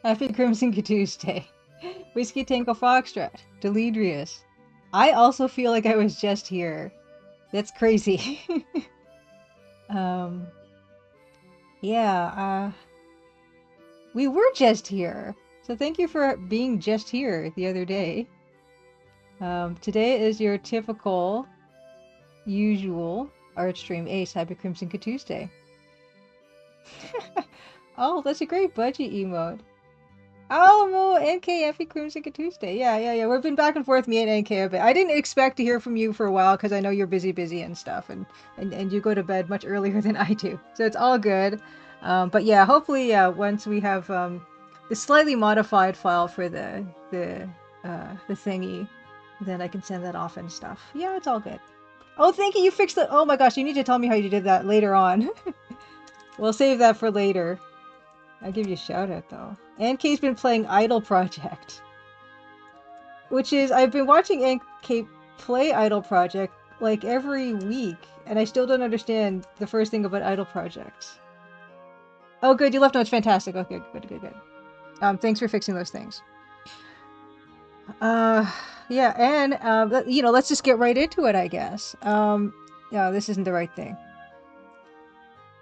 Happy Crimson Tuesday. Whiskey Tango Foxtrot. Deledrius. I also feel like I was just here. That's crazy. um, yeah, we were just here. So thank you for being just here the other day. Today is your typical, usual art stream Ace. Happy Crimson Tuesday. Oh, that's a great budgie emote. Oh, Mo, NK, Effie Crimson Tuesday. Yeah. We've been back and forth, me and NK a bit. I didn't expect to hear from you for a while because I know you're busy and stuff, and you go to bed much earlier than I do. So it's all good. But yeah, hopefully, once we have the slightly modified file for the thingy, then I can send that off and stuff. Yeah, it's all good. Oh, thank you. You fixed it. Oh my gosh, you need to tell me how you did that later on. We'll save that for later. I'll give you a shout out though. NK's been playing Idle Project. Which is, I've been watching NK play Idle Project like every week, and I still don't understand the first thing about Idle Projects. Oh good, you left notes, fantastic. Okay, good. Thanks for fixing those things. Uh, yeah, and, let's just get right into it, I guess. No, this isn't the right thing.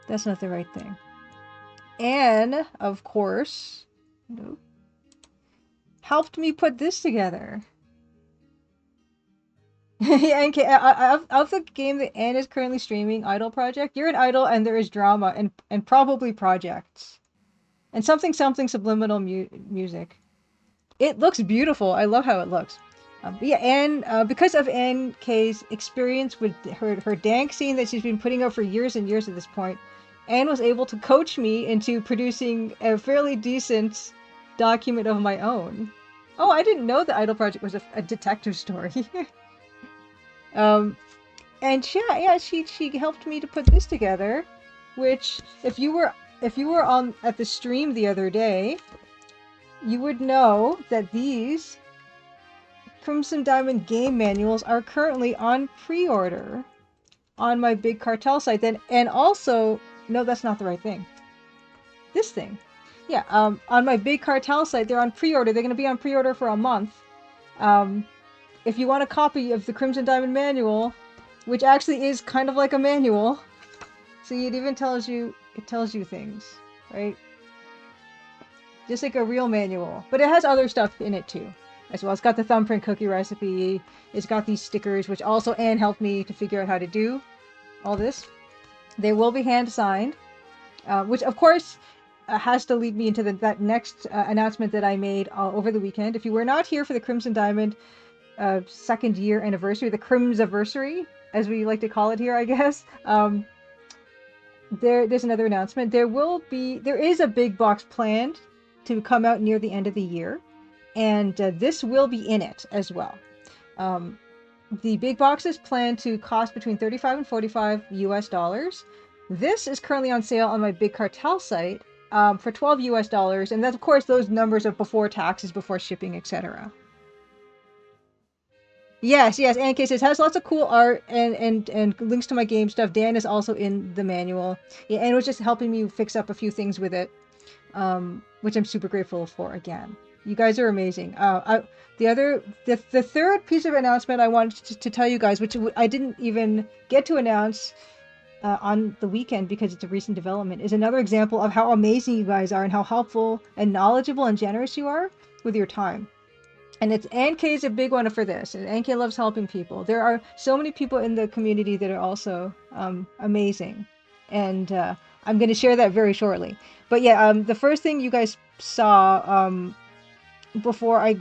That's not the right thing. And, of course, nope, helped me put this together. Yeah, NK, of the game that Anne is currently streaming, Idle Project, you're an idol and there is drama and probably projects. And something subliminal music. It looks beautiful. I love how it looks. But yeah, Anne, because of NK's experience with her dank scene that she's been putting out for years and years at this point, Anne was able to coach me into producing a fairly decent document of my own. Oh, I didn't know the Idol Project was a detective story. um, and yeah, she helped me to put this together, which if you were on at the stream the other day, you would know that these Crimson Diamond game manuals are currently on pre-order on my Big Cartel site. Then and also, no, that's not the right thing. This thing. Yeah, on my Big Cartel site, they're on pre-order. They're going to be on pre-order for a month. Um, if you want a copy of the Crimson Diamond manual, which actually is kind of like a manual, see, it tells you things, right? Just like a real manual, but it has other stuff in it too, as well. It's got the thumbprint cookie recipe. It's got these stickers, which also Anne helped me to figure out how to do. All this, they will be hand signed, which of course has to lead me into that next announcement that I made over the weekend. If you were not here for the Crimson Diamond second year anniversary, the Crimsniversary, as we like to call it here, I guess. There's another announcement. There is a big box planned to come out near the end of the year, and this will be in it as well. The big box is planned to cost between 35 and 45 US dollars. This is currently on sale on my Big Cartel site for 12 US dollars, and that's of course those numbers are before taxes, before shipping, etc. Yes, and cases has lots of cool art and links to my game stuff. Dan is also in the manual. Yeah, and it was just helping me fix up a few things with it, which I'm super grateful for again. You guys are amazing. The third piece of announcement I wanted to tell you guys, which I didn't even get to announce on the weekend because it's a recent development, is another example of how amazing you guys are and how helpful and knowledgeable and generous you are with your time. And it's NK is a big one for this. And NK loves helping people. There are so many people in the community that are also amazing, and I'm going to share that very shortly. But yeah, the first thing you guys saw before I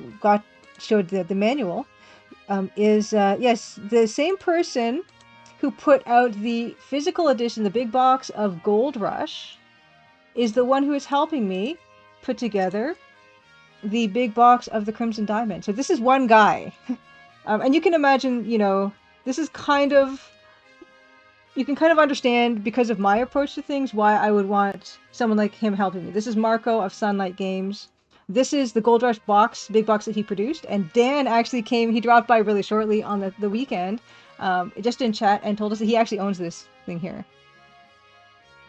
showed the manual is yes, the same person who put out the physical edition, the big box of Gold Rush, is the one who is helping me put together the big box of the Crimson Diamond. So this is one guy. And you can imagine, this is you can kind of understand, because of my approach to things, why I would want someone like him helping me. This is Marco of Sunlight Games. This is the Gold Rush box, big box that he produced. And Dan actually he dropped by really shortly on the weekend, just in chat, and told us that he actually owns this thing here.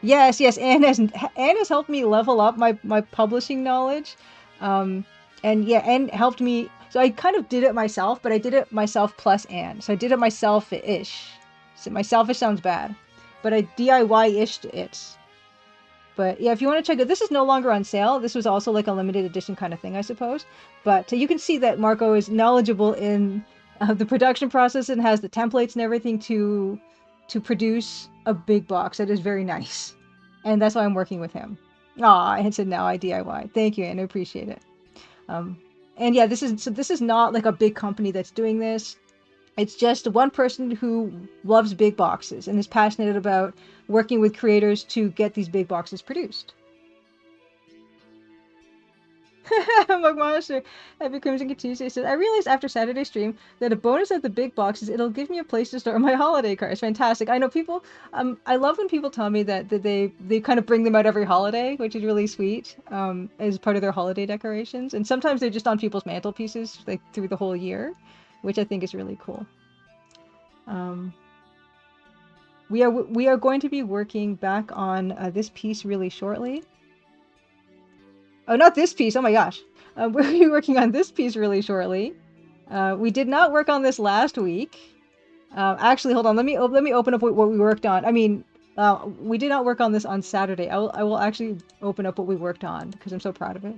Yes, Anne has helped me level up my publishing knowledge. Um, and yeah, and helped me. So I kind of did it myself, but I did it myself plus Anne. So I did it myself-ish. So myselfish sounds bad, but I DIY-ished it. But yeah, if you want to check it, this is no longer on sale. This was also like a limited edition kind of thing, I suppose. But you can see that Marco is knowledgeable in the production process and has the templates and everything to produce a big box that is very nice. And that's why I'm working with him. Aw, I had said now I DIY. Thank you, and I appreciate it. Um, and yeah, this is not like a big company that's doing this. It's just one person who loves big boxes and is passionate about working with creators to get these big boxes produced. Mugmonster Happy Crimson Tuesday says, I realized after Saturday stream that a bonus of the big boxes, it'll give me a place to store my holiday cards. Fantastic. I know people, I love when people tell me that they kind of bring them out every holiday, which is really sweet, as part of their holiday decorations. And sometimes they're just on people's mantelpieces, like through the whole year, which I think is really cool. We are going to be working back on this piece really shortly. Oh, not this piece. Oh my gosh. We'll be working on this piece really shortly. We did not work on this last week. Actually, hold on. Let me open up what we worked on. I mean, we did not work on this on Saturday. I will actually open up what we worked on because I'm so proud of it.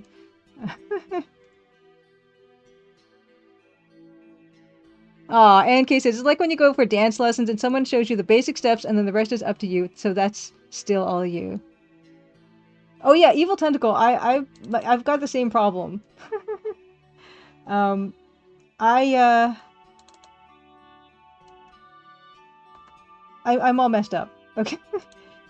Aw, and Kay says, it's like when you go for dance lessons and someone shows you the basic steps and then the rest is up to you. So that's still all you. Oh yeah, Evil Tentacle. I've got the same problem. um, I'm all messed up. Okay.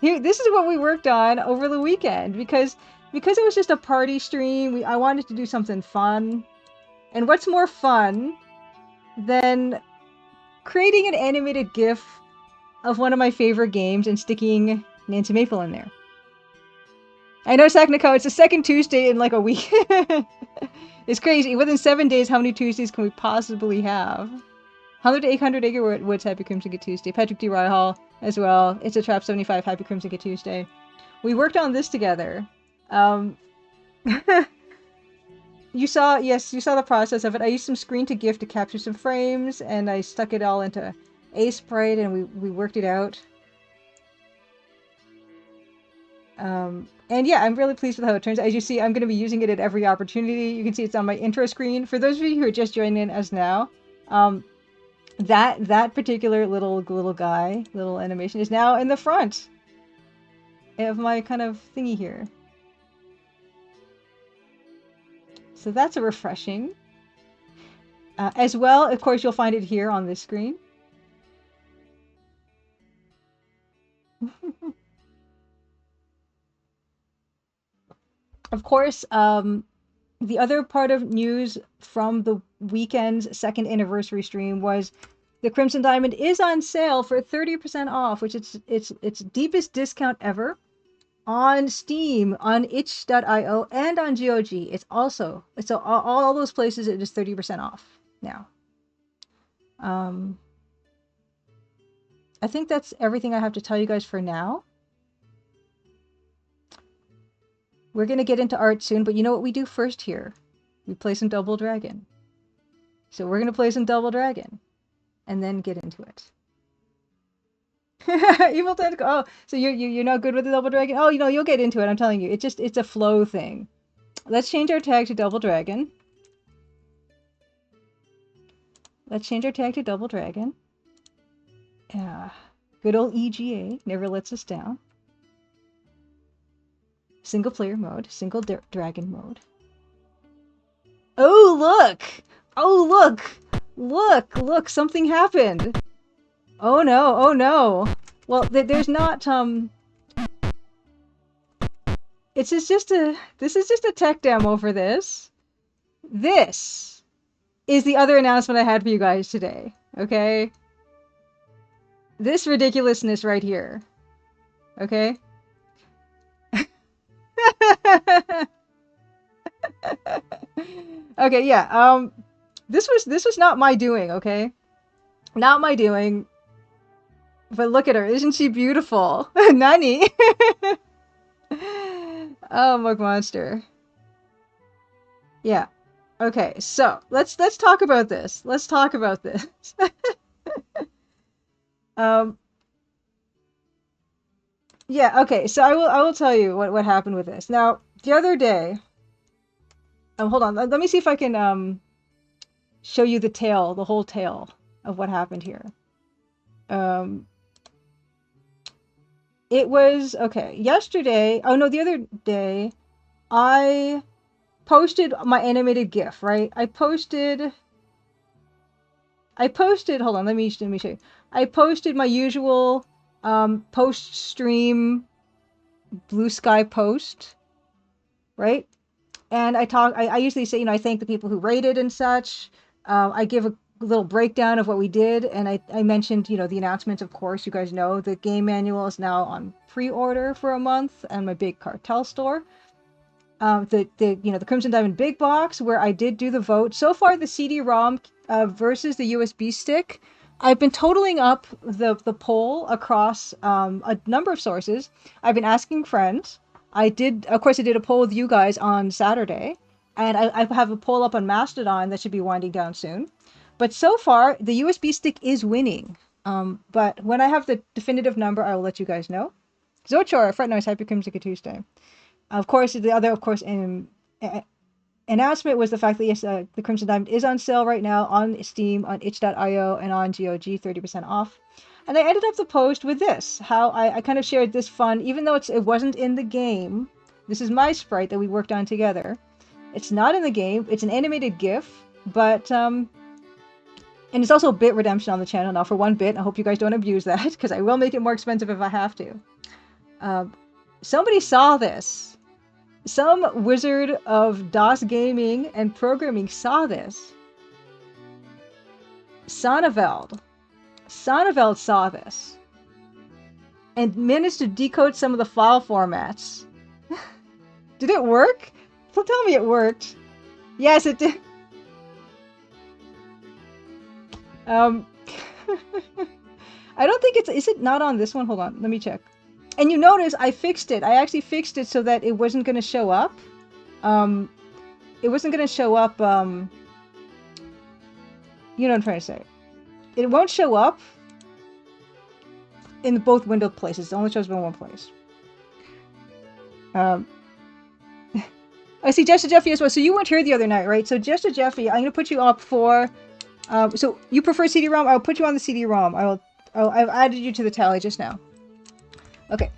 Here, this is what we worked on over the weekend because it was just a party stream. I wanted to do something fun. And what's more fun than creating an animated GIF of one of my favorite games and sticking Nancy Maple in there? I know, Saknako, it's the second Tuesday in like a week. It's crazy. Within 7 days, how many Tuesdays can we possibly have? 100 to 800 Acre Woods, Happy Crimson Good Tuesday. Patrick D. Ryhall as well. It's a Trap 75, Happy Crimson Good Tuesday. We worked on this together. You saw the process of it. I used some screen to GIF to capture some frames, and I stuck it all into Aseprite, and we worked it out. And yeah, I'm really pleased with how it turns out. As you see, I'm going to be using it at every opportunity. You can see it's on my intro screen. For those of you who are just joining in as now, that particular little guy, little animation is now in the front of my kind of thingy here. So that's a refreshing. As well, of course, you'll find it here on this screen. Of course, the other part of news from the weekend's second anniversary stream was the Crimson Diamond is on sale for 30% off, which its deepest discount ever on Steam, on itch.io, and on GOG. It's all those places it is 30% off now. I think that's everything I have to tell you guys for now. We're going to get into art soon, but you know what we do first here? We play some Double Dragon. So we're going to play some Double Dragon and then get into it. Evil Tentacle. Oh, so you're not good with the Double Dragon? Oh, you'll get into it. I'm telling you. It's a flow thing. Let's change our tag to Double Dragon. Let's change our tag to Double Dragon. Good old EGA never lets us down. Single player mode, single dragon mode. Oh, look! Oh, look, something happened. Oh no. Well, there's not, this is just a tech demo for this. This is the other announcement I had for you guys today, okay? This ridiculousness right here, okay? Okay, yeah, this was not my doing, okay? Not my doing. But look at her, isn't she beautiful? Nani? Oh, Mug Monster. Yeah. Okay, so let's talk about this. Let's talk about this. um yeah, okay, so I will tell you what happened with this. Now, the other day, hold on, let me see if I can show you the whole tale of what happened here. Um it was okay, yesterday, oh no, the other day, I posted my animated GIF, right? I posted, hold on, let me show you. I posted my usual post stream blue sky post, right? And I usually say, I thank the people who rated and such. I give a little breakdown of what we did, and I mentioned, the announcements, of course, you guys know the game manual is now on pre-order for a month and my big cartel store. The Crimson Diamond big box where I did do the vote. So far, the CD-ROM versus the USB stick. I've been totaling up the poll across a number of sources. I've been asking friends. Of course, I did a poll with you guys on Saturday, and I have a poll up on Mastodon that should be winding down soon. But so far, the USB stick is winning. But when I have the definitive number, I will let you guys know. Zochor, Fret Noise, Happy Crimson Tuesday. Of course, the other, of course, announcement was the fact that yes, the Crimson Diamond is on sale right now on Steam, on itch.io, and on GOG, 30% off. And I ended up the post with this, how I kind of shared this fun, even though it wasn't in the game. This is my sprite that we worked on together. It's not in the game. It's an animated GIF, but and it's also bit redemption on the channel now for 1 bit. I hope you guys don't abuse that because I will make it more expensive if I have to. Somebody saw this. Some wizard of DOS gaming and programming saw this. Sonneveld saw this and managed to decode some of the file formats. Did it work? Don't tell me it worked. Yes, it did. I don't think is it not on this one? Hold on, let me check. And you notice I fixed it. I actually fixed it so that it wasn't going to show up. It wasn't going to show up, you know what I'm trying to say. It won't show up in both window places. It only shows up in one place. I see Jester Jeffy as well. So you weren't here the other night, right? So Jester Jeffy, I'm going to put you up for... so you prefer CD-ROM? I'll put you on the CD-ROM. I've added you to the tally just now. Okay.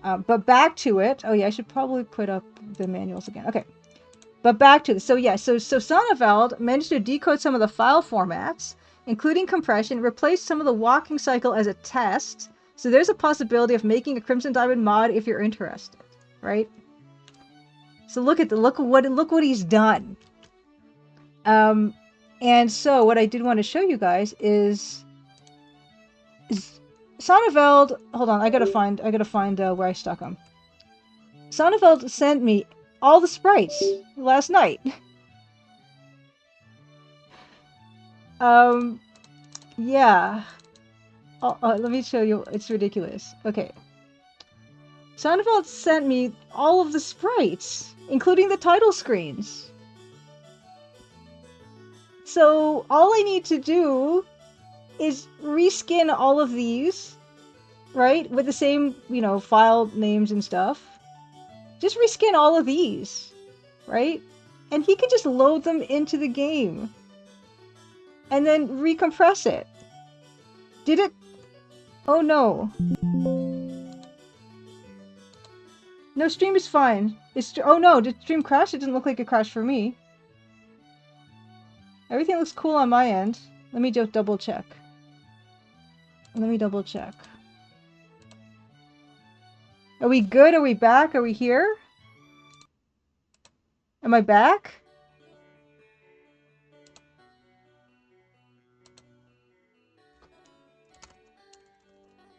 But back to it. Oh yeah, I should probably put up the manuals again. Okay. But back to this. So yeah, so Sonneveld managed to decode some of the file formats, including compression, replaced some of the walking cycle as a test. So there's a possibility of making a Crimson Diamond mod if you're interested, right? So look what he's done. And so what I did want to show you guys is Sonneveld. Hold on, I gotta find where I stuck him. Sonneveld sent me all the sprites last night. Yeah. Let me show you. It's ridiculous. Okay. Sonneveld sent me all of the sprites, including the title screens. So all I need to do is reskin all of these, right? With the same, file names and stuff. Just reskin all of these, right? And he can just load them into the game. And then recompress it. Did it? Oh no. No, stream is fine. Oh no, did stream crash? It didn't look like it crashed for me. Everything looks cool on my end. Let me just double check. Are we good? Are we back? Are we here? Am I back?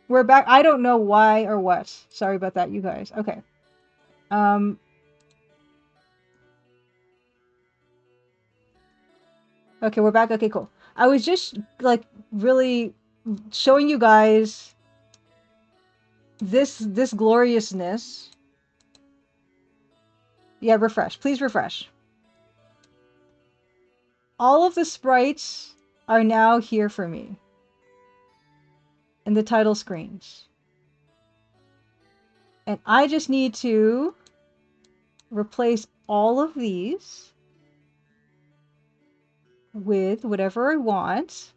We're back. I don't know why or what. Sorry about that, you guys. Okay. Okay, we're back. Okay, cool. I was just, really showing you guys this gloriousness. Yeah, refresh. Please refresh. All of the sprites are now here for me in the title screens. And I just need to replace all of these with whatever I want.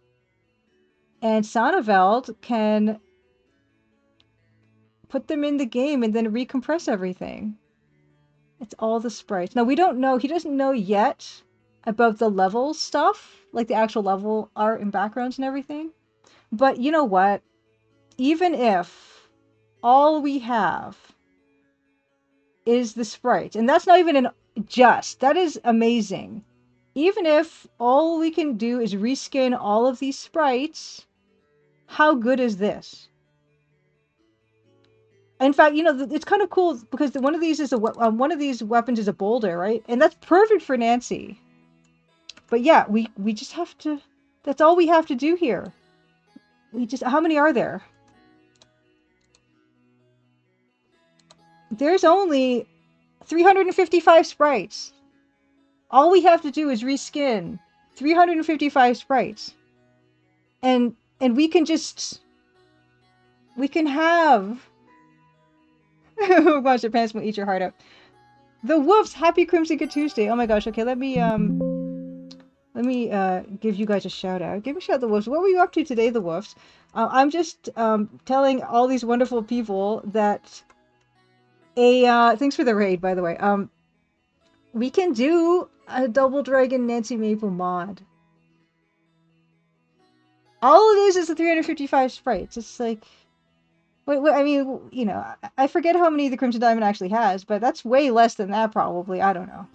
And Sonneveld can put them in the game and then recompress everything. It's all the sprites. Now, we don't know, he doesn't know yet about the level stuff, like the actual level art and backgrounds and everything. But you know what? Even if all we have is the sprites, and that's not even that is amazing. Even if all we can do is reskin all of these sprites, how good is this? In fact, you know, it's kind of cool because one of these is one of these weapons is a boulder, right? And that's perfect for Nancy. But yeah, we just have to. That's all we have to do here. How many are there? There's only 355 sprites. All we have to do is reskin 355 sprites. And we can have watch your pants will eat your heart out. The Wolves, happy Crimson Good Tuesday. Oh my gosh, okay, let me give you guys a shout out. Give a shout out the Wolves. What were you up to today, the Wolves? I'm just telling all these wonderful people that thanks for the raid, by the way. We can do a Double Dragon Nancy Maple mod. All it is the 355 sprites. It's like, wait, I mean, you know, I forget how many the Crimson Diamond actually has, but that's way less than that probably. I don't know.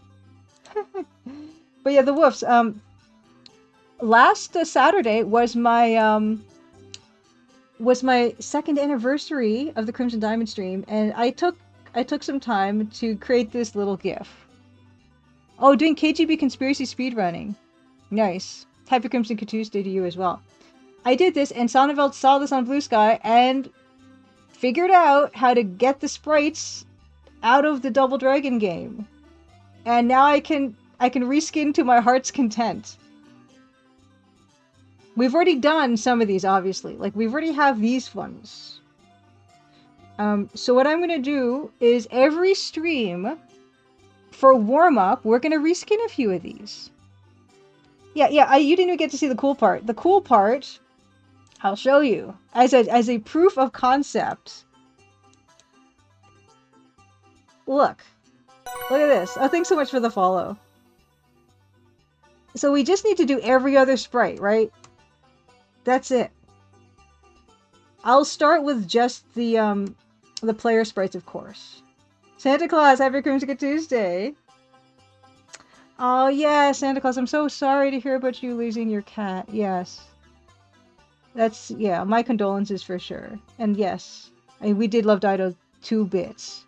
But yeah, the Wolves. Last Saturday was my second anniversary of the Crimson Diamond stream, and I took some time to create this little GIF. Oh, doing KGB conspiracy speedrunning. Nice. Happy Crimson Tuesday to you as well. I did this, and Sonneveld saw this on Blue Sky and figured out how to get the sprites out of the Double Dragon game. And now I can reskin to my heart's content. We've already done some of these, obviously. Like, we've already have these ones. So what I'm going to do is every stream, for warm-up, we're going to reskin a few of these. Yeah, you didn't even get to see the cool part. The cool part, I'll show you. As a proof of concept. Look at this. Oh, thanks so much for the follow. So we just need to do every other sprite, right? That's it. I'll start with just the player sprites, of course. Santa Claus, happy Crimson Tuesday. Oh yeah, Santa Claus, I'm so sorry to hear about you losing your cat. Yes. That's, yeah, my condolences for sure. And yes, I mean, we did love Dido 2 bits.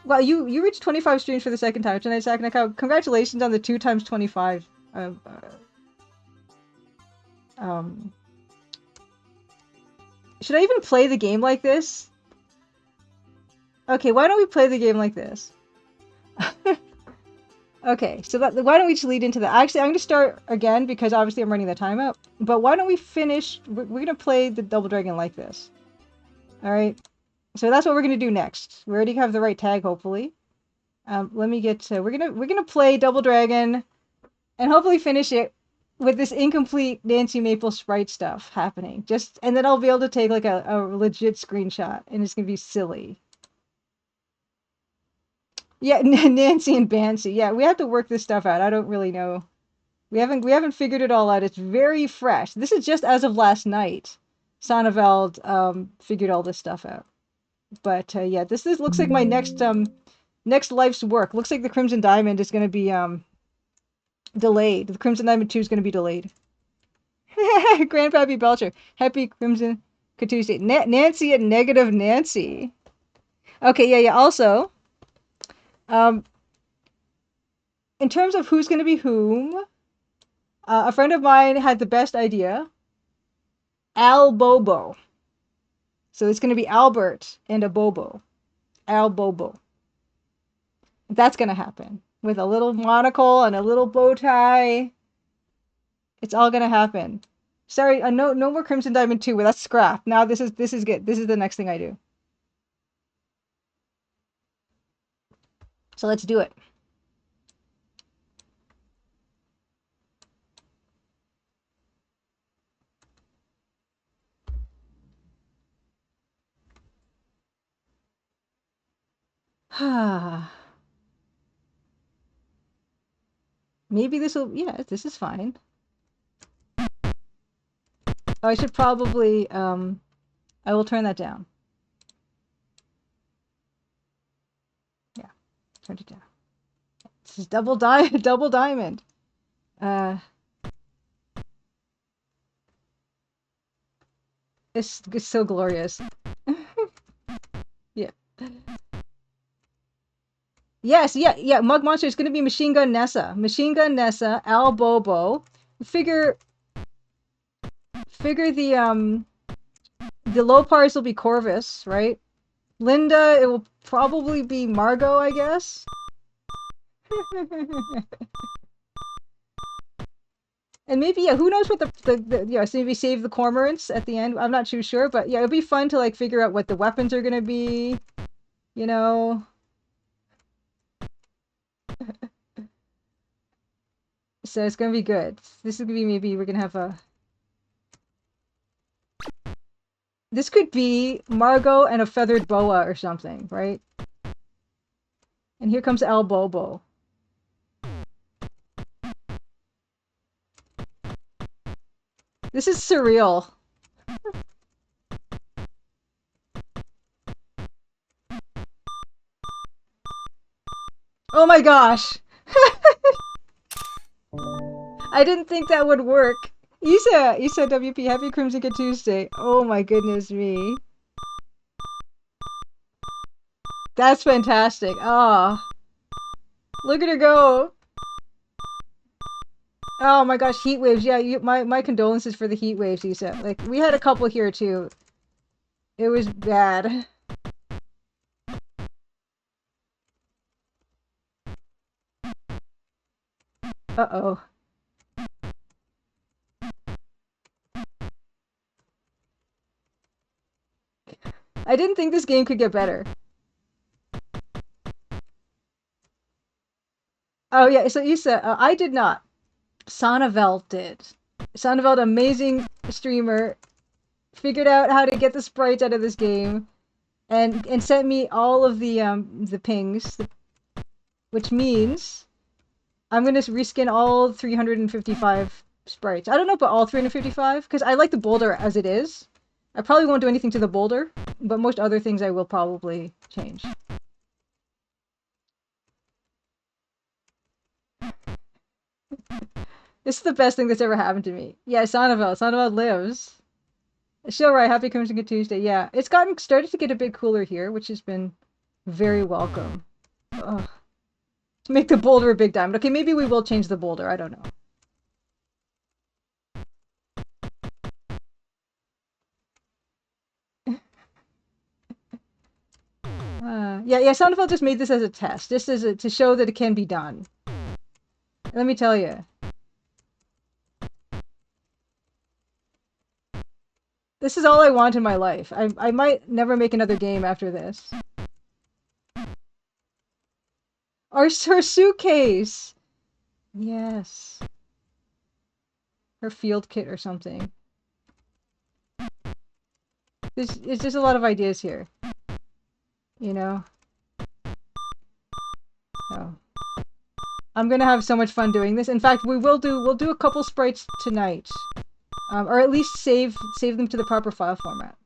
Well, you reached 25 streams for the second time tonight, Sakana. Congratulations on the 2 times 25. Should I even play the game like this? Okay, why don't we play the game like this? Okay, so why don't we just lead into that? Actually, I'm going to start again because obviously I'm running the time out. But why don't we finish? We're going to play the Double Dragon like this. All right. So that's what we're going to do next. We already have the right tag, hopefully. Let me get to... We're gonna play Double Dragon and hopefully finish it with this incomplete Nancy Maple sprite stuff happening. And then I'll be able to take like a legit screenshot and it's going to be silly. Yeah, Nancy and Bancy. Yeah, we have to work this stuff out. I don't really know. We haven't figured it all out. It's very fresh. This is just as of last night. Sonneveld figured all this stuff out. But yeah, this looks like my next life's work. Looks like the Crimson Diamond is going to be delayed. The Crimson Diamond 2 is going to be delayed. Grandpappy Belcher. Happy Crimson Tuesday. Nancy and negative Nancy. Okay, yeah. Also, in terms of who's going to be whom, a friend of mine had the best idea. Al Bobo. So it's going to be Albert and a Bobo. Al Bobo. That's going to happen. with a little monocle and a little bow tie. It's all gonna happen. Sorry, no more Crimson Diamond 2, but that's scrap. Now this is good. This is the next thing I do. So let's do it. Maybe this will, yeah, this is fine. Oh, I should probably, I will turn that down. Yeah, turn it down. This is double diamond. It's so glorious. Yeah. Yes, yeah. Mug Monster is going to be Machine Gun Nessa, Al Bobo. Figure the low parts will be Corvus, right? Linda, it will probably be Margot, I guess. And maybe, yeah, who knows what yeah, so maybe save the cormorants at the end. I'm not too sure, but yeah, it'll be fun to like figure out what the weapons are gonna be, you know. So it's gonna be good. This is gonna be, maybe we're gonna have a. This could be Margot and a feathered boa or something, right? And here comes El Bobo. This is surreal. Oh my gosh! I didn't think that would work. Isa WP, happy Crimson Kid Tuesday. Oh my goodness me. That's fantastic. Ah. Oh, look at her go. Oh my gosh, heat waves. Yeah, my condolences for the heat waves, Isa. Like, we had a couple here too. It was bad. Uh-oh. I didn't think this game could get better. Oh yeah, so Isa, I did not. Sonneveld did. Sonneveld, amazing streamer, figured out how to get the sprites out of this game, and sent me all of the pings, which means I'm gonna reskin all 355 sprites. I don't know about all 355 because I like the boulder as it is. I probably won't do anything to the boulder, but most other things I will probably change. This is the best thing that's ever happened to me. Yeah, Sonneveld lives. Still right, happy Crimson Kid Tuesday. Yeah, it's started to get a bit cooler here, which has been very welcome. Ugh. To make the boulder a big diamond. Okay, maybe we will change the boulder. I don't know. Yeah, Sonneveld just made this as a test, just as to show that it can be done. Let me tell you. This is all I want in my life. I might never make another game after this. Her suitcase! Yes. Her field kit or something. It's just a lot of ideas here. You know? Oh. I'm gonna have so much fun doing this. In fact, we'll do a couple sprites tonight. Or at least save them to the proper file format.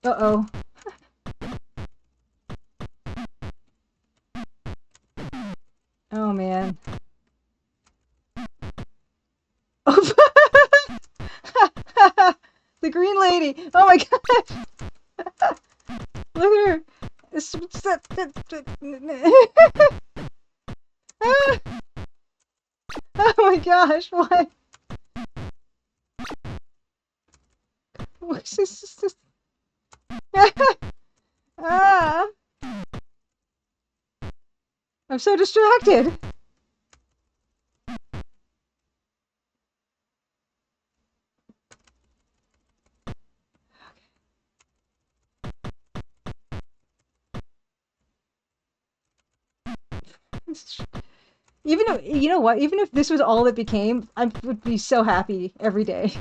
Uh-oh. Oh, man. The green lady! Oh my gosh! Look at her! Oh my gosh, what? What's this? I'm so distracted. Even if, you know what? Even if this was all it became, I would be so happy every day.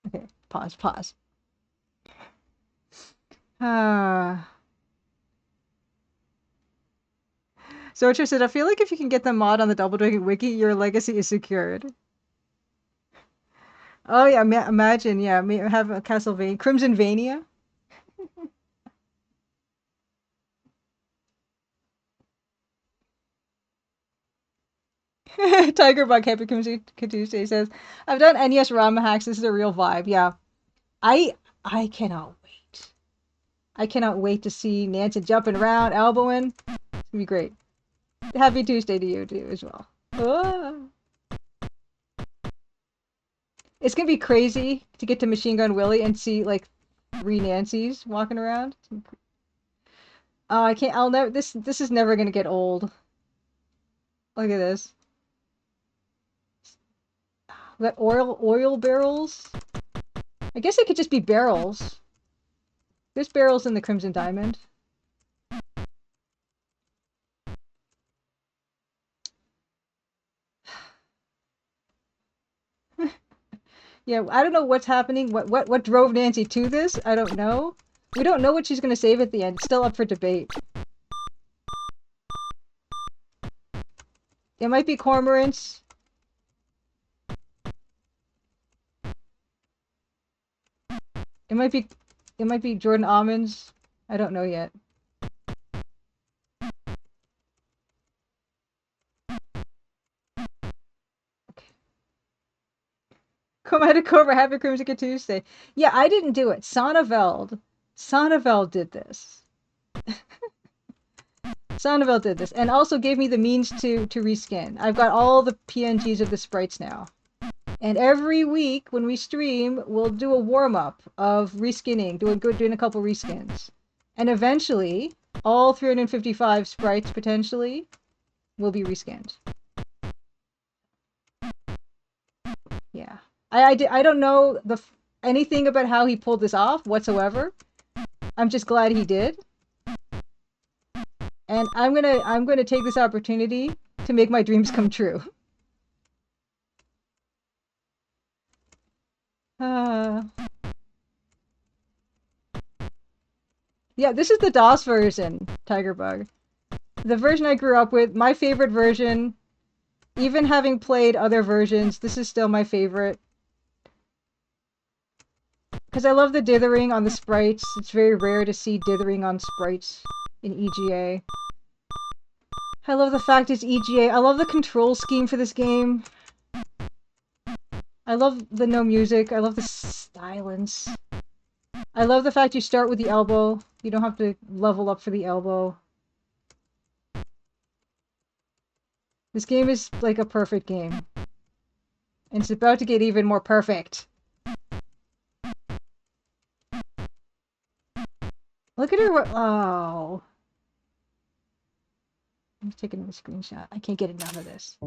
Okay, pause. Ah. Socha said, I feel like if you can get the mod on the Double Dragon wiki, your legacy is secured. Oh yeah, imagine, yeah, have a Castlevania, Crimson Vania. Tigerbug Happy Tuesday says, I've done NES ROM hacks. This is a real vibe. Yeah, I I cannot wait. I cannot wait to see Nancy jumping around, elbowing. It's gonna be great. Happy Tuesday to you too as well. Ah. It's gonna be crazy to get to Machine Gun Willie and see like 3 Nancys walking around. Oh, I can't. I'll never. This is never gonna get old. Look at this. We got oil barrels. I guess it could just be barrels. There's barrels in the Crimson Diamond. Yeah, I don't know what's happening. What drove Nancy to this? I don't know. We don't know what she's gonna save at the end. It's still up for debate. It might be cormorants. It might be Jordan almonds. I don't know yet. Okay. Commander Cobra, happy Crimson Tuesday. Yeah, I didn't do it. Sonneveld did this. Sonneveld did this, and also gave me the means to reskin. I've got all the PNGs of the sprites now. And every week when we stream, we'll do a warm-up of reskinning, doing a couple reskins. And eventually, all 355 sprites, potentially, will be reskinned. Yeah. I don't know anything about how he pulled this off whatsoever. I'm just glad he did. And I'm gonna take this opportunity to make my dreams come true. Uh, yeah, this is the DOS version, Tigerbug. The version I grew up with, my favorite version. Even having played other versions, this is still my favorite. Because I love the dithering on the sprites. It's very rare to see dithering on sprites in EGA. I love the fact it's EGA. I love the control scheme for this game. I love the no music. I love the silence. I love the fact you start with the elbow. You don't have to level up for the elbow. This game is like a perfect game. And it's about to get even more perfect. Look at her. Oh. I'm taking a screenshot. I can't get enough of this.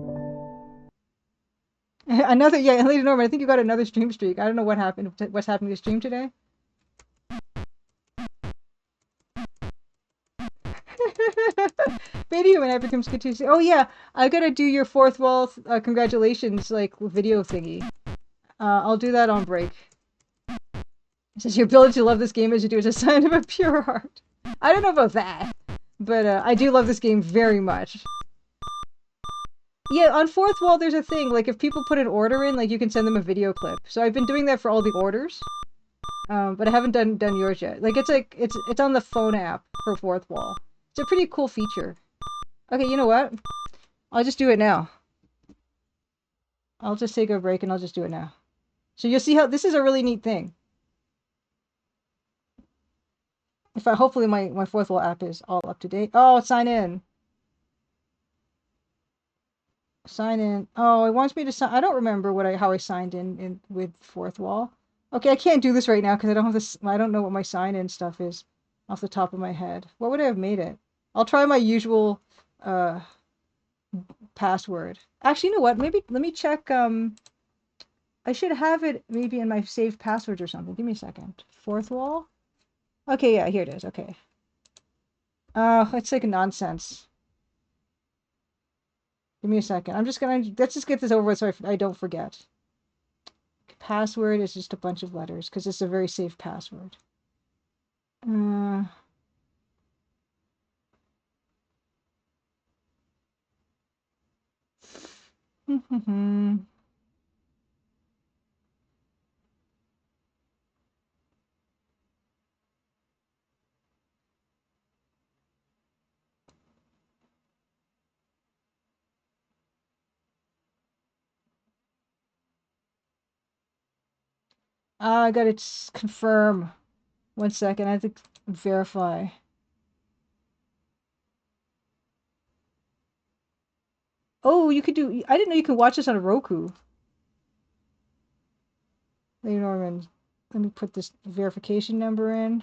Another, yeah, Lady Norman, I think you got another stream streak. I don't know what happened. What's happening to stream today? Video when I become Skatusi. Oh yeah, I gotta do your fourth wall congratulations like video thingy. I'll do that on break. It says your ability to love this game as you do is a sign of a pure heart. I don't know about that, but I do love this game very much. Yeah, on fourth wall there's a thing, like if people put an order in, like you can send them a video clip. So I've been doing that for all the orders. But I haven't done yours yet. Like it's on the phone app for fourth wall. It's a pretty cool feature. Okay, you know what? I'll just do it now. I'll just take a break and I'll just do it now. So you'll see how this is a really neat thing. If I hopefully my fourth wall app is all up to date. Oh, sign in. Sign in. Oh, it wants me to sign. I don't remember how I signed in with fourth wall. Okay, I can't do this right now because I don't have this. I don't know what my sign-in stuff is off the top of my head. What would I have made it? I'll try my usual uh password. Actually, you know what? Maybe let me check. I should have it maybe in my saved passwords or something. Give me a second. Fourth wall. Okay, yeah, here it is. Okay. It's like nonsense. Give me a second. I'm just gonna let's just get this over with so I don't forget. Password is just a bunch of letters because it's a very safe password. Uh, I gotta confirm. One second, I have to verify. Oh, you could do. I didn't know you could watch this on a Roku. Hey, Norman, let me put this verification number in.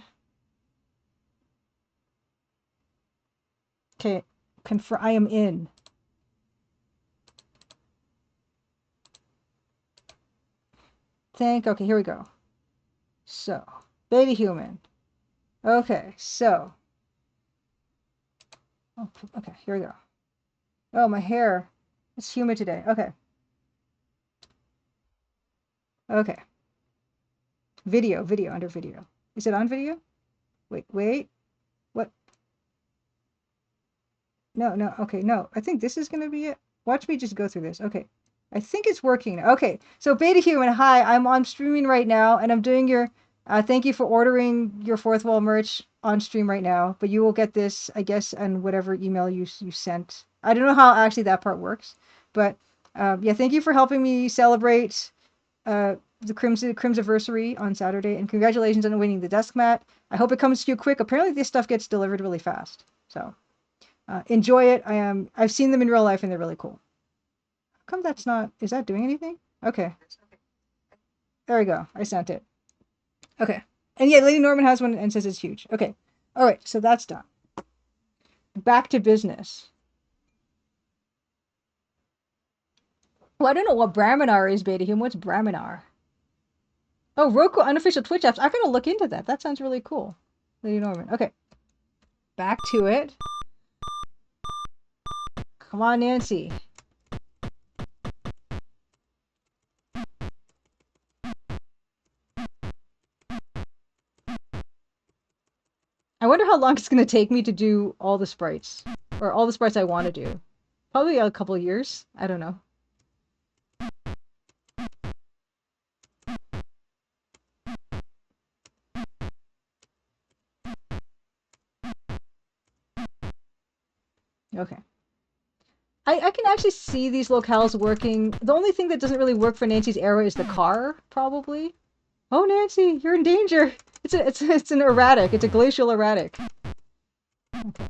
Okay, confirm. I am in. Okay, here we go. So, Beta Human. Okay, so. Oh, okay, here we go. Oh, my hair. It's humid today. Okay. Okay. Video, under video. Is it on video? Wait. What? No. Okay, no. I think this is going to be it. Watch me just go through this. Okay. I think it's working. Okay. So Beta Human, hi. I'm on streaming right now, and I'm doing your thank you for ordering your Fourth Wall merch on stream right now, but you will get this, I guess, on whatever email you sent. I don't know how actually that part works, but yeah, thank you for helping me celebrate the Crimsonversary on Saturday, and congratulations on winning the desk mat. I hope it comes to you quick. Apparently, this stuff gets delivered really fast, so enjoy it. I've seen them in real life, and they're really cool. How come that's not? Is that doing anything? Okay, there we go. I sent it. Okay, and yeah, Lady Norman has one and says it's huge. Okay, all right, so that's done. Back to business. Well, I don't know what Brahmanar is, Beta Human. What's Brahmanar? Oh, Roku unofficial Twitch apps. I'm gonna look into that. That sounds really cool. Lady Norman. Okay. Back to it. Come on, Nancy. I wonder how long it's gonna take me to do all the sprites. Or all the sprites I want to do. Probably a couple of years. I don't know. Okay. I can actually see these locales working. The only thing that doesn't really work for Nancy's era is the car, probably. Oh, Nancy, you're in danger. It's an erratic. It's a glacial erratic. Okay.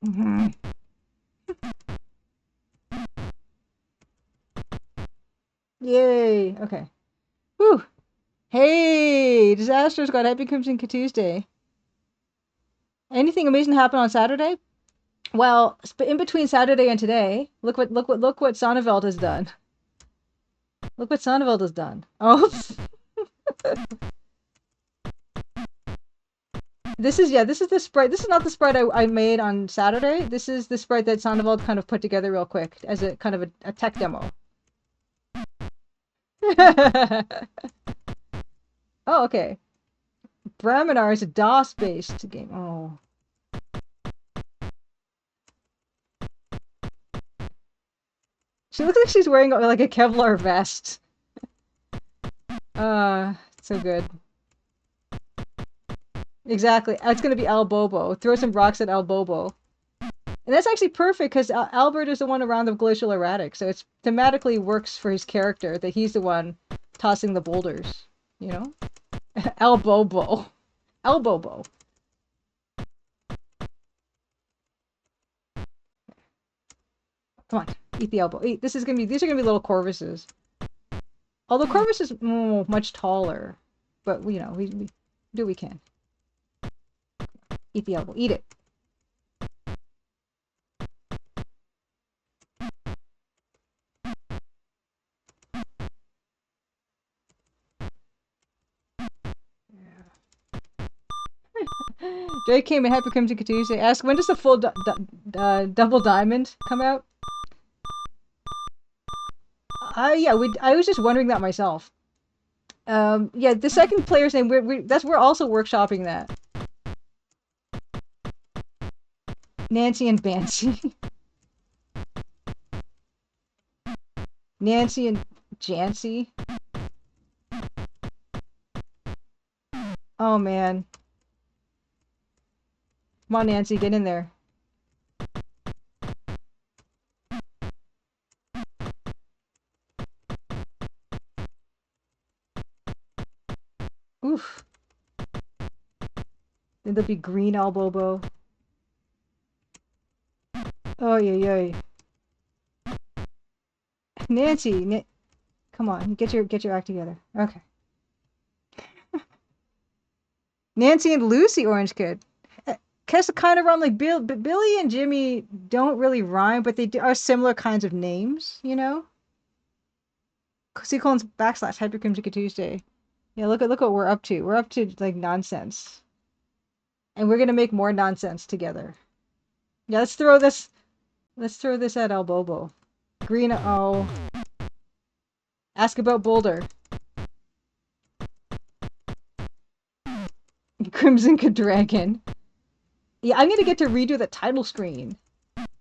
Mm-hmm. Yay. Okay. Whew. Hey, Disasters got Happy Crimson Tuesday. Anything amazing happen on Saturday? Well, in between Saturday and today, look what Sonneveld has done. Look what Sonneveld has done. Oh, this is the sprite. This is not the sprite I made on Saturday. This is the sprite that Sonneveld kind of put together real quick as a kind of a tech demo. Oh, okay. Brahmanar is a DOS-based game. Oh. She looks like she's wearing like a Kevlar vest. So good. Exactly. It's gonna be Albobo. Throw some rocks at Albobo. And that's actually perfect because Albert is the one around the glacial erratic, so it's thematically works for his character that he's the one tossing the boulders. You know? Elbobo. Elbobo. Come on, eat the elbow. Eat. These are gonna be little Corvuses. Although Corvus is much taller, but we do what we can. Eat the elbow. Eat it. Drake came in. Happy Crimson Tuesday. Ask when does the full Double Diamond come out? Yeah, I was just wondering that myself. Yeah, the second player's name we're also workshopping that. Nancy and Bancy. Nancy and Jancy. Oh man. Come on, Nancy, get in there. Oof. Then there'll be green Elbobo. Oh yeah. Nancy, come on, get your act together. Okay. Nancy and Lucy Orange Kid. Kind of rhyme like Billy and Jimmy don't really rhyme, but they are similar kinds of names, you know? C-colons / Hypercrimson Tuesday. Yeah, look what we're up to. We're up to like nonsense. And we're gonna make more nonsense together. Yeah, let's throw this at Elbobo. Green ask about Boulder. Crimson Dragon. Yeah, I'm gonna get to redo the title screen.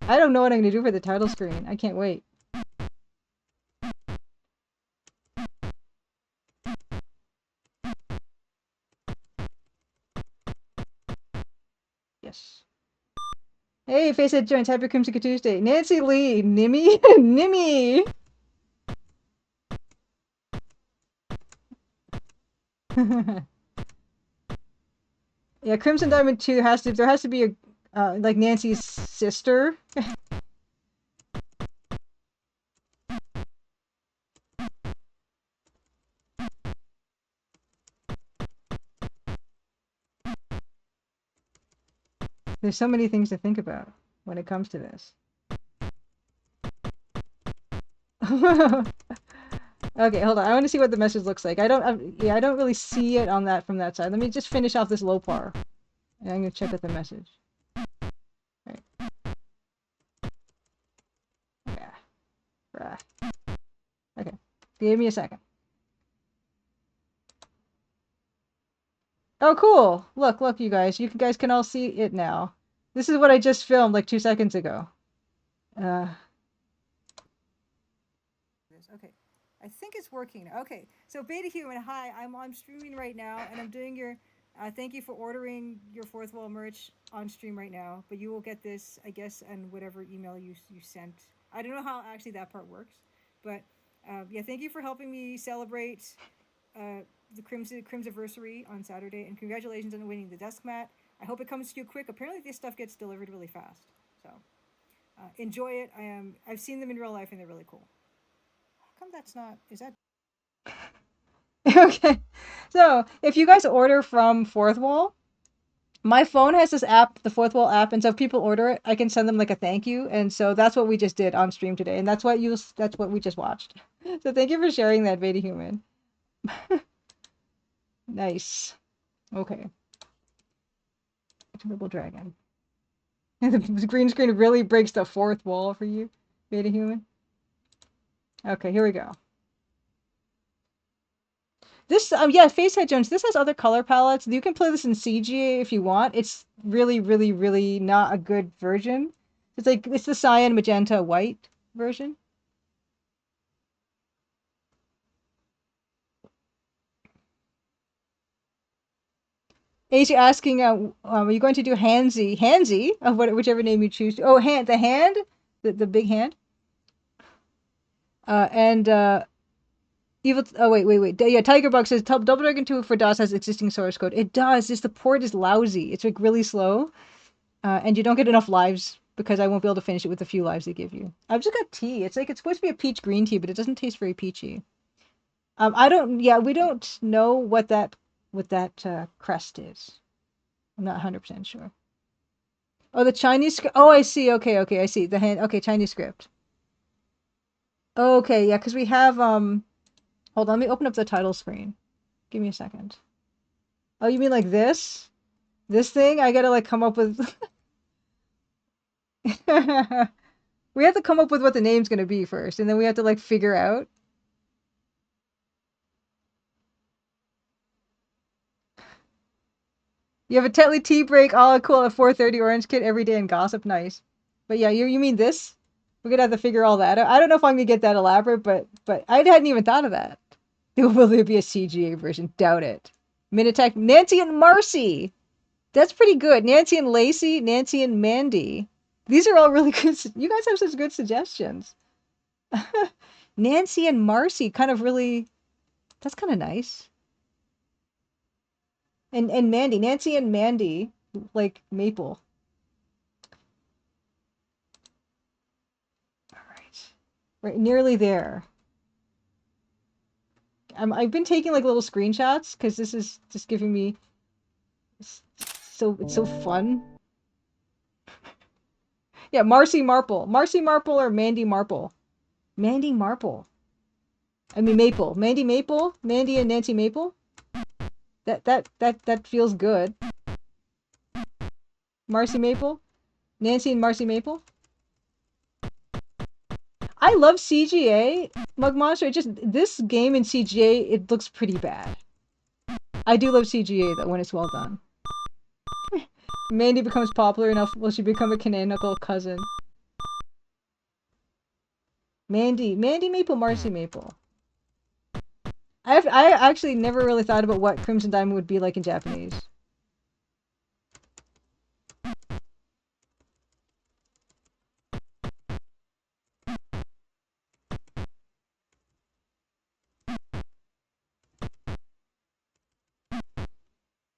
I don't know what I'm gonna do for the title screen. I can't wait. Yes. Hey, Facehead joins. Happy Crimson Tuesday. Nancy Lee, Nimmy, Nimmy. Yeah, Crimson Diamond 2 there has to be a like Nancy's sister. There's so many things to think about when it comes to this. Okay, hold on. I want to see what the message looks like. I don't really see it on that from that side. Let me just finish off this low par. And I'm gonna check out the message. Right. Yeah. Right. Okay. Give me a second. Oh, cool! Look, you guys. You guys can all see it now. This is what I just filmed like 2 seconds ago. Okay. I think it's working. Okay. So Beta Human, hi. I'm streaming right now, and I'm doing your... thank you for ordering your Fourth Wall merch on stream right now. But you will get this, I guess, and whatever email you sent. I don't know how actually that part works. But, yeah, thank you for helping me celebrate... the Crimsiversary on Saturday, and congratulations on winning the desk mat. I hope it comes to you quick. Apparently this stuff gets delivered really fast, so enjoy it. I've seen them in real life and they're really cool. How come that's not... is that... Okay, so if you guys order from Fourth Wall, my phone has this app, the Fourth Wall app, and so if people order it, I can send them like a thank you, and so that's what we just did on stream today, and that's what we just watched. So thank you for sharing that, Beta Human. Nice. Okay. Double Dragon. The green screen really breaks the fourth wall for you, Beta Human. Okay, here we go. This, yeah, Facehead Jones, this has other color palettes. You can play this in CGA if you want. It's really, really, really not a good version. It's the cyan, magenta, white version. AJ asking, are you going to do Handsy, of whichever name you choose? Oh, the hand? The big hand? And Evil. Oh wait. Yeah, Tigerbug says Double Dragon 2 for DOS has existing source code. It does. Just the port is lousy. It's like really slow, and you don't get enough lives because I won't be able to finish it with the few lives they give you. I've just got tea. It's like it's supposed to be a peach green tea, but it doesn't taste very peachy. I don't. Yeah, we don't know what that crest is. I'm not 100% sure. Oh, the Chinese script. Oh, I see. Okay, I see the hand. Okay, Chinese script. Okay, yeah, because we have Hold on, let me open up the title screen. Give me a second. Oh, you mean like this? This thing? I gotta like come up with. We have to come up with what the name's gonna be first, and then we have to like figure out. You have a Tetley tea break, all cool at 4:30 Orange Kid every day and gossip, nice. But yeah, you mean this? We're gonna have to figure all that out. I don't know if I'm gonna get that elaborate, but I hadn't even thought of that. Will there be a CGA version? Doubt it. Minitech, Nancy and Marcy. That's pretty good. Nancy and Lacey, Nancy and Mandy. These are all really good. You guys have such good suggestions. Nancy and Marcy, kind of really. That's kind of nice. And Mandy, Nancy and Mandy, like Maple. All right, right, nearly there. I've been taking like little screenshots because this is just giving me it's so fun. Yeah, Marcy Marple or Mandy Marple. Mandy Marple. I mean Maple. Mandy Maple. Mandy and Nancy Maple. That feels good. Marcy Maple. Nancy and Marcy Maple. I love CGA. Mug Monster. It just this game in CGA it looks pretty bad. I do love CGA though when it's well done. Mandy becomes popular enough. Will she become a canonical cousin? Mandy Maple, Marcy Maple. I actually never really thought about what Crimson Diamond would be like in Japanese.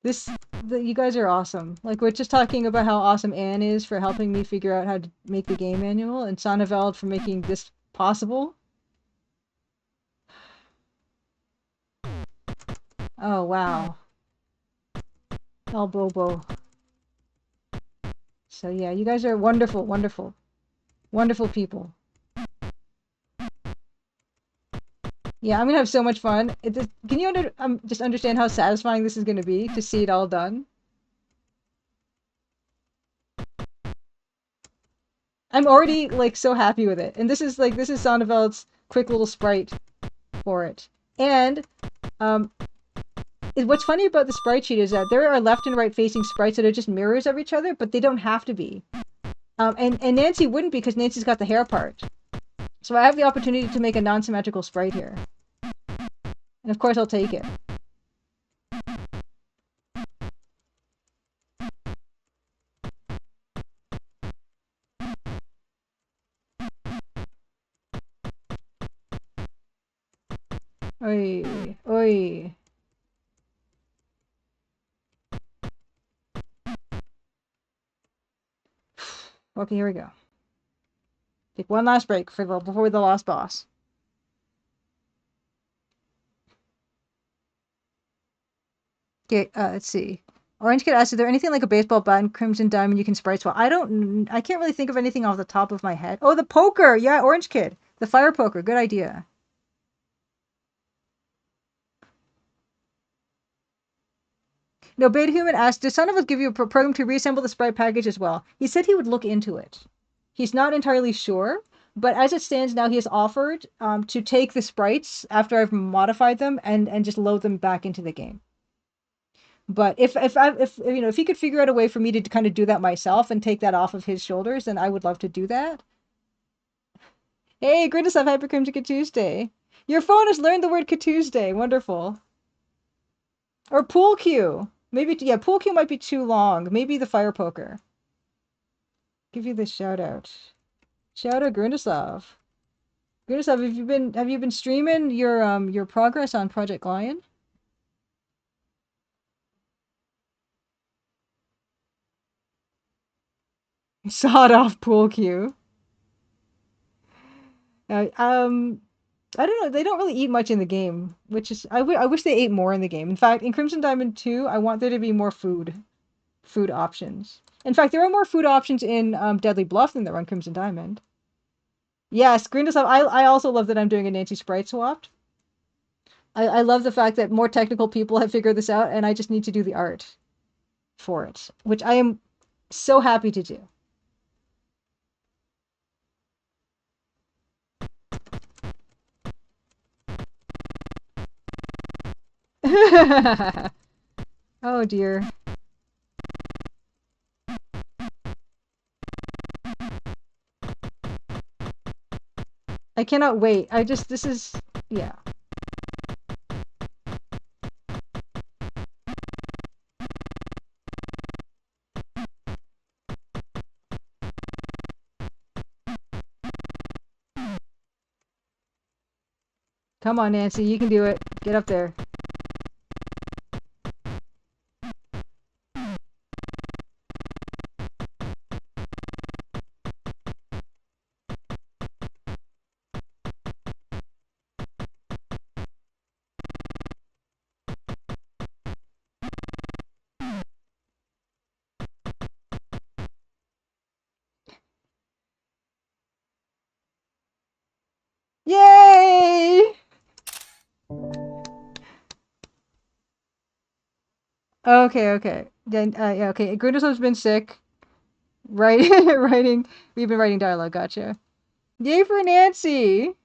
You guys are awesome. Like we're just talking about how awesome Anne is for helping me figure out how to make the game manual, and Sonneveld for making this possible. Oh wow, El Bobo. So yeah, you guys are wonderful, wonderful, wonderful people. Yeah, I'm gonna have so much fun. Can you just understand how satisfying this is gonna be to see it all done? I'm already like so happy with it, and this is Sonneveld's quick little sprite for it. And um, what's funny about the sprite sheet is that there are left and right facing sprites that are just mirrors of each other, but they don't have to be. And Nancy wouldn't because Nancy's got the hair part. So I have the opportunity to make a non-symmetrical sprite here. And of course I'll take it. Oi, oi. Okay, here we go. Take one last break before the last boss. Okay, let's see. Orange Kid asks, is there anything like a baseball bat and Crimson Diamond you can sprite swap? I can't really think of anything off the top of my head. Oh, the poker! Yeah, Orange Kid. The fire poker. Good idea. No, Beta Human asked, does Son of Us give you a program to reassemble the sprite package as well? He said he would look into it. He's not entirely sure, but as it stands now, he has offered to take the sprites after I've modified them and just load them back into the game. But if he could figure out a way for me to kind of do that myself and take that off of his shoulders, then I would love to do that. Hey, greatest of Hypercrimson Tuesday. Your phone has learned the word Tuesday. Wonderful. Or pool cue. Maybe, yeah, pool cue might be too long. Maybe the fire poker. Give you the shout out. Shout out Grundisov. Goodness, have you been streaming your progress on Project Lion? Sawed off pool cue. Uh, um, I don't know. They don't really eat much in the game, which is I wish they ate more in the game. In fact, in Crimson Diamond 2, I want there to be more food options. In fact, there are more food options in Deadly Bluff than there are on Crimson Diamond. Yes, Green to I also love that I'm doing a Nancy Sprite swap. I love the fact that more technical people have figured this out, and I just need to do the art for it, which I am so happy to do. Oh dear. I cannot wait. This is, yeah. Come on, Nancy, you can do it. Get up there. Yay! Okay, okay. Then, yeah, okay. Grindelwald's been sick. Writing, writing. We've been writing dialogue. Gotcha. Yay for Nancy!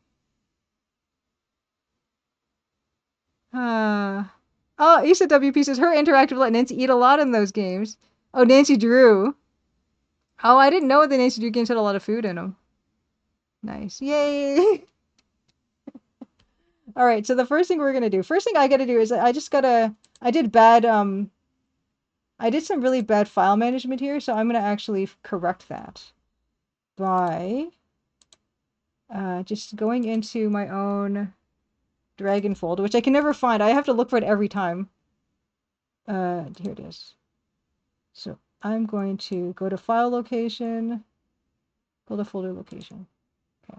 Uh, oh, Issa WP says her interactive let Nancy eat a lot in those games. Oh, Nancy Drew. Oh, I didn't know the Nancy Drew games had a lot of food in them. Nice. Yay! All right, so the first thing we're gonna do, first thing I gotta do is I did I did some really bad file management here, so I'm gonna actually correct that by just going into my own Dragon folder, which I can never find. I have to look for it every time. Here it is. So I'm going to go to file location, go to folder location. Okay.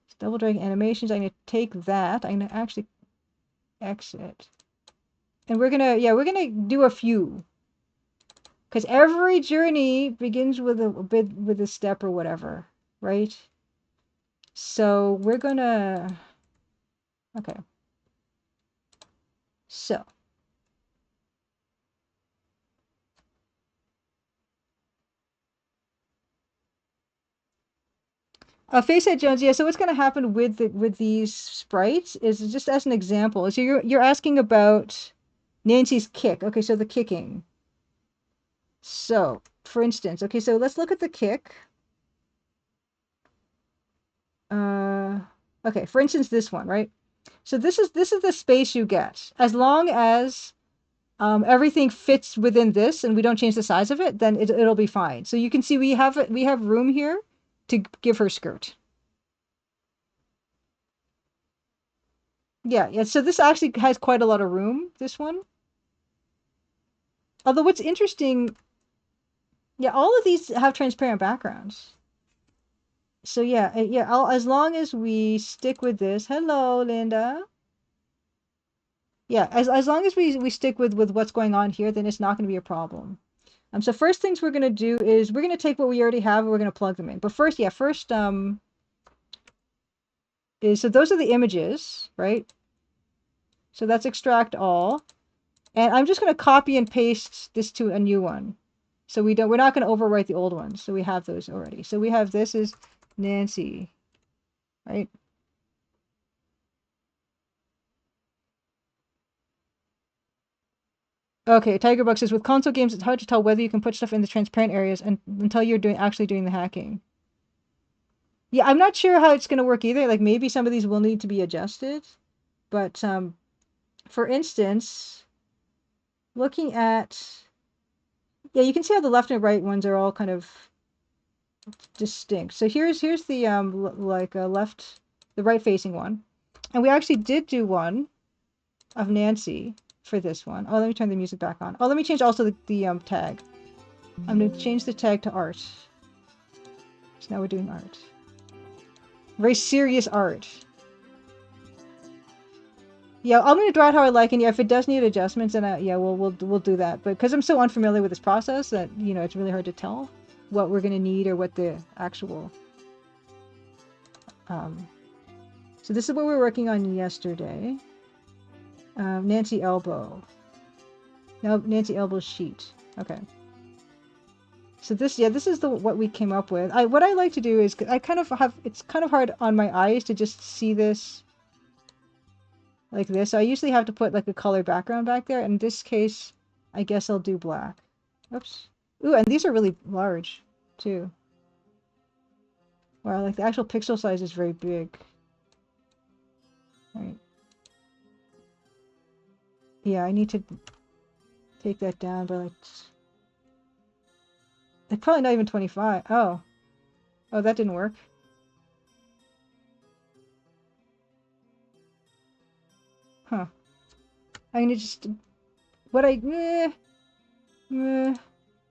So Double Dragon animations. I'm gonna take that. I'm gonna actually exit. And we're gonna do a few. Because every journey begins with a bit with a step or whatever, right? So we're gonna okay. So Facehead Jones, yeah. So what's going to happen with these sprites is just as an example. So you're asking about Nancy's kick. Okay, so the kicking. So for instance, okay, so let's look at the kick. Okay, for instance, this one, right? So this is the space you get as long as everything fits within this and we don't change the size of it, then it'll be fine. So you can see we have room here to give her skirt. Yeah, yeah. So this actually has quite a lot of room, this one. Although what's interesting, yeah, all of these have transparent backgrounds. So yeah, yeah, as long as we stick with this. Hello, Linda. Yeah, as long as we stick with what's going on here, then it's not going to be a problem. So first things we're going to do is we're going to take what we already have and we're going to plug them in. But first, yeah, first is so those are the images, right? So that's extract all. And I'm just going to copy and paste this to a new one. So we're not going to overwrite the old ones. So we have those already. So we have this is Nancy, right? Okay, Tigerbuck says with console games, it's hard to tell whether you can put stuff in the transparent areas until you're actually doing the hacking. Yeah, I'm not sure how it's going to work either. Like maybe some of these will need to be adjusted, but for instance, looking at yeah, you can see how the left and right ones are all kind of distinct. So here's the like left the right-facing one. And we actually did do one of Nancy for this one. Oh, let me turn the music back on. Oh, let me change also the tag. I'm going to change the tag to art. So now we're doing art. Very serious art. Yeah, I'm going to draw it how I like, and yeah, if it does need adjustments, then yeah, we'll do that. But because I'm so unfamiliar with this process that, you know, it's really hard to tell what we're going to need or what the actual... So this is what we were working on yesterday. Nancy Elbow. No, Nancy Elbow sheet. Okay. So this, yeah, this is what we came up with. What I like to do is I kind of have, it's kind of hard on my eyes to just see this like this. So I usually have to put like a color background back there. In this case, I guess I'll do black. Oops. Ooh, and these are really large too. Wow, like the actual pixel size is very big. Right. Yeah, I need to take that down by like probably not even 25. Oh. Oh, that didn't work. Huh. I'm gonna just what I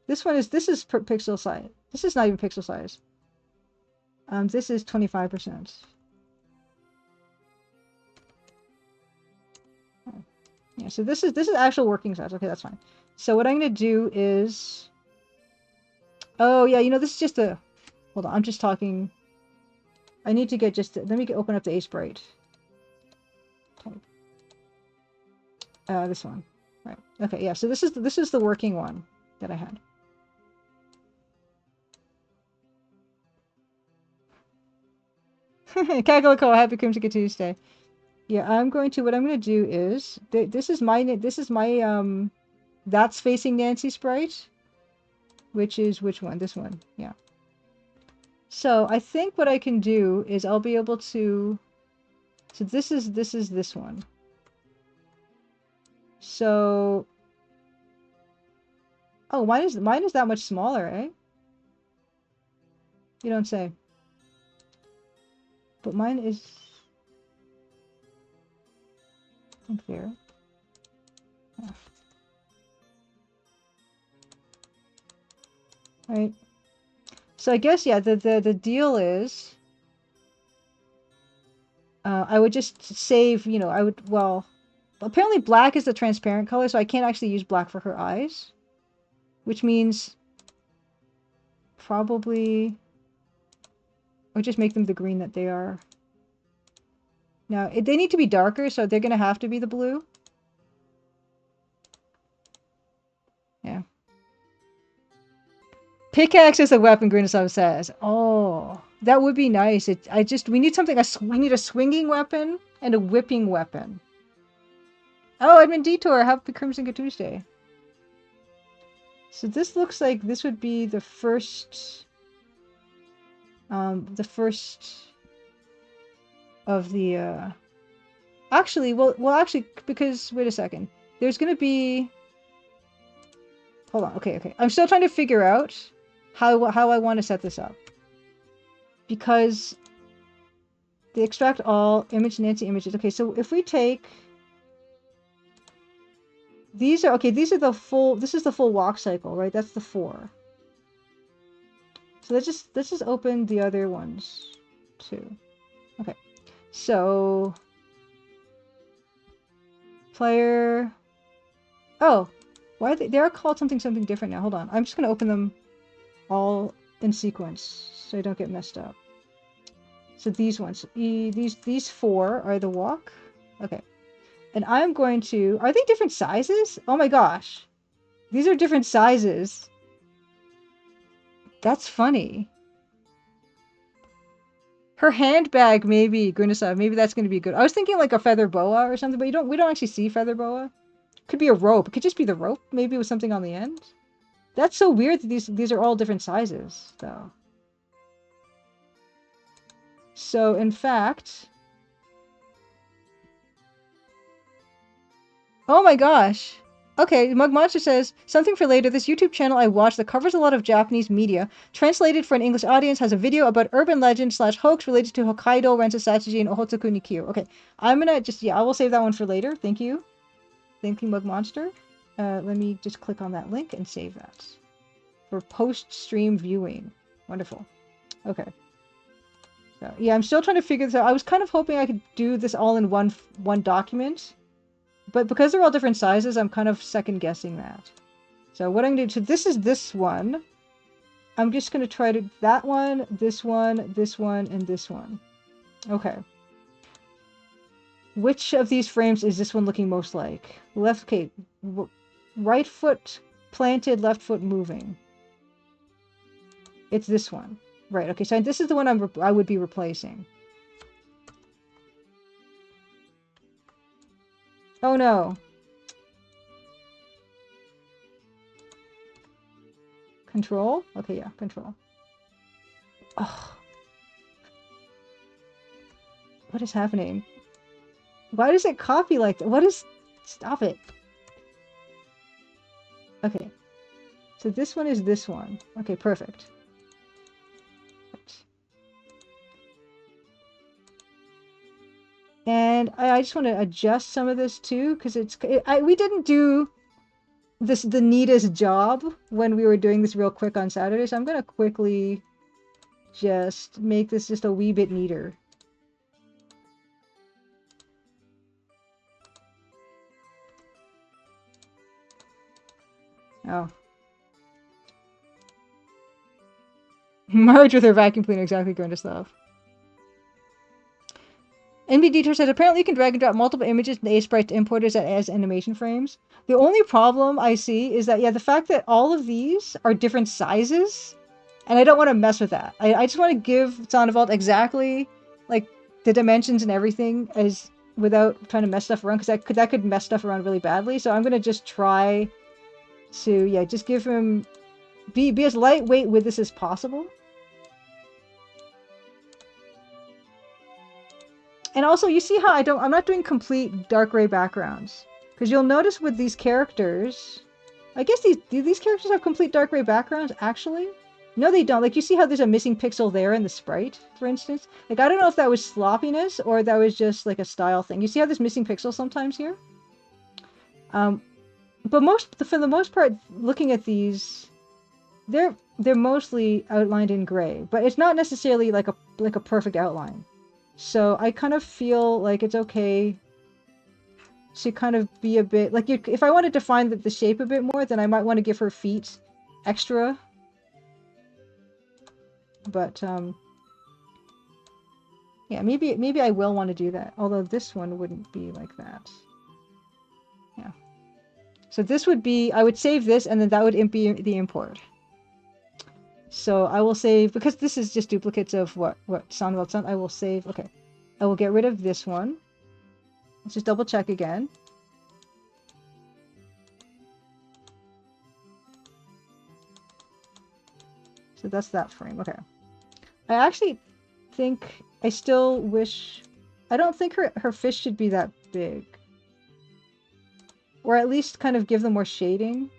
this one is pixel size. This is not even pixel size. This is 25%. Yeah, so this is actual working size. Okay, that's fine. So what I'm gonna do is, oh yeah, you know, this is just a, hold on, I'm just talking. I need to get just let me open up the Aseprite. This one, right? Okay, yeah. So this is the working one that I had. Cacalico, happy Crimson Tuesday. Yeah, what I'm going to do is, this is my, that's facing Nancy sprite, which is, which one? This one, yeah. So I think what I can do is I'll be able to, so this is this one. So, oh, mine is that much smaller, eh? You don't say. But mine is, I think there. Yeah. Right. So I guess, yeah, the deal is, I would just save, you know, I would, well, apparently black is the transparent color, so I can't actually use black for her eyes. Which means probably, or just make them the green that they are. Now, they need to be darker, so they're going to have to be the blue. Yeah. Pickaxe is a weapon, Grinasov says. Oh, that would be nice. We need something, we need a swinging weapon and a whipping weapon. Oh, Edmund Detour, happy Crimson Good Tuesday. So this looks like this would be the first of the, actually, actually, because, wait a second. There's gonna be, hold on, okay. I'm still trying to figure out how I want to set this up. Because they extract all image Nancy images. Okay, so if we take, these are this is the full walk cycle, right? That's the 4. So let's just open the other ones too. Okay. So player, oh, why are they're called something different now. Hold on. I'm just going to open them all in sequence so I don't get messed up. So these ones, these 4 are the walk. Okay. And I'm going to, are they different sizes? Oh my gosh. These are different sizes. That's funny. Her handbag, maybe, Grinasov, maybe that's going to be good. I was thinking like a feather boa or something, but we don't actually see feather boa. Could be a rope. It could just be the rope, maybe with something on the end. That's so weird that these are all different sizes, though. So, in fact... Oh my gosh! Okay, Mug Monster says, something for later. This YouTube channel I watch that covers a lot of Japanese media, translated for an English audience, has a video about urban legend / hoax related to Hokkaido, Rensa Satsujin, and Ohotsuku Nikyu. Okay, I'm gonna just, yeah, I will save that one for later. Thank you. Thank you, Mug Monster. Let me just click on that link and save that. For post-stream viewing. Wonderful. Okay. So, yeah, I'm still trying to figure this out. I was kind of hoping I could do this all in one document. But because they're all different sizes, I'm kind of second-guessing that. So what I'm going to do, so this is this one. I'm just going to try to, that one, this one, and this one. Okay. Which of these frames is this one looking most like? Left, okay, right foot planted, left foot moving. It's this one. Right, okay, so this is the one I would be replacing. Oh no. Control? Okay, yeah, control. Oh. What is happening? Why does it copy like that? What is... Stop it. Okay. So this one is this one. Okay, perfect. And I just want to adjust some of this too, because we didn't do the neatest job when we were doing this real quick on Saturday, so I'm going to quickly just make this just a wee bit neater. Oh. Merge with her vacuum cleaner, exactly, going to stuff. NBD says, apparently you can drag and drop multiple images in Aseprite to importers as animation frames. The only problem I see is that, yeah, the fact that all of these are different sizes, and I don't want to mess with that. I just want to give Sonderwald exactly, like, the dimensions and everything as without trying to mess stuff around, because that could mess stuff around really badly. So I'm going to just try to, yeah, just give him, be as lightweight with this as possible. And also, you see how I'm not doing complete dark gray backgrounds. Because you'll notice with these characters, I guess do these characters have complete dark gray backgrounds, actually? No, they don't. Like, you see how there's a missing pixel there in the sprite, for instance? Like, I don't know if that was sloppiness or that was just, like, a style thing. You see how there's missing pixels sometimes here? But for the most part, looking at these, they're mostly outlined in gray. But it's not necessarily like a perfect outline. So I kind of feel like it's okay to kind of be a bit... Like, if I want to define the shape a bit more, then I might want to give her feet extra. But, yeah, maybe I will want to do that. Although this one wouldn't be like that. Yeah. So this would be... I would save this, and then that would be the import. So I will save... Because this is just duplicates of what Sonderwald sent, I will save... Okay. I will get rid of this one. Let's just double check again. So that's that frame. Okay. I actually think... I still wish... I don't think her fish should be that big. Or at least kind of give them more shading.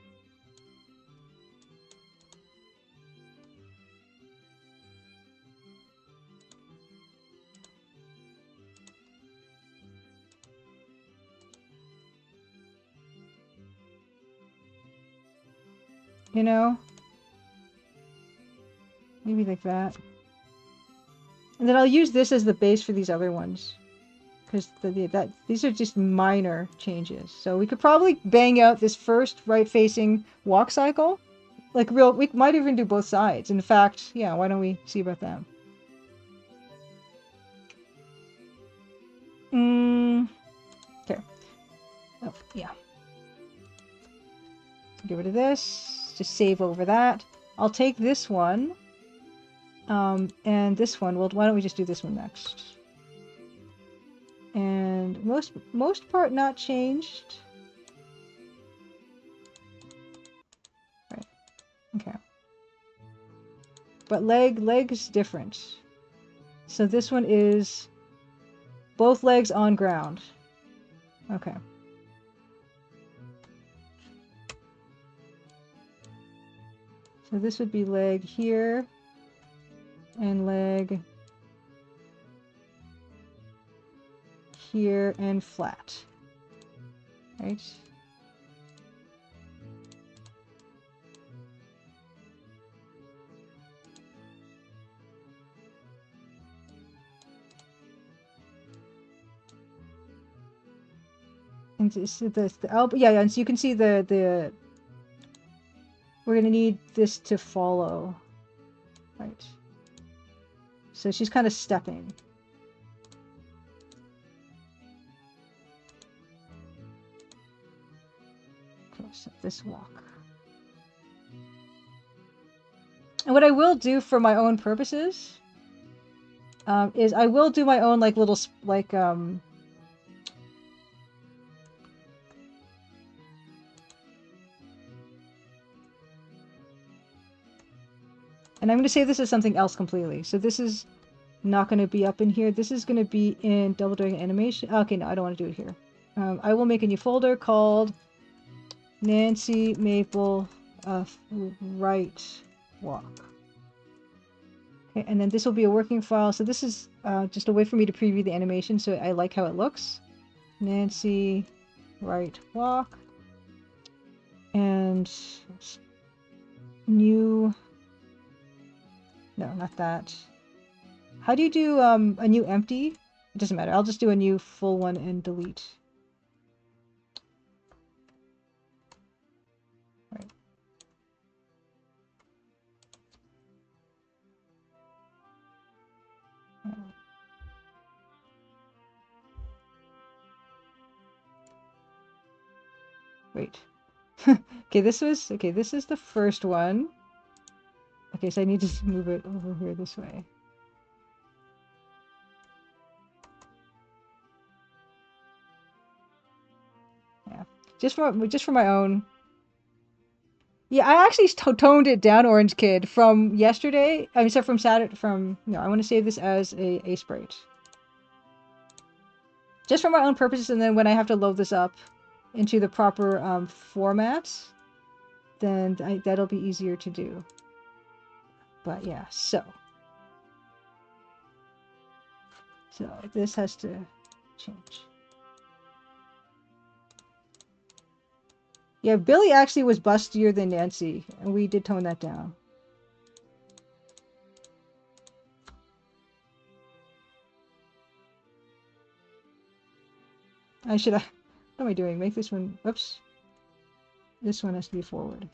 You know? Maybe like that. And then I'll use this as the base for these other ones. Because these are just minor changes. So we could probably bang out this first right-facing walk cycle. Like we might even do both sides. In fact, yeah, why don't we see about them? Okay. Oh, yeah. Get rid of this. Just save over that. I'll take this one. And this one, well, why don't we just do this one next? And most part not changed. Right. Okay. But leg is different. So this one is both legs on ground. Okay. So this would be leg here and leg here and flat, right? And so the elbow, yeah, and so you can see the we're gonna need this to follow, right? So she's kind of stepping. Okay, so this walk. And what I will do for my own purposes is I will do my own like little like and I'm going to say this is something else completely. So this is not going to be up in here. This is going to be in Double Dragon Animation. Okay, no, I don't want to do it here. I will make a new folder called Nancy Maple Right Walk. Okay, and then this will be a working file. So this is just a way for me to preview the animation, so I like how it looks. Nancy Right Walk. And new... No, not that. How do you do a new empty? It doesn't matter. I'll just do a new full one and delete. Right. Wait. Okay, this is the first one. Okay, so I need to move it over here this way. Yeah, just for my own. Yeah, I actually toned it down, Orange Kid, from yesterday. I mean, so from Saturday. No, I want to save this as a sprite, just for my own purposes. And then when I have to load this up into the proper format, then that'll be easier to do. But yeah, so this has to change. Yeah, Billy actually was bustier than Nancy, and we did tone that down. What am I doing? Make this one, whoops. This one has to be forward.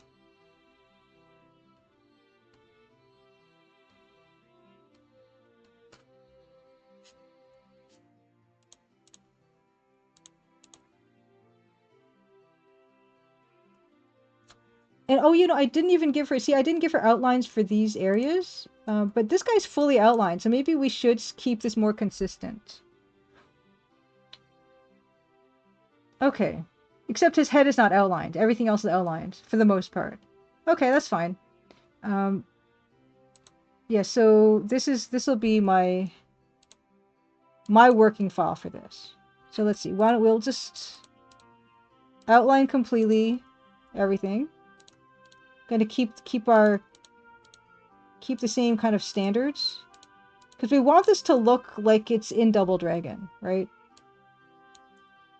And oh, I didn't even give her, see, I didn't give her outlines for these areas, but this guy's fully outlined, so maybe we should keep this more consistent. Okay. Except his head is not outlined. Everything else is outlined, for the most part. Okay, that's fine. Yeah, so this will be my working file for this. So let's see. Why don't we'll just outline completely everything. Gonna keep the same kind of standards, because we want this to look like it's in Double Dragon, right?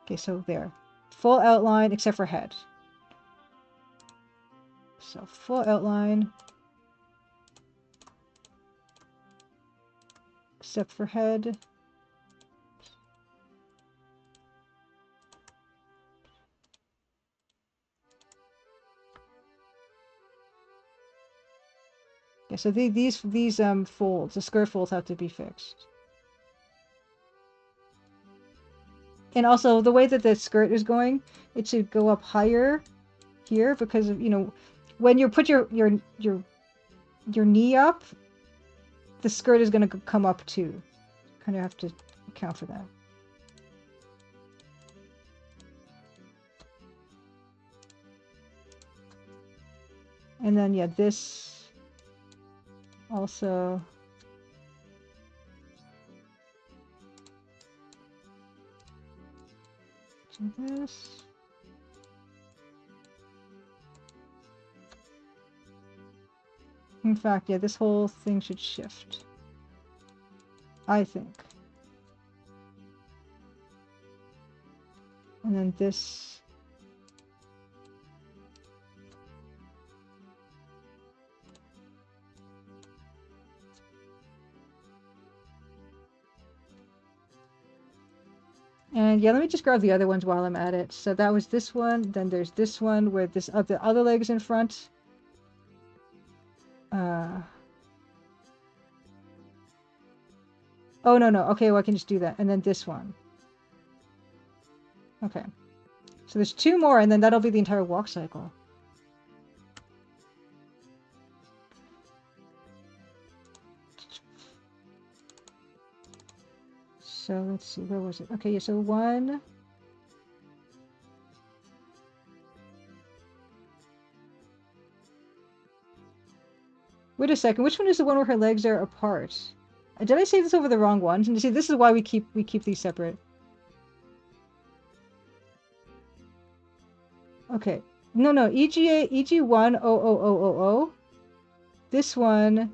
Okay, so there. Full outline except for head. So full outline except for head. Yeah, so these folds, the skirt folds, have to be fixed. And also the way that the skirt is going, it should go up higher here, because of, when you put your knee up, the skirt is going to come up too. Kind of have to account for that. And then yeah, this also. Do this. In fact, yeah, this whole thing should shift. I think. And then this... And yeah, let me just grab the other ones while I'm at it. So that was this one. Then there's this one where this the other leg's in front. Oh, no, no. Okay, well, I can just do that. And then this one. Okay. So there's 2 more, and then that'll be the entire walk cycle. So let's see, where was it? Okay, yeah, so 1... Wait a second, which one is the one where her legs are apart? Did I save this over the wrong ones? And you see, this is why we keep these separate. Okay. No, EG10000. This one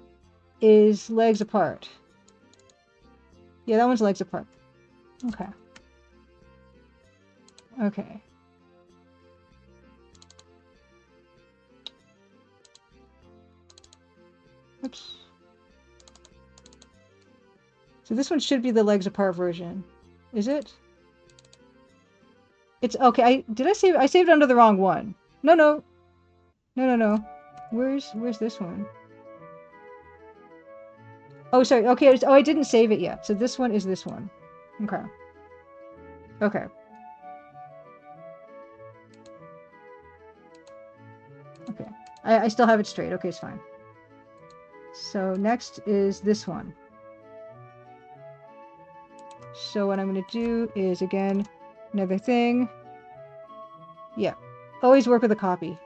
is legs apart. Yeah, that one's legs apart. Okay. Okay. Oops. So this one should be the legs apart version. Is it? It's okay. Did I save? I saved under the wrong one. No. Where's this one? Oh, sorry. Okay. Oh, I didn't save it yet. So this one is this one. Okay. Okay. Okay. I still have it straight. Okay, it's fine. So next is this one. So what I'm going to do is, again, another thing. Yeah. Always work with a copy.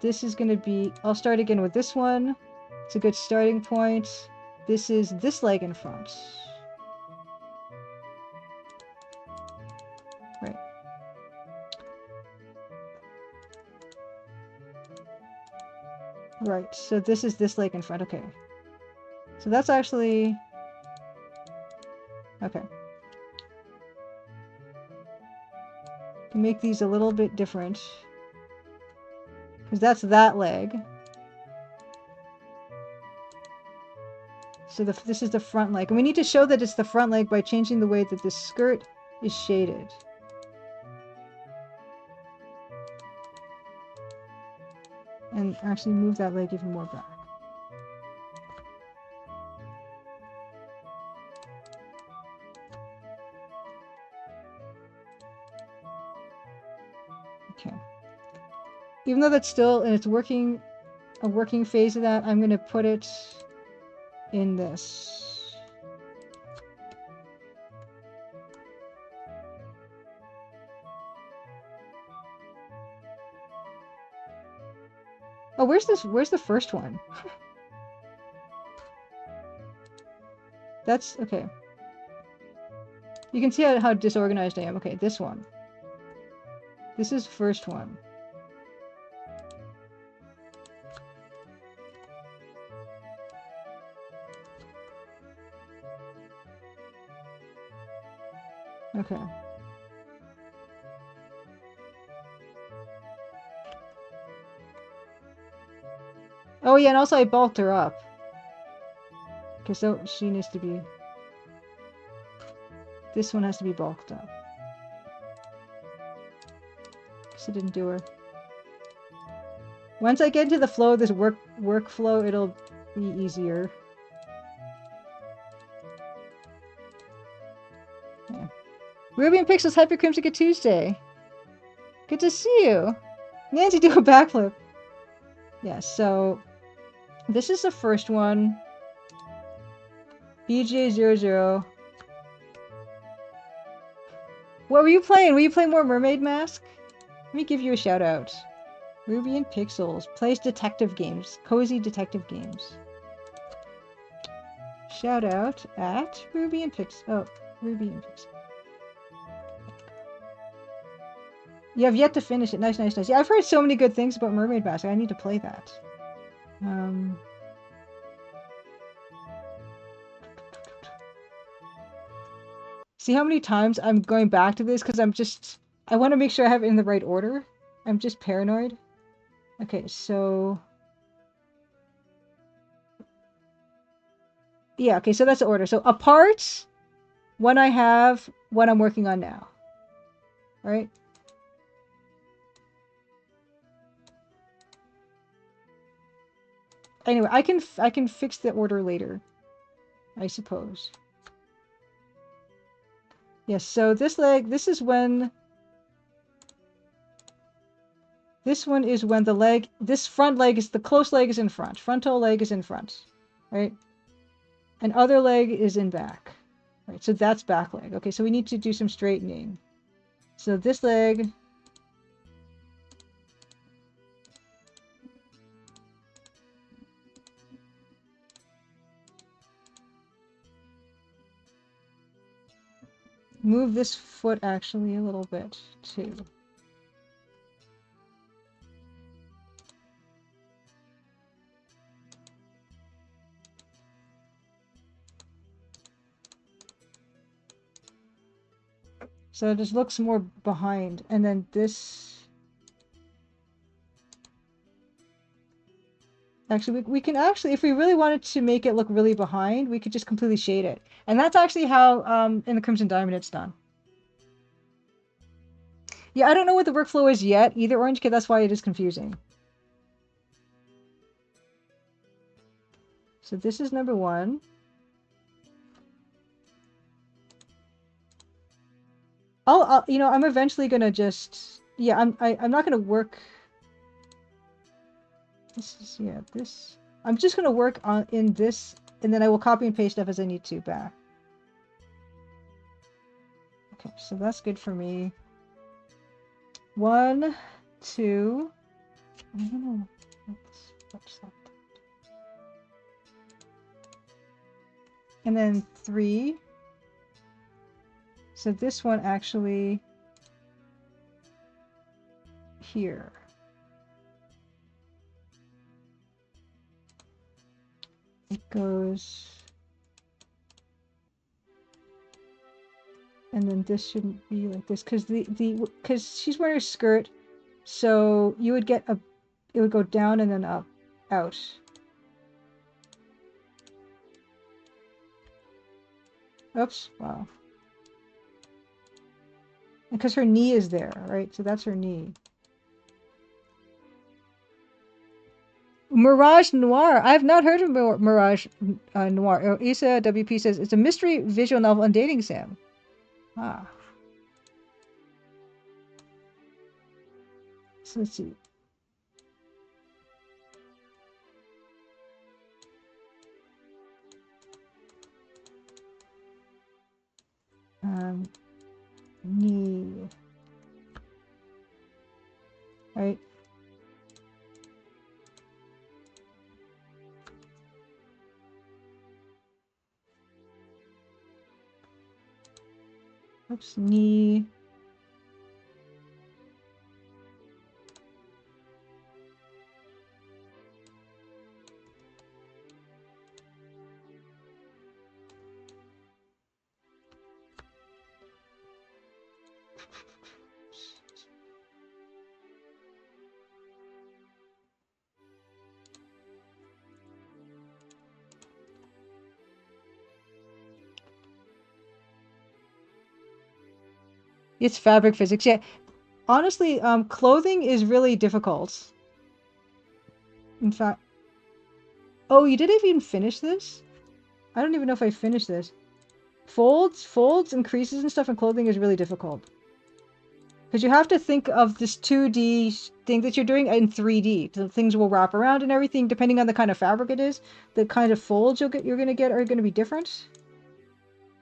This is going to be... I'll start again with this one. It's a good starting point. This is this leg in front. Right. Right, so this is this leg in front. Okay. So that's actually... Okay. Can make these a little bit different. Because that's that leg. So this is the front leg. And we need to show that it's the front leg by changing the way that this skirt is shaded. And actually move that leg even more back. Okay. Even though that's still in its working phase of that, I'm going to put it in this. Oh, where's the first one? That's okay. You can see how disorganized I am. Okay, this one. This is first one. Okay. Oh yeah, and also I bulked her up. Because she needs to be... This one has to be bulked up. Because I didn't do her. Once I get into the flow of this workflow, it'll be easier. Yeah. Ruby and Pixels, happy Crimson Tuesday. Good to see you. Nancy, do a backflip. Yeah, so this is the first one. BJ00. What were you playing? Were you playing more Mermaid Mask? Let me give you a shout out. Ruby and Pixels plays detective games, cozy detective games. Shout out at Ruby and Pixels. Oh, Ruby and Pixels. You have yet to finish it. Nice. Yeah, I've heard so many good things about Mermaid Mask. I need to play that. See how many times I'm going back to this because I want to make sure I have it in the right order. I'm just paranoid. Okay, so yeah, okay, so that's the order. So apart, one I have, one I'm working on now. All right. Anyway, I can fix the order later, I suppose. Yes, so this leg, this one is when the leg, this front leg is, the close leg is in front. Frontal leg is in front, right? And other leg is in back, right? So that's back leg. Okay, so we need to do some straightening. So this leg, move this foot actually a little bit too. So it just looks more behind. And then this... Actually, we can actually, if we really wanted to make it look really behind, we could just completely shade it. And that's actually how, in the Crimson Diamond, it's done. Yeah, I don't know what the workflow is yet, either, Orange Kid, that's why it is confusing. So this is number 1. You know, I'm eventually gonna just... Yeah, I'm not gonna work... This is, yeah, this... I'm just gonna work on in this, and then I will copy and paste stuff as I need to back. Okay, so that's good for me. 1, 2... I don't know. What's that? And then 3. So this one actually... here. It goes... And then this shouldn't be like this, because because she's wearing a skirt, so you would get a... It would go down and then up, out. Oops, wow. Because her knee is there, right? So that's her knee. Mirage Noir. I've not heard of Mirage Noir. Isa WP says it's a mystery visual novel on dating sim. Ah. So let's see. Knee. Right. Oops, knee. It's fabric physics. Yeah. Honestly, clothing is really difficult. In fact... Oh, you didn't even finish this? I don't even know if I finished this. Folds, and creases and stuff in clothing is really difficult. Because you have to think of this 2D thing that you're doing in 3D. The things will wrap around and everything, depending on the kind of fabric it is. The kind of folds you're going to get are going to be different.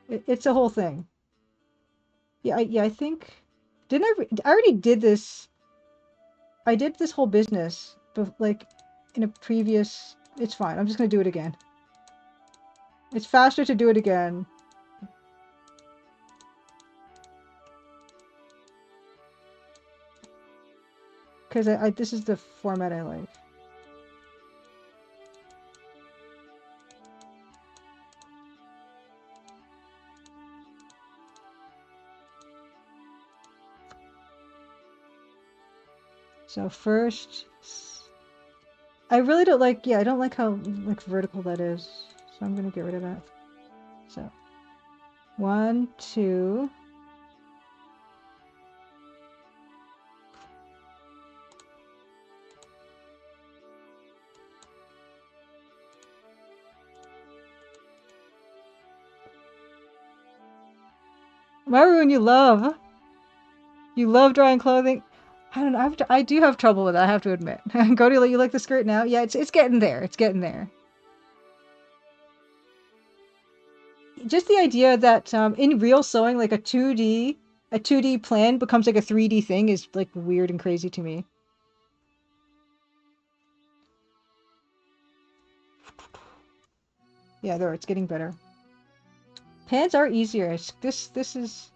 It's a whole thing. Yeah, I think... I already did this... I did this whole business, but like, in a previous... It's fine, I'm just going to do it again. It's faster to do it again. Because this is the format I like. So first, I really don't like, yeah, I don't like how like vertical that is. So I'm gonna get rid of that. So 1, 2. Maroon, you love drawing clothing. I don't know. I do have trouble with it, I have to admit. Cody, you like the skirt now? Yeah, it's getting there. It's getting there. Just the idea that in real sewing, like a 2D plan becomes like a 3D thing is like weird and crazy to me. Yeah, there, it's getting better. Pants are easier. This is,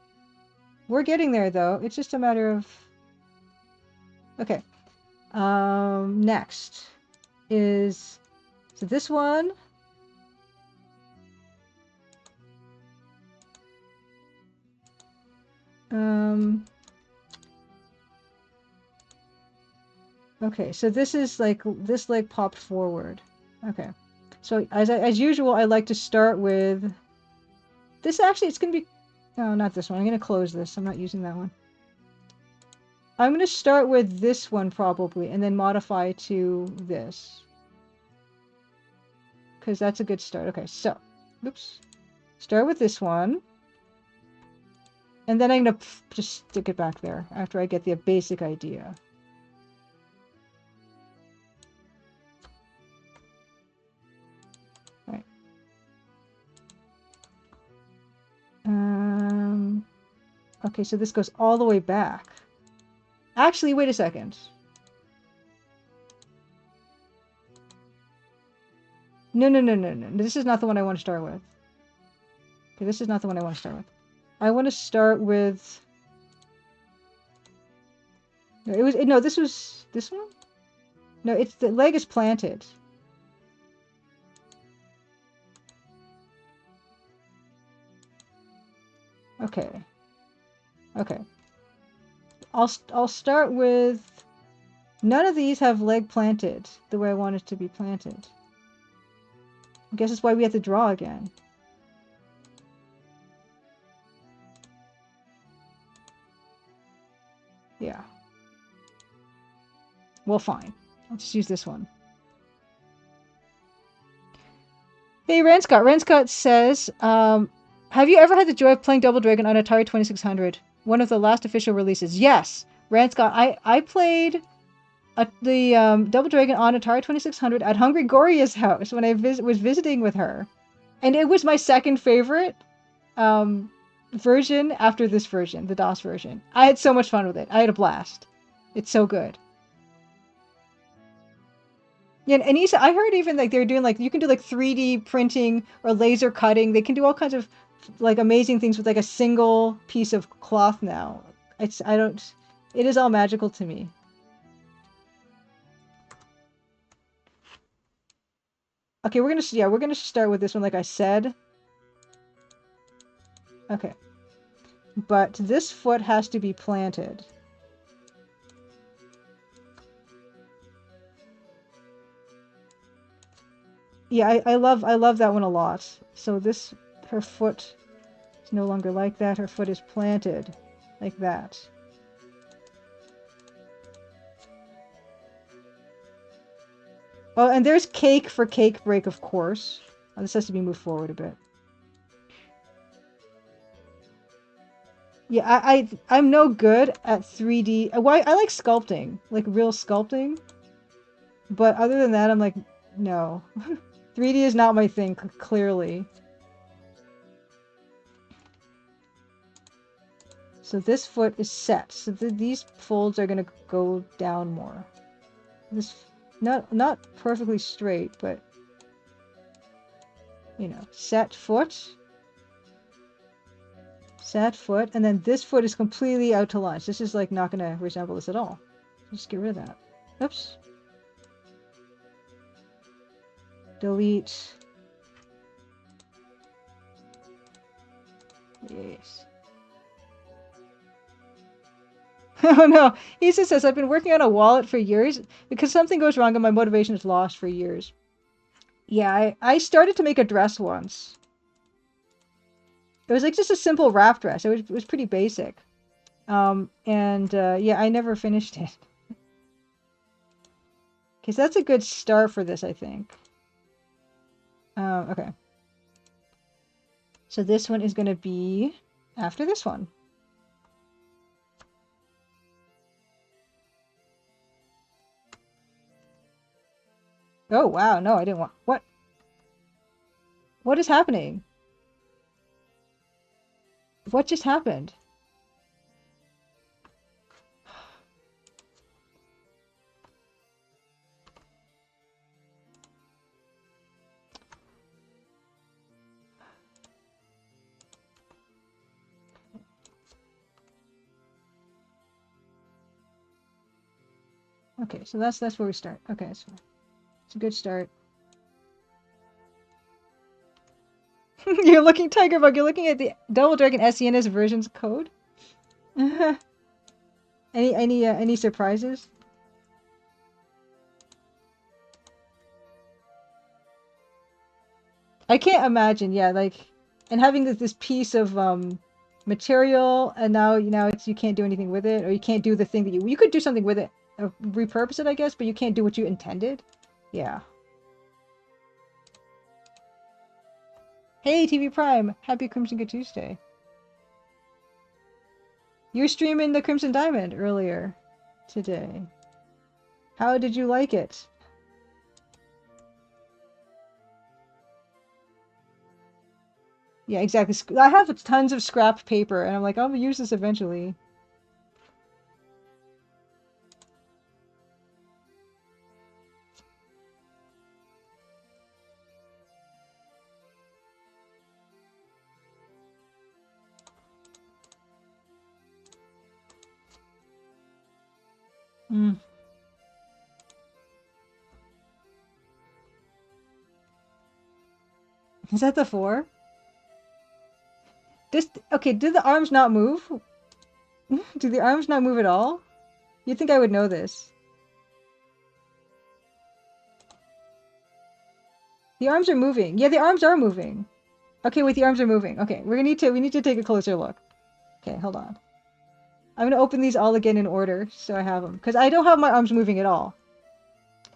we're getting there though. It's just a matter of, okay. Next is, so this one. Okay, so this is like, this leg popped forward. Okay. So as usual, I like to start with this. Actually, it's gonna be, no, not this one. I'm gonna close this. I'm not using that one. I'm gonna start with this one probably, and then modify to this, because that's a good start. Okay, so, oops, start with this one, and then I'm gonna just stick it back there after I get the basic idea. Right. Okay, so this goes all the way back. Actually, wait a second. No. This is not the one I want to start with. Okay, this is not the one I want to start with. I want to start with... No, this was... This one? No, it's... The leg is planted. Okay. Okay. I'll start with... None of these have leg planted the way I want it to be planted. I guess that's why we have to draw again. Yeah. Well, fine. Let's just use this one. Hey, Ranscott. Ranscott says, have you ever had the joy of playing Double Dragon on Atari 2600? One of the last official releases. Yes, Ranscott. I played the Double Dragon on Atari 2600 at Hungry Goria's house when I was visiting with her. And it was my second favorite version after this version, the DOS version. I had so much fun with it. I had a blast. It's so good. Yeah, and I heard even like they're doing like, you can do like 3D printing or laser cutting. They can do all kinds of like amazing things with like a single piece of cloth now. It is all magical to me. Okay, we're gonna start with this one like I said. Okay. But this foot has to be planted. Yeah, I love that one a lot. So this, her foot is no longer like that. Her foot is planted like that. Oh, and there's cake for cake break, of course. Oh, this has to be moved forward a bit. Yeah, I'm no good at 3D. Why I like sculpting, like real sculpting. But other than that, I'm like, no. 3D is not my thing, clearly. So this foot is set. So these folds are gonna go down more. This, not perfectly straight, but you know, set foot, and then this foot is completely out to lunch. This is like not gonna resemble this at all. Just get rid of that. Oops. Delete. Yes. Oh no. He just says, I've been working on a wallet for years because something goes wrong and my motivation is lost for years. Yeah, I started to make a dress once. It was like just a simple wrap dress. It was pretty basic. Yeah, I never finished it. Okay, so that's a good start for this, I think. Okay. So this one is going to be after this one. Oh, wow. No, I didn't want... What? What is happening? What just happened? Okay, so that's where we start. Okay, it's fine. It's a good start. You're looking, Tiger Bug, you're looking at the Double Dragon SENS versions code? Any surprises? I can't imagine, yeah, like, and having this piece of material, and now it's you can't do anything with it, or you can't do the thing that you could do something with it, repurpose it, I guess, but you can't do what you intended. Yeah. Hey, TV Prime, happy Crimson Good Tuesday. You were streaming the Crimson Diamond earlier today. How did you like it? Yeah, exactly. I have tons of scrap paper, and I'm like, I'll use this eventually. Mm. Is that the 4? Okay, did the arms not move? Do the arms not move at all? You'd think I would know this. The arms are moving. Yeah, the arms are moving. Okay, wait, the arms are moving. Okay, we need to take a closer look. Okay, hold on. I'm gonna open these all again in order so I have them, because I don't have my arms moving at all.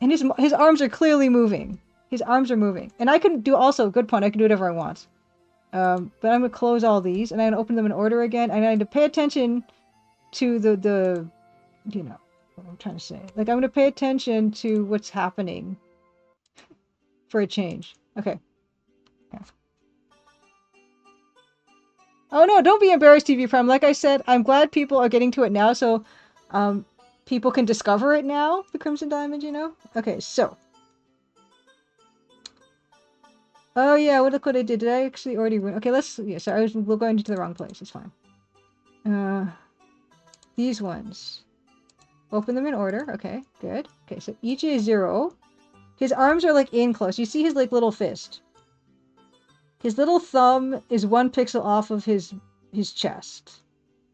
And his arms are clearly moving. His arms are moving, and I can do also good point. I can do whatever I want. But I'm gonna close all these, and I'm gonna open them in order again. And I need to pay attention to the you know what I'm trying to say. Like I'm gonna pay attention to what's happening for a change. Okay. Okay. Oh no, don't be embarrassed, TV Prime. Like I said, I'm glad people are getting to it now, so people can discover it now, the Crimson Diamond, you know? Okay, so. Oh yeah, look what I did. Did I actually already win? Okay, yeah, sorry, we're going into the wrong place. It's fine. These ones. Open them in order. Okay, good. Okay, so each is 0. His arms are like in close. You see his like little fist. His little thumb is 1 pixel off of his chest,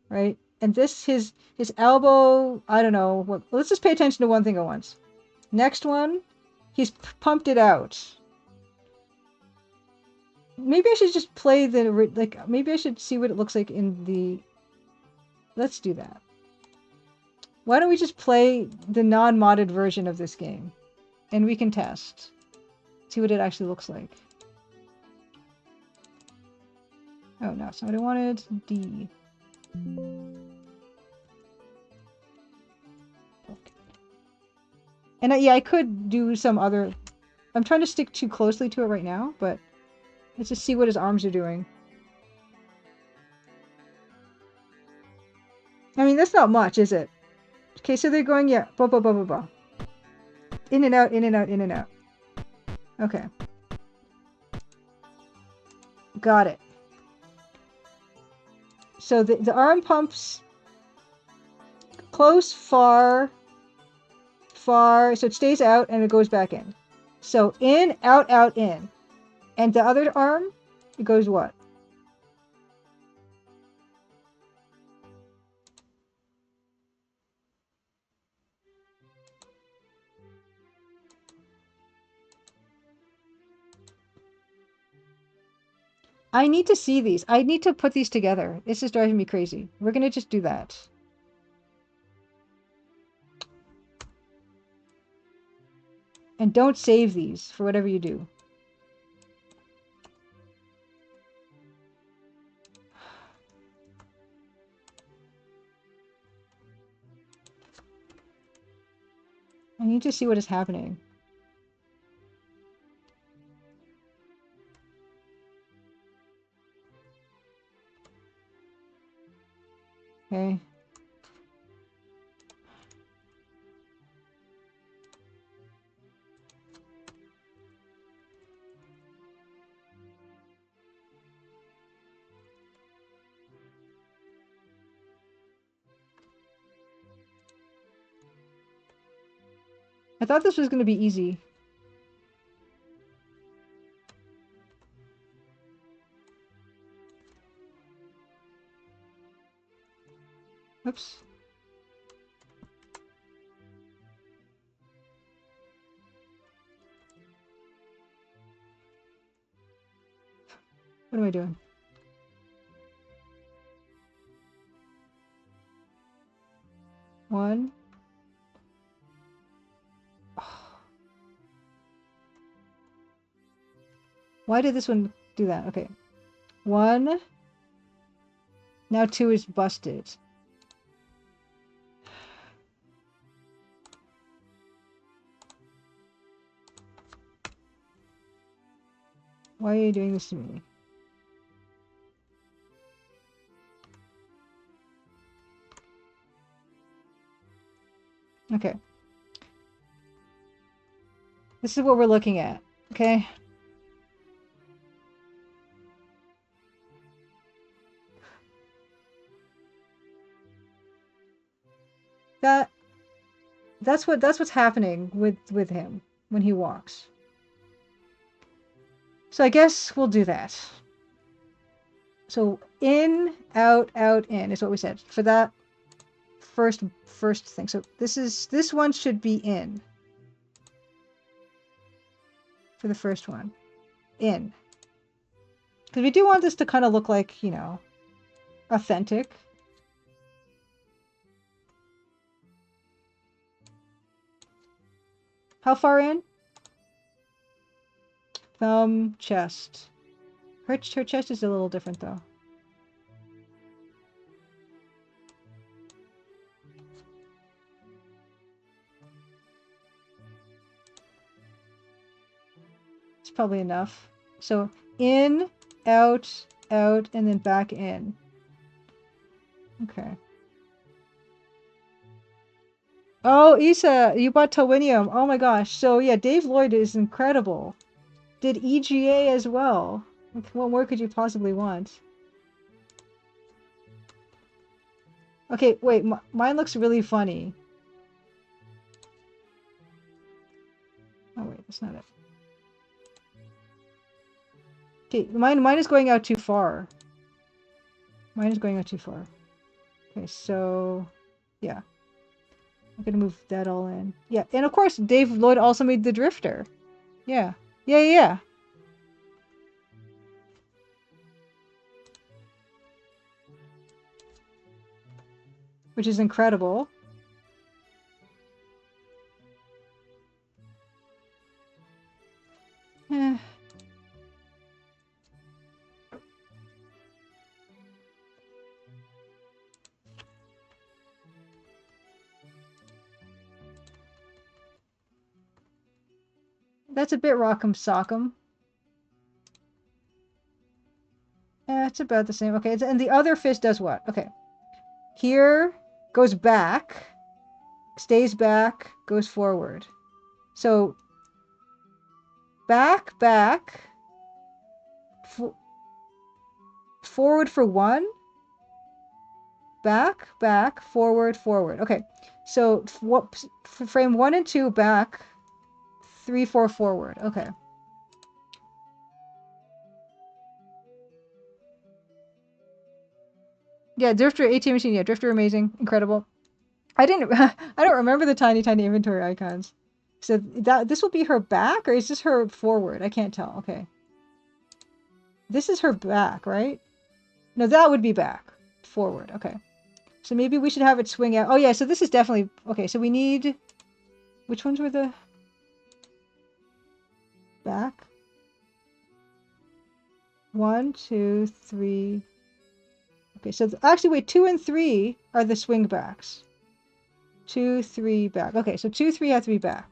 right? And this his elbow. I don't know what. Let's just pay attention to one thing at once. Next one, he's pumped it out. Maybe I should just play the like. Maybe I should see what it looks like in the. Let's do that. Why don't we just play the non-modded version of this game, and we can test, see what it actually looks like. Oh no, so I wanted D. Okay. And yeah, I could do some other. I'm trying to stick too closely to it right now, but let's just see what his arms are doing. I mean, that's not much, is it? Okay, so they're going, yeah, blah, blah, blah, blah, blah. In and out, in and out, in and out. Okay. Got it. So the arm pumps close, far, far, so it stays out and it goes back in. So in, out, out, in. And the other arm, it goes what? I need to see these. I need to put these together. This is driving me crazy. We're gonna just do that. And don't save these for whatever you do. I need to see what is happening. Okay. I thought this was going to be easy. Oops. What am I doing? One. Why did this one do that? Okay. One. Now two is busted. Why are you doing this to me? Okay. This is what we're looking at. Okay. That's what's happening with him when he walks. So I guess we'll do that. So in, out, in is what we said for that first thing. So this one should be in for the first one. In. Because we do want this to kind of look like, you know, authentic. How far in? Thumb, chest. Her chest is a little different, though. It's probably enough. So in, out, and then back in. Okay. Oh, Issa, you bought Towinium. Oh my gosh. So yeah, Dave Lloyd is incredible. Did EGA as well. What more could you possibly want? Okay, wait, mine looks really funny. Oh wait, that's not it. Okay, mine is going out too far. Mine is going out too far. Okay, so yeah. I'm gonna move that all in. Yeah, and of course Dave Lloyd also made the Drifter. Yeah. Yeah. Which is incredible. Eh. That's a bit rock'em sock'em. It's about the same. Okay, and the other fist does what? Okay. Here goes back, stays back, goes forward. So back, forward for one, back, forward. Okay, so what? Frame 1 and 2 back, 3, 4 forward. Okay. Yeah, Drifter ATM machine. Yeah, Drifter amazing, incredible. I don't remember the tiny inventory icons. So this will be her back, or is this her forward? I can't tell. Okay. This is her back, right? No, that would be back. Forward, okay. So maybe we should have it swing out. Oh yeah, so this is definitely... Okay, so we need... Which ones were the... Back? 1, 2, 3... Okay, so actually, wait, 2 and 3 are the swing backs. 2, 3, back. Okay, so 2, 3 have to be back.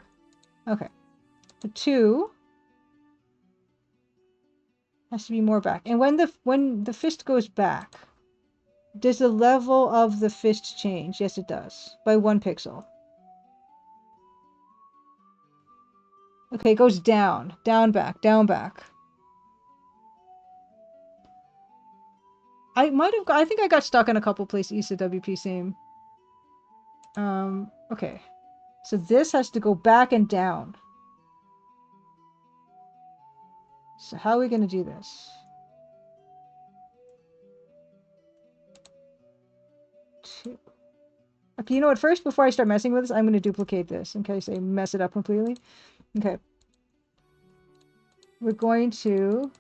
Okay. The 2 has to be more back. And when the fist goes back, does the level of the fist change? Yes, it does. By 1 pixel. Okay, it goes down. Down, back. Down, back. I think I got stuck in a couple places east of WP same. Okay. So this has to go back and down. So how are we going to do this? 2. Okay, you know what? First, before I start messing with this, I'm going to duplicate this in case I mess it up completely. Okay. We're going to...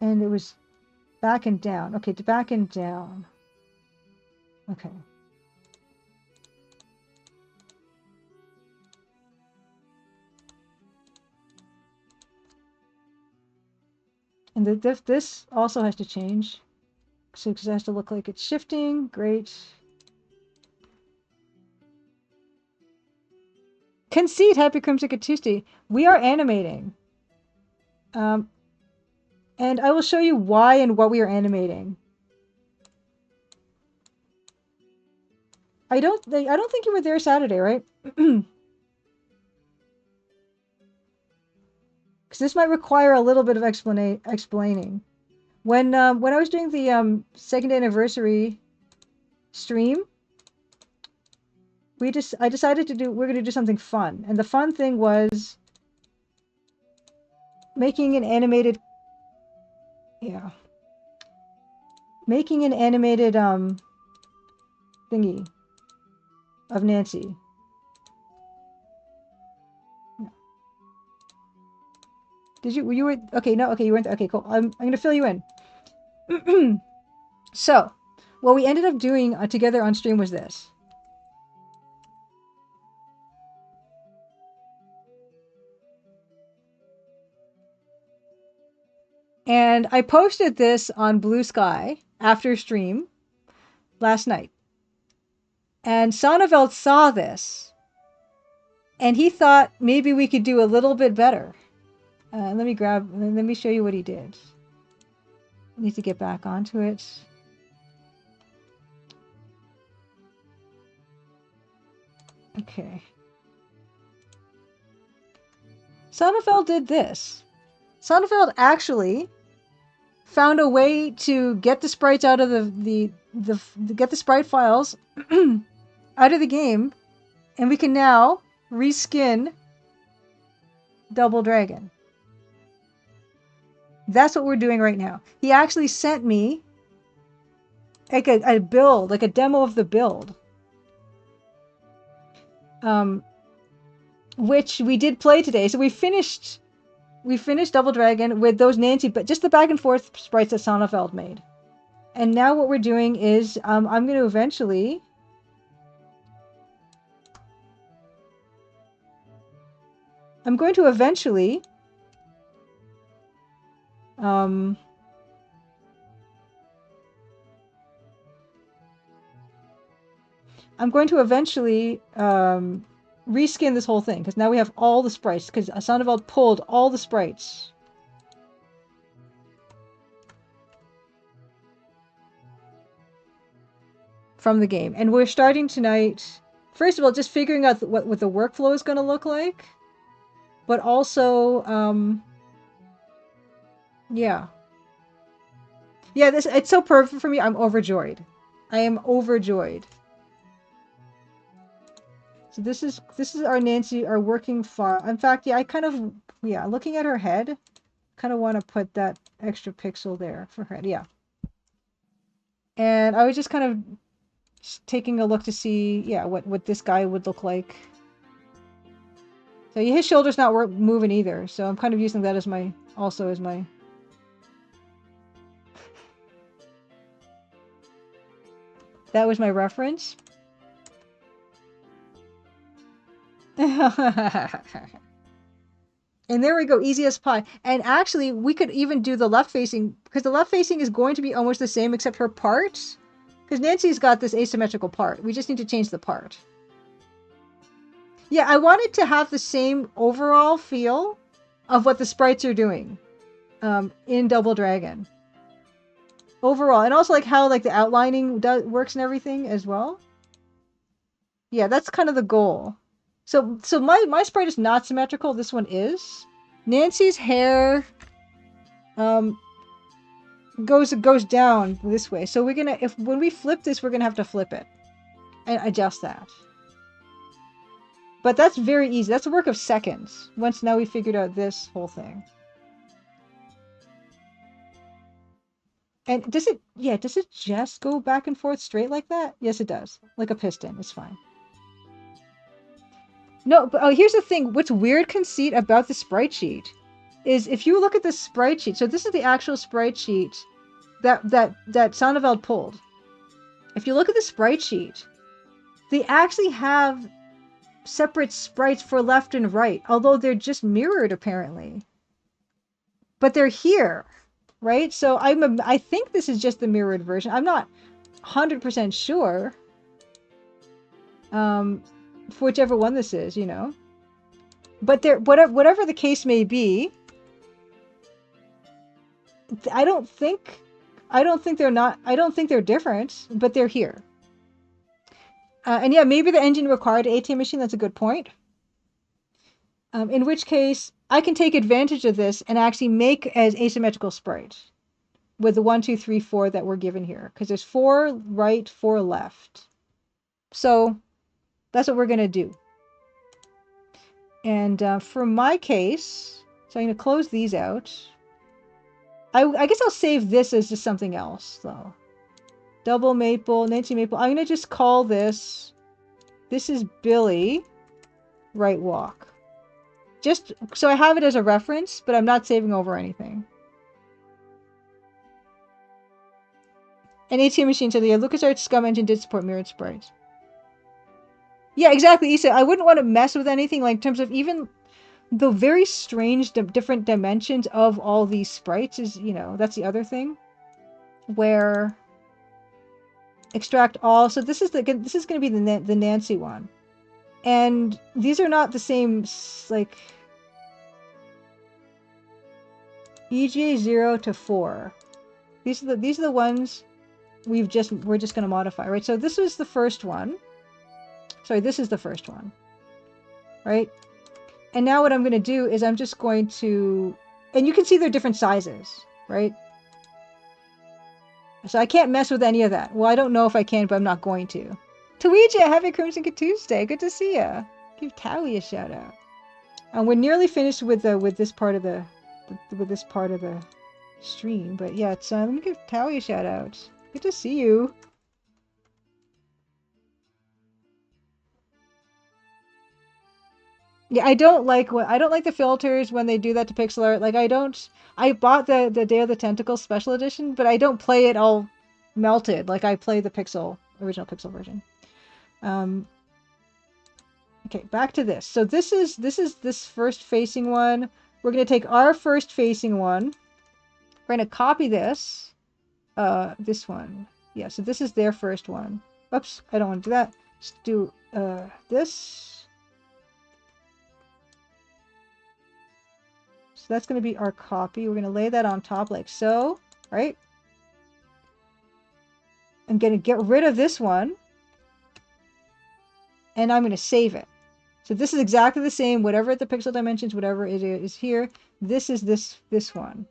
And it was back and down. Okay, to back and down. Okay. And this also has to change. So because it has to look like it's shifting. Great. Conceit, happy Crimson Tuesday. We are animating. And I will show you why and what we are animating. I don't think you were there Saturday, right? Because this might require a little bit of explaining. When I was doing the second anniversary stream, I decided we're gonna do something fun, and the fun thing was making an animated thingy of Nancy. Did you? You were okay? No, okay, you weren't. Okay, cool. I'm gonna fill you in. So, what we ended up doing together on stream was this. And I posted this on Blue Sky after stream last night. And Sonneveld saw this. And he thought maybe we could do a little bit better. Let me show you what he did. I need to get back onto it. Okay. Sonneveld did this. Sonneveld actually found a way to get the sprites out of get the sprite files out of the game, and we can now reskin Double Dragon. That's what we're doing right now. He actually sent me like a build, like a demo of the build, which we did play today. So we finished Double Dragon with those Nancy, but just the back and forth sprites that Sonneveld made. And now what we're doing is I'm going to eventually reskin this whole thing, because now we have all the sprites, because Sonneveld pulled all the sprites. From the game. And we're starting tonight, first of all, just figuring out what the workflow is going to look like, but also, yeah, it's so perfect for me. I'm overjoyed. I am overjoyed. So this is our Nancy, our working file. In fact, yeah, looking at her head, kind of want to put that extra pixel there for her. Yeah. And I was just kind of taking a look to see, yeah, what this guy would look like. So his shoulder's not moving either. So I'm kind of using that as my, also as my. That was my reference. And there we go, easy as pie. And actually, we could even do the left facing, because the left facing is going to be almost the same except her part. Because Nancy's got this asymmetrical part. We just need to change the part. Yeah, I wanted to have the same overall feel of what the sprites are doing in Double Dragon. Overall. And also like how like the outlining works and everything as well. Yeah, that's kind of the goal. So my sprite is not symmetrical. This one is. Nancy's hair goes down this way. So we're gonna, when we flip this, we're gonna have to flip it and adjust that. But that's very easy. That's a work of seconds. Once now we figured out this whole thing. And does it just go back and forth straight like that? Yes, it does. Like a piston. It's fine. No, but oh, here's the thing. What's weird conceit about the sprite sheet is if you look at the sprite sheet. So this is the actual sprite sheet that Sonneveld pulled. If you look at the sprite sheet, they actually have separate sprites for left and right, although they're just mirrored apparently. But they're here, right? So I think this is just the mirrored version. I'm not 100% sure. For whichever one this is, you know. But they're whatever the case may be, I don't think they're different, but they're here. And yeah, maybe the engine required an ATM machine. That's a good point. In which case, I can take advantage of this and actually make as asymmetrical sprites with the 1, 2, 3, 4 that we're given here, because there's 4 right, 4 left. So that's what we're going to do. And for my case, so I'm going to close these out. I guess I'll save this as just something else, though. Double Maple, Nancy Maple. I'm going to just call this is Billy Right Walk. Just so I have it as a reference, but I'm not saving over anything. And ATM Machine said, yeah, LucasArts Scum Engine did support mirrored sprites. Yeah, exactly, Issa. I wouldn't want to mess with anything, like, in terms of even the very strange different dimensions of all these sprites is, you know, that's the other thing. Where extract all. So this is going to be the Nancy one. And these are not the same, like, EGA 0 to 4. These are the ones we're just going to modify, right? So this was the first one. Sorry, this is the first one, right? And now what I'm going to do is I'm just going to, and you can see they're different sizes, right? So I can't mess with any of that. Well, I don't know if I can, but I'm not going to. Tuija, happy Crimson Tuesday. Good to see ya. Give Towie a shout out. And we're nearly finished with this part of the stream, but yeah, it's let me give Towie a shout out. Good to see you. Yeah, I don't like the filters when they do that to pixel art. Like I bought the Day of the Tentacle special edition, but I don't play it all melted. Like I play the original pixel version. Okay, back to this. So this is this first facing one. We're going to take our first facing one. We're going to copy this. This one. Yeah, so this is their first one. Oops, I don't want to do that. Let's do this. So that's going to be our copy. We're going to lay that on top like so, right? I'm going to get rid of this one. And I'm going to save it. So this is exactly the same, whatever the pixel dimensions, whatever it is here. This is this one.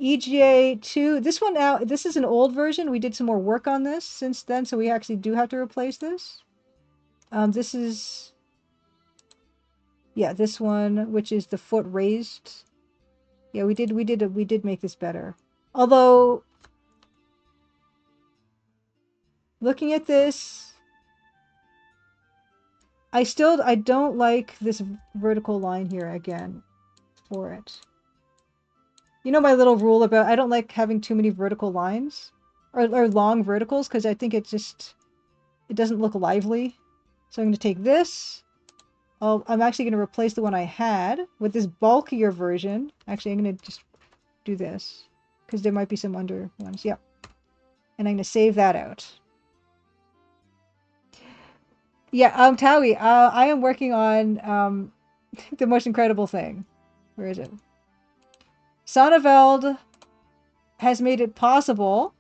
EGA 2, this one now, this is an old version. We did some more work on this since then, so we actually do have to replace this. This is, yeah, this one, which is the foot raised. Yeah, we did make this better. Although, looking at this, I don't like this vertical line here again for it. You know my little rule about I don't like having too many vertical lines or long verticals because I think it doesn't look lively. So I'm going to take this. I'm actually going to replace the one I had with this bulkier version. Actually, I'm going to just do this because there might be some under ones. Yep. And I'm going to save that out. Yeah, Towie, I am working on the most incredible thing. Where is it? Sonneveld has made it possible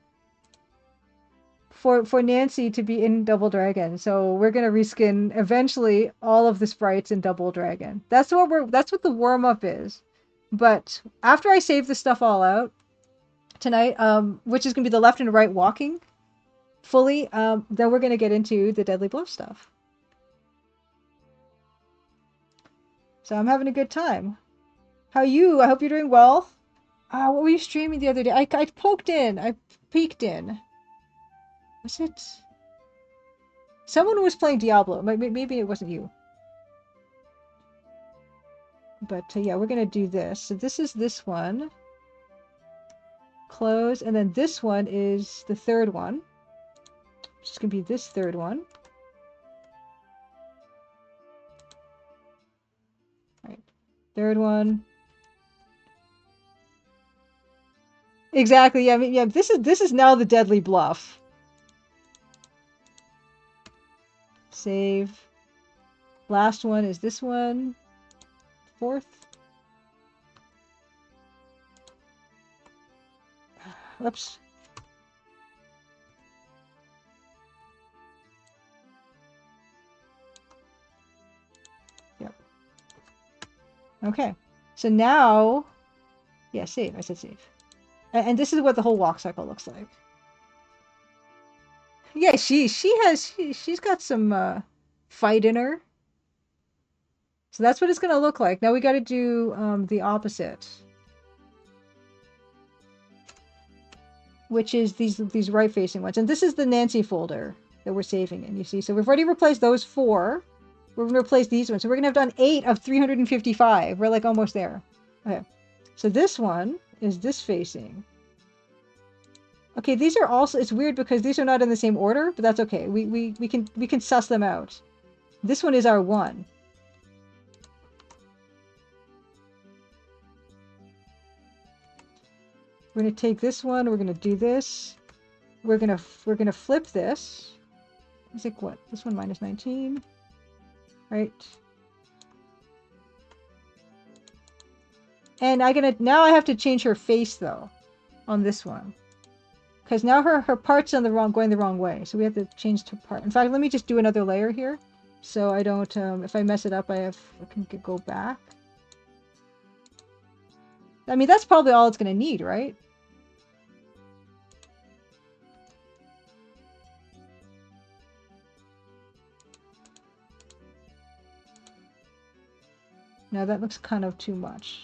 for Nancy to be in Double Dragon. So we're gonna reskin eventually all of the sprites in Double Dragon. That's what the warm up is. But after I save this stuff all out tonight, which is gonna be the left and right walking fully, then we're gonna get into the Deadly Bluff stuff. So I'm having a good time. How are you? I hope you're doing well. What were you streaming the other day? I poked in. I peeked in. Was it? Someone was playing Diablo. Maybe it wasn't you. But yeah, we're going to do this. So this is this one. Close. And then this one is the third one. Which is going to be this third one. All right. Third one. Exactly. Yeah. I mean, yeah. This is now the Deadly Bluff. Save. Last one is this one. Fourth. Oops. Yep. Okay. So now, yeah, save. I said save. And this is what the whole walk cycle looks like. Yeah, she's got some fight in her. So that's what it's gonna look like. Now we got to do the opposite, which is these right-facing ones. And this is the Nancy folder that we're saving in. You see, so we've already replaced those 4. We're gonna replace these ones. So we're gonna have done 8 of 355. We're like almost there. Okay. So this one is this facing. Okay, these are also, it's weird because these are not in the same order, but that's okay. We can suss them out. This one is our 1. We're going to take this one, we're going to do this. We're going to flip this. It's like what? This one minus 19. Right? And now I have to change her face though on this one. Because now her part's going the wrong way. So we have to change her part. In fact, let me just do another layer here. So I don't, if I mess it up, I can go back. I mean, that's probably all it's going to need, right? No, that looks kind of too much.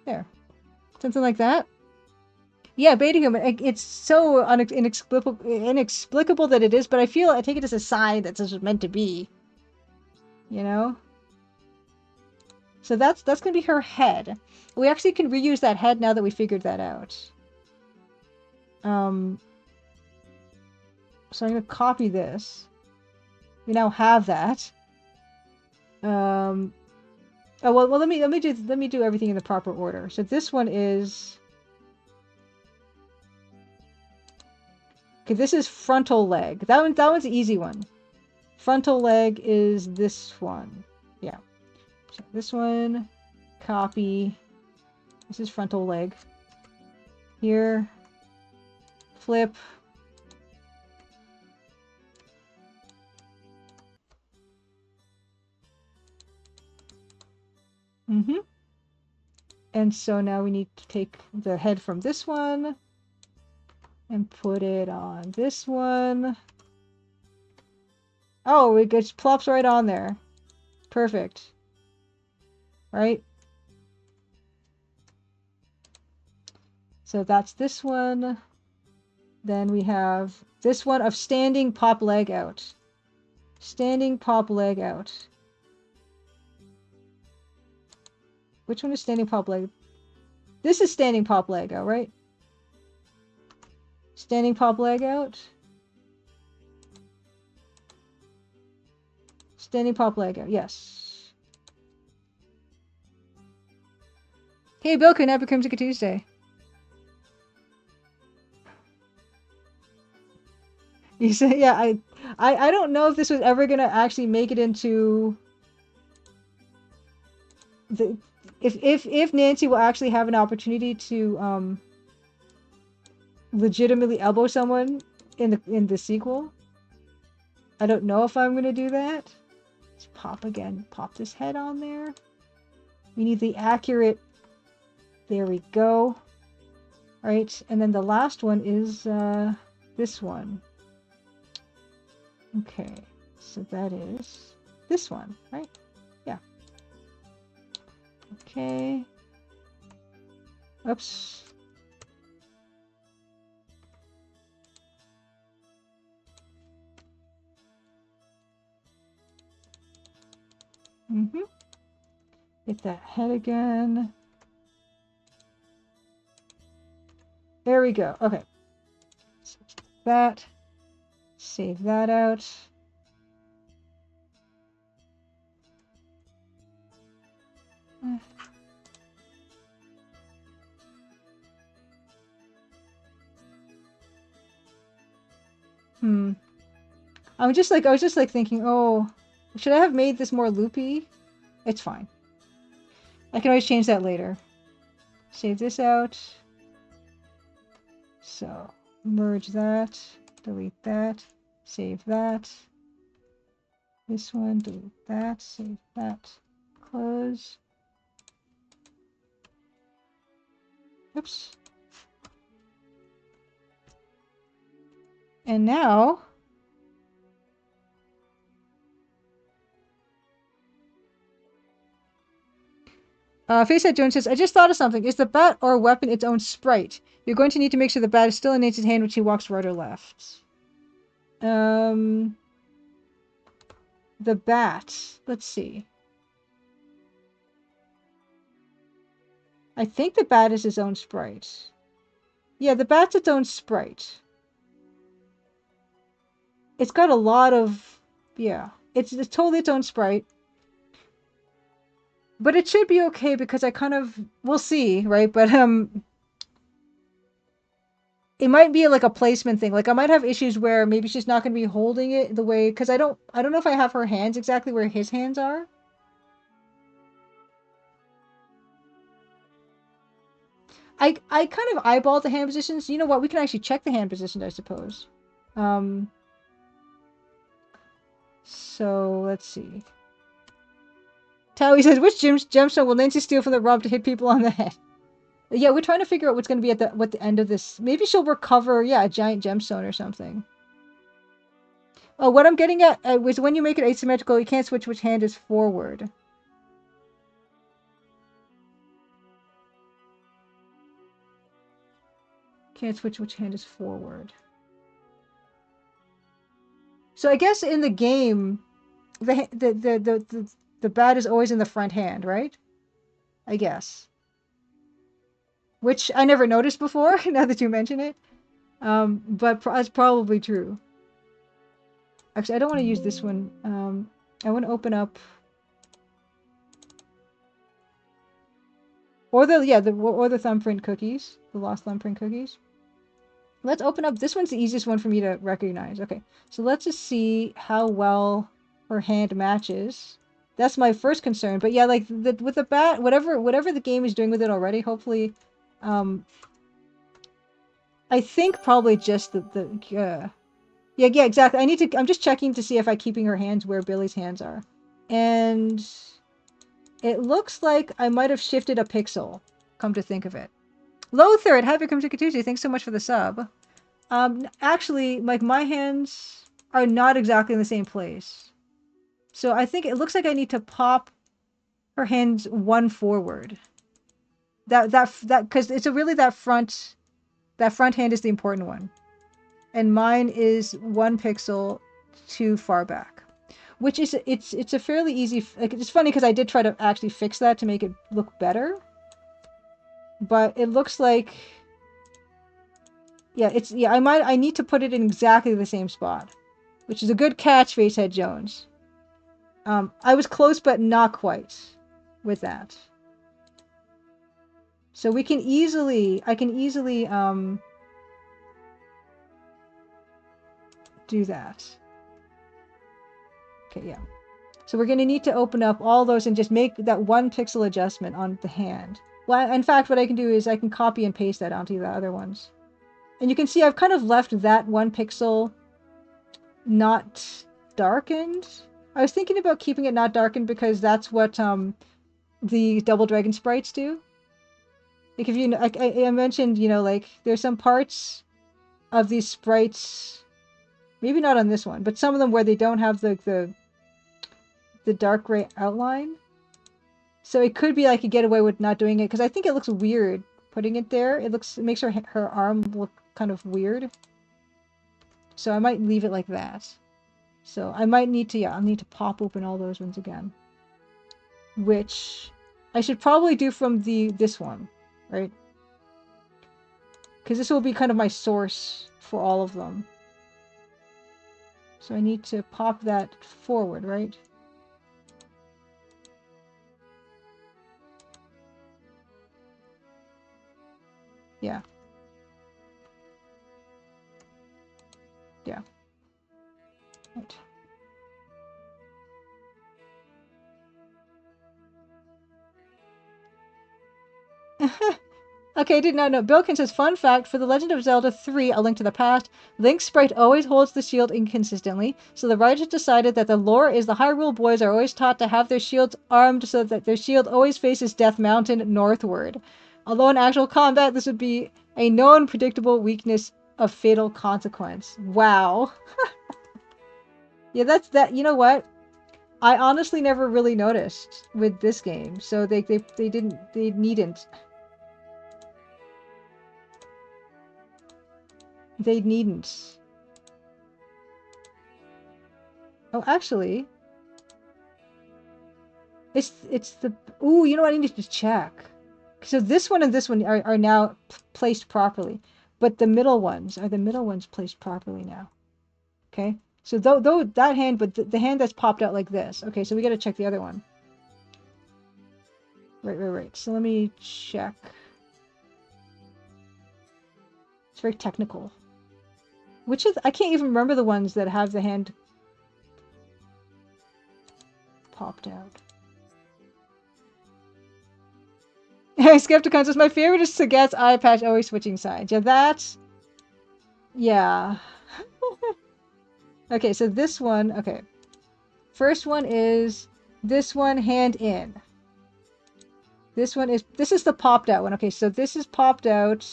There. Something like that. Yeah, beta human. It's so inexplicable that it is, but I take it as a sign that this was meant to be. You know? So that's gonna be her head. We actually can reuse that head now that we figured that out. So I'm gonna copy this. We now have that. Oh well, let me do everything in the proper order. So this one is. Okay, this is frontal leg. That one's an easy one. Frontal leg is this one. Yeah. So this one, copy. This is frontal leg. Here, flip. And so now we need to take the head from this one and put it on this one. Oh, it just plops right on there. Perfect. Right? So that's this one. Then we have this one of standing pop leg out. Standing pop leg out. Which one is standing pop leg? This is standing pop leg out, right? Standing pop leg out. Standing pop leg out, yes. Hey, Bilko, happy Crimson Tuesday. You said, yeah, I don't know if this was ever gonna actually make it into the if Nancy will actually have an opportunity to legitimately elbow someone in the sequel. I don't know if I'm gonna do that. Let's pop again. Pop this head on there. We need the accurate. There we go. All right, and then the last one is this one. Okay, so that is this one, right? Yeah. Okay. Oops. Get that head again. There we go. Okay. So that. Save that out. I was just like thinking, oh, should I have made this more loopy? It's fine. I can always change that later. Save this out. So merge that, delete that, save that. This one, delete that, save that, close. Oops. And now Facehead Jones says, I just thought of something. Is the bat or weapon its own sprite? You're going to need to make sure the bat is still in Nancy's hand when she walks right or left. The bat. Let's see. I think the bat is its own sprite. Yeah, the bat's its own sprite. It's got a lot of... Yeah. It's totally its own sprite. But it should be okay because I kind of... We'll see, right? But, it might be like a placement thing. Like I might have issues where maybe she's not going to be holding it the way... Because I don't know if I have her hands exactly where his hands are. I kind of eyeballed the hand positions. You know what? We can actually check the hand positions, I suppose. So let's see. Towie says, which gemstone will Nancy steal from the Rob to hit people on the head? Yeah, we're trying to figure out what's going to be at the end of this. Maybe she'll recover, yeah, a giant gemstone or something. Oh, what I'm getting at is when you make it asymmetrical, you can't switch which hand is forward. Can't switch which hand is forward. So I guess in the game, the bat is always in the front hand, right? I guess. Which I never noticed before, now that you mention it. But that's probably true. Actually, I don't want to use this one. I want to open up... Or the thumbprint cookies. The lost thumbprint cookies. Let's open up... This one's the easiest one for me to recognize. Okay, so let's just see how well her hand matches. That's my first concern. But yeah, like, with the bat, whatever the game is doing with it already, hopefully... I think probably just yeah, exactly. I'm just checking to see if I'm keeping her hands where Billy's hands are. And it looks like I might have shifted a pixel, come to think of it. Lothar, happy Crimson Tuesday. Thanks so much for the sub. Actually, like, my hands are not exactly in the same place. So I think it looks like I need to pop her hands one forward. That because it's a really that front hand is the important one, and mine is 1 pixel too far back, which is it's a fairly easy. Like, it's funny because I did try to actually fix that to make it look better, but it looks like I need to put it in exactly the same spot, which is a good catch, Facehead Jones. I was close but not quite with that. So I can easily do that. Okay, yeah. So we're going to need to open up all those and just make that 1 pixel adjustment on the hand. Well, in fact, what I can do is I can copy and paste that onto the other ones. And you can see I've kind of left that 1 pixel not darkened. I was thinking about keeping it not darkened because that's what the Double Dragon sprites do. Like, if you, I mentioned, like, there's some parts of these sprites, maybe not on this one, but some of them where they don't have the dark gray outline. So it could be I could get away with not doing it because I think it looks weird putting it there. It makes her arm look kind of weird. So I might leave it like that. So I might need to, I'll need to pop open all those ones again. Which I should probably do from this one, right? Because this will be kind of my source for all of them. So I need to pop that forward, right? Yeah. Yeah. Right. Okay, I did not know. Bilkin says, fun fact, for The Legend of Zelda 3, A Link to the Past, Link's sprite always holds the shield inconsistently, so the writers decided that the lore is the Hyrule boys are always taught to have their shields armed so that their shield always faces Death Mountain northward. Although in actual combat, this would be a known predictable weakness of fatal consequence. Wow. Yeah, that's that. You know what? I honestly never really noticed with this game, so they needn't. They needn't. Oh, actually, it's the... Ooh, you know what? I need to check. So this one and this one are now placed properly, but the middle ones placed properly now. Okay, so though that hand, but the hand that's popped out like this. Okay, so we got to check the other one. Right. So let me check. It's very technical. Which is, I can't even remember the ones that have the hand popped out. Skepticon says, my favorite is Sagat's eye patch always switching sides. Yeah, that's... Yeah. Okay, so this one... Okay. First one is this one, hand in. This one is... This is the popped out one. Okay, so this is popped out.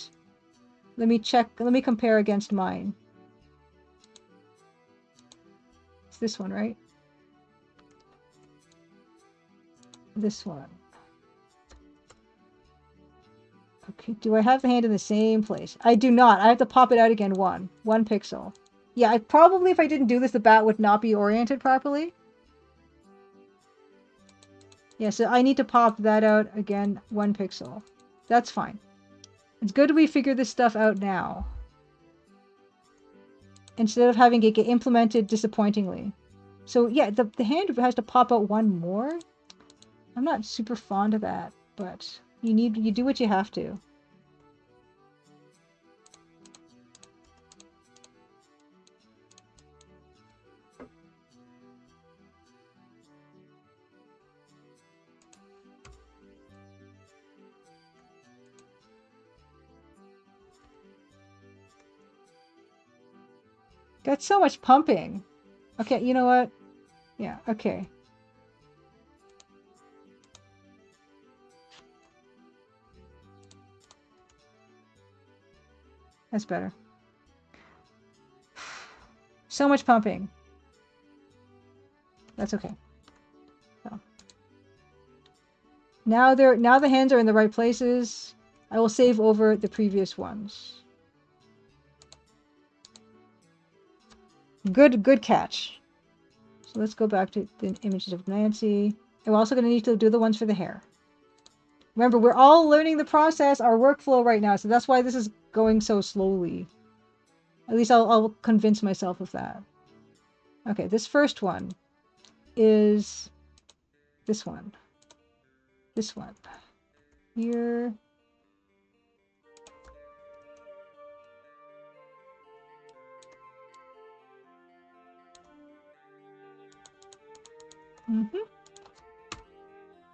Let me check. Let me compare against mine. It's this one, right? This one. Okay, do I have the hand in the same place? I do not. I have to pop it out again 1 pixel. Yeah, I probably, if I didn't do this, the bat would not be oriented properly. Yeah, so I need to pop that out again 1 pixel. That's fine. It's good we figure this stuff out now, instead of having it get implemented disappointingly. So yeah, the hand has to pop out 1 more. I'm not super fond of that, but you do what you have to. Got so much pumping. Okay, you know what? Yeah, okay. That's better. So much pumping. That's okay. Now the hands are in the right places. I will save over the previous ones. Good catch. So let's go back to the images of Nancy. And we're also going to need to do the ones for the hair. Remember, we're all learning the process, our workflow right now, so that's why this is going so slowly. At least I'll convince myself of that. Okay, this first one is this one. This one. Here.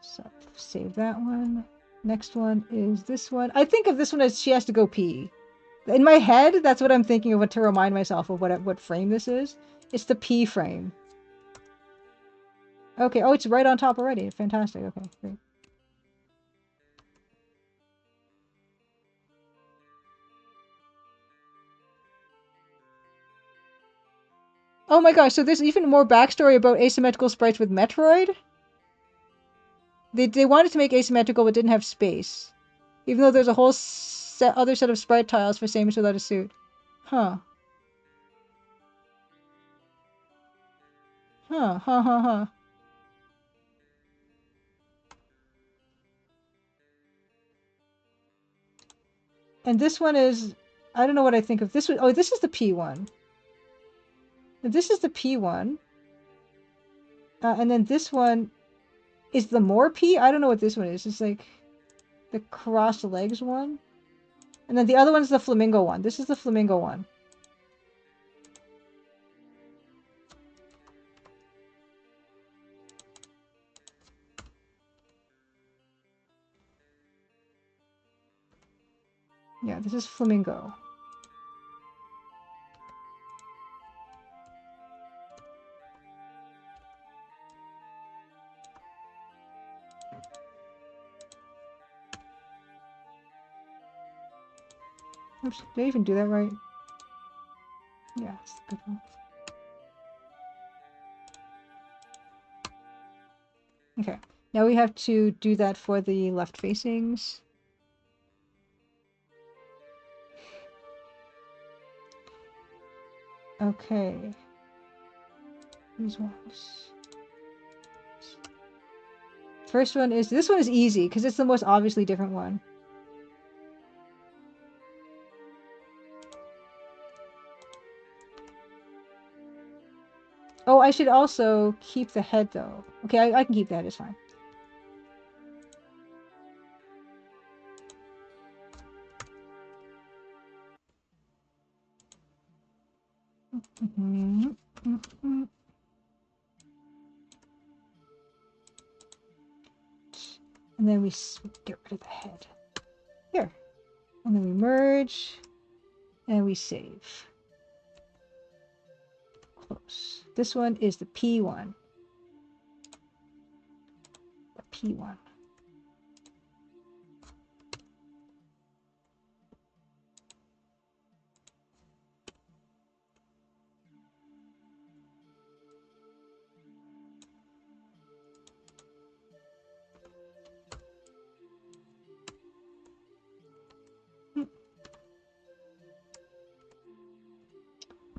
So save that one. Next one is this one. I think of this one as she has to go pee. In my head, that's what I'm thinking of to remind myself of what frame this is. It's the pee frame. Okay, oh, it's right on top already. Fantastic. Okay, great. Oh my gosh, so there's even more backstory about asymmetrical sprites with Metroid? They wanted to make asymmetrical but didn't have space. Even though there's a whole other set of sprite tiles for Samus without a suit. Huh. Huh. And this one is... I don't know what I think of this one. Oh, this is the P one. This is the P one. And then this one is the more P? I don't know what this one is. It's like the crossed legs one. And then the other one's the flamingo one. This is the flamingo one. Yeah, this is flamingo. Oops, did I even do that right? Yeah, it's a good one. Okay, now we have to do that for the left facings. Okay. These ones. First one is... This one is easy, because it's the most obviously different one. Oh, I should also keep the head, though. Okay, I can keep the head, it's fine. And then we get rid of the head. Here. And then we merge. And we save. Close. This one is the P one. The P one.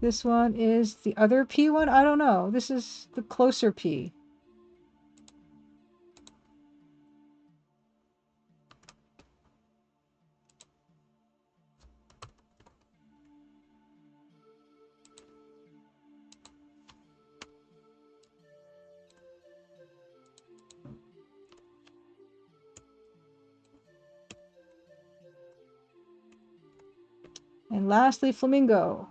This one is the other P one? I don't know. This is the closer P. And lastly, flamingo.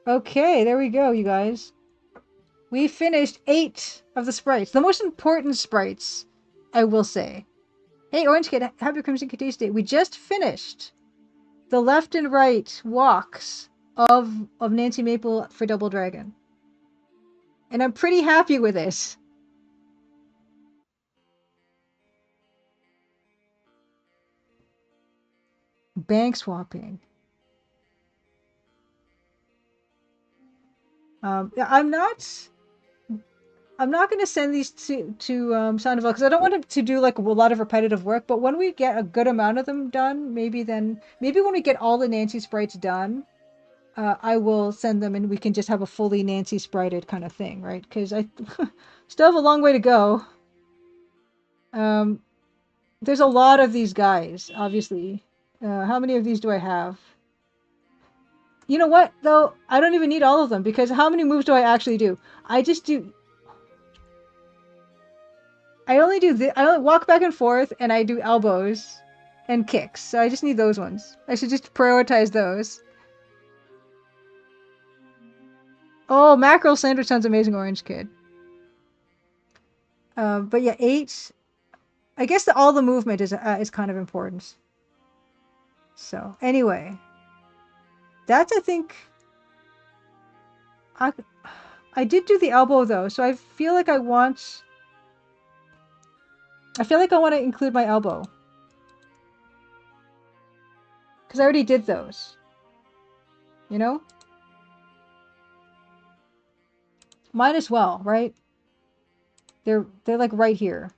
Okay, there we go, you guys. We finished 8 of the sprites. The most important sprites, I will say. Hey, Orange Kid, happy Crimson Caduce Day. We just finished the left and right walks of Nancy Maple for Double Dragon. And I'm pretty happy with this. bank swapping. I'm not going to send these to Sandoval because I don't want him to do like a lot of repetitive work. But when we get a good amount of them done, maybe when we get all the Nancy sprites done, I will send them and we can just have a fully Nancy sprited kind of thing, right? Because I still have a long way to go. There's a lot of these guys, obviously. How many of these do I have? You know what, though? I don't even need all of them because how many moves do I actually do? I just do... I only walk back and forth and I do elbows and kicks. So I just need those ones. I should just prioritize those. Oh, mackerel sandwich sounds amazing, Orange Kid. But yeah, 8. I guess all the movement is kind of important. So anyway, that's I think. I did do the elbow though, so I feel like I want. I feel like I want to include my elbow because I already did those. You know, might as well, right? They're like right here.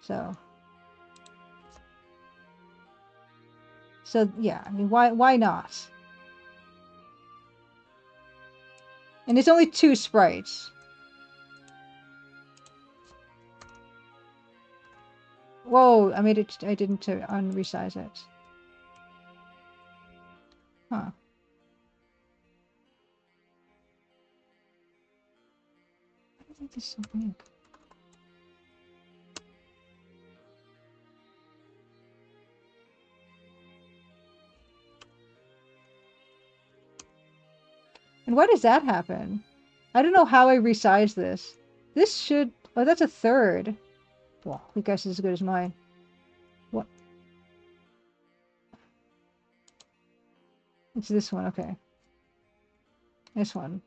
So yeah, I mean, why not? And it's only 2 sprites. Whoa, I made it. I didn't unresize it. Huh. I think this is so big. And why does that happen? I don't know how I resized this. This should... Oh, that's a 3rd. Well, I guess it's as good as mine. What? It's this one, okay. This one.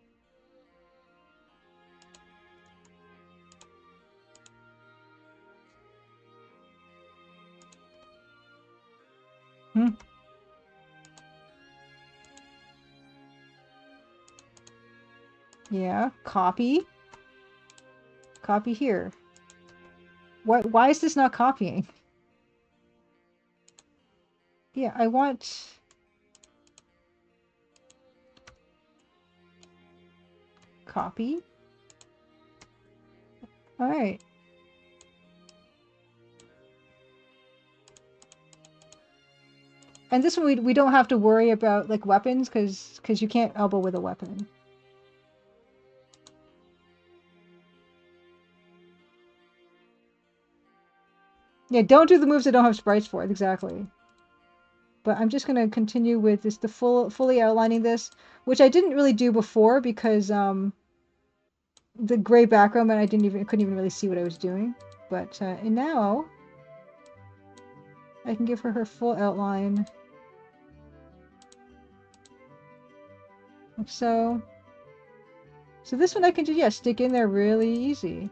Hmm. Yeah, copy. Copy here. Why is this not copying? Yeah, I want... Copy. Alright. And this one we don't have to worry about like weapons because you can't elbow with a weapon. Yeah, don't do the moves that don't have sprites for it, exactly. But I'm just gonna continue with this, fully outlining this, which I didn't really do before because the gray background and I couldn't even really see what I was doing. But and now I can give her full outline. Like so. So this one I can just stick in there really easy.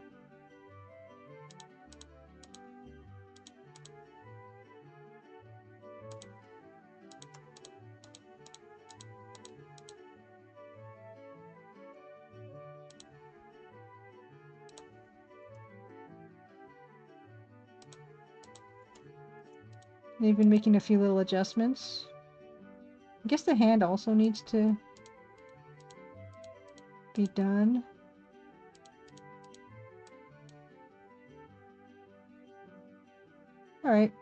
They've been making a few little adjustments. I guess the hand also needs to be done. Alright.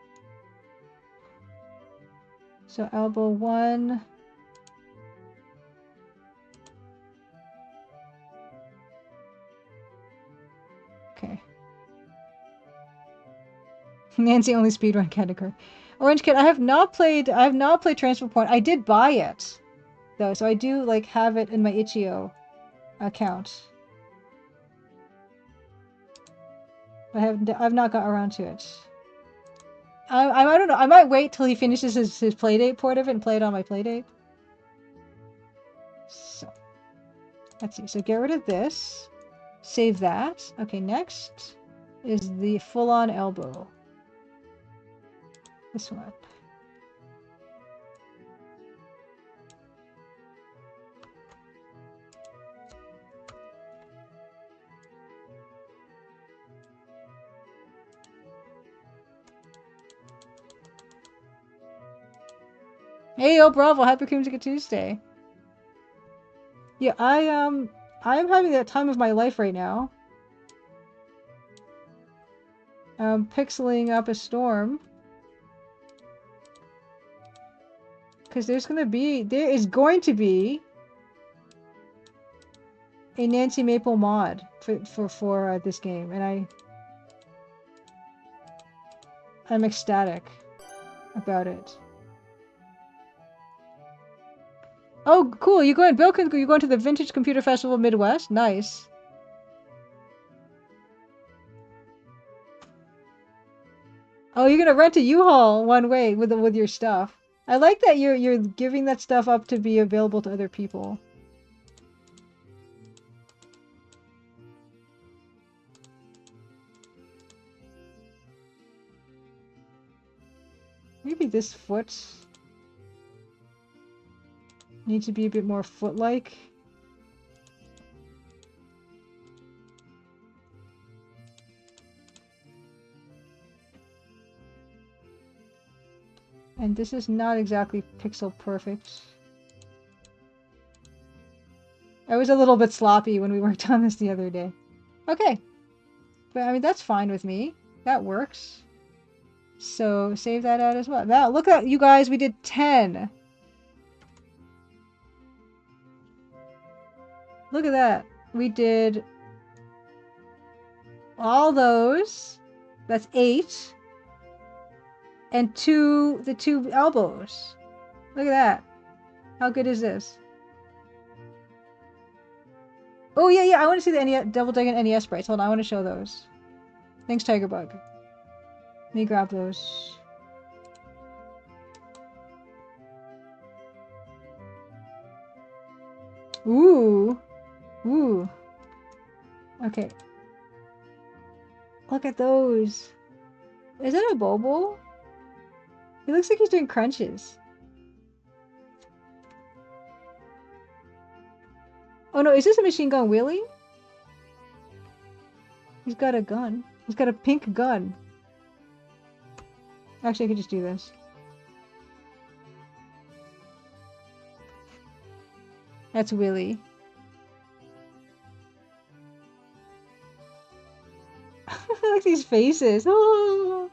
So elbow 1. Okay. Nancy only speedrun category. Orange Kid, I have not played Transfer Point. I did buy it though, so I do like have it in my itch.io account. I've not got around to it. I don't know. I might wait till he finishes his Playdate port of it and play it on my Playdate. So let's see. So get rid of this. Save that. Okay, next is the full-on elbow. This one. Hey, yo, Bravo! Happy Creamsicle Tuesday. Yeah, I'm having that time of my life right now. Pixeling up a storm. Because there is going to be a Nancy Maple mod for this game, and I'm ecstatic about it. Oh, cool! You going, Bill? You going to the Vintage Computer Festival Midwest? Nice. Oh, you're gonna rent a U-Haul one way with your stuff. I like that you're giving that stuff up to be available to other people. Maybe this foot needs to be a bit more foot-like. And this is not exactly pixel perfect. I was a little bit sloppy when we worked on this the other day. Okay. But I mean, that's fine with me. That works. So save that out as well. Now, look at you guys, we did 10. Look at that. We did all those. That's 8. And the 2 elbows. Look at that. How good is this? Oh, yeah, I want to see the Double Dragon NES sprites. Hold on, I want to show those. Thanks, Tigerbug. Let me grab those. Ooh. Ooh. Okay. Look at those. Is that a Bobo? He looks like he's doing crunches. Oh no, is this a Machine Gun Willie? He's got a gun. He's got a pink gun. Actually, I could just do this. That's Willie. Look at these faces. Oh.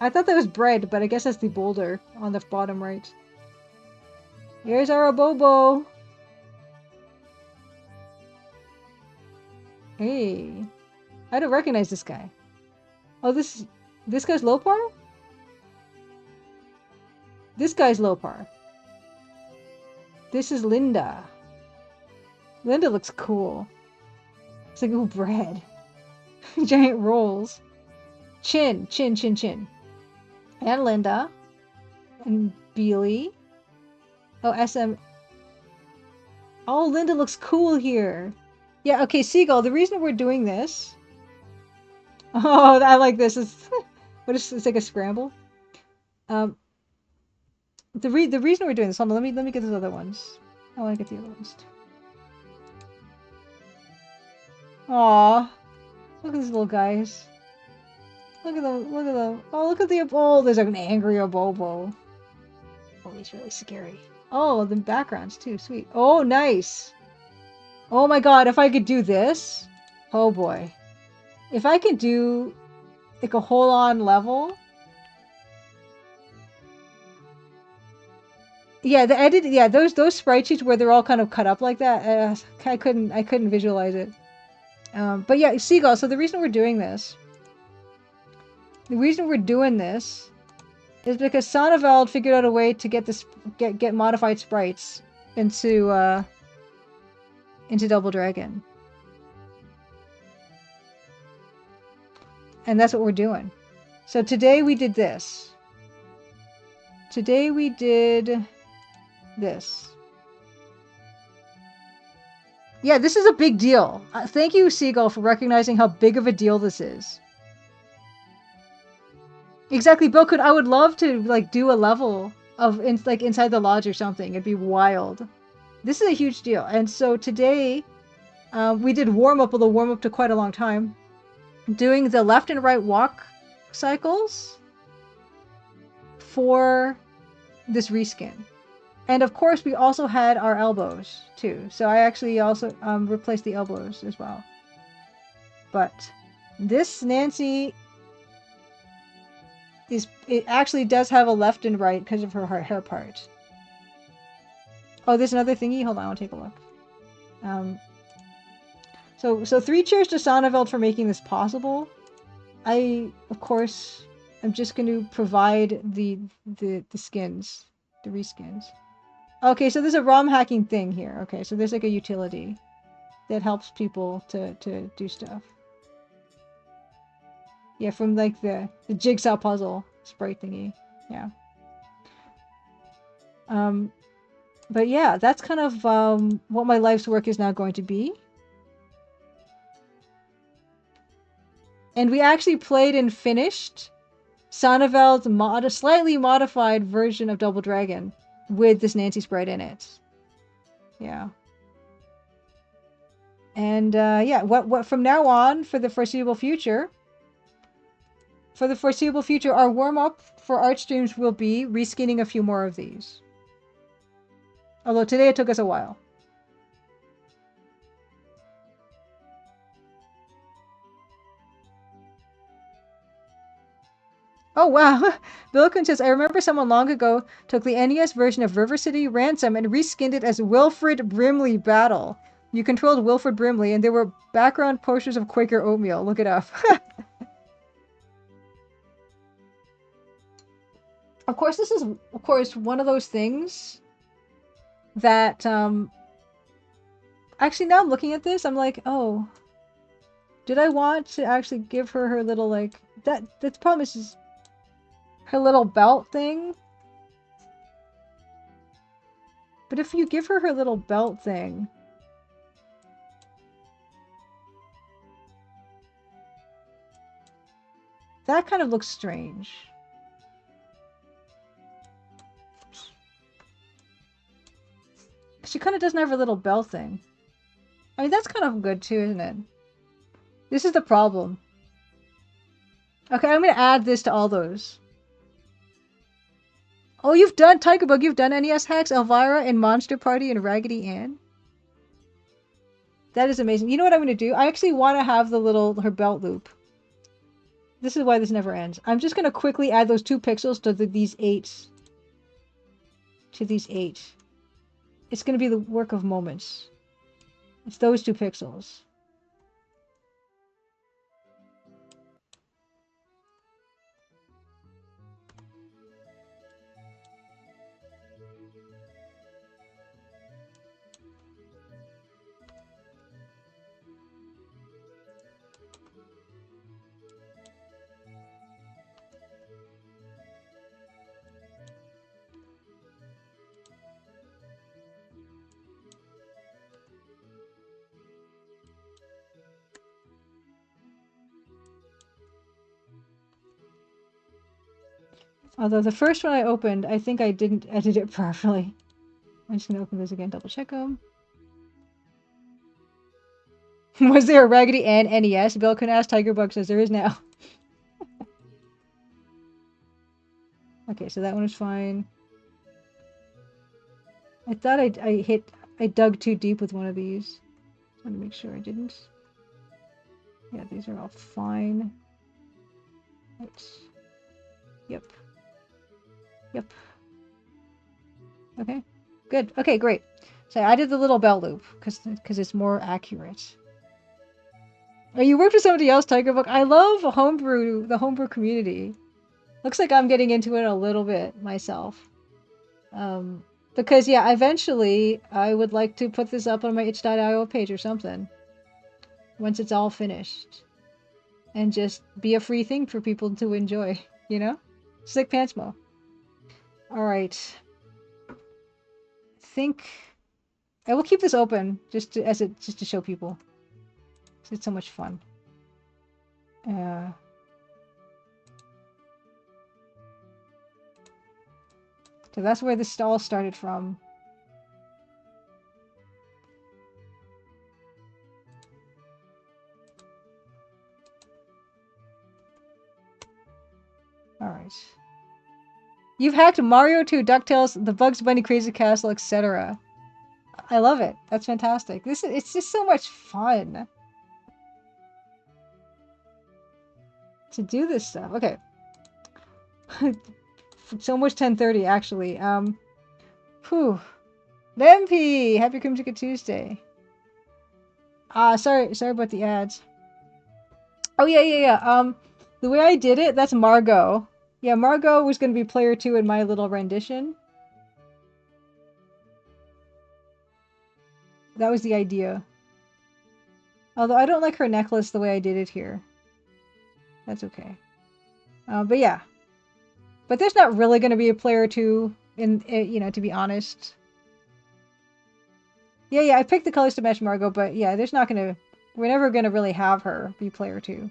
I thought that was bread, but I guess that's the boulder on the bottom right. Here's our Bobo. Hey. I don't recognize this guy. Oh, this guy's Lopar? This guy's Lopar. This is Linda. Linda looks cool. It's like, ooh, bread. Giant rolls. Chin. And Linda. And Beely. Oh, SM. Oh, Linda looks cool here. Yeah, okay, Seagull, the reason we're doing this... Oh, I like this. It's like a scramble. The reason we're doing this... Hold on, let me get those other ones. I want to get the other ones, too. Aww. Look at these little guys. Look at them, look at them. Oh, look at the... Oh, there's like an angry Abobo. Oh, he's really scary. Oh, the backgrounds too, sweet. Oh, nice. Oh my god, if I could do this. Oh boy. If I could do like a whole on level. Yeah, the edit, yeah, those sprite sheets where they're all kind of cut up like that. I couldn't visualize it. But yeah, Seagull, so the reason we're doing this is because Sonneveld figured out a way to get modified sprites into Double Dragon. And that's what we're doing. So today we did this. Today we did this. Yeah, this is a big deal. Thank you, Seagull, for recognizing how big of a deal this is. Exactly, Bilkun. I would love to like do a level of like inside the lodge or something. It'd be wild. This is a huge deal. And so today, we did warm up, although warm up took quite a long time. Doing the left and right walk cycles for this reskin. And of course, we also had our elbows too. So I actually also replaced the elbows as well. But this Nancy it actually does have a left and right because of her hair part. Oh, there's another thingy. Hold on, I'll take a look. So 3 cheers to Sonneveld for making this possible. I, of course, am just going to provide the skins, the reskins. Okay, so there's a ROM hacking thing here. Okay, so there's like a utility that helps people to do stuff. Yeah, from like the jigsaw puzzle sprite thingy. Yeah. But yeah, that's kind of what my life's work is now going to be. And we actually played and finished Sonneveld's slightly modified version of Double Dragon with this Nancy sprite in it. Yeah. And yeah, what from now on for the foreseeable future, our warm-up for art streams will be reskinning a few more of these. Although today it took us a while. Oh wow, Bilkun says, I remember someone long ago took the NES version of River City Ransom and reskinned it as Wilfred Brimley Battle. You controlled Wilfred Brimley and there were background posters of Quaker Oatmeal. Look it up. Of course, this is, of course, one of those things that, actually, now I'm looking at this, I'm like, oh, did I want to actually give her her little, like, the problem is her little belt thing? But if you give her her little belt thing, that kind of looks strange. She kind of doesn't have her little bell thing. I mean, that's kind of good too, isn't it? This is the problem. Okay, I'm going to add this to all those. Oh, you've done Tigerbug, you've done NES hacks, Elvira, and Monster Party, and Raggedy Ann? That is amazing. You know what I'm going to do? I actually want to have her belt loop. This is why this never ends. I'm just going to quickly add those 2 pixels to these 8. To these 8. It's going to be the work of moments. It's those 2 pixels. Although the first one I opened, I think I didn't edit it properly. I'm just going to open this again, double check them. Was there a Raggedy Ann NES? Bilkun asked. Tigerbug says there is now. Okay, so that one is fine. I thought I dug too deep with one of these. I want to make sure I didn't. Yeah, these are all fine. Let's... Yep. Yep. Okay. Good. Okay, great. So I did the little bell loop because it's more accurate. Oh, you worked with somebody else, Tigerbug. I love the homebrew community. Looks like I'm getting into it a little bit myself. Because yeah, eventually I would like to put this up on my itch.io page or something. Once it's all finished. And just be a free thing for people to enjoy, you know? Just like Pantsmo. Alright. I think I will keep this open just to show people. It's so much fun. So that's where this all started from. Alright. You've hacked Mario 2, DuckTales, the Bugs Bunny Crazy Castle, etc. I love it. That's fantastic. It's just so much fun to do this stuff. Okay. It's almost 10:30 actually. Whew. Lempi! Happy Creamsicle Tuesday. Sorry about the ads. Oh yeah. The way I did it, that's Margot. Yeah, Margot was gonna be player 2 in my little rendition. That was the idea. Although I don't like her necklace the way I did it here. That's okay. But yeah. But there's not really going to be a player 2 in, you know, to be honest. Yeah, I picked the colors to match Margot, but yeah, there's not going to... We're never going to really have her be player 2.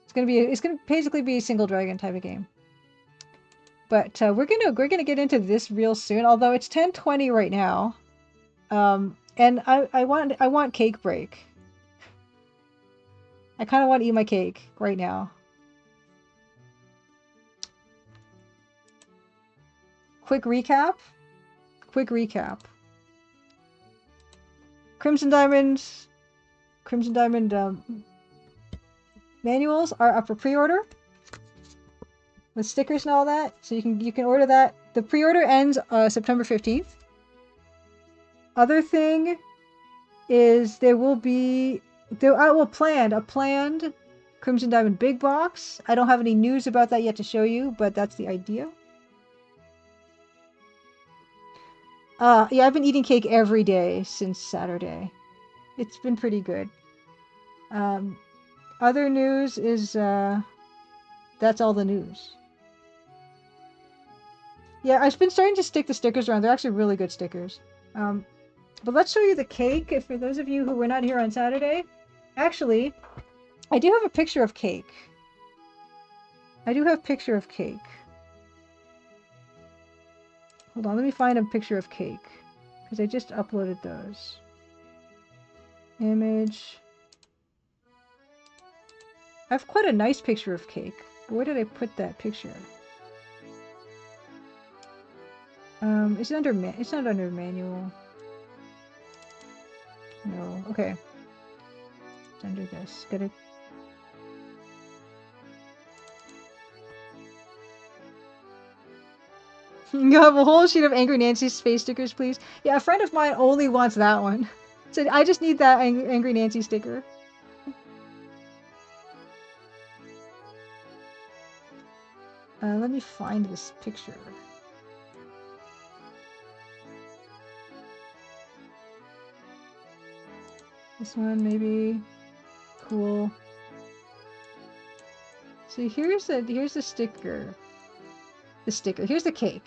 It's going to basically be a single dragon type of game. But we're gonna get into this real soon, although it's 10:20 right now. And I want cake break. I kind of want to eat my cake right now. Quick recap. Crimson Diamond manuals are up for pre-order with stickers and all that, so you can order that. The pre-order ends September 15th. Other thing is there will be a planned Crimson Diamond big box. I don't have any news about that yet to show you, but that's the idea. Yeah, I've been eating cake every day since Saturday. It's been pretty good. Other news is that's all the news. Yeah, I've been starting to stick the stickers around. They're actually really good stickers. But let's show you the cake for those of you who were not here on Saturday. Actually, I do have a picture of cake. Hold on, let me find a picture of cake. Because I just uploaded those. Image. I have quite a nice picture of cake. Where did I put that picture? It's not under manual. No, okay. It's under this. Gotta... You have a whole sheet of Angry Nancy's face stickers, please? Yeah, a friend of mine only wants that one. So I just need that Angry Nancy sticker. Let me find this picture. This one, maybe. Cool. So here's the sticker. Here's the cake.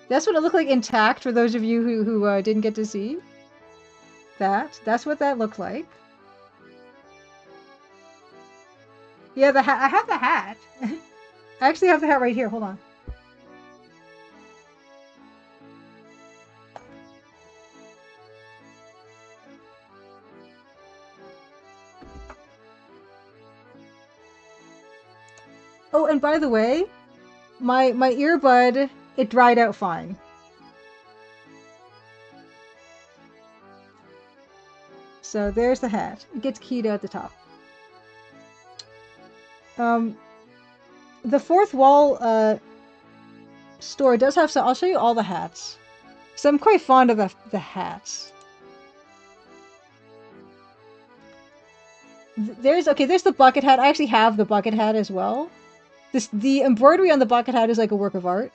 That's what it looked like intact for those of you who didn't get to see. That's what that looked like. Yeah, the hat. I have the hat. I actually have the hat right here. Hold on. Oh, and by the way, my earbud, it dried out fine. So there's the hat. It gets keyed at the top. The Fourth Wall store does have some. I'll show you all the hats. So I'm quite fond of the hats. There's the bucket hat. I actually have the bucket hat as well. The embroidery on the bucket hat is like a work of art.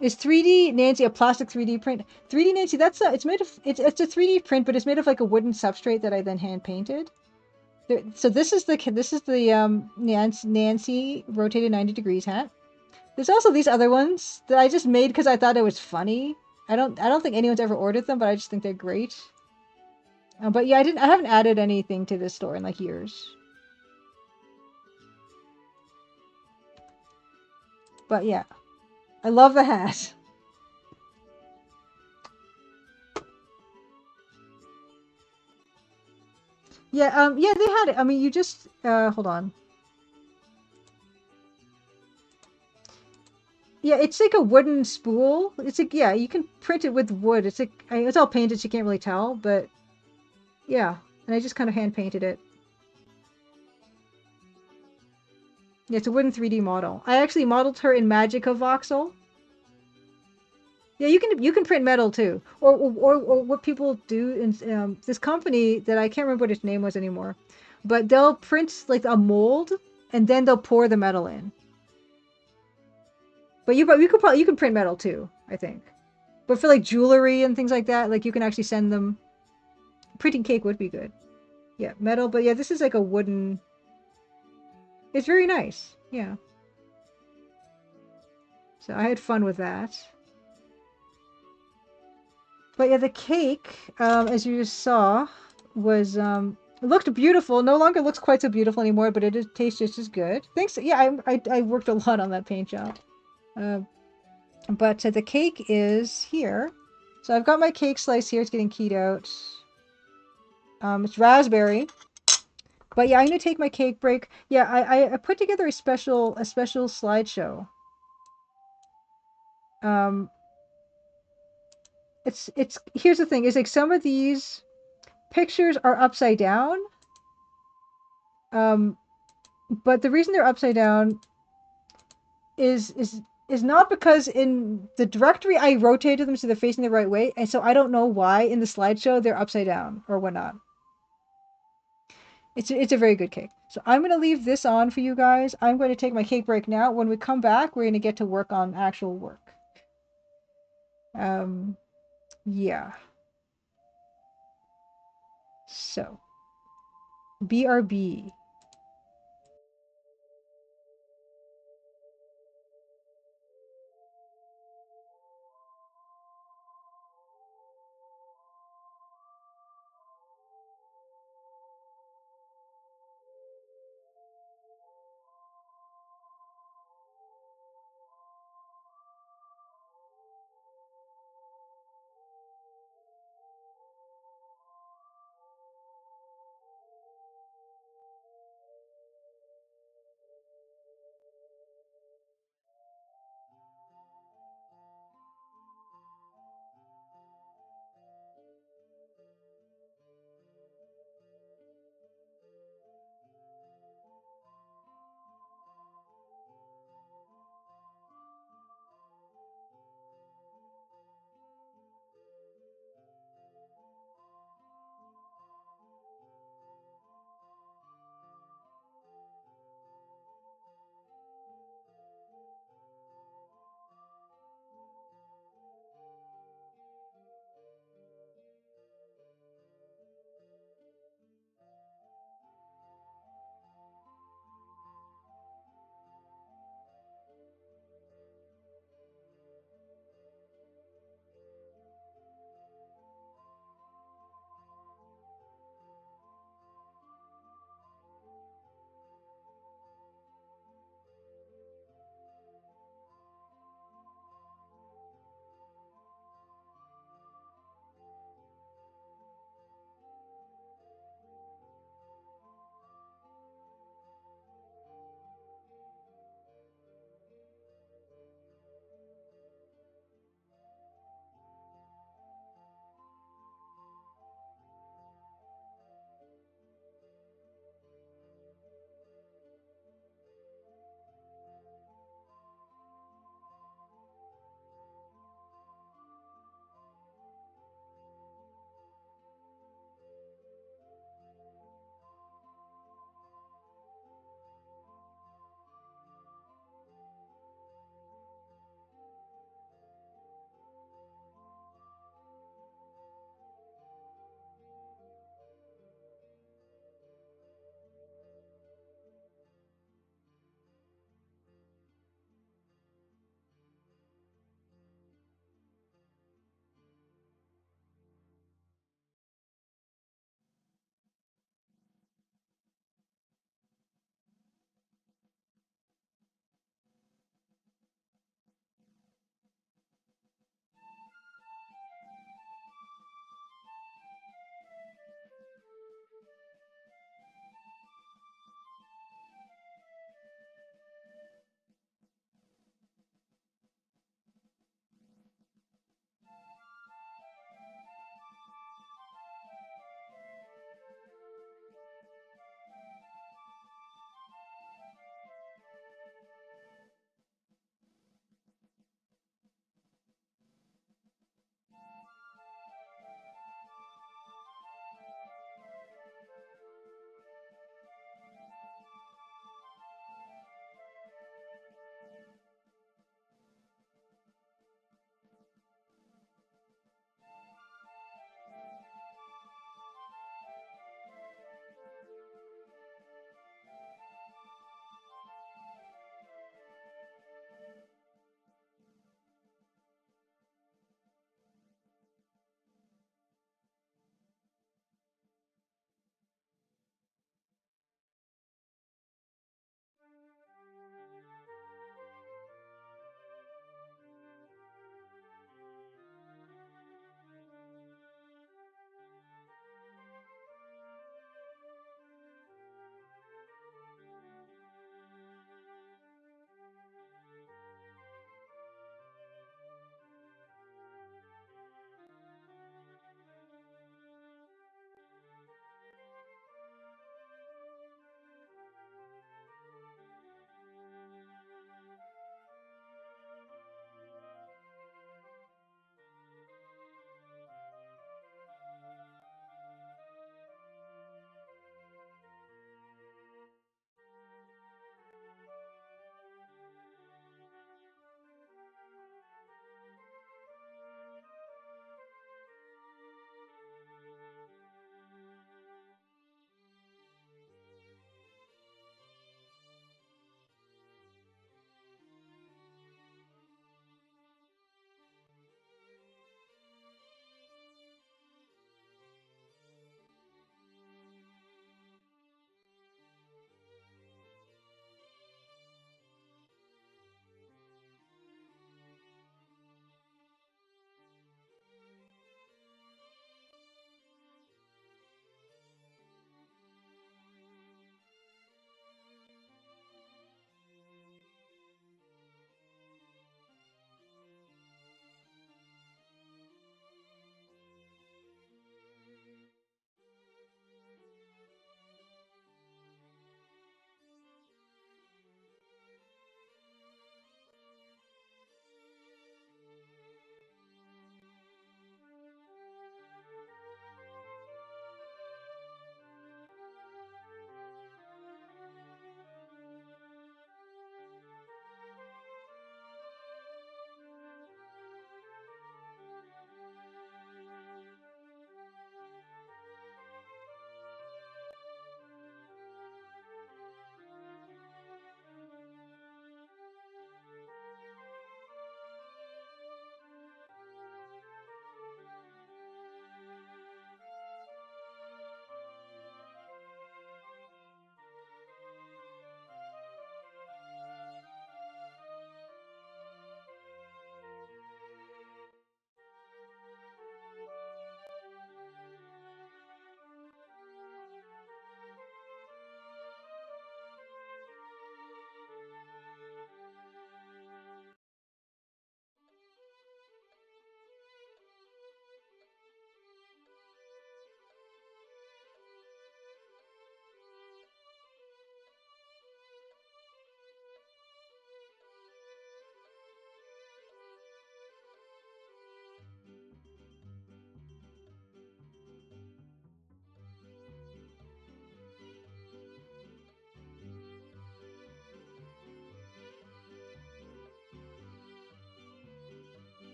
Is 3D Nancy a plastic 3D print? 3D Nancy, it's a 3D print, but it's made of like a wooden substrate that I then hand painted. So this is the Nancy rotated 90 degrees hat. There's also these other ones that I just made because I thought it was funny. I don't think anyone's ever ordered them, but I just think they're great. But yeah, I haven't added anything to this store in like years. But yeah, I love the hat. Yeah, yeah, they had it. I mean, you just hold on. Yeah, it's like a wooden spool. It's like yeah, you can print it with wood. It's like it's all painted, so you can't really tell. But yeah, and I just kind of hand painted it. Yeah, it's a wooden 3D model. I actually modeled her in Magica Voxel. Yeah, you can print metal too, or what people do in this company that I can't remember what its name was anymore, but they'll print like a mold and then they'll pour the metal in. But you can print metal too, I think. But for like jewelry and things like that, like you can actually send them. Printing cake would be good. Yeah, metal. But yeah, this is like a wooden. It's very nice. Yeah. So I had fun with that. But yeah, the cake, as you just saw, was it looked beautiful. No longer looks quite so beautiful anymore, but it is, tastes just as good. Thanks. Yeah, I worked a lot on that paint job. Uh, but the cake is here. So I've got my cake slice here. It's getting keyed out. It's raspberry. But yeah, I'm gonna take my cake break. Yeah, I put together a special slideshow. Um, it's here's the thing. Is like some of these pictures are upside down. Um, but the reason they're upside down is is not because in the directory I rotated them so they're facing the right way, and so I don't know why in the slideshow they're upside down or whatnot. It's a very good cake. So I'm gonna leave this on for you guys. I'm going to take my cake break now. When we come back, we're gonna get to work on actual work. Um, yeah. So BRB.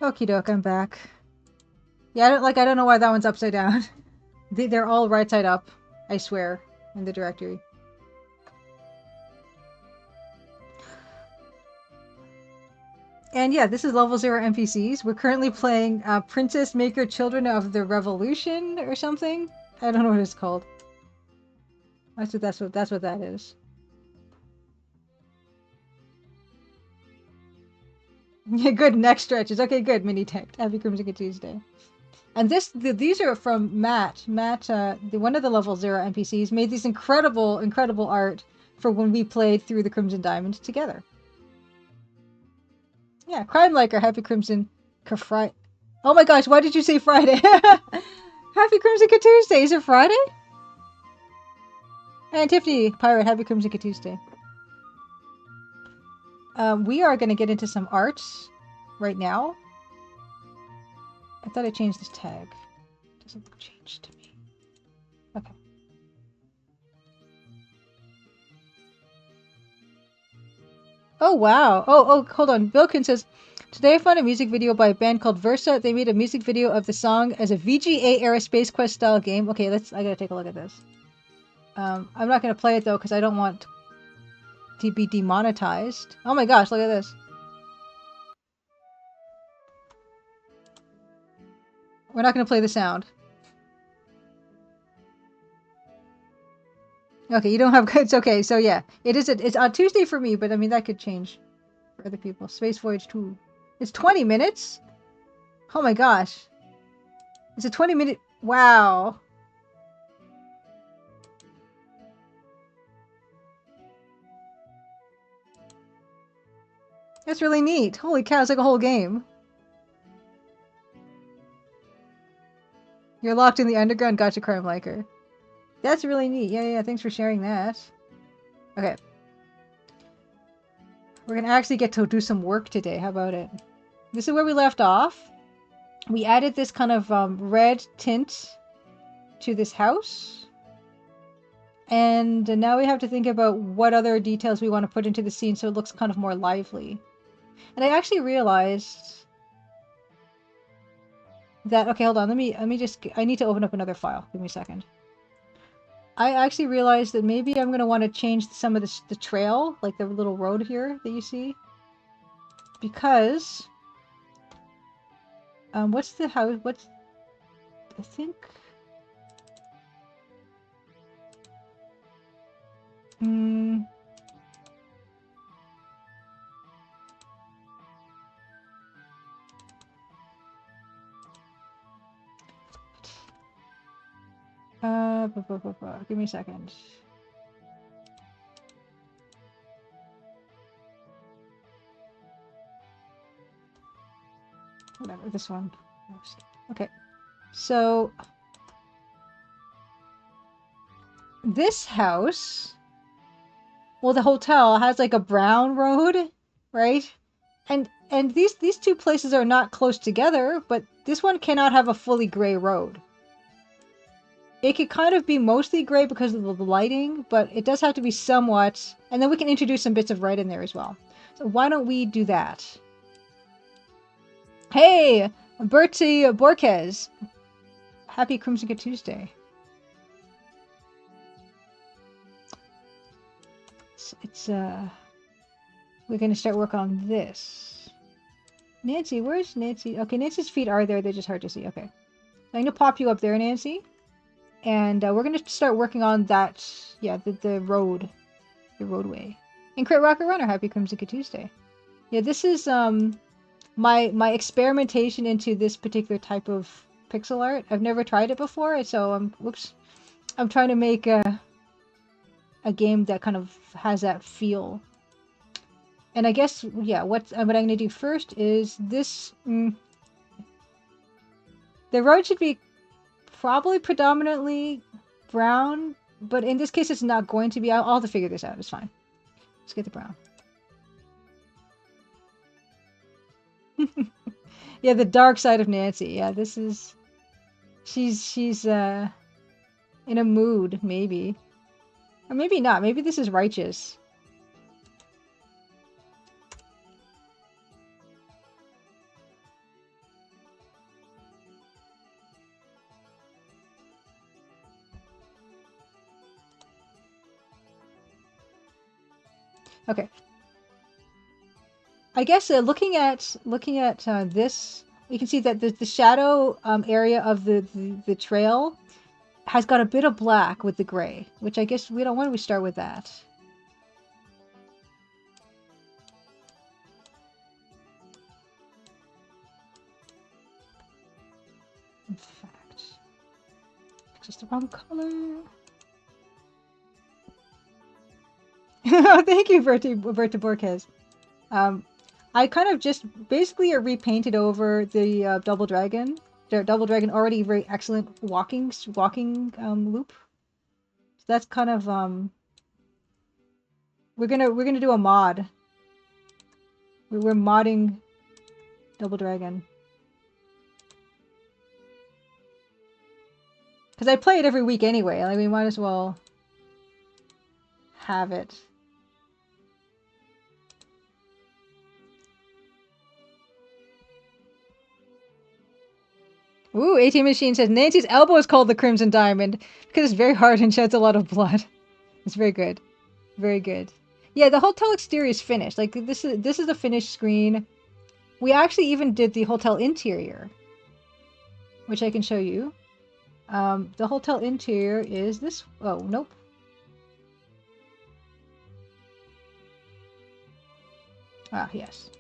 Okie doke, I'm back. Yeah, I don't know why that one's upside down. They're all right side up, I swear, in the directory. And yeah, this is level 0 NPCs. We're currently playing Princess Maker Children of the Revolution or something. I don't know what it's called. That's what that is. Yeah, good neck stretches. Okay, good mini tech. Happy Crimson Tuesday. And these are from Matt. Matt, one of the level 0 NPCs, made these incredible art for when we played through the Crimson Diamond together. Yeah, Crime Liker, Happy Crimson Friday. Oh my gosh, why did you say Friday? Happy Crimson Tuesday. Is it Friday? And Tiffany Pirate, Happy Crimson Tuesday. We are going to get into some arts right now. I thought I changed this tag. Doesn't look changed to me. Okay. Oh wow. Oh, hold on. Bilkin says, today I found a music video by a band called Versa. They made a music video of the song as a VGA era Space Quest style game. Okay, I gotta take a look at this. I'm not gonna play it though because I don't want to be demonetized. Oh my gosh, look at this. We're not gonna play the sound. Okay, you don't have it's okay. So yeah, it's on Tuesday for me, but I mean that could change for other people. Space Voyage 2. It's 20 minutes? Oh my gosh. It's a 20-minute. Wow. That's really neat. Holy cow, it's like a whole game. You're locked in the underground. Gotcha, Crime Liker. That's really neat. Yeah, thanks for sharing that. Okay. We're gonna actually get to do some work today. How about it? This is where we left off. We added this kind of red tint to this house. And now we have to think about what other details we want to put into the scene so it looks kind of more lively. And I actually realized that, okay, hold on, let me just, I need to open up another file. Give me a second. I actually realized that maybe I'm going to want to change some of the trail, like the little road here that you see. Because, what's the house, I think, give me a second. Whatever, this one. Okay. So, this house, well, the hotel has like a brown road, right? And these two places are not close together, but this one cannot have a fully gray road. It could kind of be mostly gray because of the lighting, but it does have to be somewhat, and then we can introduce some bits of red in there as well. So why don't we do that? Hey, Bertie Borquez. Happy Crimson Tuesday. We're gonna start work on this. Nancy, where's Nancy? Okay, Nancy's feet are there, they're just hard to see. Okay. I'm gonna pop you up there, Nancy. And we're gonna start working on that, yeah, the roadway. And Crit Rocket Runner, happy Crimson Tuesday. Yeah, this is my experimentation into this particular type of pixel art. I've never tried it before, so I'm trying to make a game that kind of has that feel. And I guess, yeah, what I'm gonna do first is this. The road should be probably predominantly brown, but in this case it's not going to be. I'll have to figure this out. It's fine. Let's get the brown. Yeah, the dark side of Nancy. Yeah, this is... She's in a mood, maybe. Or maybe not. Maybe this is righteous. Okay. I guess looking at this, you can see that the shadow area of the trail has got a bit of black with the gray, which I guess we don't. Why don't we start with that? In fact, it's just the wrong color. Thank you, Berta Borges. I kind of just basically repainted over the Double Dragon. The Double Dragon already very excellent walking loop. So that's kind of we're gonna do a mod. We're modding Double Dragon because I play it every week anyway. Like we might as well have it. Ooh, AT Machine says Nancy's elbow is called the Crimson Diamond because it's very hard and sheds a lot of blood. It's very good. Very good. Yeah, the hotel exterior is finished. Like this is a finished screen. We actually even did the hotel interior, which I can show you. The hotel interior is this. Oh, nope. Ah, yes.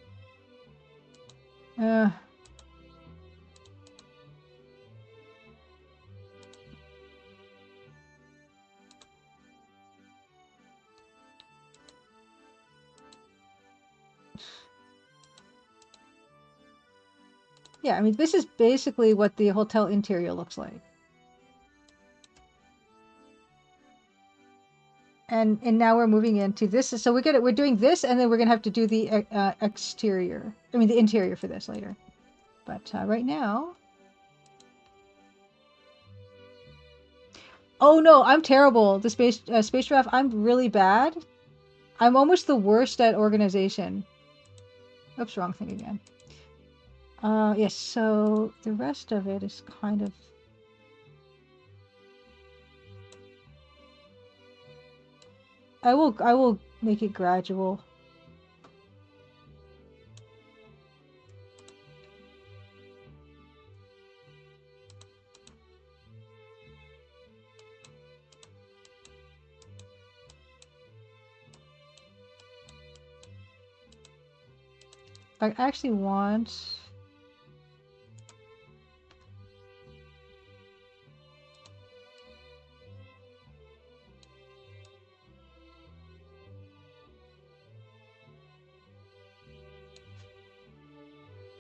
Yeah, I mean, this is basically what the hotel interior looks like. And now we're moving into this. So we're doing this, and then we're gonna have to do the exterior. I mean, the interior for this later. But right now. Oh no, I'm terrible. The space draft. I'm really bad. I'm almost the worst at organization. Oops, wrong thing again. Yes. So the rest of it is kind of. I will make it gradual. I actually want.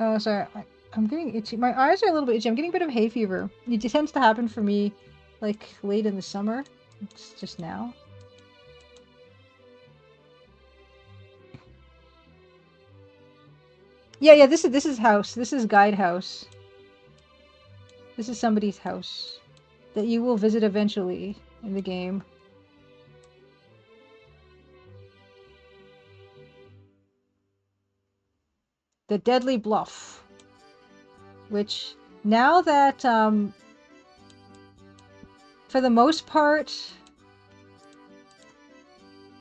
Oh, sorry. I'm getting itchy. My eyes are a little bit itchy. I'm getting a bit of hay fever. It tends to happen for me, like, late in the summer. It's just now. Yeah, this is house. This is guide house. This is somebody's house that you will visit eventually in the game. The Deadly Bluff. Which, now that, for the most part,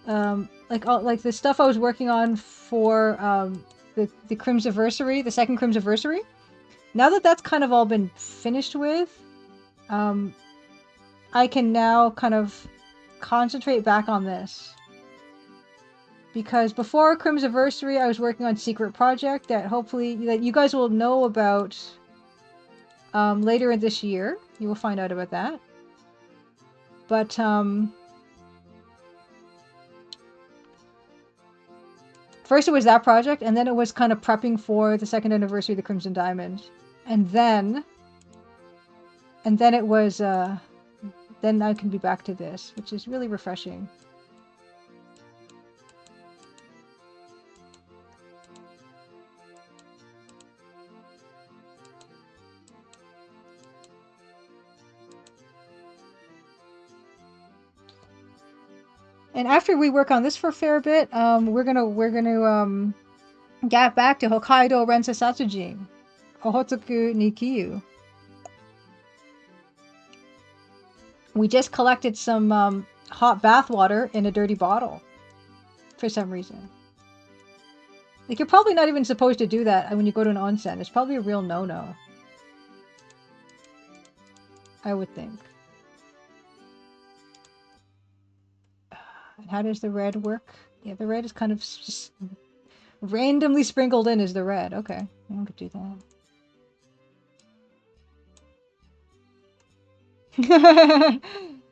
like the stuff I was working on for, the Crimsiversary, the second Crimsiversary, now that that's kind of all been finished with, I can now kind of concentrate back on this. Because before Crimsiversary, I was working on Secret Project that hopefully that you guys will know about later in this year. You will find out about that. But first it was that project, and then it was kind of prepping for the second anniversary of the Crimson Diamond, and then it was then I can be back to this, which is really refreshing. And after we work on this for a fair bit, we're gonna get back to Hokkaido Rensa Satsujin, Ohotsuku ni Kiyu. We just collected some hot bath water in a dirty bottle. for some reason. Like, you're probably not even supposed to do that when you go to an onsen. It's probably a real no-no. I would think. And how does the red work? Yeah, the red is kind of just randomly sprinkled in is the red. Okay, I could do that.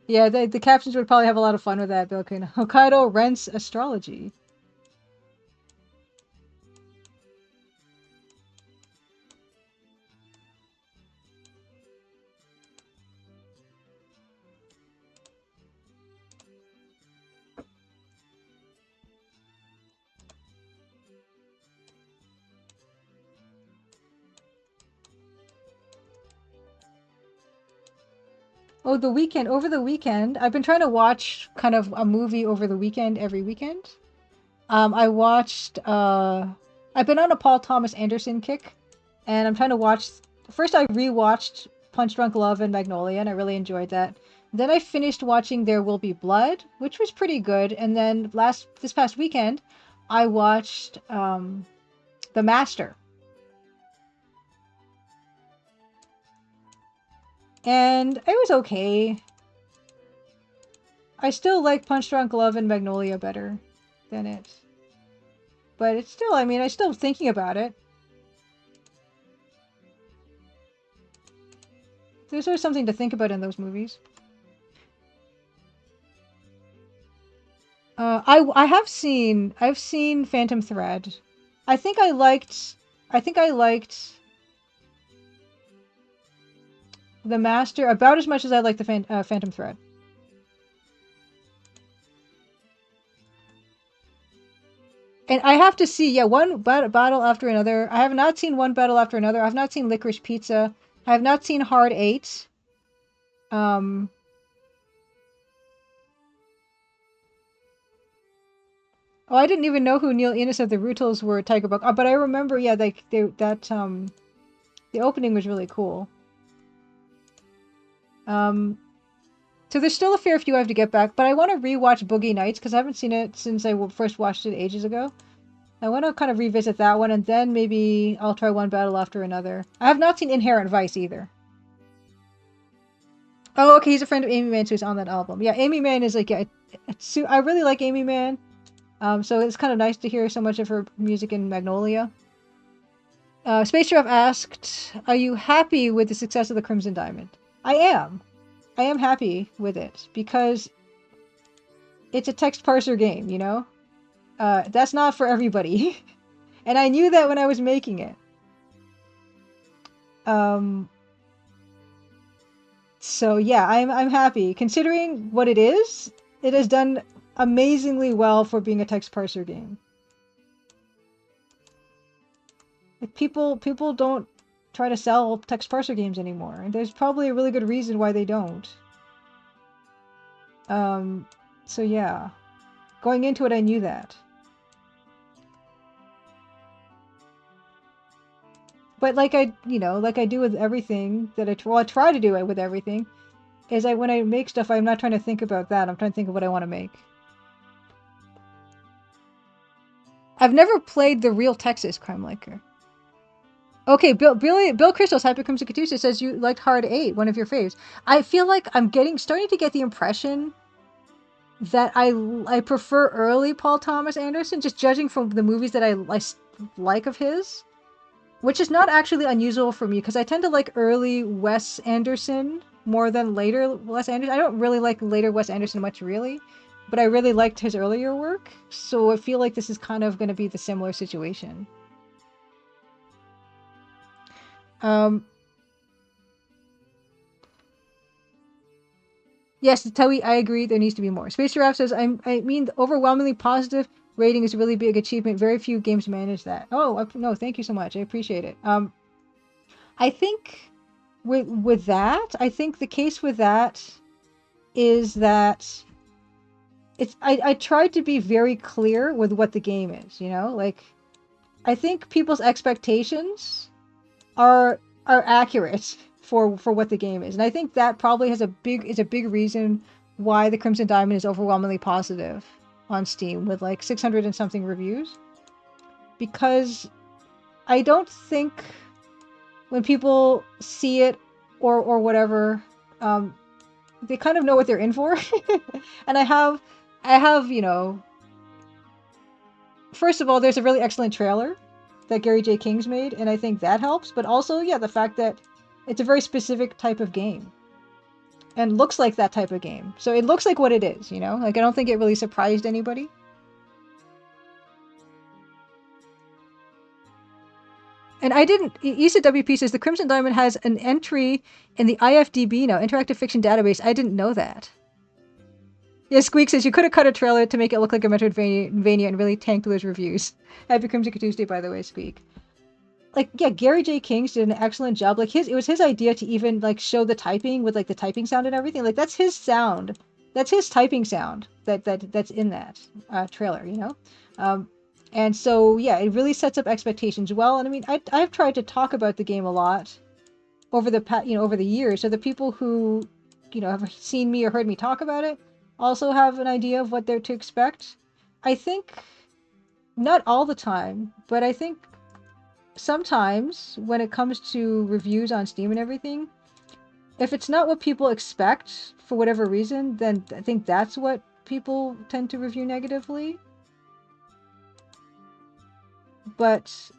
Yeah, the captions would probably have a lot of fun with that, Bill Kuhn. Hokkaido rents astrology. Oh, the weekend. Over the weekend, I've been trying to watch kind of a movie over the weekend every weekend. I watched, I've been on a Paul Thomas Anderson kick, and I'm trying to watch, first I rewatched Punch Drunk Love and Magnolia, and I really enjoyed that. Then I finished watching There Will Be Blood, which was pretty good, and then this past weekend, I watched, The Master. And it was okay. I still like Punch Drunk Love and Magnolia better than it. But it's still, I mean, I'm still thinking about it. There's always something to think about in those movies. I've seen Phantom Thread. I think I liked The Master about as much as I liked the Phantom Thread. And I have to see, yeah, one battle after another. I have not seen one battle after another. I've not seen Licorice Pizza. I have not seen Hard 8. Um, oh, I didn't even know who Neil Innes of the Rutles were. Tiger Book. Oh, but I remember, yeah, the opening was really cool. So there's still a fair few I have to get back, but I want to rewatch Boogie Nights because I haven't seen it since I first watched it ages ago. I want to kind of revisit that one, and then maybe I'll try one battle after another. I have not seen Inherent Vice either. Oh, okay, he's a friend of Amy Mann, so he's on that album. Yeah, Amy Mann is like, yeah, I really like Amy Mann. So it's kind of nice to hear so much of her music in Magnolia. Space Giraffe asked, "Are you happy with the success of the Crimson Diamond?" I am. I am happy with it because it's a text parser game, you know? That's not for everybody. And I knew that when I was making it. So yeah, I'm happy. Considering what it is, it has done amazingly well for being a text parser game. Like people don't try to sell text parser games anymore, and there's probably a really good reason why they don't. So yeah. Going into it, I knew that. But like I do with everything that I try to do it with everything, is when I make stuff, I'm not trying to think about that. I'm trying to think of what I want to make. I've never played the real Texas Crime Liker. Okay, Bill Crystal's Hypercrimson Katusa says you liked Hard 8, one of your faves. I feel like I'm starting to get the impression that I prefer early Paul Thomas Anderson, just judging from the movies that I like of his. Which is not actually unusual for me, because I tend to like early Wes Anderson more than later Wes Anderson. I don't really like later Wes Anderson much, really, but I really liked his earlier work, so I feel like this is kind of going to be the similar situation. Yes, Toei, I agree, there needs to be more. Space Giraffe says, I mean, the overwhelmingly positive rating is a really big achievement. Very few games manage that. Oh, no, thank you so much. I appreciate it. I think with that, I think the case with that is that I tried to be very clear with what the game is, you know? Like, I think people's expectations are accurate for what the game is. And I think that probably is a big reason why the Crimson Diamond is overwhelmingly positive. on Steam with like 600 and something reviews, because I don't think when people see it or whatever, they kind of know what they're in for. And I have, you know, first of all, there's a really excellent trailer that Gary J. King's made, and I think that helps. But also, yeah, the fact that it's a very specific type of game and looks like that type of game. So it looks like what it is, you know? Like, I don't think it really surprised anybody. And I didn't. Issa WP says the Crimson Diamond has an entry in the IFDB now, Interactive Fiction Database. I didn't know that. Yeah, Squeak says you could have cut a trailer to make it look like a Metroidvania and really tanked those reviews. Happy Crimson Tuesday, by the way, Squeak. Like, yeah, Gary J. Kings did an excellent job. Like, it was his idea to even like show the typing with like the typing sound and everything. Like, that's his sound. That's his typing sound that's in that trailer, you know. And so yeah, it really sets up expectations well. And I mean, I've tried to talk about the game a lot over the years, so the people who have seen me or heard me talk about it also have an idea of what they're to expect. I think not all the time, but I think sometimes when it comes to reviews on Steam and everything, if it's not what people expect for whatever reason, then I think that's what people tend to review negatively. But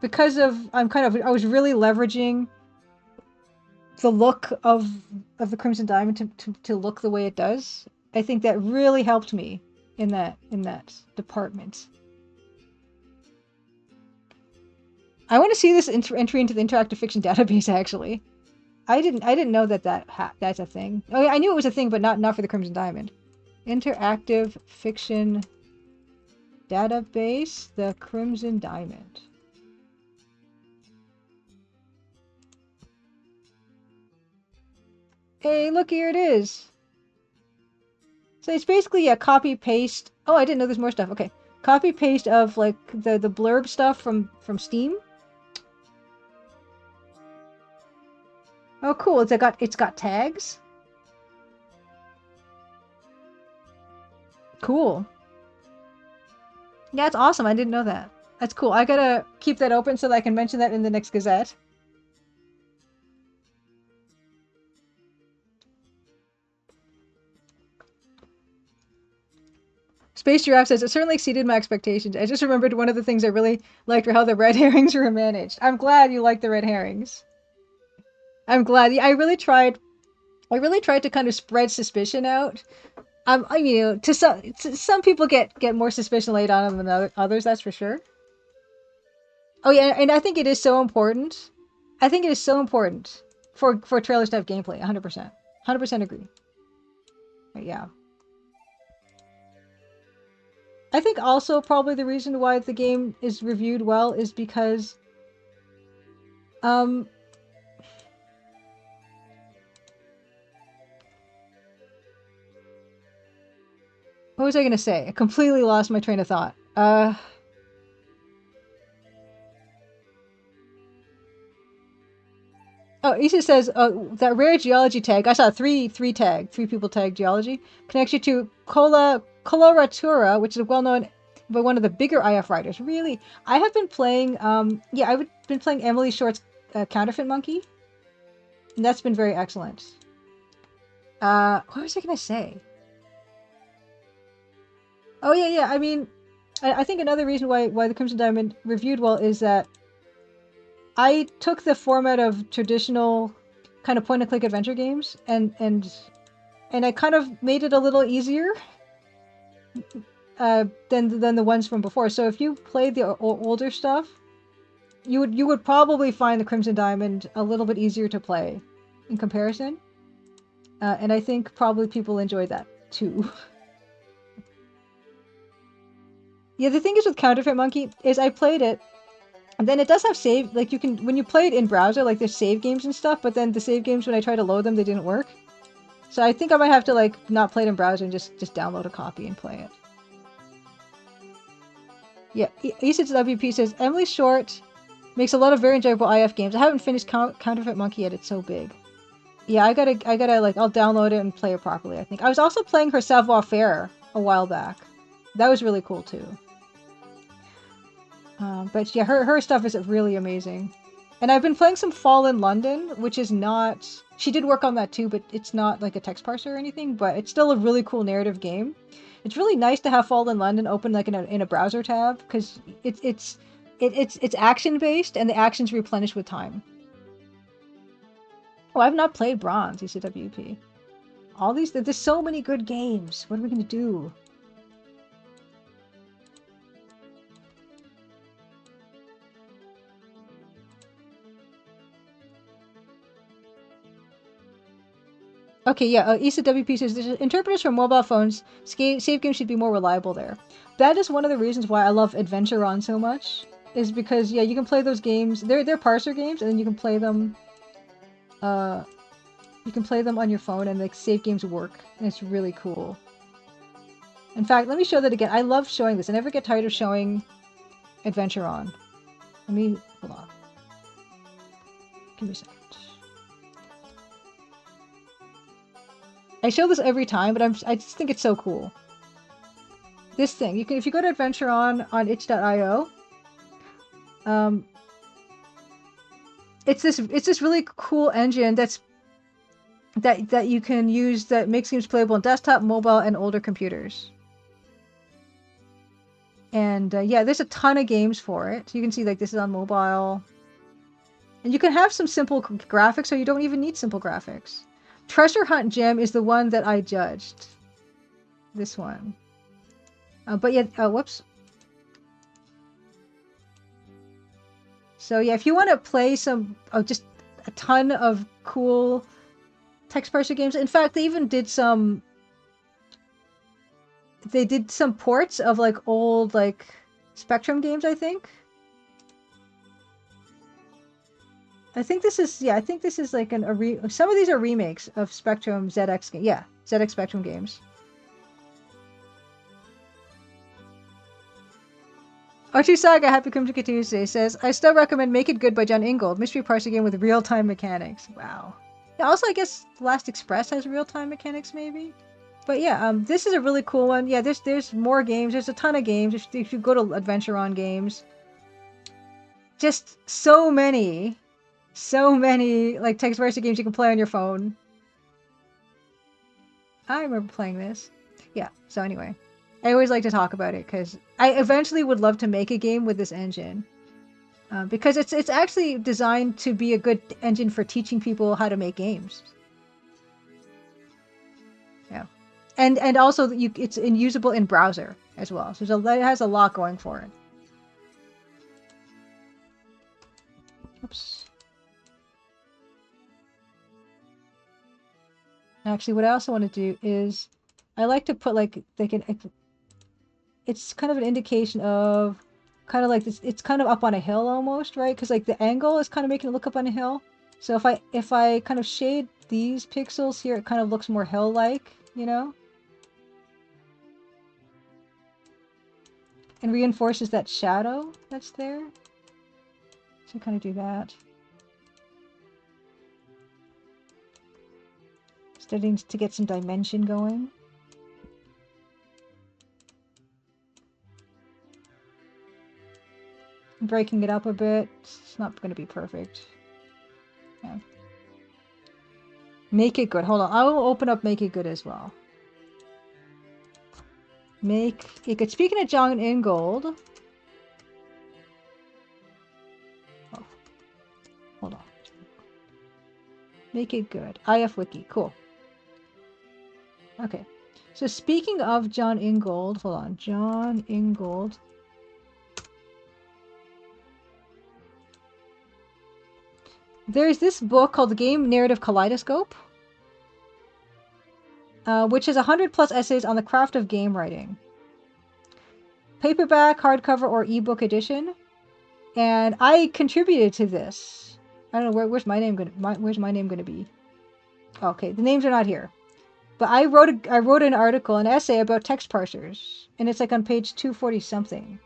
because I was really leveraging the look of the Crimson Diamond to look the way it does, I think that really helped me in that department. I want to see this entry into the Interactive Fiction Database. Actually, I didn't know that's a thing. Oh yeah, I knew it was a thing, but not for the Crimson Diamond. Interactive Fiction Database, the Crimson Diamond. Hey, look, here it is. So it's basically a copy paste. Oh, I didn't know there's more stuff. Okay, copy paste of like the blurb stuff from Steam. Oh, cool! It's got tags. Cool. Yeah, that's awesome. I didn't know that. That's cool. I gotta keep that open so that I can mention that in the next Gazette. Space Giraffe says, it certainly exceeded my expectations. I just remembered one of the things I really liked were how the red herrings were managed. I'm glad you like the red herrings. I'm glad. I really tried to kind of spread suspicion out. To some people get more suspicion laid on them than others, that's for sure. Oh yeah, and I think it is so important. I think it is so important for trailers to have gameplay, 100%. 100% agree. But yeah. I think also probably the reason why the game is reviewed well is because what was I gonna say? I completely lost my train of thought. Oh, Issa says that rare geology tag. I saw three people tag geology connects you to Coloratura, which is well known by one of the bigger IF writers. Really, I have been playing. I've been playing Emily Short's Counterfeit Monkey, and that's been very excellent. What was I gonna say? Oh yeah. I mean, I think another reason why the Crimson Diamond reviewed well is that I took the format of traditional kind of point-and-click adventure games and I kind of made it a little easier than the ones from before. So if you played the older stuff, you would probably find the Crimson Diamond a little bit easier to play in comparison. And I think probably people enjoy that too. Yeah, the thing is with Counterfeit Monkey is I played it, and then it does have save, like you can, when you play it in browser, like there's save games and stuff, but then the save games, when I try to load them, they didn't work. So I think I might have to like not play it in browser and just download a copy and play it. Yeah, Easage WP says, Emily Short makes a lot of very enjoyable IF games. I haven't finished Counterfeit Monkey yet, it's so big. Yeah, I gotta like, I'll download it and play it properly, I think. I was also playing her Savoir Faire a while back. That was really cool too. But yeah, her stuff is really amazing. And I've been playing some Fall in London, which is not... She did work on that too, but it's not like a text parser or anything, but it's still a really cool narrative game. It's really nice to have Fall in London open like in a browser tab, because it's action based and the actions replenish with time. Oh, I've not played Bronze ECWP. All these, there's so many good games. What are we gonna do? Okay, yeah, ECWP says interpreters for mobile phones, save games should be more reliable there. That is one of the reasons why I love Adventuron so much, is because, yeah, you can play those games. They're parser games, and then you can play them on your phone, and like save games work, and it's really cool. In fact, let me show that again. I love showing this. I never get tired of showing Adventuron. Let me, hold on. Give me a second. I show this every time, but I just think it's so cool. This thing, if you go to Adventuron on itch.io, it's this really cool engine that you can use that makes games playable on desktop, mobile, and older computers. And yeah, there's a ton of games for it. You can see like this is on mobile, and you can have some simple graphics, or you don't even need simple graphics. Treasure Hunt Gem is the one that I judged. This one. But yeah, whoops. So yeah, if you want to play some, just a ton of cool text parser games. In fact, they even did some. They did some ports of like old like Spectrum games, I think. I think this is like some of these are remakes of Spectrum ZX games. Yeah, ZX Spectrum games. Archie Saga, Happy Kumchika Tuesday, says, I still recommend Make It Good by John Ingold, mystery parser game with real-time mechanics. Wow. Yeah, also, I guess Last Express has real-time mechanics, maybe? But yeah, this is a really cool one. Yeah, there's more games. There's a ton of games. If you go to Adventuron Games, just so many like text parser games you can play on your phone. I remember playing this. Yeah, so anyway. I always like to talk about it because I eventually would love to make a game with this engine. Because it's actually designed to be a good engine for teaching people how to make games. Yeah. And also it's usable in browser as well. So it has a lot going for it. Oops. Actually, what I also want to do is I like to put like it's kind of an indication of kind of like this. It's kind of up on a hill almost, right? Because like the angle is kind of making it look up on a hill. So if I kind of shade these pixels here, it kind of looks more hill-like, you know? And reinforces that shadow that's there. So kind of do that. Starting to get some dimension going. Breaking it up a bit. It's not going to be perfect. Yeah. Make It Good. Hold on. I will open up Make It Good as well. Make It Good. Speaking of John Ingold. Oh. Hold on. Make It Good. IF Wiki. Cool. Okay. So speaking of John Ingold. Hold on. John Ingold. There's this book called The Game Narrative Kaleidoscope, which is 100+ essays on the craft of game writing. Paperback, hardcover, or ebook edition. And I contributed to this. I don't know where's my name gonna be. Okay, the names are not here. But I wrote an article, an essay about text parsers, and it's like on page 240 something.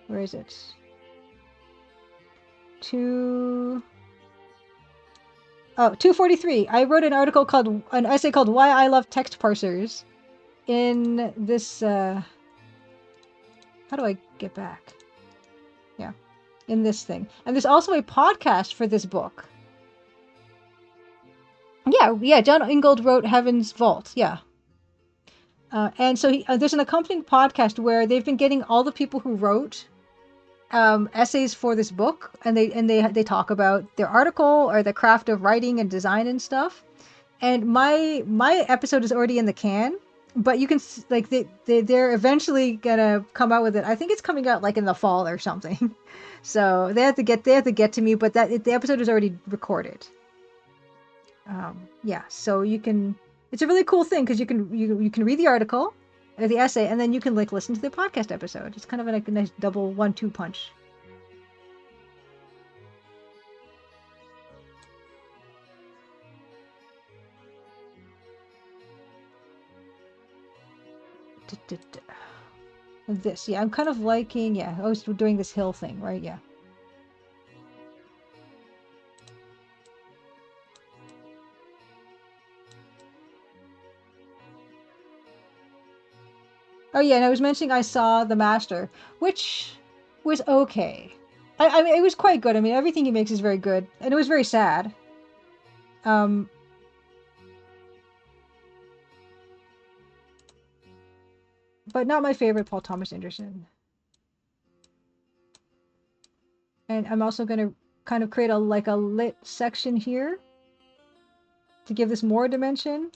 Where is it? 243. I wrote an essay called Why I Love Text Parsers. in this, how do I get back? Yeah, in this thing. And there's also a podcast for this book. Yeah, John Ingold wrote Heaven's Vault, yeah. And so there's an accompanying podcast where they've been getting all the people who wrote essays for this book, and they talk about their article or the craft of writing and design and stuff. And my episode is already in the can, but you can like they're eventually gonna come out with it. I think it's coming out like in the fall or something. So they have to get to me, but the episode is already recorded. Yeah, so you can. It's a really cool thing because you can read the article or the essay, and then you can like listen to the podcast episode. It's kind of like a nice double 1-2 punch. This, yeah, I'm kind of liking. Yeah, I was doing this hill thing, right? Yeah. Oh yeah, and I was mentioning I saw The Master, which was okay. I mean, it was quite good. I mean, everything he makes is very good, and it was very sad. Um, but not my favorite Paul Thomas Anderson. And I'm also gonna kind of create a lit section here to give this more dimension.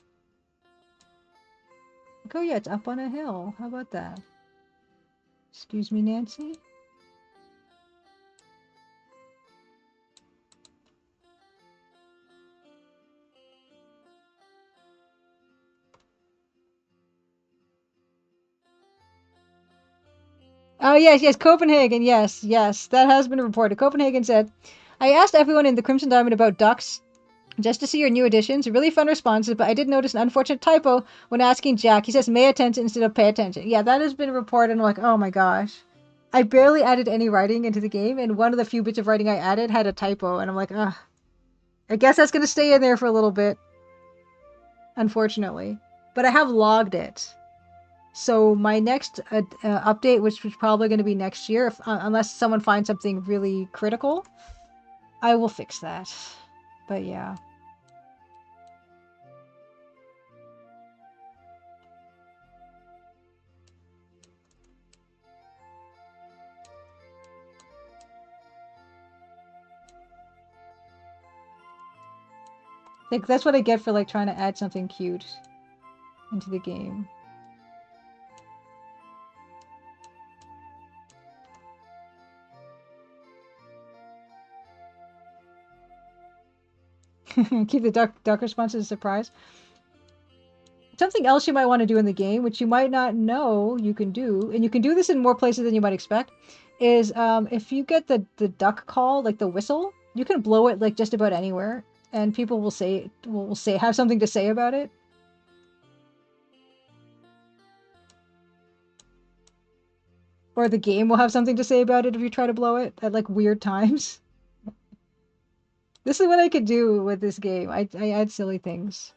Like, oh yeah, it's up on a hill. How about that? Excuse me, Nancy. Oh, yes, Copenhagen. Yes, that has been reported. Copenhagen said, I asked everyone in the Crimson Diamond about ducks just to see your new additions. Really fun responses, but I did notice an unfortunate typo when asking Jack. He says may attention instead of pay attention. Yeah, that has been reported. And I'm like, oh my gosh. I barely added any writing into the game, and one of the few bits of writing I added had a typo, and I'm like, ugh. I guess that's going to stay in there for a little bit, unfortunately. But I have logged it. So my next update, which is probably going to be next year, unless someone finds something really critical, I will fix that. But yeah. Like, that's what I get for like trying to add something cute into the game. Keep the duck response as a surprise. Something else you might want to do in the game, which you might not know you can do, and you can do this in more places than you might expect, is if you get the duck call, like the whistle, you can blow it like just about anywhere, and people will say have something to say about it. Or the game will have something to say about it if you try to blow it at like weird times. This is what I could do with this game. I add silly things.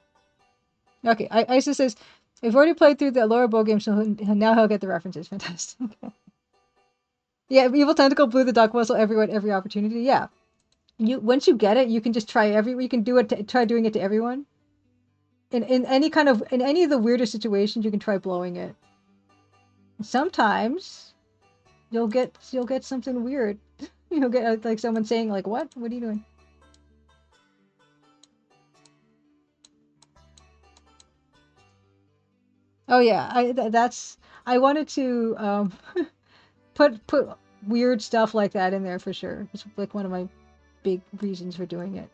Okay, Isa says, I've already played through the Laura Bow game, so now he'll get the references. Fantastic. Yeah, Evil Tentacle blew the duck whistle everywhere at every opportunity. Yeah. Once you get it, you can just try you can do it try doing it to everyone. In any of the weirdest situations, you can try blowing it. Sometimes you'll get something weird. You'll get like someone saying like, "What? What are you doing?" Oh yeah, I wanted to put weird stuff like that in there for sure. It's like one of my big reasons for doing it.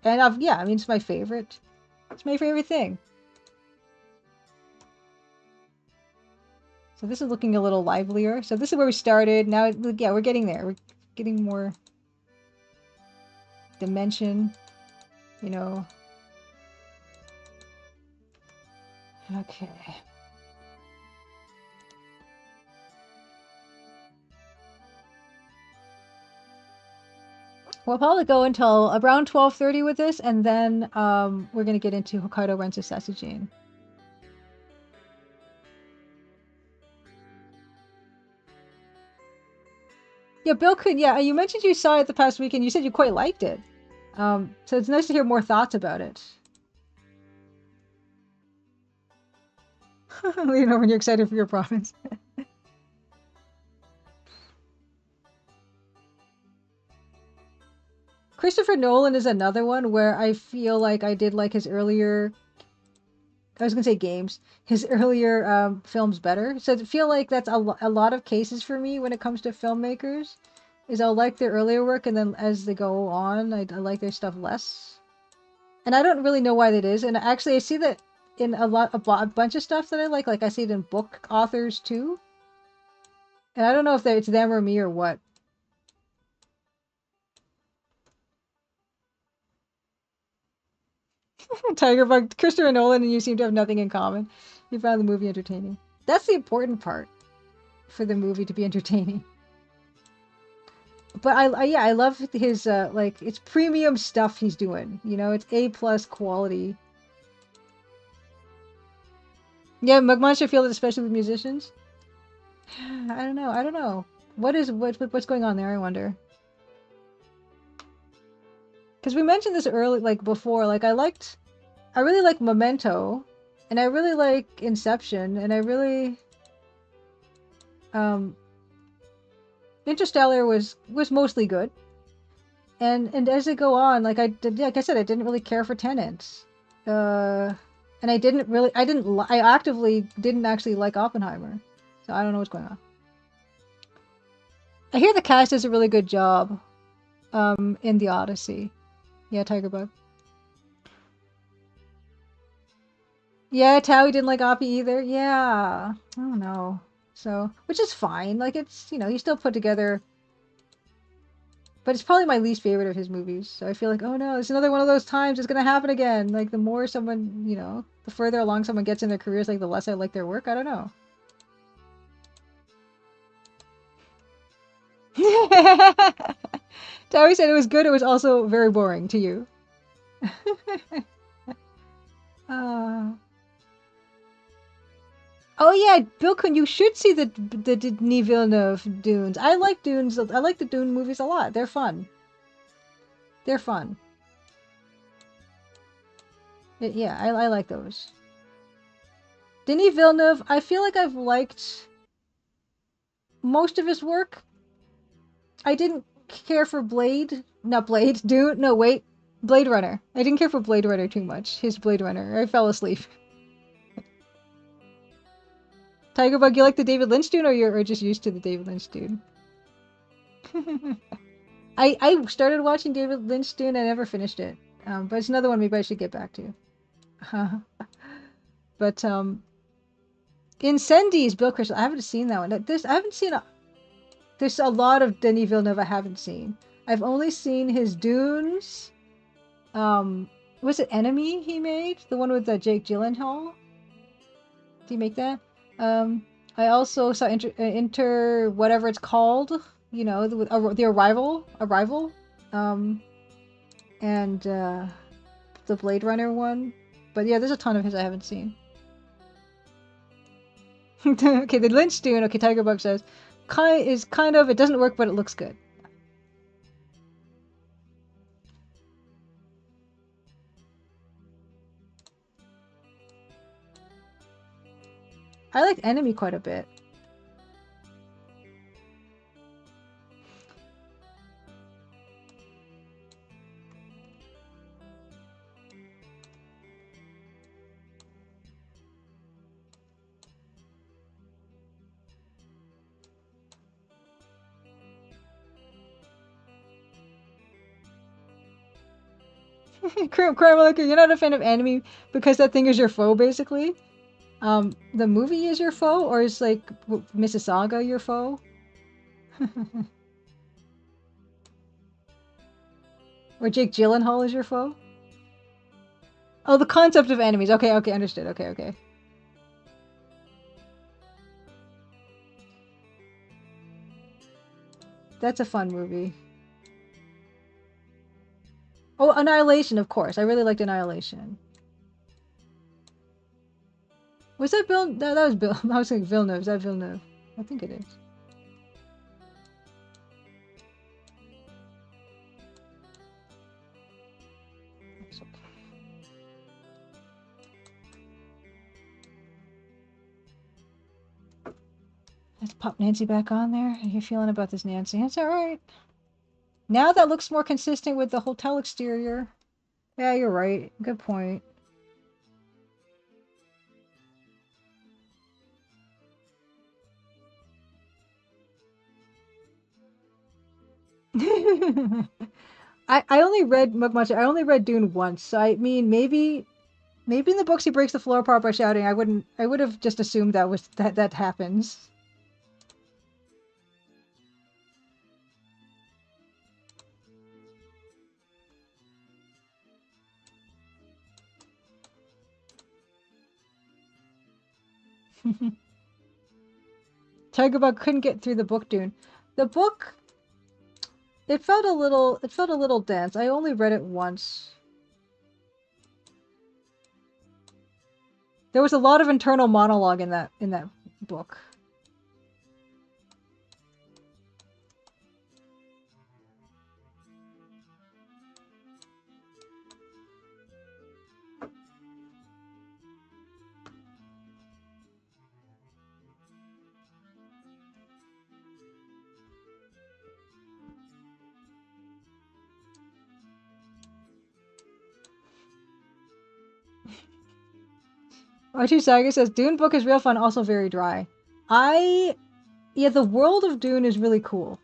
And yeah, I mean it's my favorite. It's my favorite thing. So this is looking a little livelier. So this is where we started. Now, yeah, we're getting there. We're getting more dimension, you know. Okay. We'll probably go until around 12:30 with this, and then we're gonna get into Hokkaido Rensu Sasujin. Yeah, Bill Kun. Yeah, you mentioned you saw it the past weekend. You said you quite liked it. So it's nice to hear more thoughts about it. You know, when you're excited for your province. Christopher Nolan is another one where I feel like I did like his earlier. I was gonna say games. His earlier films better. So I feel like that's a lot of cases for me when it comes to filmmakers. Is I'll like their earlier work, and then as they go on, I like their stuff less. And I don't really know why that is. And actually, I see that in a bunch of stuff that I like. Like I see it in book authors too. And I don't know if it's them or me or what. Tiger Bug, Christopher Nolan, and you seem to have nothing in common. You found the movie entertaining. That's the important part for the movie to be entertaining. But yeah, I love his like it's premium stuff he's doing. You know, it's A plus quality. Yeah, McMahon should feel it, especially with musicians. I don't know. I don't know. What's going on there? I wonder. Because we mentioned this early, like before. Like I really like Memento, and I really like Inception, and I really um Interstellar was mostly good. And as they go on, like I said, I didn't really care for Tenet. And I actively didn't actually like Oppenheimer. So I don't know what's going on. I hear the cast does a really good job in The Odyssey. Yeah, Tiger Bug. Yeah, Towie didn't like Oppie either. Yeah. I don't know. So, which is fine. Like it's, he still put together, but it's probably my least favorite of his movies. So I feel like, oh no, it's another one of those times it's gonna happen again. Like the more someone, the further along someone gets in their careers, like the less I like their work. I don't know. Towie said it was good. It was also very boring to you. uh, oh yeah, Bilkun, you should see the Denis Villeneuve Dunes. I like Dunes. I like the Dune movies a lot. They're fun. They're fun. Yeah, I like those. Denis Villeneuve, I feel like I've liked most of his work. I didn't care for Blade. Not Blade. Dune. No, wait. Blade Runner. I didn't care for Blade Runner too much. His Blade Runner. I fell asleep. Tiger Bug, you like the David Lynch Dune, or you're just used to the David Lynch Dune? I started watching David Lynch Dune. I never finished it. But it's another one maybe I should get back to. But Incendies, Bill Crystal. I haven't seen that one. I haven't seen there's a lot of Denis Villeneuve I haven't seen. I've only seen his Dunes. Was it Enemy he made? The one with Jake Gyllenhaal? Did he make that? Um, I also saw Inter whatever it's called. The Arrival. Um, and the Blade Runner one. But yeah, there's a ton of his I haven't seen. Okay, the Lynch Dune. Okay, Tiger Bug says, kind of. It doesn't work, but it looks good. I liked Enemy quite a bit. Cramalika, you're not a fan of Enemy because that thing is your foe, basically. The movie is your foe, or is like Mississauga your foe? Or Jake Gyllenhaal is your foe? Oh, the concept of enemies. Okay, okay, understood. Okay, okay. That's a fun movie. Oh, Annihilation, of course. I really liked Annihilation. Was that Bill? That was Bill. I was saying Villeneuve. Is that Villeneuve? I think it is. Let's pop Nancy back on there. How you feeling about this, Nancy? It's alright. Now that looks more consistent with the hotel exterior. Yeah, you're right. Good point. I only read much. I only read Dune once, so I mean maybe in the books he breaks the floor apart by shouting. I would have just assumed that happens. Tigerbug couldn't get through the book, Dune. The book, it felt a little dense. I only read it once. There was a lot of internal monologue in that book. Archie Saga says Dune book is real fun, also very dry. Yeah, the world of Dune is really cool.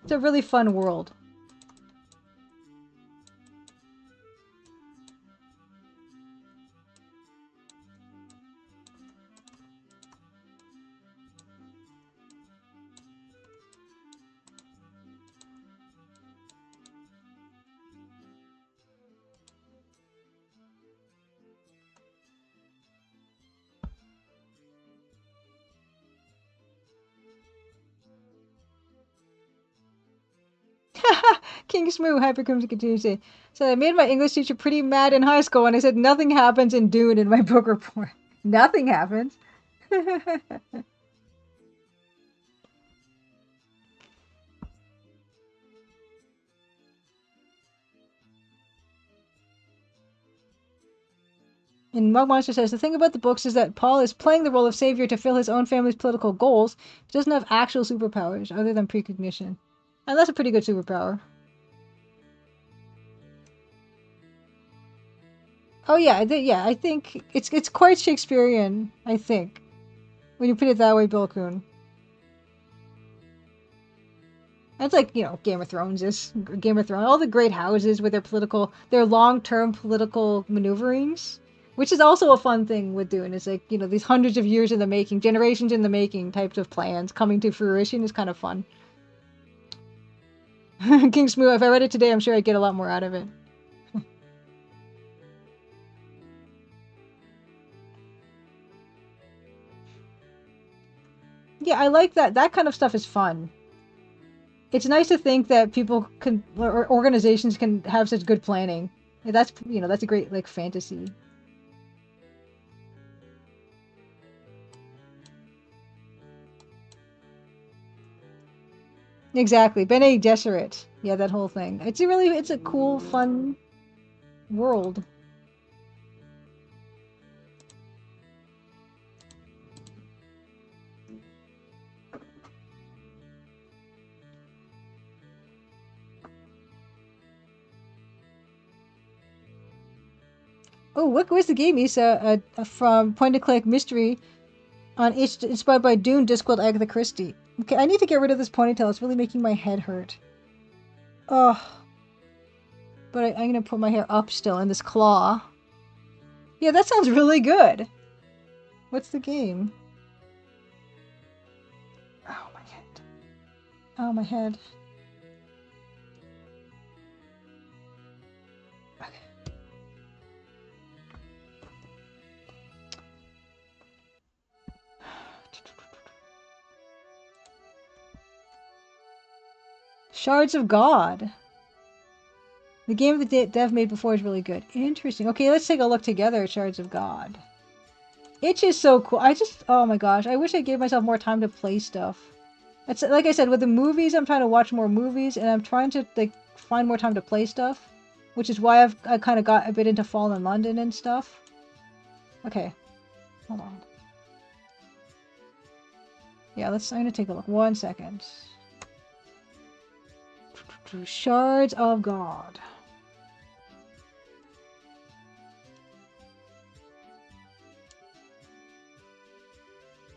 It's a really fun world. King Smoo, Hypercrimson continues to say, so I made my English teacher pretty mad in high school when I said nothing happens in Dune in my book report. Nothing happens. And Mug Monster says, the thing about the books is that Paul is playing the role of savior to fill his own family's political goals. He doesn't have actual superpowers other than precognition. And that's a pretty good superpower. Oh yeah, I think it's quite Shakespearean, I think. When you put it that way, Bill Kuhn. That's like, Game of Thrones is Game of Thrones. All the great houses with their long-term political maneuverings, which is also a fun thing with doing. It's like, these hundreds of years in the making, generations in the making types of plans coming to fruition is kind of fun. King Smoo, if I read it today, I'm sure I'd get a lot more out of it. Yeah, I like that. That kind of stuff is fun. It's nice to think that people can, or organizations can have such good planning. That's a great, like, fantasy. Exactly. Bene Gesserit. Yeah, that whole thing. It's a cool, fun world. Oh, look, where's the game, Issa? From Point and Click Mystery on inspired by Dune, Discworld, Agatha Christie. Okay, I need to get rid of this ponytail. It's really making my head hurt. Ugh. But I'm gonna put my hair up still in this claw. Yeah, that sounds really good. What's the game? Oh, my head. Oh, my head. Okay. Shards of God. The game the dev made before is really good. Interesting. Okay, let's take a look together at Shards of God. Itch is so cool. Oh my gosh, I wish I gave myself more time to play stuff. It's like I said, with the movies, I'm trying to watch more movies, and I'm trying to, like, find more time to play stuff. which is why I kind of got a bit into Fallen London and stuff. Okay, hold on. Yeah, I'm gonna take a look. 1 second. Shards of God.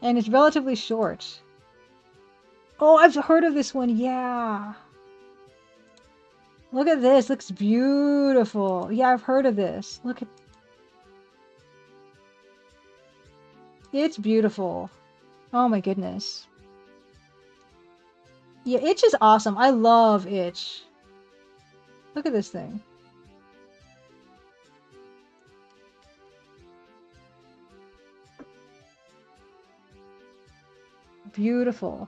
And it's relatively short. Oh, I've heard of this one, yeah. Look at this, looks beautiful. Yeah, I've heard of this. Look at... It's beautiful. Oh my goodness. Yeah, Itch is awesome. I love Itch. Look at this thing. Beautiful.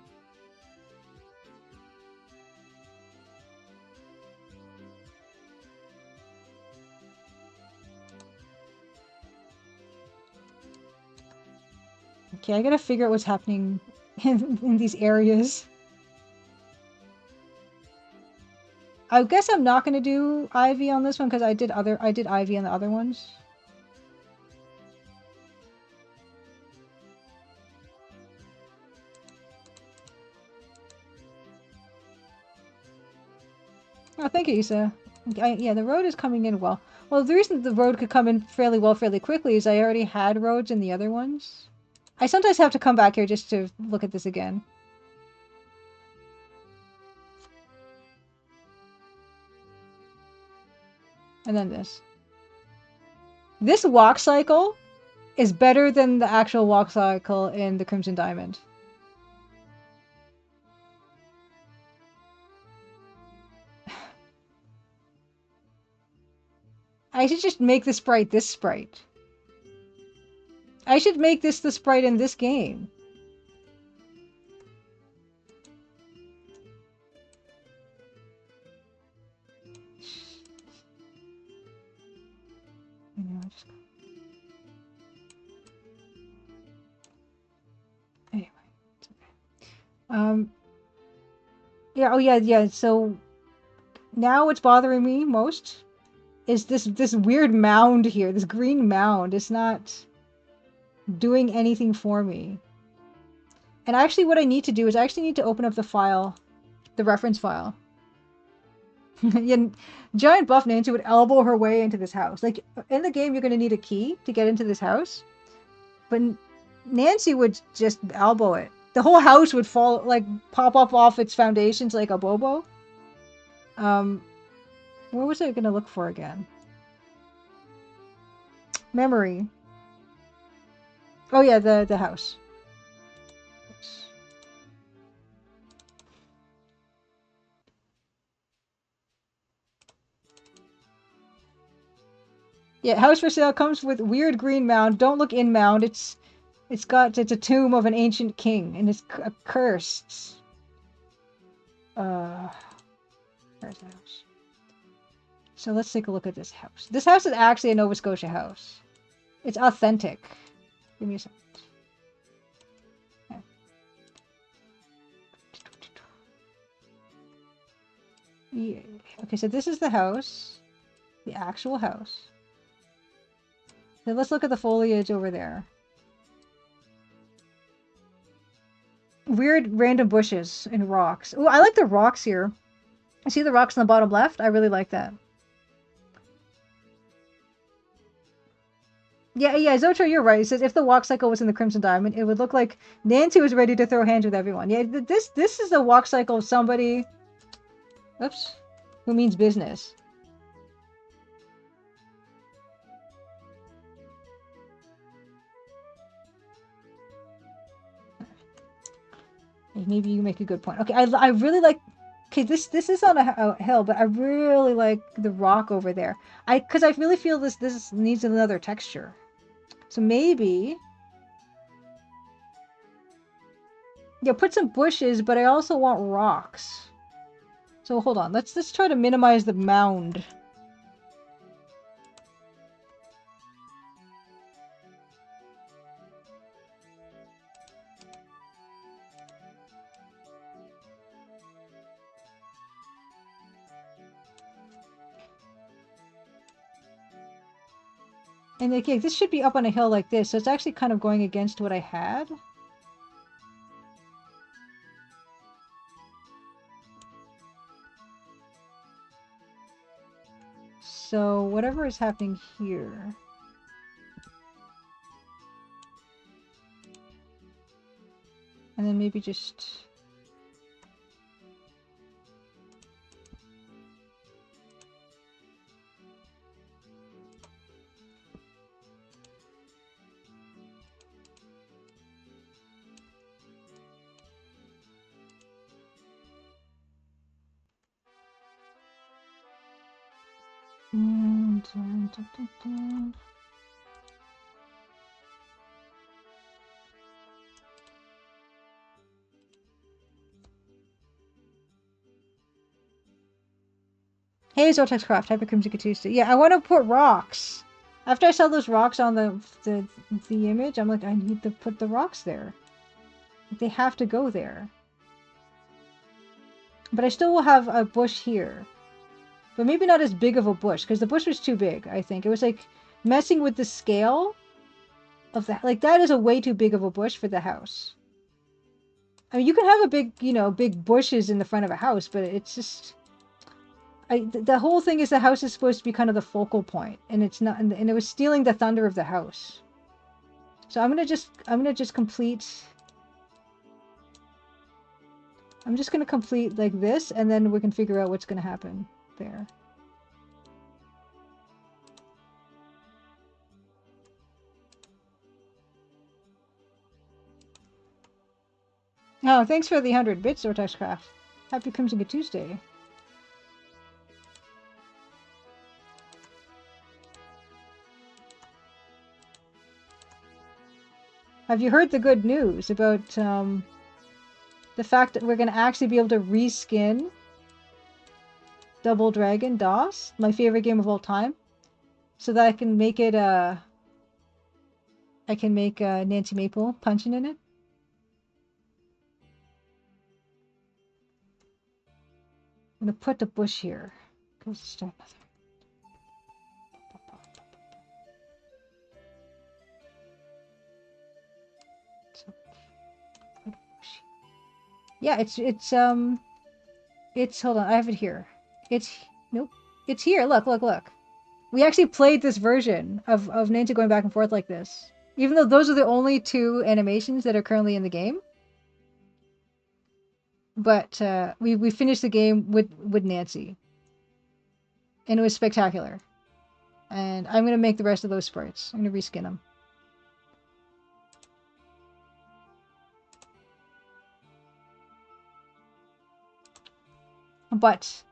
Okay, I gotta figure out what's happening in these areas. I guess I'm not gonna do Ivy on this one because I did Ivy on the other ones. Oh, thank you, Issa. Yeah, the road is coming in well. Well, the reason the road could come in fairly well, fairly quickly is I already had roads in the other ones. I sometimes have to come back here just to look at this again. And then this. This walk cycle is better than the actual walk cycle in the Crimson Diamond. I should just make the sprite this sprite. I should make this the sprite in this game. Anyway, it's okay. Yeah, oh yeah. So now what's bothering me most is this weird mound here, this green mound. It's not doing anything for me. And actually what I need to do is I actually need to open up the file, the reference file. Yeah, giant buff Nancy would elbow her way into this house. Like, in the game, you're going to need a key to get into this house. But Nancy would just elbow it. The whole house would fall, like, pop up off its foundations like a Bobo. What was I going to look for again? Memory. Oh yeah, the house. Yeah, house for sale comes with weird green mound. Don't look in mound. It's a tomb of an ancient king, and it's cursed. Where's the house? So let's take a look at this house. This house is actually a Nova Scotia house. It's authentic. Give me a second. Okay. Yeah. Okay, so this is the house. The actual house. So let's look at the foliage over there. Weird random bushes and rocks. Oh, I like the rocks here. I see the rocks in the bottom left. I really like that. Yeah, Zotro, you're right. It says if the walk cycle was in the Crimson Diamond, it would look like Nancy was ready to throw hands with everyone. Yeah, this is the walk cycle of somebody, oops, who means business. Maybe you make a good point. Okay, I really like. Okay, this is on a hill, but I really like the rock over there. Because I really feel this needs another texture. So maybe, yeah, put some bushes, but I also want rocks. So hold on, let's try to minimize the mound. And like, yeah, this should be up on a hill like this, so it's actually kind of going against what I had. So whatever is happening here. And then maybe just... And, Hey, Zotex Craft, Hyper Crimson Tuesday. Yeah, I want to put rocks. After I saw those rocks on the image, I'm like, I need to put the rocks there. They have to go there. But I still will have a bush here. But maybe not as big of a bush, because the bush was too big, I think. It was like messing with the scale of the... Like, that is a way too big of a bush for the house. I mean, you can have a big, you know, big bushes in the front of a house, but it's just... the whole thing is the house is supposed to be kind of the focal point, and it's not, and it was stealing the thunder of the house. So I'm gonna just complete... I'm just gonna complete like this, and then we can figure out what's gonna happen there. Oh, thanks for the 100 bits, Ortexcraft. Happy Crimson Tuesday. Have you heard the good news about the fact that we're going to actually be able to reskin Double Dragon DOS, my favorite game of all time, so that I can make it I can make Nancy Maple punching in it. I'm going to put the bush here. Go start another. Yeah, it's hold on, I have it here. Nope. It's here. Look. We actually played this version of Nancy going back and forth like this. Even though those are the only two animations that are currently in the game. But we finished the game with Nancy. And it was spectacular. And I'm going to make the rest of those sprites. I'm going to reskin them. But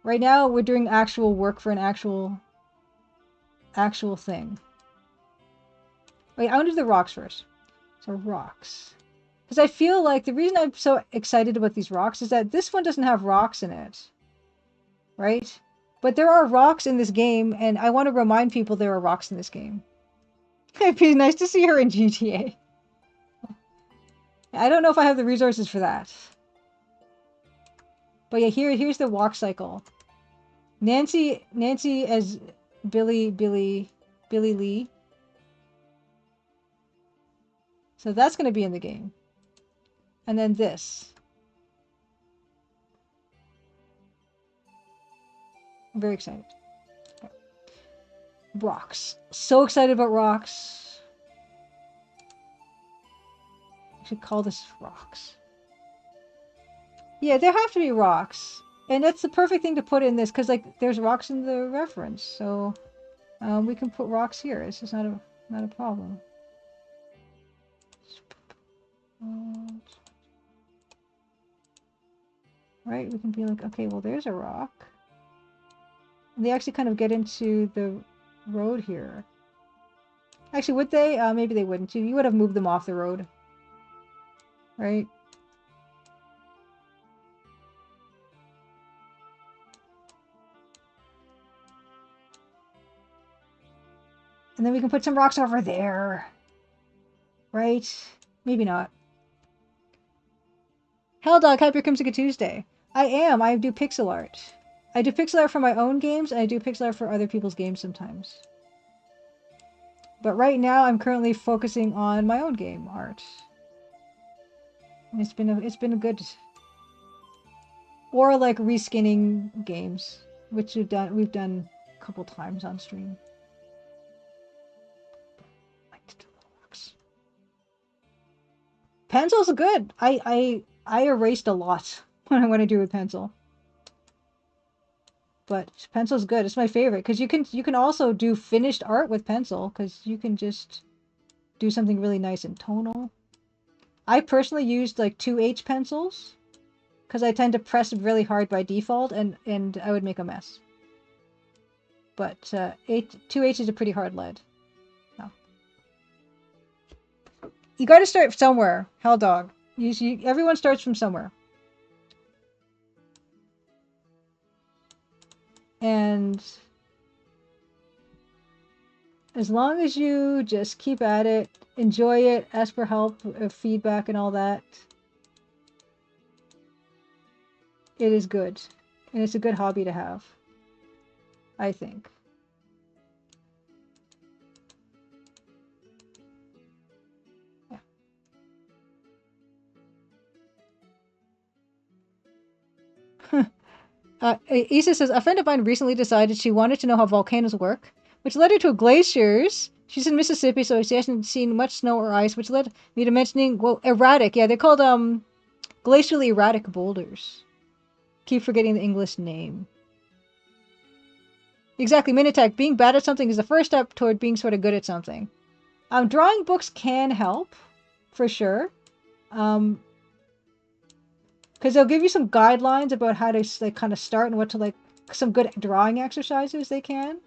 right now we're doing actual work for an actual thing. Wait, I want to do the rocks first. So rocks. Because I feel like the reason I'm so excited about these rocks is that this one doesn't have rocks in it. Right? But there are rocks in this game, and I want to remind people there are rocks in this game. It'd be nice to see her in GTA. I don't know if I have the resources for that. But yeah, here's the walk cycle. Nancy as Billy Lee. So that's going to be in the game. And then this. I'm very excited. Okay. Rocks. So excited about rocks. I should call this rocks. Yeah, there have to be rocks. And that's the perfect thing to put in this, because like there's rocks in the reference. So we can put rocks here. It's just not a problem. Right, we can be like, okay, well there's a rock. And they actually kind of get into the road here. Actually, would they? Maybe they wouldn't. You would have moved them off the road. Right? And then we can put some rocks over there. Right? Maybe not. Helldog, happy Crimson Tuesday. I am. I do pixel art. I do pixel art for my own games, and I do pixel art for other people's games sometimes. But right now, I'm currently focusing on my own game art, and it's been a good, or like reskinning games, which we've done a couple times on stream. Pencil's good. I erased a lot when I want to do with pencil. But pencil's good. It's my favorite because you can also do finished art with pencil because you can just do something really nice and tonal. I personally used like 2H pencils because I tend to press really hard by default and I would make a mess. But 2H is a pretty hard lead. No. You got to start somewhere, Hell Dog. Everyone starts from somewhere. And as long as you just keep at it, enjoy it, ask for help, feedback, and all that, it is good. And it's a good hobby to have, I think. Yeah. Isa says, a friend of mine recently decided she wanted to know how volcanoes work, which led her to glaciers. She's in Mississippi, so she hasn't seen much snow or ice, which led me to mentioning, well, erratic. Yeah, they're called glacially erratic boulders. Keep forgetting the English name. Exactly, Minotac. Being bad at something is the first step toward being sort of good at something. Drawing books can help, for sure. Because they'll give you some guidelines about how to like kind of start and what to like some good drawing exercises they can.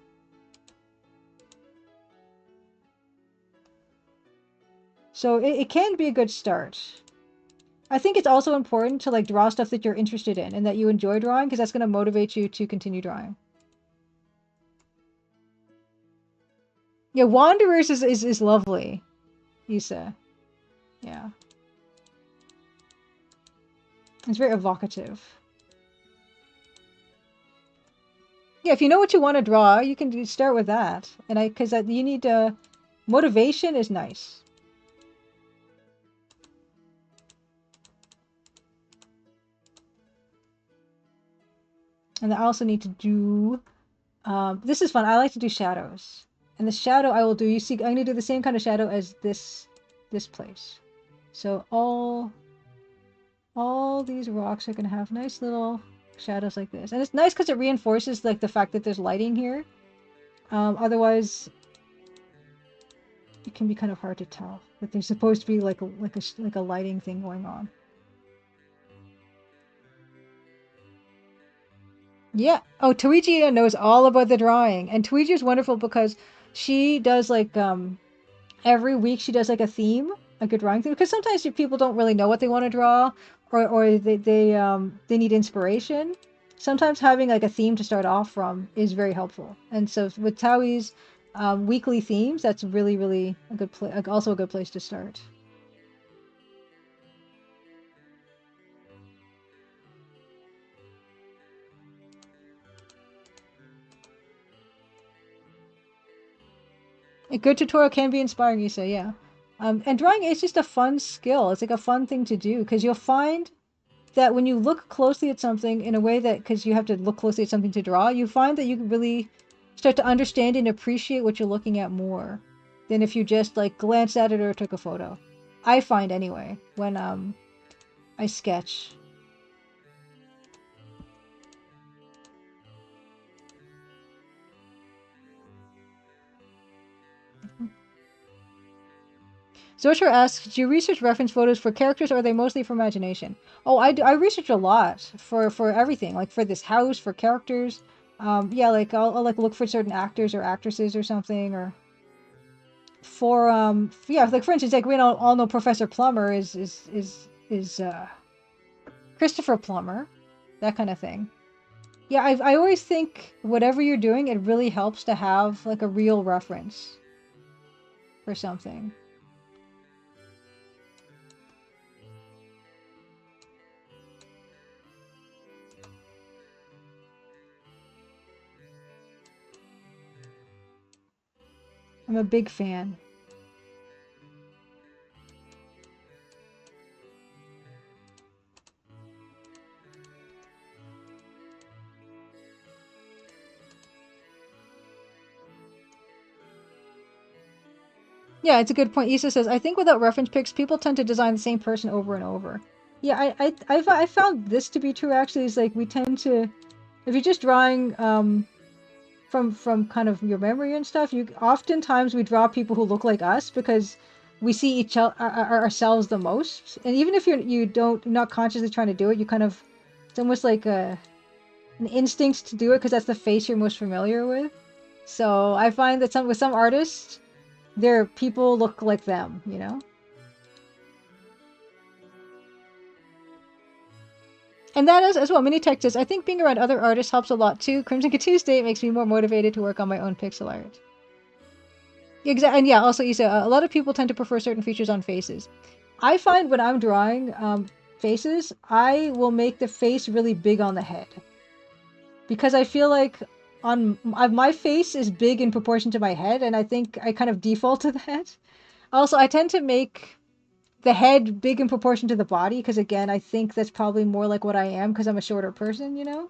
So it can be a good start. I think it's also important to like draw stuff that you're interested in and that you enjoy drawing because that's going to motivate you to continue drawing. Yeah, Wanderers is lovely, Isa. Yeah. It's very evocative. Yeah, if you know what you want to draw, you can start with that. And because you need motivation is nice. And I also need to do. This is fun. I like to do shadows, and the shadow I will do. You see, I'm gonna do the same kind of shadow as this place. So all these rocks are gonna have nice little shadows like this, and it's nice because it reinforces like the fact that there's lighting here. Otherwise, it can be kind of hard to tell that there's supposed to be like a lighting thing going on. Yeah. Oh, Tuiji knows all about the drawing, and Tuiji is wonderful because she does like every week she does like a theme, like a drawing theme. Because sometimes people don't really know what they want to draw, or they need inspiration. Sometimes having like a theme to start off from is very helpful. And so with Taui's weekly themes, that's really a good place, also a good place to start. A good tutorial can be inspiring, you say, yeah. And drawing is just a fun skill. It's like a fun thing to do because you'll find that when you look closely at something in a way that, because you have to look closely at something to draw, you find that you can really start to understand and appreciate what you're looking at more than if you just like glanced at it or took a photo. I find anyway when I sketch. Zoshar asks, do you research reference photos for characters or are they mostly for imagination? Oh, I research a lot for everything, like for this house, for characters. Yeah, like I'll like look for certain actors or actresses or something, or for yeah, like for instance, like we all know Professor Plummer is Christopher Plummer, that kind of thing. Yeah, I always think whatever you're doing, it really helps to have like a real reference for something. I'm a big fan. Yeah, it's a good point. Issa says, I think without reference pics, people tend to design the same person over and over. Yeah, I found this to be true actually. Is like we tend to, if you're just drawing from kind of your memory and stuff, you oftentimes we draw people who look like us because we see each other ourselves the most. And even if you don't not consciously trying to do it, you kind of it's almost like an instinct to do it because that's the face you're most familiar with. So I find that with some artists, their people look like them, you know? And that is, as well, Minitech says, I think being around other artists helps a lot too. Crimson Tuesday makes me more motivated to work on my own pixel art. Exactly, and yeah, also Issa, a lot of people tend to prefer certain features on faces. I find when I'm drawing faces, I will make the face really big on the head. Because I feel like my face is big in proportion to my head, and I think I kind of default to that. Also, I tend to make the head big in proportion to the body because again I think that's probably more like what I am because I'm a shorter person, you know,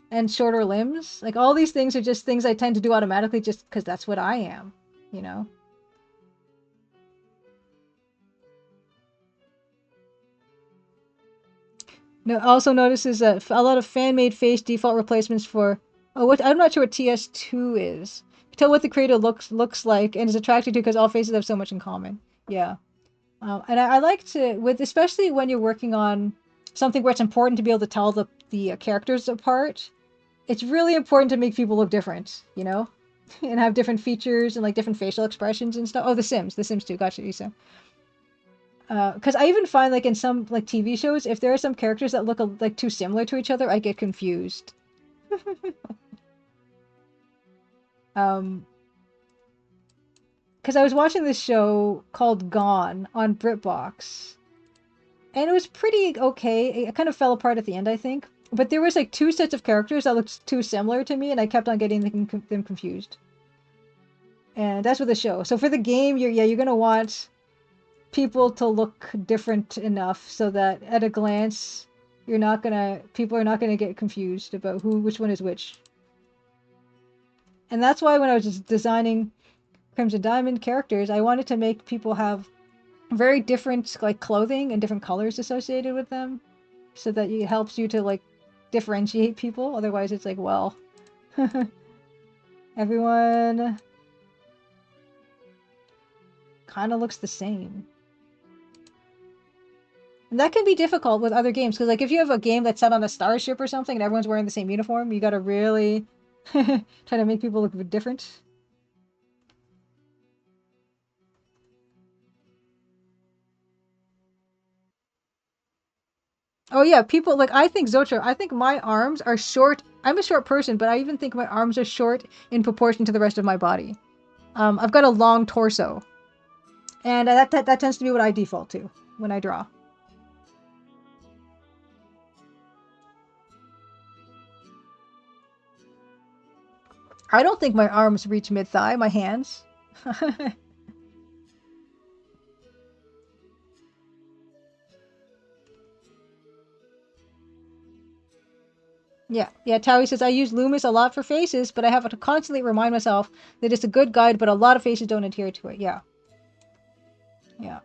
and shorter limbs, like all these things are just things I tend to do automatically just because that's what I am, you know. No, also notices that a lot of fan-made face default replacements for what I'm not sure what TS2 is. Tell what the creator looks like and is attracted to because all faces have so much in common. Yeah. And I like to, with especially when you're working on something where it's important to be able to tell the characters apart. It's really important to make people look different, you know, and have different features and like different facial expressions and stuff. Oh, The Sims too. Gotcha, Issa. Because I even find like in some like TV shows, if there are some characters that look like too similar to each other, I get confused. um, because I was watching this show called Gone on BritBox, and it was pretty okay. It kind of fell apart at the end, I think. But there was like two sets of characters that looked too similar to me, and I kept on getting them confused. And that's with the show. So for the game, you're gonna want people to look different enough so that at a glance, people are not gonna get confused about which one is which. And that's why when I was just designing Crimson Diamond characters, I wanted to make people have very different like clothing and different colors associated with them, so that it helps you to like differentiate people. Otherwise, it's like, well, everyone kind of looks the same. And that can be difficult with other games because, like, if you have a game that's set on a starship or something and everyone's wearing the same uniform, you gotta really try to make people look different. Oh yeah, people like I think Zotra. I think my arms are short. I'm a short person, but I even think my arms are short in proportion to the rest of my body. I've got a long torso, and that tends to be what I default to when I draw. I don't think my arms reach mid thigh. My hands. Yeah, yeah. Towie says I use Loomis a lot for faces, but I have to constantly remind myself that it's a good guide. But a lot of faces don't adhere to it. Yeah, yeah.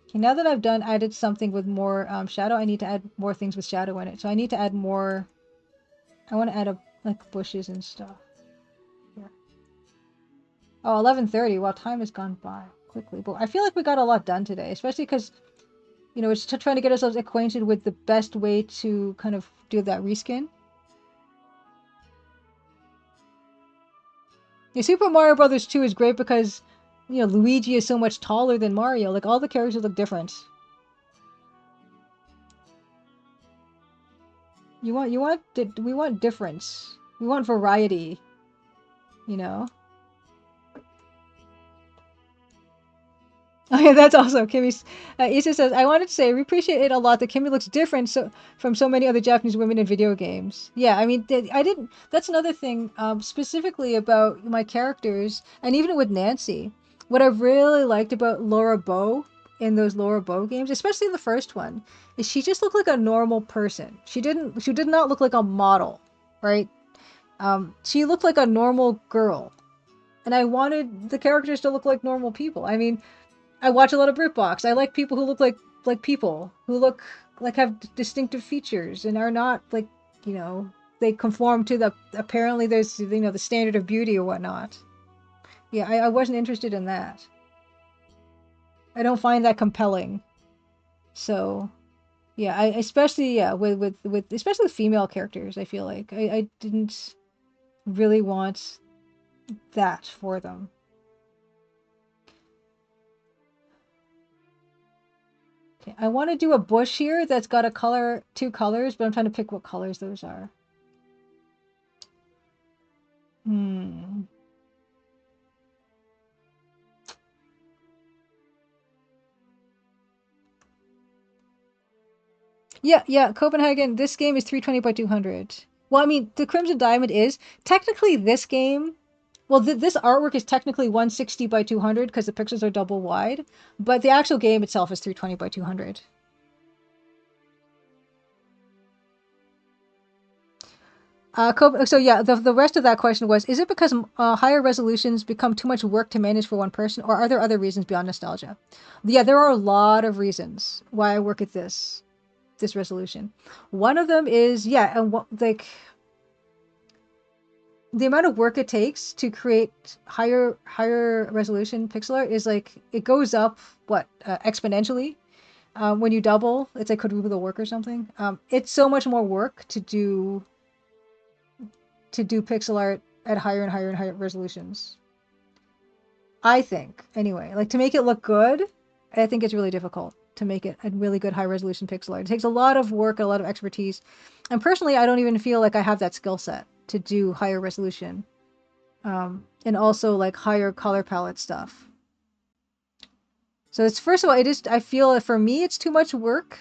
Okay, now that I've added something with more shadow, I need to add more things with shadow in it. So I need to add more. I want to add like bushes and stuff. Here. Oh, 11:30. Wow, time has gone by quickly. But I feel like we got a lot done today, especially because you know it's trying to get ourselves acquainted with the best way to kind of do that reskin. Yeah, Super Mario Brothers 2 is great because, you know, Luigi is so much taller than Mario. Like, all the characters look different. We want difference. We want variety, you know? yeah, that's also Kimmy's. Issa says, I wanted to say, we appreciate it a lot that Kimmy looks different from so many other Japanese women in video games. Yeah, I mean, I didn't. That's another thing, specifically about my characters, and even with Nancy. What I really liked about Laura Bow in those Laura Bow games, especially in the first one, is she just looked like a normal person. She did not look like a model, right? She looked like a normal girl, and I wanted the characters to look like normal people. I mean, I watch a lot of BritBox. I like people who look like people who look like have distinctive features and are not like, you know, they conform to the apparently there's the standard of beauty or whatnot. Yeah, I wasn't interested in that. I don't find that compelling. So yeah, I especially yeah with especially with female characters, I feel like I didn't really want that for them. Okay, I want to do a bush here that's got a color, two colors, but I'm trying to pick what colors those are. Hmm. Yeah, yeah, Copenhagen. This game is 320 by 200. Well, I mean, the Crimson Diamond is technically this game. Well, this artwork is technically 160 by 200 because the pixels are double wide, but the actual game itself is 320 by 200. So yeah, the rest of that question was, is it because higher resolutions become too much work to manage for one person, or are there other reasons beyond nostalgia? Yeah, there are a lot of reasons why I work at this resolution. One of them is, yeah, and what like the amount of work it takes to create higher resolution pixel art is like it goes up what exponentially when you double. It's like quadruple the work or something. It's so much more work to do pixel art at higher and higher and higher resolutions. I think anyway, like to make it look good, I think it's really difficult to make it a really good high resolution pixel art. It takes a lot of work, a lot of expertise, and personally, I don't even feel like I have that skill set to do higher resolution and also like higher color palette stuff. So it's first of all, it is. I feel that for me, it's too much work.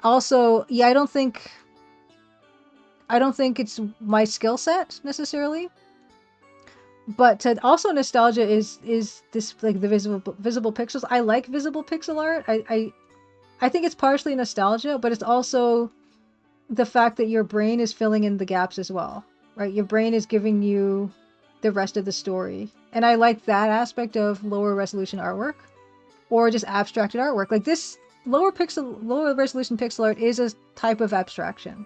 Also, yeah, I don't think it's my skill set necessarily. But also nostalgia is this like the visible pixels. I like visible pixel art. I think it's partially nostalgia, but it's also the fact that your brain is filling in the gaps as well, right? Your brain is giving you the rest of the story. And I like that aspect of lower resolution artwork or just abstracted artwork. Like this lower resolution pixel art is a type of abstraction.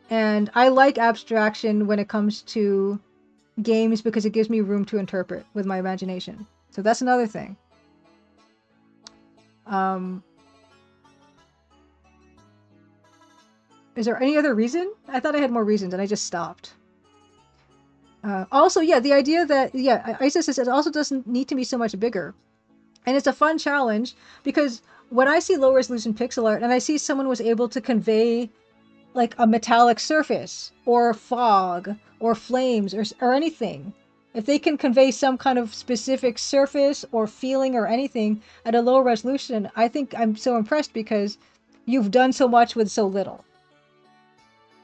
And I like abstraction when it comes to games because it gives me room to interpret with my imagination. So that's another thing. Um, is there any other reason? I thought I had more reasons and I just stopped. Also, yeah, the idea that, yeah, Isis says it also doesn't need to be so much bigger. And it's a fun challenge because when I see low resolution pixel art and I see someone was able to convey like a metallic surface or fog or flames or anything, if they can convey some kind of specific surface or feeling or anything at a low resolution, I think I'm so impressed because you've done so much with so little.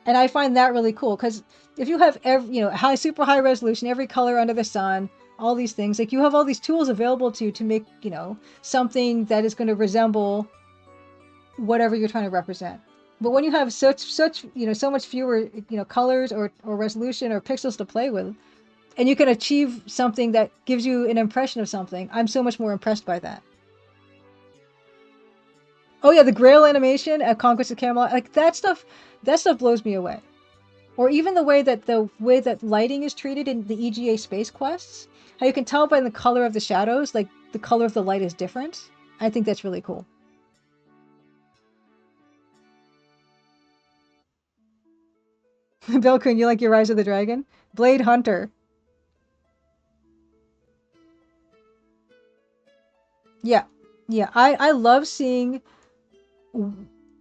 And I find that really cool because if you have every, super high resolution, every color under the sun, all these things, like you have all these tools available to make, something that is going to resemble whatever you're trying to represent. But when you have such so much fewer colors or resolution or pixels to play with, and you can achieve something that gives you an impression of something, I'm so much more impressed by that. Oh yeah, the Grail animation at Conquest of Camelot, like that stuff blows me away. Or even the way that lighting is treated in the EGA Space Quests, how you can tell by the color of the shadows, like the color of the light is different. I think that's really cool. Bill Kun, you like your Rise of the Dragon? Blade Hunter. Yeah. Yeah. I love seeing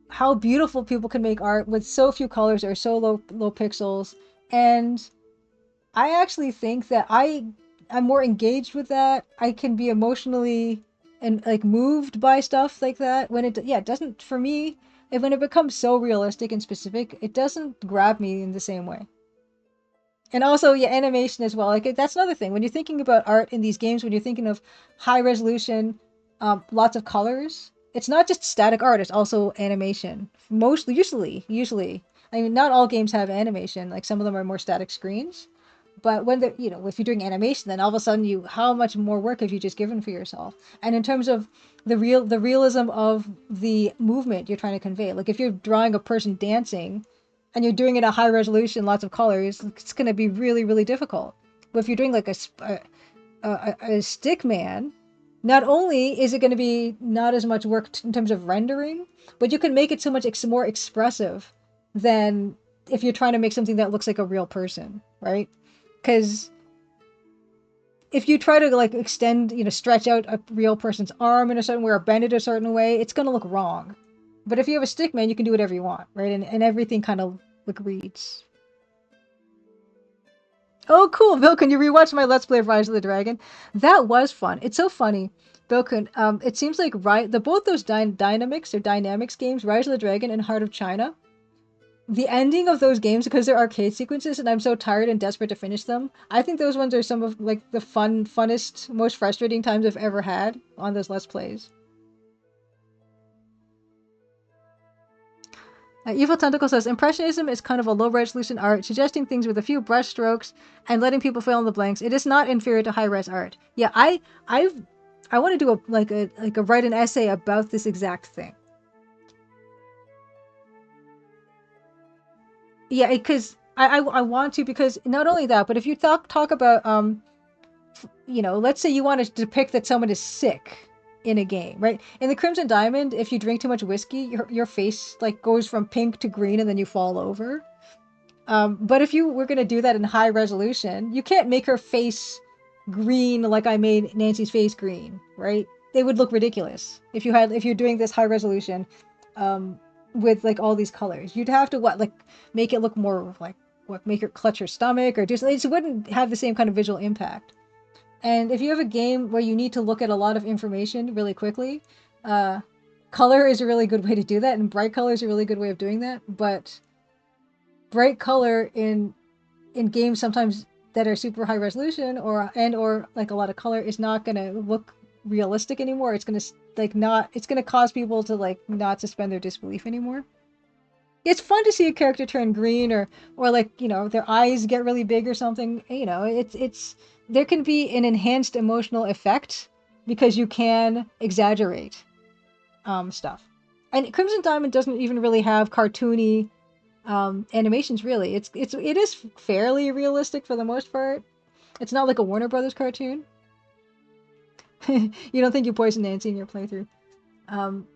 how beautiful people can make art with so few colors or so low pixels. And I actually think that I'm more engaged with that. I can be emotionally and like moved by stuff like that. When it doesn't, for me, if when it becomes so realistic and specific, it doesn't grab me in the same way. And also, yeah, animation as well. Like that's another thing. When you're thinking about art in these games, when you're thinking of high resolution, lots of colors, it's not just static art. It's also animation. Mostly, usually. I mean, not all games have animation. Like some of them are more static screens. But when they're, if you're doing animation, then all of a sudden how much more work have you just given for yourself? And in terms of the realism of the movement you're trying to convey, like if you're drawing a person dancing, and you're doing it at high resolution, lots of colors, it's going to be really, really difficult. But if you're doing like a stick man, not only is it going to be not as much work in terms of rendering, but you can make it so much more expressive than if you're trying to make something that looks like a real person, right? Because if you try to like extend, stretch out a real person's arm in a certain way or bend it a certain way, it's going to look wrong. But if you have a stick man, you can do whatever you want, right? And everything kind of like reads. Oh, cool, Vilkun, you rewatched my Let's Play of Rise of the Dragon. That was fun. It's so funny, Vilkun. It seems like both those dynamics games, Rise of the Dragon and Heart of China. The ending of those games, because they're arcade sequences, and I'm so tired and desperate to finish them. I think those ones are some of like the funnest, most frustrating times I've ever had on those Let's Plays. Evil Tentacle says Impressionism is kind of a low resolution art, suggesting things with a few brush strokes and letting people fill in the blanks. It is not inferior to high res art. Yeah, I want to do a write an essay about this exact thing. Yeah, because I want to, because not only that, but if you talk about let's say you want to depict that someone is sick in a game, right? In the Crimson Diamond, if you drink too much whiskey, your face like goes from pink to green and then you fall over. But if you were gonna do that in high resolution, you can't make her face green like I made Nancy's face green, right? It would look ridiculous if you're doing this high resolution, um, with like all these colors. You'd have to make it look more like make her clutch her stomach or do something. It just wouldn't have the same kind of visual impact. And if you have a game where you need to look at a lot of information really quickly, uh, color is a really good way to do that, and bright color is a really good way of doing that. But bright color in games sometimes that are super high resolution or like a lot of color is not gonna look realistic anymore. It's gonna not. It's gonna cause people to like not suspend their disbelief anymore. It's fun to see a character turn green or like their eyes get really big or something. It's there can be an enhanced emotional effect because you can exaggerate stuff. And Crimson Diamond doesn't even really have cartoony animations really. It is fairly realistic for the most part. It's not like a Warner Brothers cartoon. You don't think you poisoned Nancy in your playthrough. Um,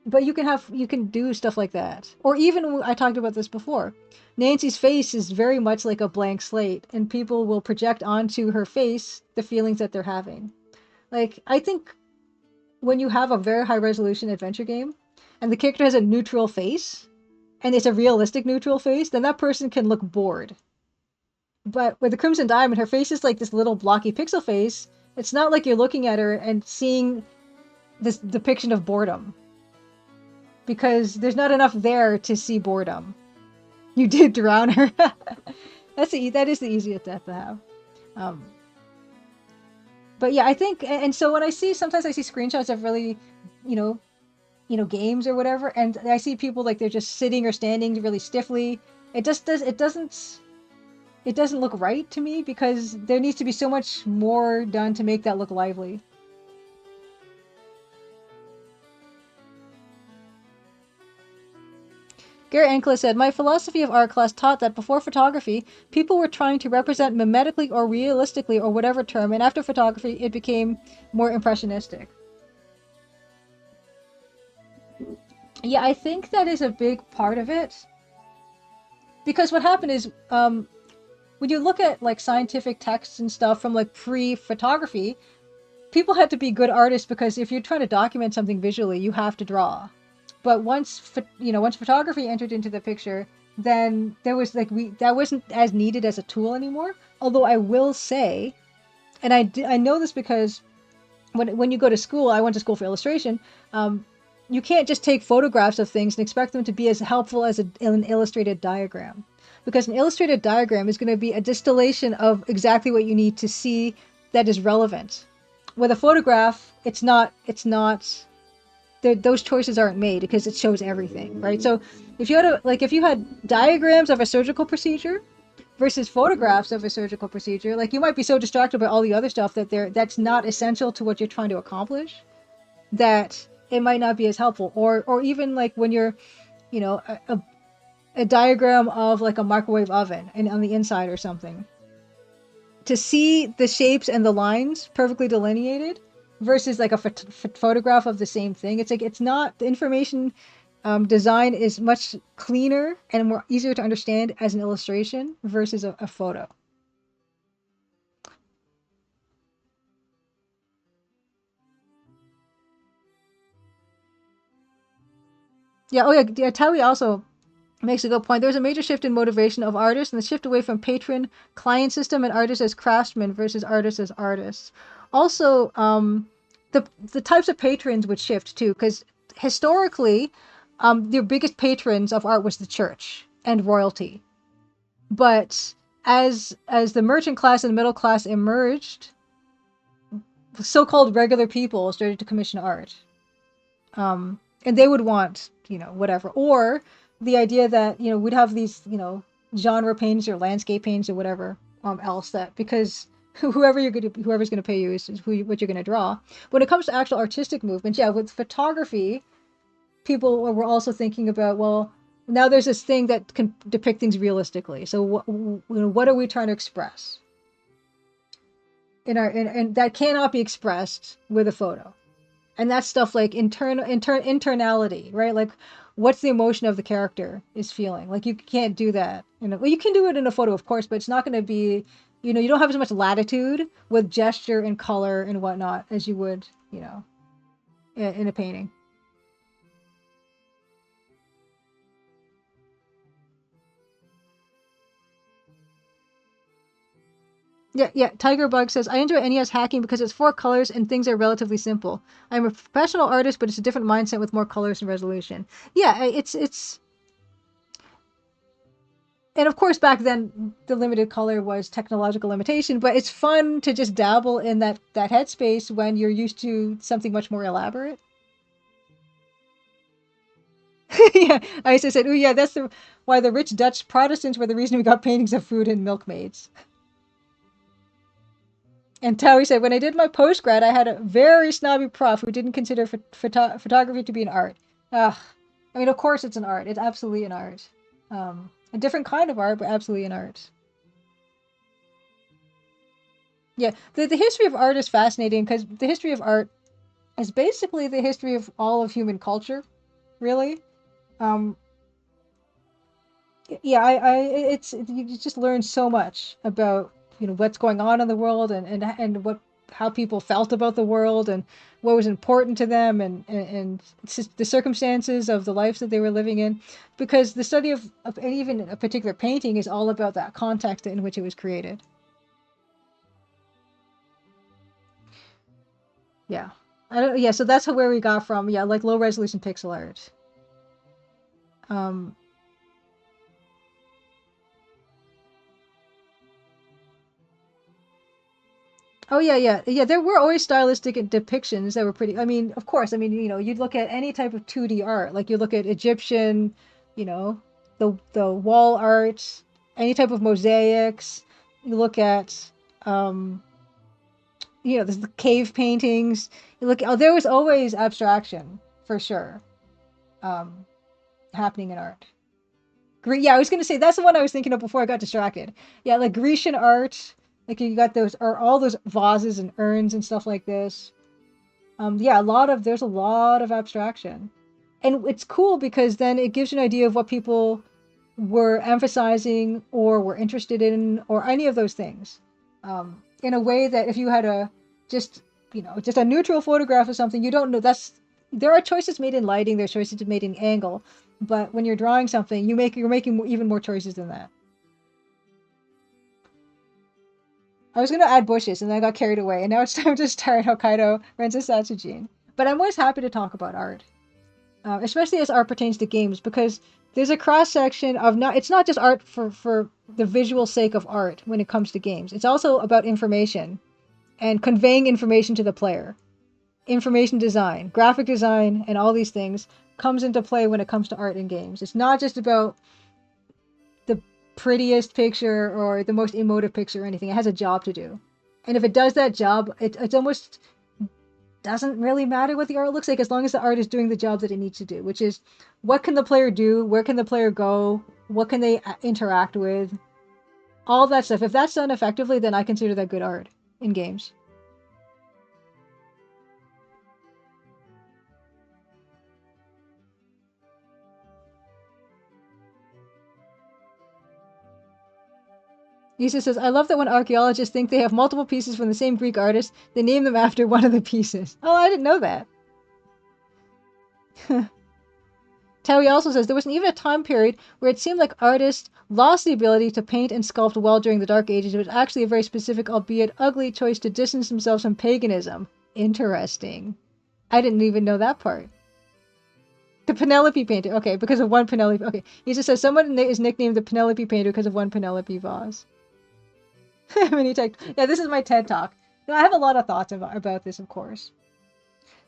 but you can do stuff like that. Or even I talked about this before. Nancy's face is very much like a blank slate, and people will project onto her face the feelings that they're having. Like I think when you have a very high resolution adventure game, and the character has a neutral face, and it's a realistic neutral face, then that person can look bored. But with the Crimson Diamond, her face is like this little blocky pixel face. It's not like you're looking at her and seeing this depiction of boredom, because there's not enough there to see boredom. You did drown her. That is the easiest death to have. Um, but yeah, I think, and so when sometimes I see screenshots of really, you know, games or whatever, and I see people like they're just sitting or standing really stiffly. It doesn't look right to me because there needs to be so much more done to make that look lively. Gary Ankla said, my philosophy of art class taught that before photography, people were trying to represent mimetically or realistically or whatever term, and after photography, it became more impressionistic. Yeah, I think that is a big part of it. Because what happened is, when you look at like scientific texts and stuff from like pre-photography, people had to be good artists because if you're trying to document something visually, you have to draw. But once photography entered into the picture, then there was that wasn't as needed as a tool anymore. Although I will say, and I know this because when you go to school, I went to school for illustration. Um, you can't just take photographs of things and expect them to be as helpful as an illustrated diagram, because an illustrated diagram is going to be a distillation of exactly what you need to see that is relevant. With a photograph, it's not. It's not. Those choices aren't made because it shows everything, right? So if you had if you had diagrams of a surgical procedure versus photographs of a surgical procedure, like you might be so distracted by all the other stuff that's not essential to what you're trying to accomplish, that it might not be as helpful. Or even like when you're, you know, a diagram of like a microwave oven and on the inside or something, to see the shapes and the lines perfectly delineated versus like a photograph of the same thing. It's like it's not the information. Design is much cleaner and more easier to understand as an illustration versus a photo. Yeah. Oh, yeah. Yeah. Towie also makes a good point. There's a major shift in motivation of artists, and the shift away from patron client system and artists as craftsmen versus artists as artists. Also, the types of patrons would shift too, because historically, the biggest patrons of art was the church and royalty. But as the merchant class and middle class emerged, so-called regular people started to commission art. And they would want, you know, whatever. Or the idea that, you know, we'd have these, you know, genre paintings or landscape paintings or whatever else, that because whoever's gonna pay you is what you're gonna draw. When it comes to actual artistic movements, yeah, with photography, people were also thinking about, well, now there's this thing that can depict things realistically. So what are we trying to express in our, and that cannot be expressed with a photo. And that's stuff like internality, right? Like, what's the emotion of the character is feeling? Like, you can't do that. You know, well, you can do it in a photo, of course, but it's not going to be, you know, you don't have as much latitude with gesture and color and whatnot as you would, you know, in a painting. Yeah, yeah. Tiger Bug says, I enjoy NES hacking because it's four colors and things are relatively simple. I'm a professional artist, but it's a different mindset with more colors and resolution. Yeah, it's and of course back then the limited color was technological limitation, but it's fun to just dabble in that headspace when you're used to something much more elaborate. Yeah, I used to say, oh yeah, that's why the rich Dutch Protestants were the reason we got paintings of food and milkmaids. And Towie said, when I did my postgrad, I had a very snobby prof who didn't consider photography to be an art. Ugh. I mean, of course it's an art. It's absolutely an art. A different kind of art, but absolutely an art. Yeah, the history of art is fascinating because the history of art is basically the history of all of human culture, really. Um, yeah, it's you just learn so much about, you know, what's going on in the world, and what how people felt about the world and what was important to them, and it's just the circumstances of the lives that they were living in, because the study of even a particular painting is all about that context in which it was created. Yeah. I don't, yeah, so that's where we got from. Yeah, like low resolution pixel art. Um, oh yeah, yeah, yeah. There were always stylistic depictions that were pretty. I mean, of course. I mean, you know, you'd look at any type of 2D art, like you look at Egyptian, you know, the wall art, any type of mosaics. You look at, um, you know, the cave paintings. You look. Oh, there was always abstraction for sure, um, happening in art. Yeah, I was gonna say that's the one I was thinking of before I got distracted. Yeah, like Grecian art, like you got those, or all those vases and urns and stuff like this. Yeah, there's a lot of abstraction, and it's cool because then it gives you an idea of what people were emphasizing or were interested in, or any of those things, in a way that if you had a just, you know, just a neutral photograph of something, you don't know. There are choices made in lighting, there's choices made in angle, but when you're drawing something, you're making even more choices than that. I was gonna add bushes, and then I got carried away, and now it's time to start Hokkaido Rensa Satsujin. But I'm always happy to talk about art, especially as art pertains to games, because there's a cross section of not. It's not just art for the visual sake of art when it comes to games. It's also about information and conveying information to the player. Information design, graphic design, and all these things comes into play when it comes to art in games. It's not just about the prettiest picture or the most emotive picture or anything. It has a job to do. And if it does that job, it's almost doesn't really matter what the art looks like as long as the art is doing the job that it needs to do, which is what can the player do, where can the player go, what can they interact with, all that stuff. If that's done effectively, then I consider that good art in games. Lisa says, I love that when archaeologists think they have multiple pieces from the same Greek artist, they name them after one of the pieces. Oh, I didn't know that. Taui also says, there wasn't even a time period where it seemed like artists lost the ability to paint and sculpt well during the Dark Ages. It was actually a very specific, albeit ugly, choice to distance themselves from paganism. Interesting. I didn't even know that part. The Penelope painter. Okay, because of one Penelope. Okay, he just says, someone is nicknamed the Penelope painter because of one Penelope vase. Mini tech. Yeah, this is my TED talk. Now, I have a lot of thoughts about this, of course.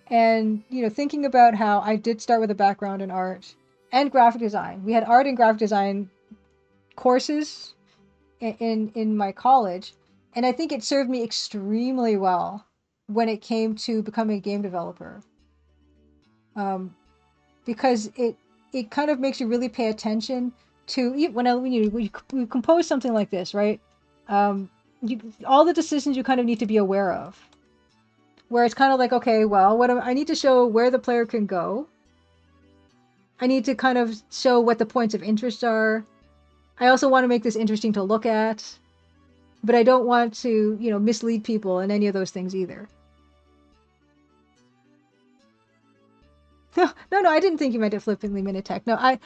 And, thinking about how I did start with a background in art and graphic design. We had art and graphic design courses in my college, and I think it served me extremely well when it came to becoming a game developer. Because it kind of makes you really pay attention to when you compose something like this, right? All the decisions you kind of need to be aware of. Where it's kind of like, okay, well, I need to show where the player can go. I need to kind of show what the points of interest are. I also want to make this interesting to look at, but I don't want to, mislead people in any of those things either. No, I didn't think you meant it flippantly, Minitech. No, I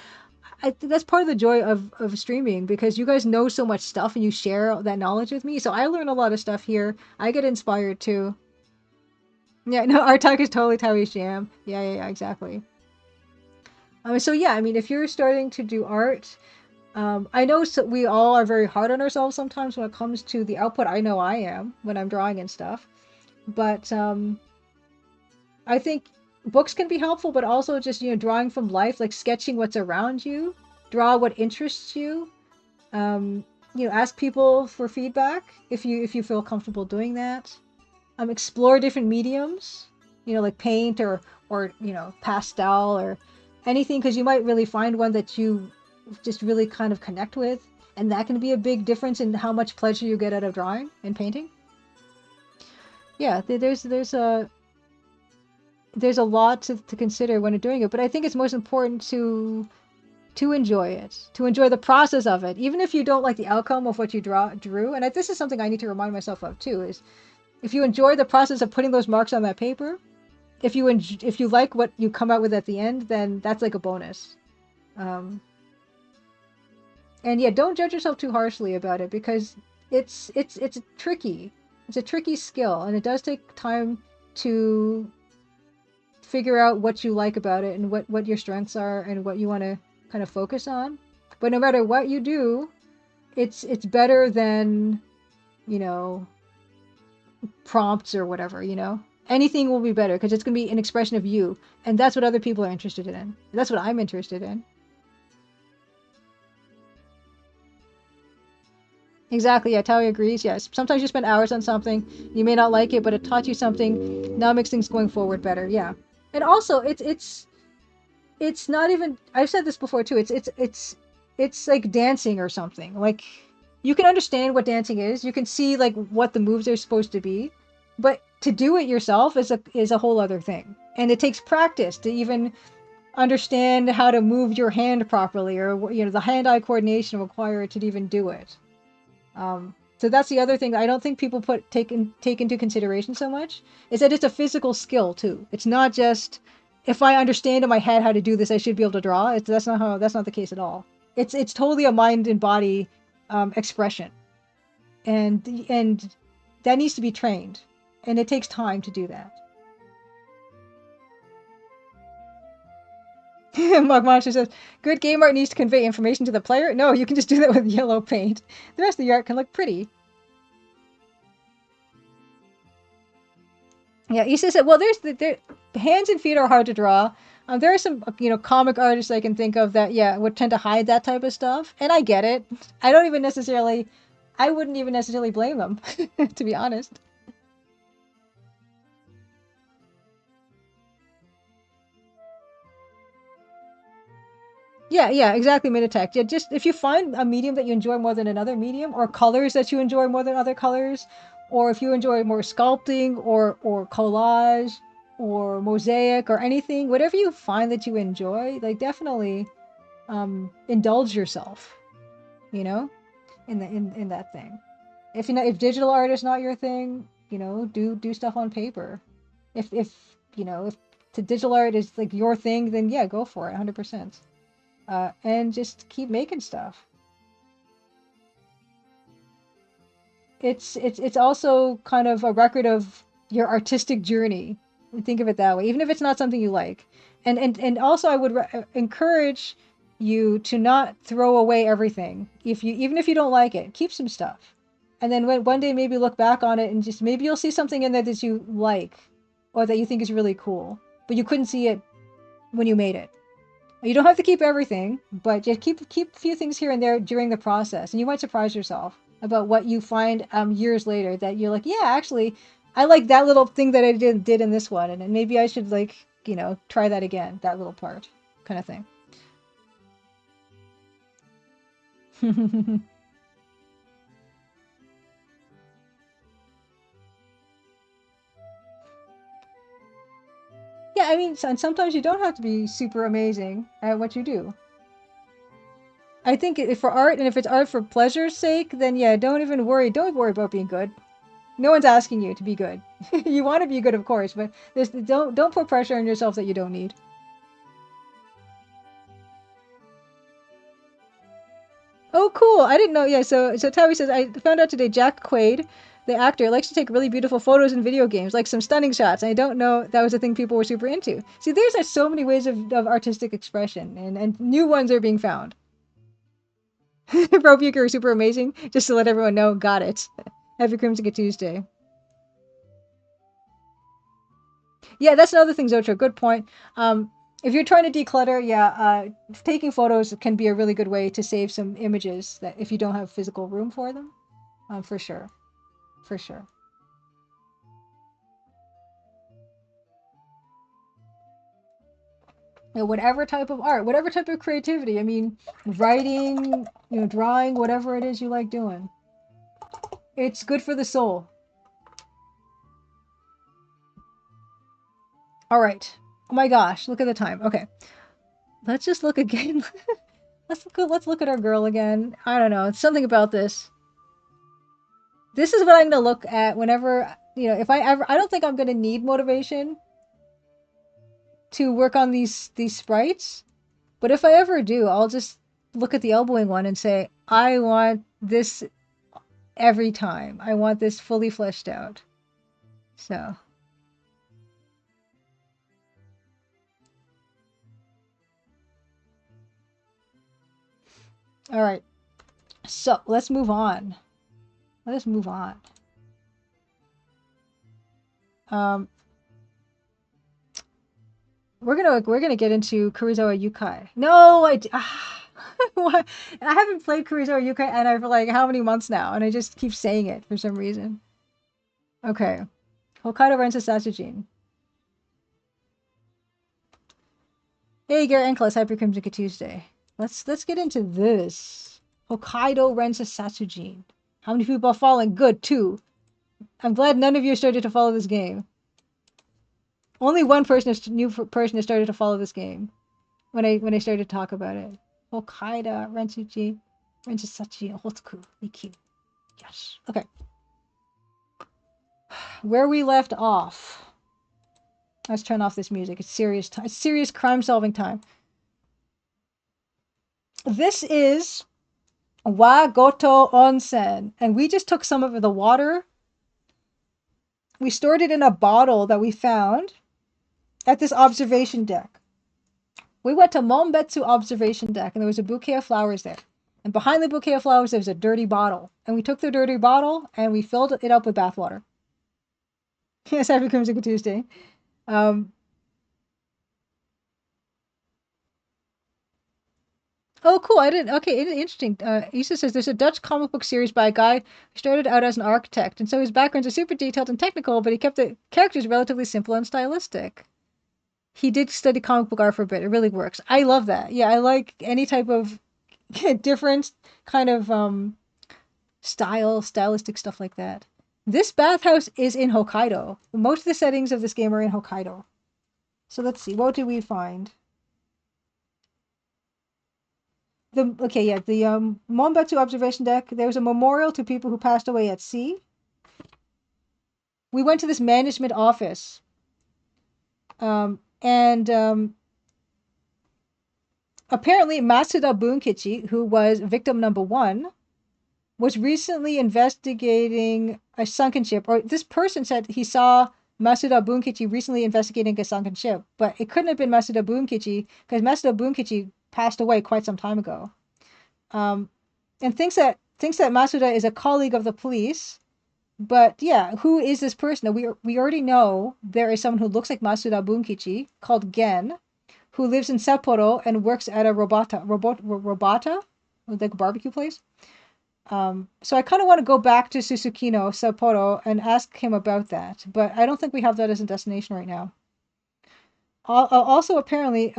that's part of the joy of streaming, because you guys know so much stuff and you share that knowledge with me. So I learn a lot of stuff here. I get inspired too. Yeah, no, our talk is totally Taui Sham. Yeah, exactly. So yeah, I mean, if you're starting to do art, I know we all are very hard on ourselves sometimes when it comes to the output. I know I am when I'm drawing and stuff, but I think books can be helpful, but also just drawing from life, like sketching what's around you, draw what interests you. Ask people for feedback if you feel comfortable doing that. Explore different mediums, like paint or pastel or anything, because you might really find one that you just really kind of connect with, and that can be a big difference in how much pleasure you get out of drawing and painting. Yeah, there's a lot to consider when you're doing it, but I think it's most important to enjoy it, to enjoy the process of it, even if you don't like the outcome of what you drew. And this is something I need to remind myself of too, is if you enjoy the process of putting those marks on that paper, if you like what you come out with at the end, then that's like a bonus. And yeah, don't judge yourself too harshly about it, because it's tricky. It's a tricky skill, and it does take time to figure out what you like about it and what your strengths are and what you want to kind of focus on. But no matter what you do, it's better than, prompts or whatever, Anything will be better because it's going to be an expression of you, and that's what other people are interested in. That's what I'm interested in. Exactly, yeah, Taui agrees, yes. Sometimes you spend hours on something, you may not like it, but it taught you something, now it makes things going forward better, yeah. And also, it's not even, I've said this before too, it's like dancing or something. Like, you can understand what dancing is, you can see like what the moves are supposed to be, but to do it yourself is a whole other thing. And it takes practice to even understand how to move your hand properly, or the hand-eye coordination required to even do it. So that's the other thing I don't think people take into consideration so much, is that it's a physical skill too. It's not just, if I understand in my head how to do this, I should be able to draw. That's not the case at all. It's totally a mind and body expression, and that needs to be trained, and it takes time to do that. Mug Monster says, good game art needs to convey information to the player. No, you can just do that with yellow paint. The rest of the art can look pretty. Yeah, Issa said, well, there hands and feet are hard to draw. There are some, comic artists I can think of that, yeah, would tend to hide that type of stuff. And I get it. I wouldn't even necessarily blame them, to be honest. Yeah, exactly, Minitech. Yeah, just if you find a medium that you enjoy more than another medium, or colors that you enjoy more than other colors, or if you enjoy more sculpting or collage or mosaic or anything, whatever you find that you enjoy, like definitely indulge yourself, in that thing. If digital art is not your thing, do stuff on paper. If the digital art is like your thing, then yeah, go for it, 100%. And just keep making stuff. It's also kind of a record of your artistic journey. Think of it that way, even if it's not something you like. And also, I would encourage you to not throw away everything. Even if you don't like it, keep some stuff, and then one day maybe look back on it and just maybe you'll see something in there that you like, or that you think is really cool, but you couldn't see it when you made it. You don't have to keep everything, but just keep a few things here and there during the process, and you might surprise yourself about what you find years later that you're like, yeah, actually, I like that little thing that I did in this one, and maybe I should try that again, that little part, kind of thing. Yeah, I mean, and sometimes you don't have to be super amazing at what you do. I think if for art, and if it's art for pleasure's sake, then yeah, don't even worry. Don't worry about being good. No one's asking you to be good. You want to be good, of course, but don't put pressure on yourself that you don't need. Oh, cool! I didn't know. Yeah, so Tavi says I found out today. Jack Quaid, the actor, likes to take really beautiful photos in video games, like some stunning shots. I don't know that was a thing people were super into. See, there's so many ways of artistic expression, and new ones are being found. Bro Puker is super amazing. Just to let everyone know, got it. Happy Crimson Tuesday. Yeah, that's another thing, Zotra. Good point. If you're trying to declutter, yeah, taking photos can be a really good way to save some images that if you don't have physical room for them, for sure, for sure. Whatever type of art, whatever type of creativity. I mean, writing, drawing, whatever it is you like doing. It's good for the soul. All right. Oh my gosh, look at the time. Okay, let's just look again. Let's look at our girl again. I don't know. It's something about this. This is what I'm gonna look at whenever if I don't think I'm gonna need motivation to work on these sprites, but if I ever do, I'll just look at the elbowing one and say, I want this every time. I want this fully fleshed out. So all right. So let's move on. Let us move on. Um, we're gonna get into Kurosawa Yukai. No, I haven't played Kurosawa Yukai and I for like how many months now, and I just keep saying it for some reason. Okay, Hokkaido Rensa Satsujin. Hey, Garrett and Class, Hyper Crimson Tuesday. Let's get into this. Hokkaido Rensa Satsujin. How many people are following? Good, two. I'm glad none of you started to follow this game. Only one new person has started to follow this game when I started to talk about it. Hokkaido Rensuji Rensasachi Hotsuku Ikyu. Yes. Okay. Where we left off. Let's turn off this music. It's serious time. It's serious crime solving time. This is Wagoto Onsen, and we just took some of the water We stored it in a bottle that we found at this observation deck. We went to Monbetsu observation deck, and there was a bouquet of flowers there. And behind the bouquet of flowers, there was a dirty bottle. And we took the dirty bottle and we filled it up with bathwater. Yes, happy Crimson Tuesday. Um, oh, cool. I didn't. Okay, interesting. Issa says there's a Dutch comic book series by a guy who started out as an architect, and so his backgrounds are super detailed and technical, but he kept the characters relatively simple and stylistic. He did study comic book art for a bit. It really works. I love that. Yeah, I like any type of different kind of stylistic stuff like that. This bathhouse is in Hokkaido. Most of the settings of this game are in Hokkaido. So let's see. What do we find? The Monbetsu observation deck. There's a memorial to people who passed away at sea. We went to this management office, and apparently Masuda Bunkichi, who was victim number 1, was recently investigating a sunken ship. Or this person said he saw Masuda Bunkichi recently investigating a sunken ship, but it couldn't have been Masuda Bunkichi because Masuda Bunkichi passed away quite some time ago. And thinks that Masuda is a colleague of the police. But yeah, who is this person? We already know there is someone who looks like Masuda Bunkichi called Gen, who lives in Sapporo and works at a robota, like a barbecue place. So I kind of want to go back to Susukino, Sapporo, and ask him about that. But I don't think we have that as a destination right now. Also, apparently,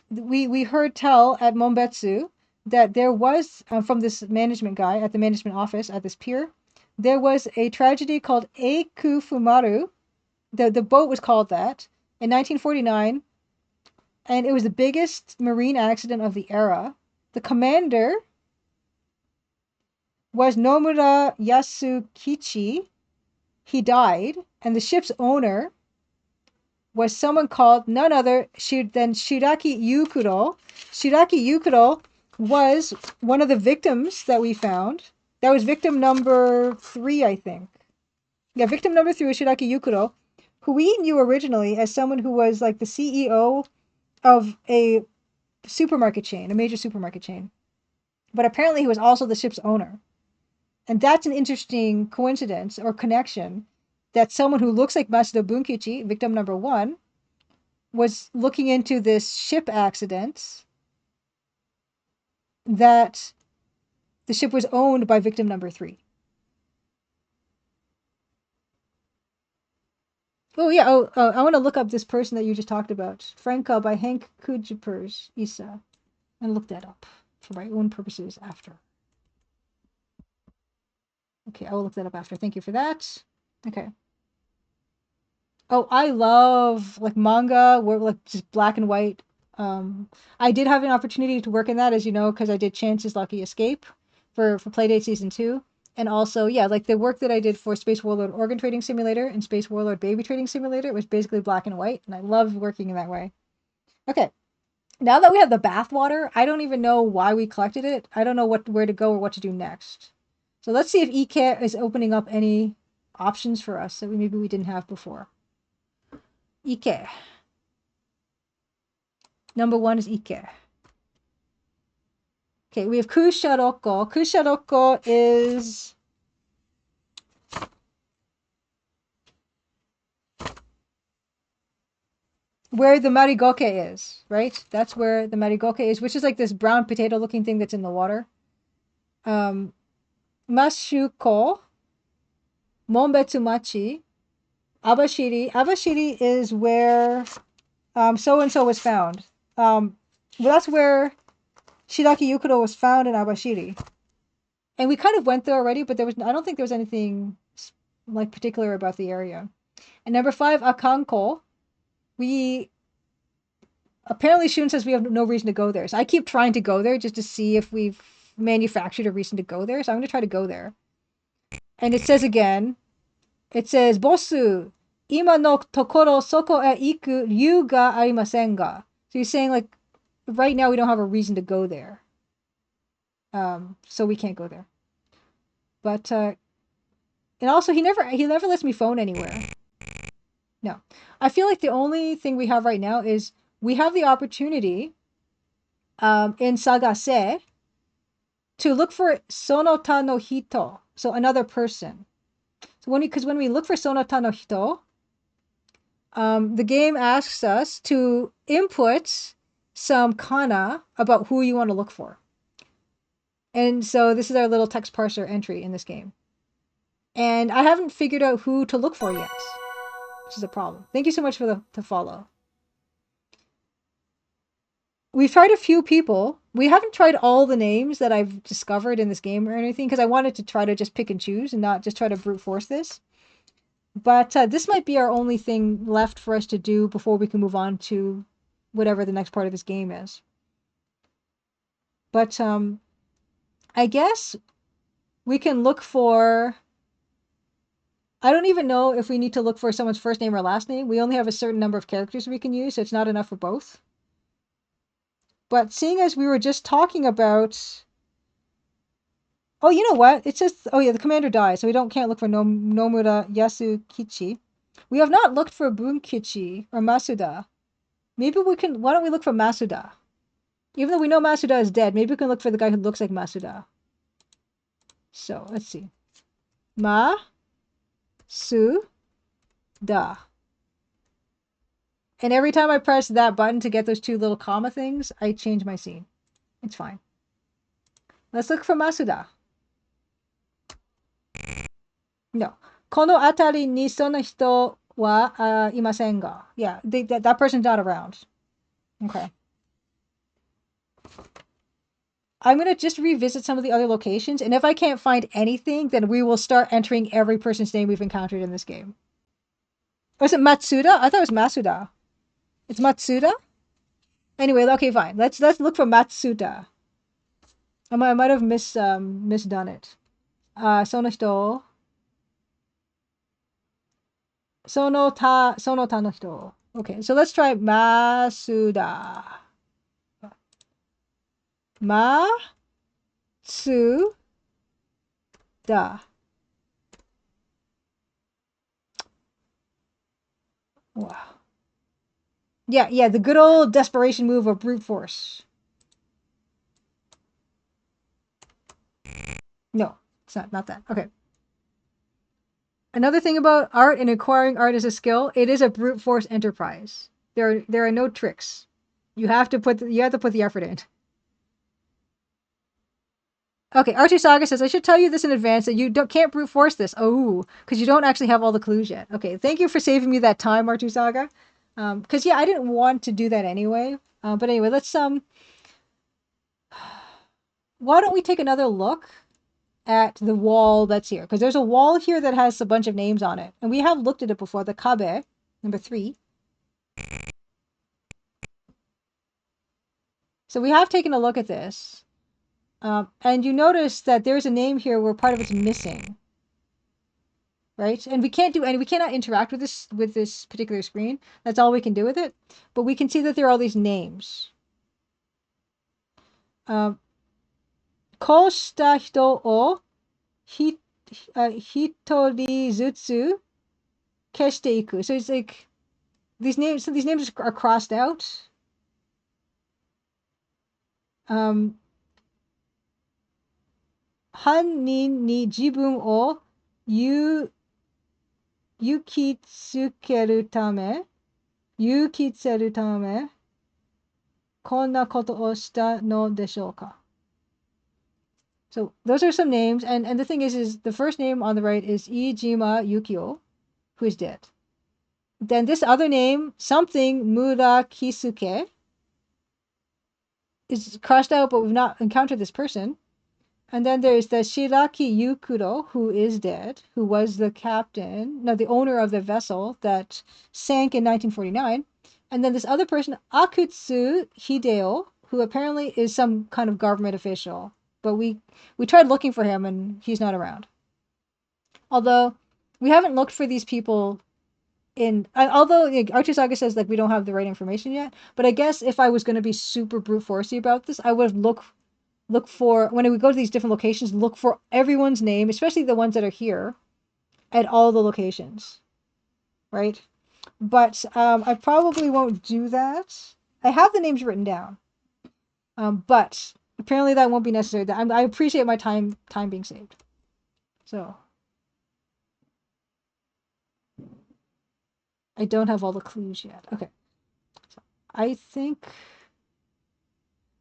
we heard tell at Monbetsu that there was, from this management guy at the management office at this pier, there was a tragedy called Eiku Fumaru. The boat was called that in 1949, and it was the biggest marine accident of the era. The commander was Nomura Yasukichi. He died, and the ship's owner was someone called none other than Shiraki Yukuro. Shiraki Yukuro was one of the victims that we found. That was victim number 3, I think. Yeah, victim number 3 was Shiraki Yukuro, who we knew originally as someone who was like the CEO of a supermarket chain, a major supermarket chain. But apparently he was also the ship's owner. And that's an interesting coincidence or connection that someone who looks like Masuda Bunkichi, victim number 1, was looking into this ship accident that the ship was owned by victim number 3. Oh yeah. I want to look up this person that you just talked about, Franca by Hank Kujipers Isa, and look that up for my own purposes after. Okay, I will look that up after. Thank you for that. Okay. Oh, I love like manga where like just black and white. I did have an opportunity to work in that, as you know, because I did Chance's Lucky Escape for Playdate Season 2. And also, yeah, like the work that I did for Space Warlord Organ Trading Simulator and Space Warlord Baby Trading Simulator was basically black and white, and I love working in that way. Okay, now that we have the bathwater, I don't even know why we collected it. I don't know where to go or what to do next. So let's see if Ike is opening up any options for us that maybe we didn't have before. Ike. Number 1 is Ike. Okay, we have Kusharoko. Kusharoko is where the Marigoke is, right? That's where the Marigoke is, which is like this brown potato looking thing that's in the water. Mashuko, Monbetsu Machi, Abashiri. Abashiri is where so and so was found. Well, that's where Shiraki Yukuro was found in Abashiri. And we kind of went there already, but I don't think there was anything like particular about the area. And number 5, Akanko. We apparently Shun says we have no reason to go there. So I keep trying to go there just to see if we've manufactured a reason to go there. So I'm going to try to go there. And it says again, it says, Bossu, ima no tokoro soko e iku ryu ga arimasen ga. So he's saying like, right now we don't have a reason to go there. So we can't go there. But And also, he never lets me phone anywhere. No. I feel like the only thing we have right now is we have the opportunity in Sagase to look for Sonota no Hito, so another person. So when we look for Sonota no Hito, the game asks us to input some kana about who you want to look for. And so this is our little text parser entry in this game. And I haven't figured out who to look for yet, which is a problem. Thank you so much for the follow. We've tried a few people. We haven't tried all the names that I've discovered in this game or anything because I wanted to try to just pick and choose and not just try to brute force this. But this might be our only thing left for us to do before we can move on to whatever the next part of this game is. But I guess we can look for... I don't even know if we need to look for someone's first name or last name. We only have a certain number of characters we can use, so it's not enough for both. But seeing as we were just talking about... Oh, you know what? It's just... Oh yeah, the commander died, so we can't look for Nomura Yasukichi. We have not looked for Bunkichi or Masuda. Maybe we can... Why don't we look for Masuda? Even though we know Masuda is dead, maybe we can look for the guy who looks like Masuda. So, let's see. Masuda. And every time I press that button to get those two little comma things, I change my scene. It's fine. Let's look for Masuda. No. この辺りにその人はいませんが. Yeah, that person's not around. Okay. I'm going to just revisit some of the other locations, and if I can't find anything, then we will start entering every person's name we've encountered in this game. Was it Matsuda? I thought it was Masuda. It's Matsuda? Anyway, okay, fine. Let's look for Matsuda. I might have misdone it. その人. その他の人. Okay, so let's try Masuda. Matsuda. Wow. Yeah, the good old desperation move of brute force. No, it's not that. Okay. Another thing about art and acquiring art as a skill, it is a brute force enterprise. There are no tricks. You have to put the effort in. Okay, Archie Saga says, I should tell you this in advance that you can't brute force this. Oh, because you don't actually have all the clues yet. Okay, thank you for saving me that time, Archie Saga. Because yeah, I didn't want to do that anyway. But anyway, let's why don't we take another look at the wall that's here? Because there's a wall here that has a bunch of names on it, and we have looked at it before. The Kabe, number 3. So we have taken a look at this. And you notice that there's a name here where part of it's missing, right? And we cannot interact with this particular screen. That's all we can do with it. But we can see that there are all these names. こうした人を一人ずつ消していく. So it's like these names are crossed out. 犯人に自分を勇気づけるため、こんなことをしたのでしょうか? So those are some names, and the thing is the first name on the right is Iijima Yukio, who is dead. Then this other name, something Murakisuke, is crossed out, but we've not encountered this person. And then there's the Shiraki Yukuro, who is dead, who was the owner of the vessel that sank in 1949. And then this other person, Akutsu Hideo, who apparently is some kind of government official. But we tried looking for him, and he's not around. Although, we haven't looked for these people although Archie Saga says like we don't have the right information yet, but I guess if I was going to be super brute forcey about this, I would look for, when we go to these different locations, look for everyone's name, especially the ones that are here, at all the locations, right? But I probably won't do that. I have the names written down, but apparently that won't be necessary. I appreciate my time being saved. So I don't have all the clues yet. Okay, so I think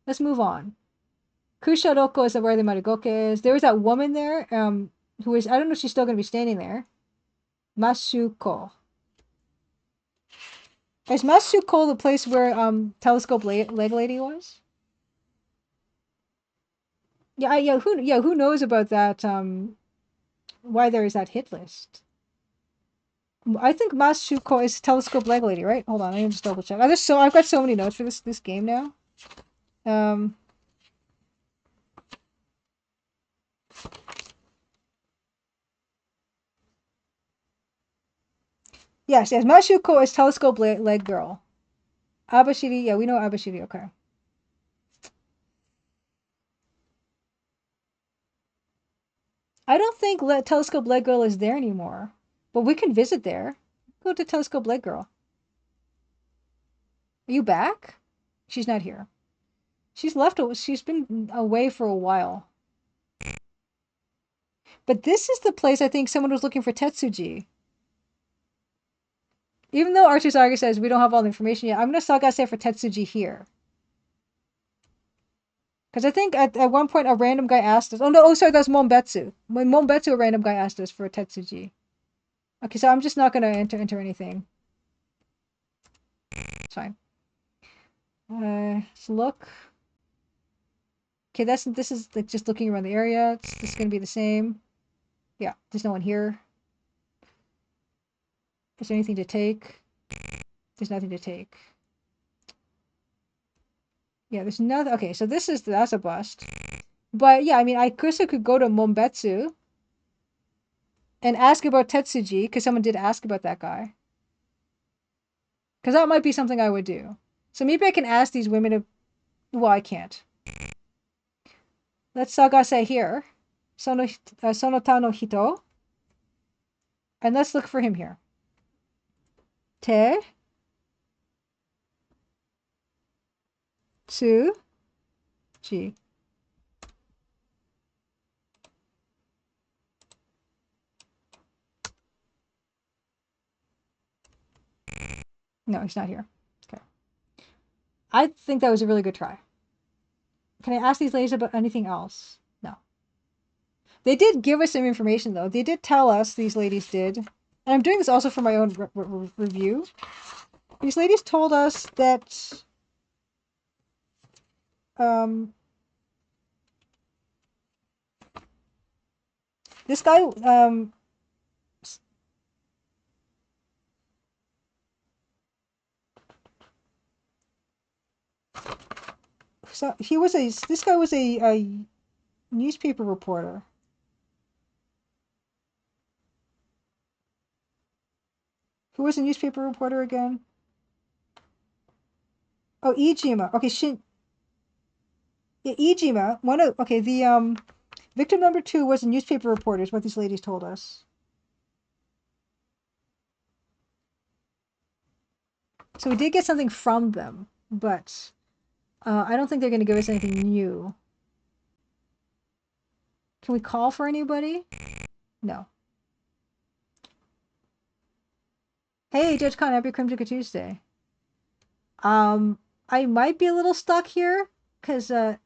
let's move on. Kusharoko is where the Marigoke is. There was that woman there, who is, I don't know if she's still gonna be standing there. Masuko. Is Masuko the place where Telescope Leg Lady was? Who knows about that? Why there is that hit list? I think Masuko is Telescope Leg Lady, right? Hold on, I need to just double check. I've got so many notes for this game now. Um, yes, Masuko is Telescope Leg Girl. Abashiri, yeah, we know Abashiri. Okay. I don't think Telescope Leg Girl is there anymore, but we can visit there. Go to Telescope Leg Girl. Are you back? She's not here. She's left. She's been away for a while. But this is the place I think someone was looking for Tetsuji. Even though Archer Saga says we don't have all the information yet, I'm gonna Saga say for Tetsuji here. Because I think at one point a random guy asked us. Oh no! Oh sorry, that's Monbetsu. When Monbetsu, a random guy asked us for Tetsuji. Okay, so I'm just not gonna enter anything. It's fine. Let's look. Okay, this is like just looking around the area. This is gonna be the same. Yeah, there's no one here. Is there anything to take? There's nothing to take. Yeah, there's nothing. Okay, so that's a bust. But yeah, I mean, I could go to Monbetsu and ask about Tetsuji, because someone did ask about that guy. Because that might be something I would do. So maybe I can ask these women to... Well, I can't. Let's Sagase here. Sonota no Hito. And let's look for him here. Te. Tsu. Ji. No, he's not here. Okay. I think that was a really good try. Can I ask these ladies about anything else? No. They did give us some information, though. They did tell us, these ladies did. And I'm doing this also for my own review. These ladies told us that... this guy... so this guy was a newspaper reporter. Who was a newspaper reporter again? Oh, Ijima. Okay, Ijima. The victim number 2 was a newspaper reporter, is what these ladies told us. So we did get something from them, but I don't think they're going to give us anything new. Can we call for anybody? No. Hey, Judge Khan, happy Crimson Tuesday. I might be a little stuck here, because I'm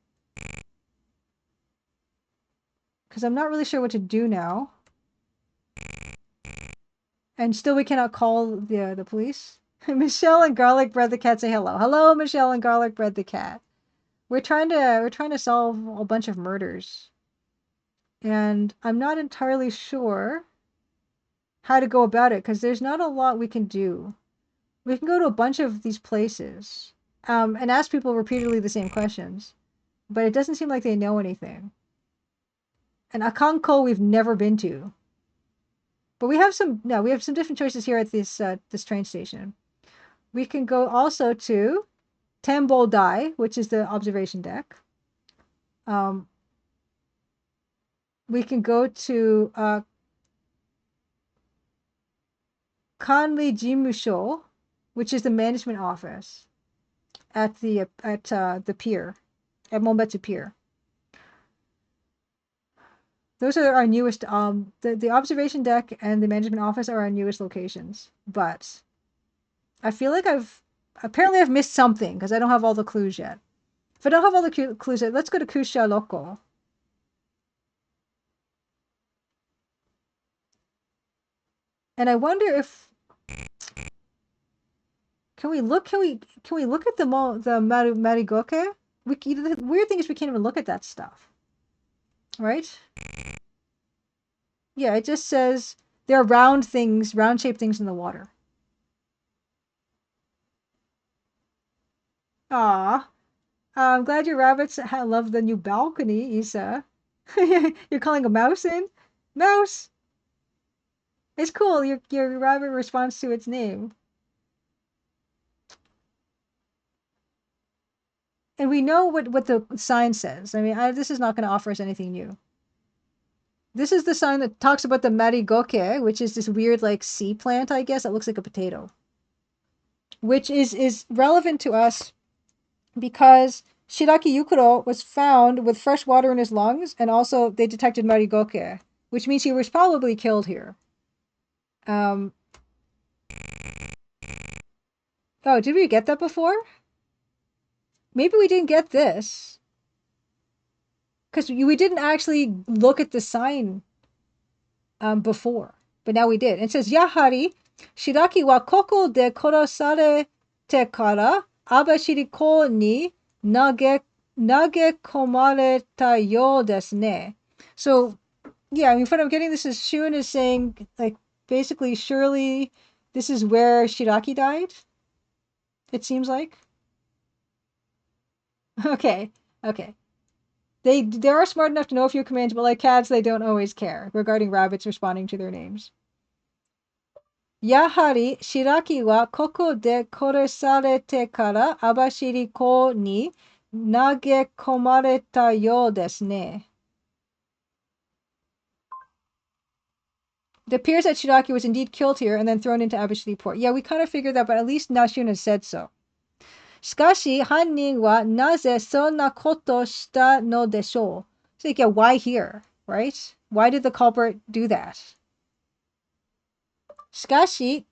not really sure what to do now. And still we cannot call the police. Michelle and Garlic Bread the Cat say hello. Hello, Michelle and Garlic Bread the Cat. We're trying to solve a bunch of murders. And I'm not entirely sure how to go about it, because there's not a lot we can do. We can go to a bunch of these places, and ask people repeatedly the same questions, but it doesn't seem like they know anything. And Akanko we've never been to. But we have some different choices here at this train station. We can go also to Tembo Dai, which is the observation deck. We can go to Kanri Jimusho, which is the management office at the pier, at Mombetsu Pier. Those are our newest. The observation deck and the management office are our newest locations. But I feel like I've missed something because I don't have all the clues yet. If I don't have all the clues yet, let's go to Kusha Loco. And I wonder if can we look at the Marigoke? The weird thing is we can't even look at that stuff. Right? Yeah, it just says there are round shaped things in the water. Ah, I'm glad your rabbits love the new balcony, Isa. You're calling a mouse in? Mouse! It's cool. Your rabbit responds to its name. And we know what the sign says. I mean, this is not going to offer us anything new. This is the sign that talks about the marigoke, which is this weird like sea plant, I guess, that looks like a potato. Which is relevant to us because Shiraki Yukuro was found with fresh water in his lungs, and also they detected marigoke, which means he was probably killed here. Oh, did we get that before? Maybe we didn't get this. Because we didn't actually look at the sign before, but now we did. It says, Yahari, Shiraki wa koko de korosarete kara, Abashiri ko ni nagekomareta yo desu ne. So, yeah, I mean, what I'm getting this is Shun is saying, like, basically, surely this is where Shiraki died? It seems like. Okay, okay. They are smart enough to know a few commands, but like cats, they don't always care regarding rabbits responding to their names. Yahari Shiraki wa koko de korosarete kara Abashiri ko ni nagekomareta yo desu ne. It appears that Shiraki was indeed killed here and then thrown into Abashiri port. Yeah, we kind of figured that, but at least Nashun has said so. Shikashi, hannin wa naze sonna koto shita no deshou? So like, yeah, why here, right? Why did the culprit do that? Shikashi,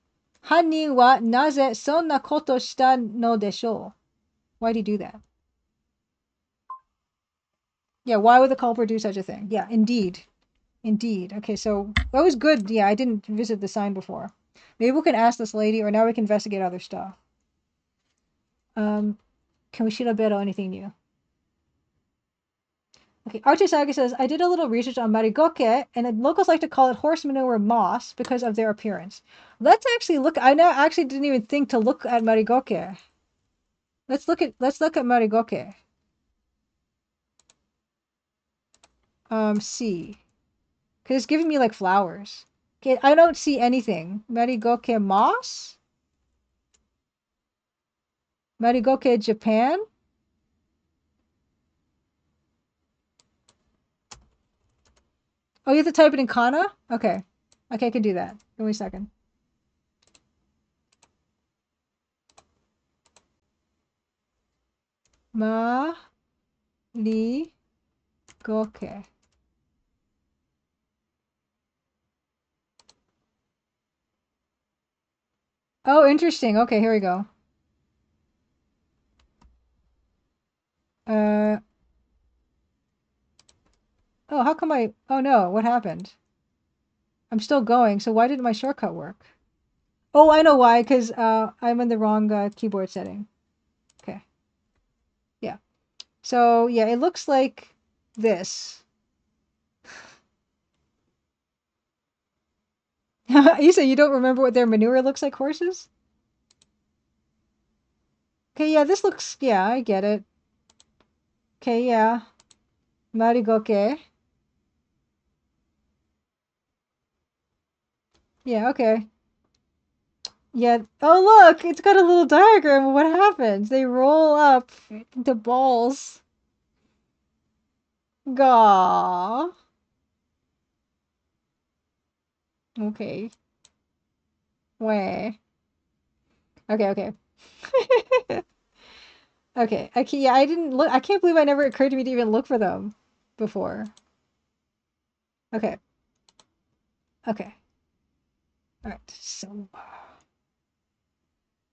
hannin wa naze sonna koto shita no deshou? Why'd he do that? Yeah, why would the culprit do such a thing? Yeah, indeed. Indeed. Okay, so that was good. Yeah, I didn't visit the sign before. Maybe we can ask this lady, or now we can investigate other stuff. Can we shirabero anything new? Okay, Archisagi says, I did a little research on marigoke, and the locals like to call it horse manure moss because of their appearance. Let's actually look. I now actually didn't even think to look at marigoke. Let's look at marigoke. See. Because it's giving me like flowers. Okay, I don't see anything. Marigoke moss? Marigoke Japan? Oh, you have to type it in kana? Okay. Okay, I can do that. Give me a second. Marigoke. Oh, interesting. Okay, here we go. Oh, how come oh no, what happened? I'm still going, so why didn't my shortcut work? Oh, I know why, because I'm in the wrong keyboard setting. Okay. Yeah. So, yeah, it looks like this. You say you don't remember what their manure looks like, horses? Okay, yeah, this looks, yeah, I get it. Okay, yeah. Marigoke. Yeah, okay. Yeah. Oh, look, it's got a little diagram of what happens. They roll up into balls. Gaw. Okay. Way. Okay, okay. Okay. I can, yeah, I didn't look. I can't believe I never occurred to me to even look for them before. Okay. Okay. All right. So,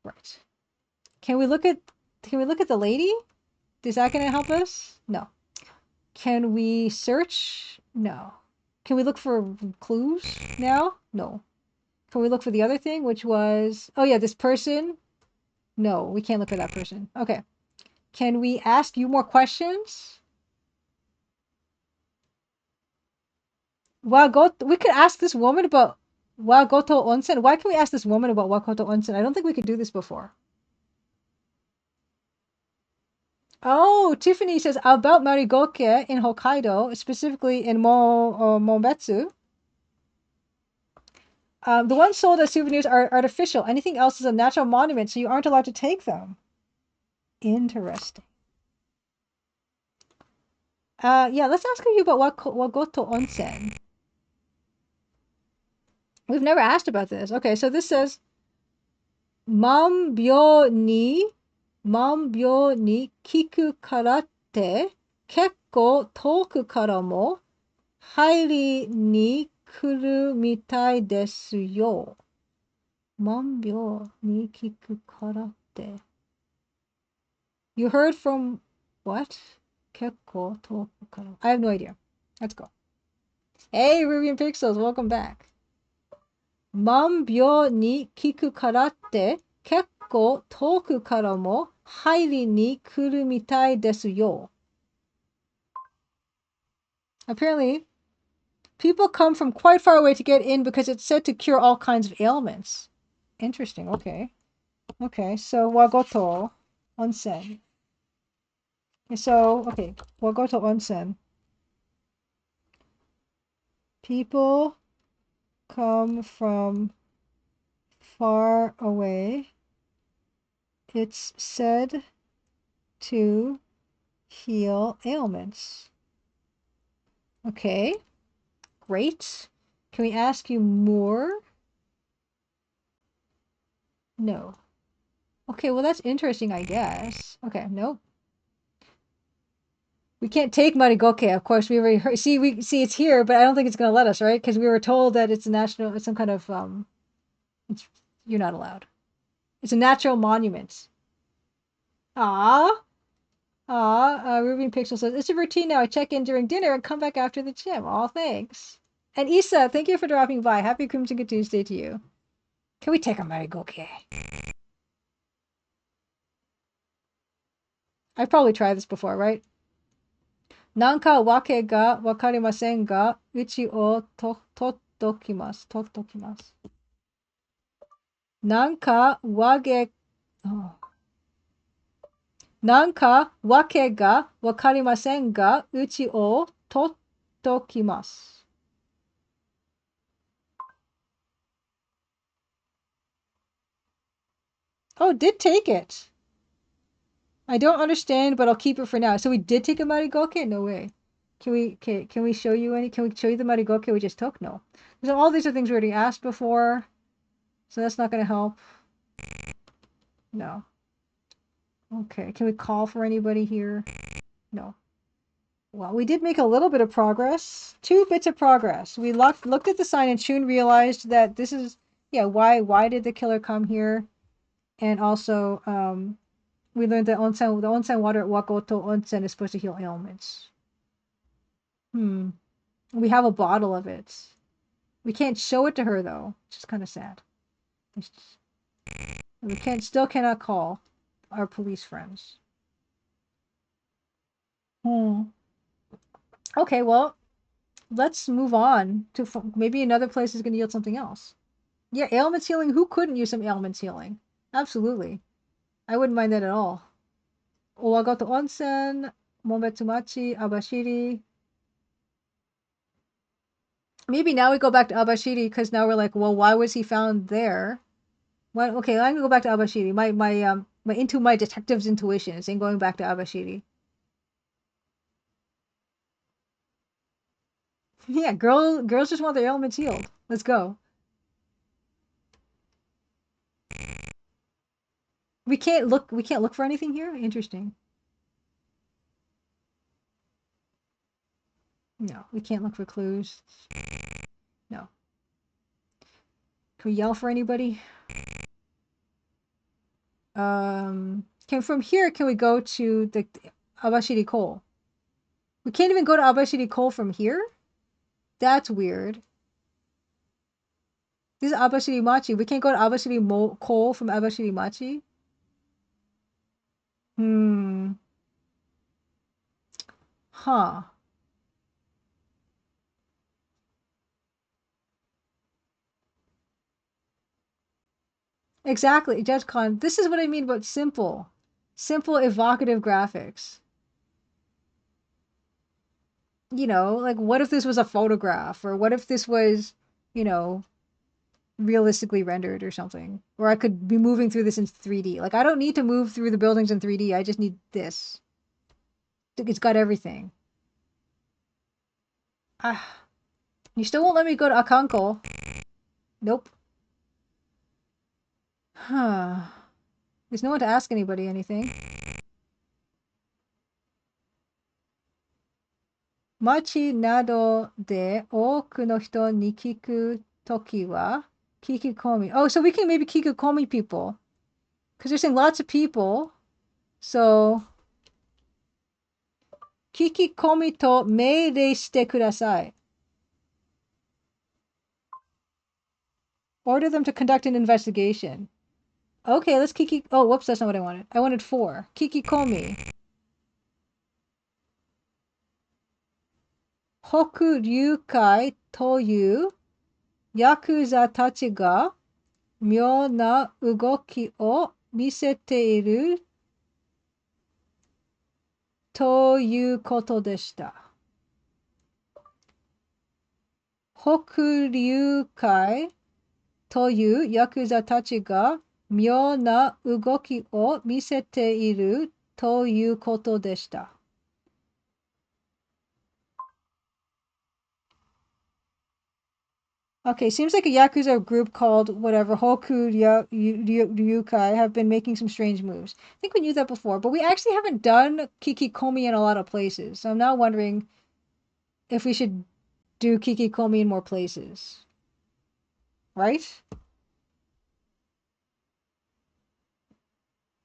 right. Can we look at the lady? Is that going to help us? No. Can we search? No. Can we look for clues now? No. Can we look for the other thing, which was, oh yeah, this person? No, we can't look for that person. Okay. Can we ask you more questions? We could ask this woman about Wagoto Onsen. Why can we ask this woman about Wagoto Onsen? I don't think we could do this before. Oh, Tiffany says about Marigoke in Hokkaido, specifically in Mometsu. The ones sold as souvenirs are artificial. Anything else is a natural monument, so you aren't allowed to take them. Interesting. Yeah, let's ask you about Wagoto Onsen. We've never asked about this. Okay, so this says Mambyo ni kiku kara tte kekko toku kara mo hairi ni kuru mitai desu yo. Mambyo ni kiku kara tte. You heard from what? Kekko toku kara. I have no idea. Let's go. Hey, Ruby and Pixels, welcome back. Mambyo ni kiku kara tte kekko toku kara mo hairi ni kuru mitai desu yo. Apparently, people come from quite far away to get in because it's said to cure all kinds of ailments. Interesting. Okay. Okay. So Wagoto Onsen. So okay, Wagoto Onsen. People come from far away. It's said to heal ailments. Okay. Great. Can we ask you more? No. Okay, well that's interesting, I guess. Okay, nope. We can't take Marigoke, of course. We already heard, we see it's here, but I don't think it's gonna let us, right? Because we were told that it's a national, it's some kind of it's, you're not allowed. It's a natural monument. Ah, Ruby and Pixel says it's a routine now. I check in during dinner and come back after the gym. All thanks. And Issa, thank you for dropping by. Happy Crimson Tuesday to you. Can we take a Marigoke? I've probably tried this before, right? Nanka wake ga wakarimasen ga, uchi o tottokimasu. Tottokimasu. Nanka wage... Oh. Nanka wake ga wakarimasen ga, uchi o tottokimasu. Oh, did take it. I don't understand, but I'll keep it for now. So we did take a Marigoke? No way. Can we show you any? Can we show you the Marigoke we just took? No. So all these are things we already asked before. So that's not going to help. No. Okay. Can we call for anybody here? No. Well, we did make a little bit of progress. 2 bits of progress. We looked at the sign and Shun realized that this is, yeah, why did the killer come here? And also, we learned that the onsen water at Wagoto Onsen is supposed to heal ailments. We have a bottle of it. We can't show it to her though, which is kind of sad. We still cannot call our police friends. Okay, well, let's move on to maybe another place is going to yield something else. Yeah, ailments healing. Who couldn't use some ailments healing? Absolutely. I wouldn't mind that at all. Owagato Onsen, Mometsumachi, Abashiri. Maybe now we go back to Abashiri because now we're like, well, why was he found there? Well, okay, I'm gonna go back to Abashiri. My detective's intuition is in going back to Abashiri. Yeah, girls just want their ailments healed. Let's go. We can't look for anything here? Interesting. No, we can't look for clues. No. Can we yell for anybody? From here, can we go to the Abashiri Cole? We can't even go to Abashiri Cole from here? That's weird. This is Abashiri Machi. We can't go to Abashiri Cole from Abashiri Machi? Hmm. Huh. Exactly, Judge Khan. This is what I mean about simple. Simple, evocative graphics. You know, like what if this was a photograph? Or what if this was, you know, realistically rendered or something? Or I could be moving through this in 3D. Like I don't need to move through the buildings in 3D. I just need this. It's got everything. Ah, you still won't let me go to Akanko. Nope. Huh. There's no one to ask anybody anything. 街などで多くの人に聞くときは、聞き込み. Oh, so we can maybe 聞き込み people. Because they're saying lots of people. So, 聞き込みと命令してください. Order them to conduct an investigation. Okay, let's kiki. Oh, whoops, that's not what I wanted. I wanted 4. Kikikomi. 北竜会というヤクザたちが妙な動きを見せているということでした。北竜会というヤクザたちが妙な動きを見せているということでした。Okay, seems like a Yakuza group called whatever, Hoku Ryukai have been making some strange moves. I think we knew that before, but we actually haven't done Kikikomi in a lot of places. So I'm now wondering if we should do Kikikomi in more places. Right?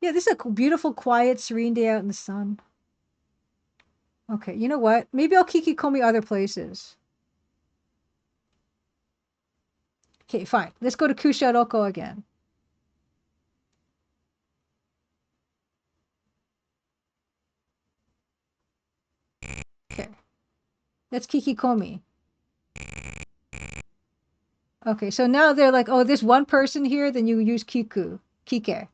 Yeah, this is a beautiful, quiet, serene day out in the sun. Okay, you know what? Maybe I'll Kikikomi other places. Okay, fine. Let's go to Kusharoko again. Okay. Let's Kikikomi. Okay, so now they're like, oh, there's one person here, then you use Kike.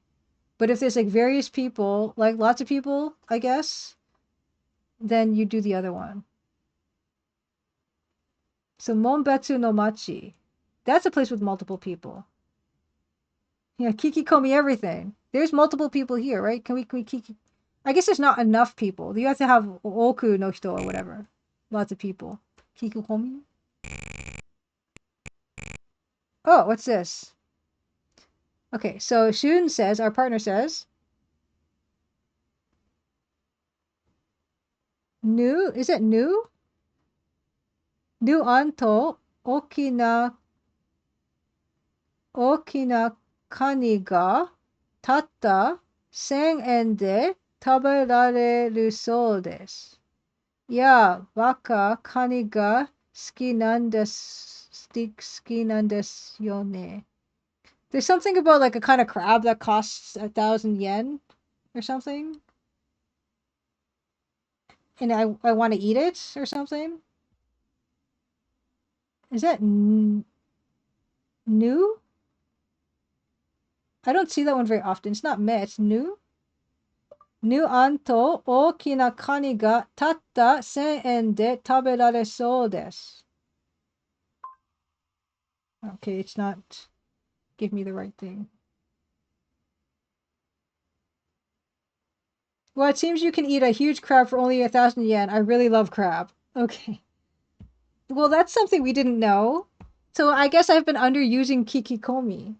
But if there's like various people, like lots of people, I guess, then you do the other one. So Monbetsu no Machi. That's a place with multiple people. Yeah, Kikikomi everything. There's multiple people here, right? Can we Kiki? I guess there's not enough people. You have to have Oku no Hito or whatever. Lots of people. Kikikomi? Oh, what's this? Okay, so Shun says, our partner says, new, is it new? New anto okina 大きなカニがたった1000円で食べられるそうです。いや、バカ、カニが好きなんです。好きなんですよね。There's something about like a kind of crab that costs 1,000 yen or something. And I want to eat it or something. Is that new? I don't see that one very often. It's not me, it's new. New 案と大きなカニがたった1000円で食べられそうです。Okay, it's not give me the right thing. Well, it seems you can eat a huge crab for only 1,000 yen. I really love crab. Okay. Well, that's something we didn't know. So I guess I've been underusing Kikikomi.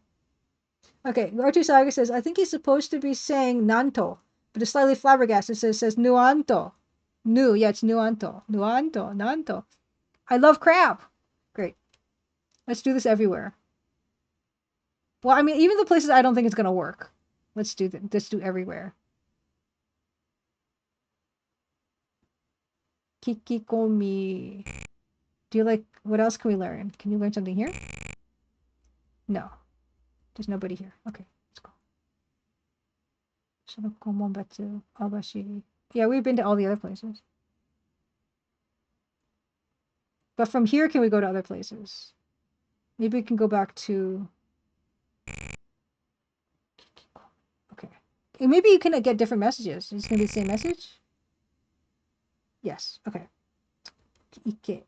Okay, Archie Saga says, I think he's supposed to be saying Nanto, but it's slightly flabbergasted. It says Nuanto. Yeah, it's Nuanto. Nuanto, Nanto. I love crab. Great. Let's do this everywhere. Well, I mean, even the places I don't think it's gonna work. Let's do everywhere. Kikikomi. Do you like, what else can we learn? Can you learn something here? No. There's nobody here. Okay, let's go. Shinokomonbetsu, Abashi. Yeah, we've been to all the other places. But from here, can we go to other places? Maybe we can go back to... Okay. Maybe you can get different messages. It's going to be the same message? Yes. Okay. Ike.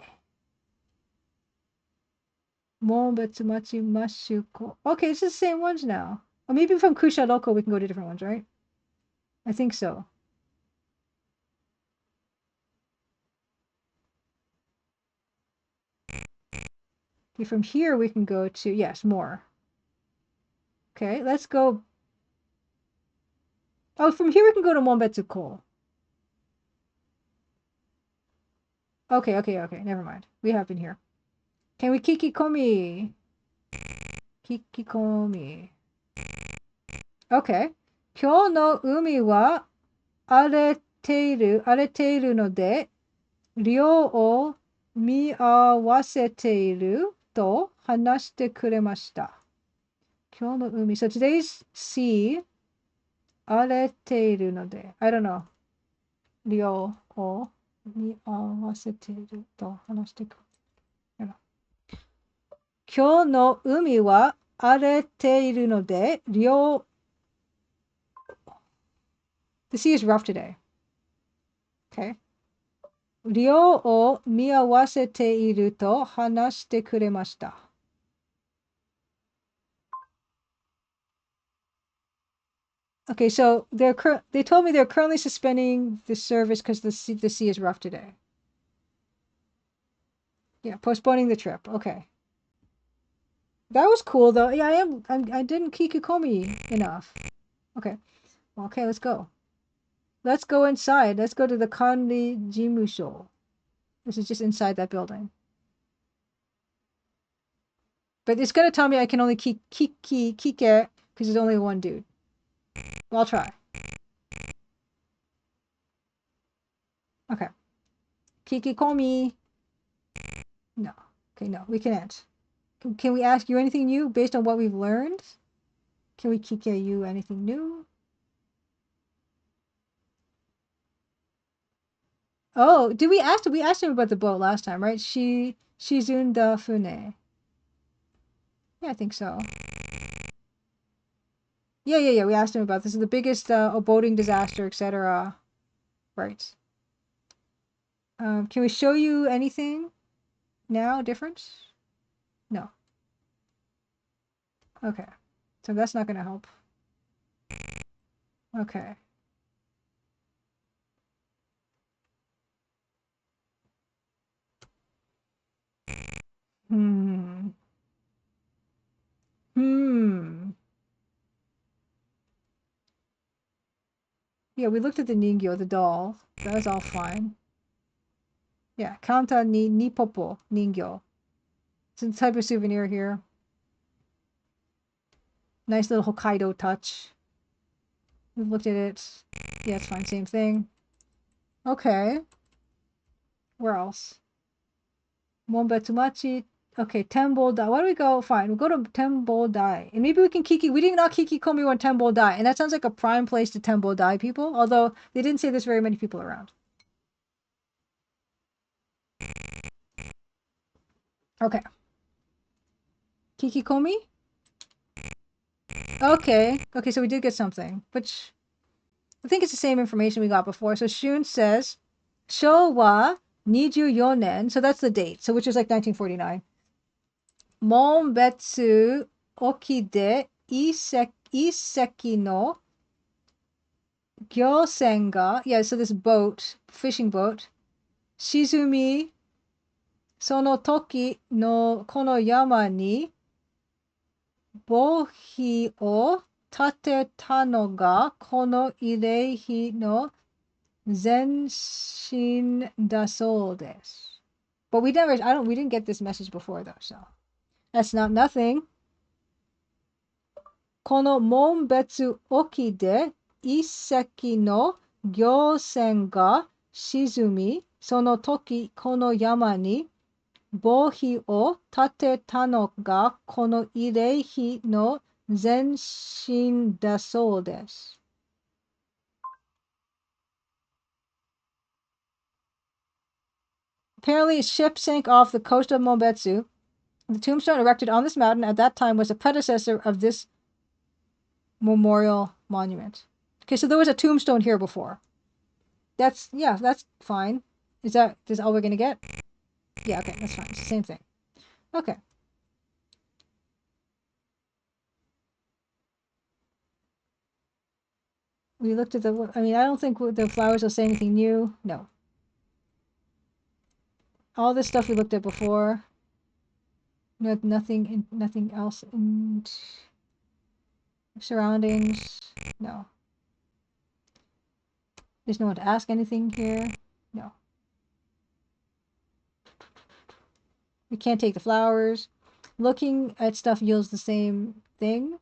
Monbetsu Machi Mashuko. Okay, it's the same ones now. Or maybe from Kusha Loco we can go to different ones, right? I think so. Okay, from here we can go to... Yes, more. Okay, let's go... Oh, from here we can go to Monbetsu Ko. Okay, never mind. We have been here. Can we Kikikomi? Kikikomi. Okay. 今日の海は荒れているので、量を見合わせていると話してくれました。今日の海。So today's sea 荒れているので、I don't know. 量を見合わせていると話してくれました。今日の海は荒れているので、量 The sea is rough today. Okay. 量を見合わせていると話してくれました。Okay, so they told me they're currently suspending the service because the sea is rough today. Yeah, postponing the trip. Okay. That was cool though. Yeah, I didn't Kikikomi enough. Okay. Well, okay, let's go. Let's go inside. Let's go to the Kanri Jimusho. This is just inside that building. But it's gonna tell me I can only kike because there's only one dude. Well, I'll try. Okay. Kikikomi. No. Okay, no, we can't. Can we ask you anything new based on what we've learned? Can we kike you anything new? Oh, did we ask? We asked him about the boat last time, right? Shizunda Fune. Yeah, I think so. Yeah. We asked him about this. Is the biggest boating disaster, etc. Right. Can we show you anything now? Different? No. Okay. So that's not going to help. Okay. Hmm. Yeah, we looked at the Ningyo, the doll. That was all fine. Yeah, Kanta ni Popo Ningyo. It's a type of souvenir here. Nice little Hokkaido touch. We've looked at it. Yeah, it's fine. Same thing. Okay. Where else? Monbetsumachi. Okay, Tembo Dai. Why don't we go? Fine, we'll go to Tembo Dai. And maybe we can Kiki. We did not Kiki Komi on Tembo Dai. And that sounds like a prime place to Tembo Dai people. Although they didn't say there's very many people around. Okay. Kiki Komi? Okay. Okay, so we did get something. Which I think it's the same information we got before. So Shun says, Showa 24 nen. So that's the date. So which is like 1949. Monbetsu oki de iseki no gyosen ga. Yeah, so this boat, fishing boat. Shizumi sono toki no kono yama ni bohi o tateta no ga kono irei no zenshin da sou desu. But we didn't get this message before though, so that's not nothing. Kono monbetsu oki de isseki no gyousen ga shizumi, sono toki kono yama ni bohi o tateta no ga kono irei no zenshin da sou desu. Apparently, a ship sank off the coast of Monbetsu. The tombstone erected on this mountain at that time was a predecessor of this memorial monument. Okay, so there was a tombstone here before. That's fine. Is all we're gonna get? Yeah, okay, that's fine. It's the same thing. Okay. We looked at the. I mean, I don't think the flowers will say anything new. No. All this stuff we looked at before. No, nothing else in surroundings. No. There's no one to ask anything here. No. We can't take the flowers. Looking at stuff yields the same thing.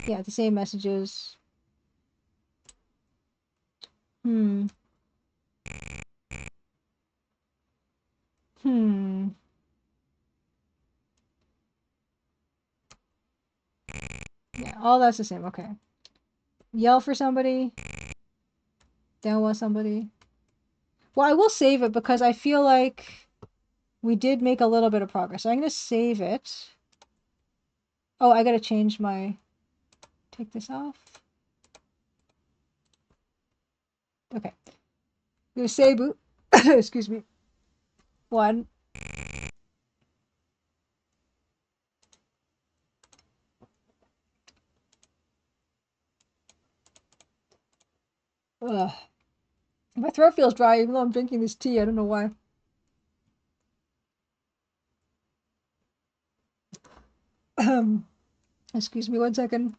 Yeah, the same messages. Hmm. Yeah, all that's the same. Okay. Yell for somebody. Download somebody. Well, I will save it because I feel like we did make a little bit of progress. So I'm going to save it. Oh, I got to change my... Take this off. Okay. I'm going to save... Excuse me. 1. Ugh. My throat feels dry even though I'm drinking this tea. I don't know why. Excuse me 1 second.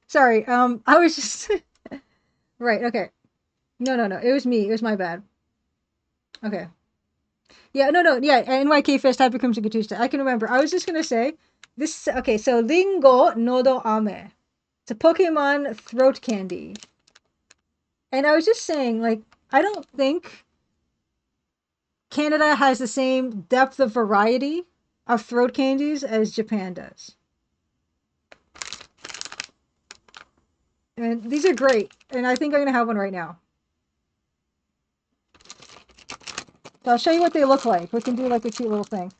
Sorry. I was just... Right, okay. No. It was me. It was my bad. Okay. Yeah, no. Yeah, NYK Fest Happy Crimson Tuesday. I can remember. I was just gonna say this. Okay, so Ringo Nodo Ame. It's a Pokemon throat candy. And I was just saying, like, I don't think Canada has the same depth of variety of throat candies as Japan does. And these are great. And I think I'm gonna have one right now. So I'll show you what they look like. We can do like a cute little thing.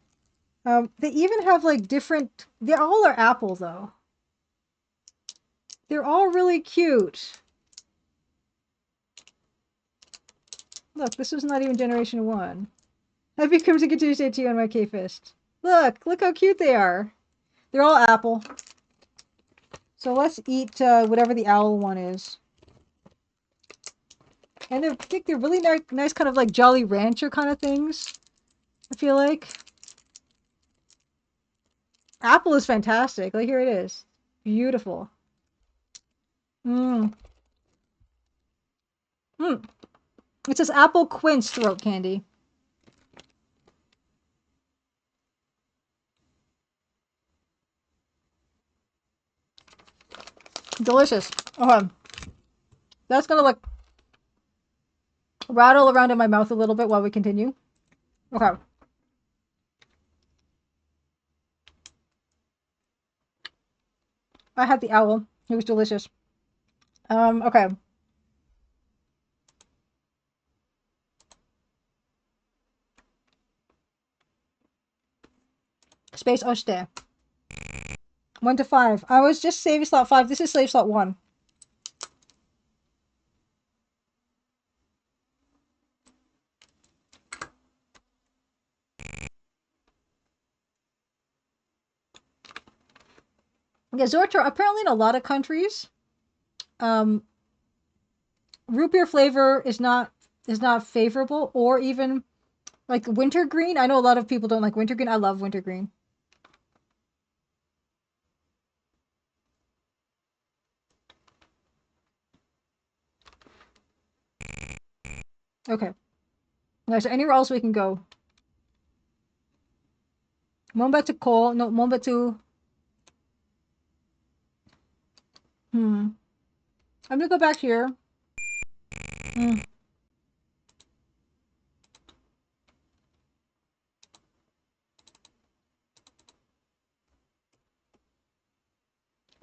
They even have like different. They all are apple though. They're all really cute. Look, this was not even Generation 1. Happy Crimson Tuesday to you on my K-Fist. Look how cute they are. They're all apple. So let's eat whatever the owl one is. And I think they're really nice kind of like Jolly Rancher kind of things, I feel like. Apple is fantastic. Like, here it is. Beautiful. Mmm. Mmm. It says apple quince throat candy. Delicious. Okay. That's gonna like rattle around in my mouth a little bit while we continue. Okay. I had the owl. It was delicious. Okay. Space Oshite. 1 to 5. I was just saving slot 5. This is save slot 1. Yeah, Zortro, apparently in a lot of countries, root beer flavor is not favorable, or even like wintergreen. I know a lot of people don't like wintergreen. I love wintergreen. Okay. Is there anywhere else we can go? Mombatu Ko, no, Mombatu. I'm gonna go back here.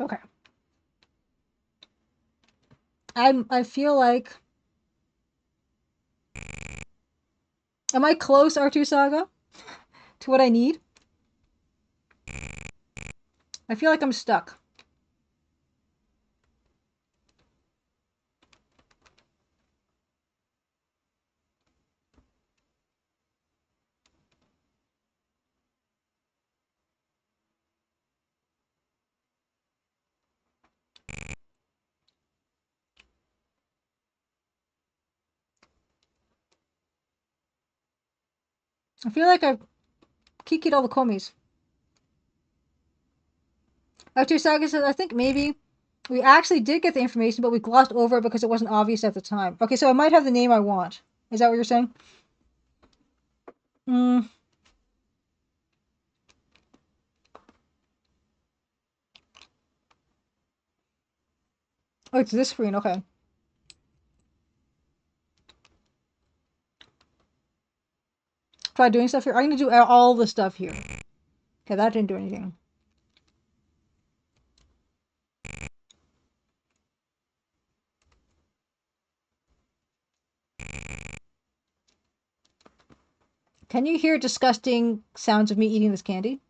Okay. I feel like, am I close, R2 Saga, to what I need? I feel like I'm stuck. I feel like I've kikied all the komis. R2 Saga says, I think maybe we actually did get the information, but we glossed over it because it wasn't obvious at the time. Okay, so I might have the name I want. Is that what you're saying? Oh, it's this screen. Okay. Try doing stuff here. I'm gonna do all the stuff here. Okay, that didn't do anything. Can you hear disgusting sounds of me eating this candy?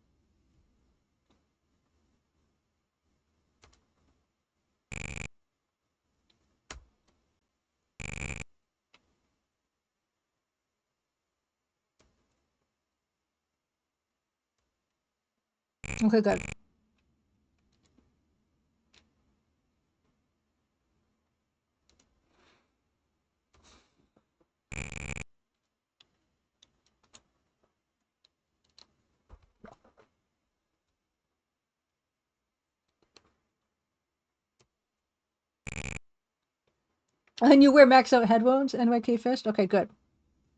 Okay, good. And you wear max out headphones, NYK Fist? Okay, good.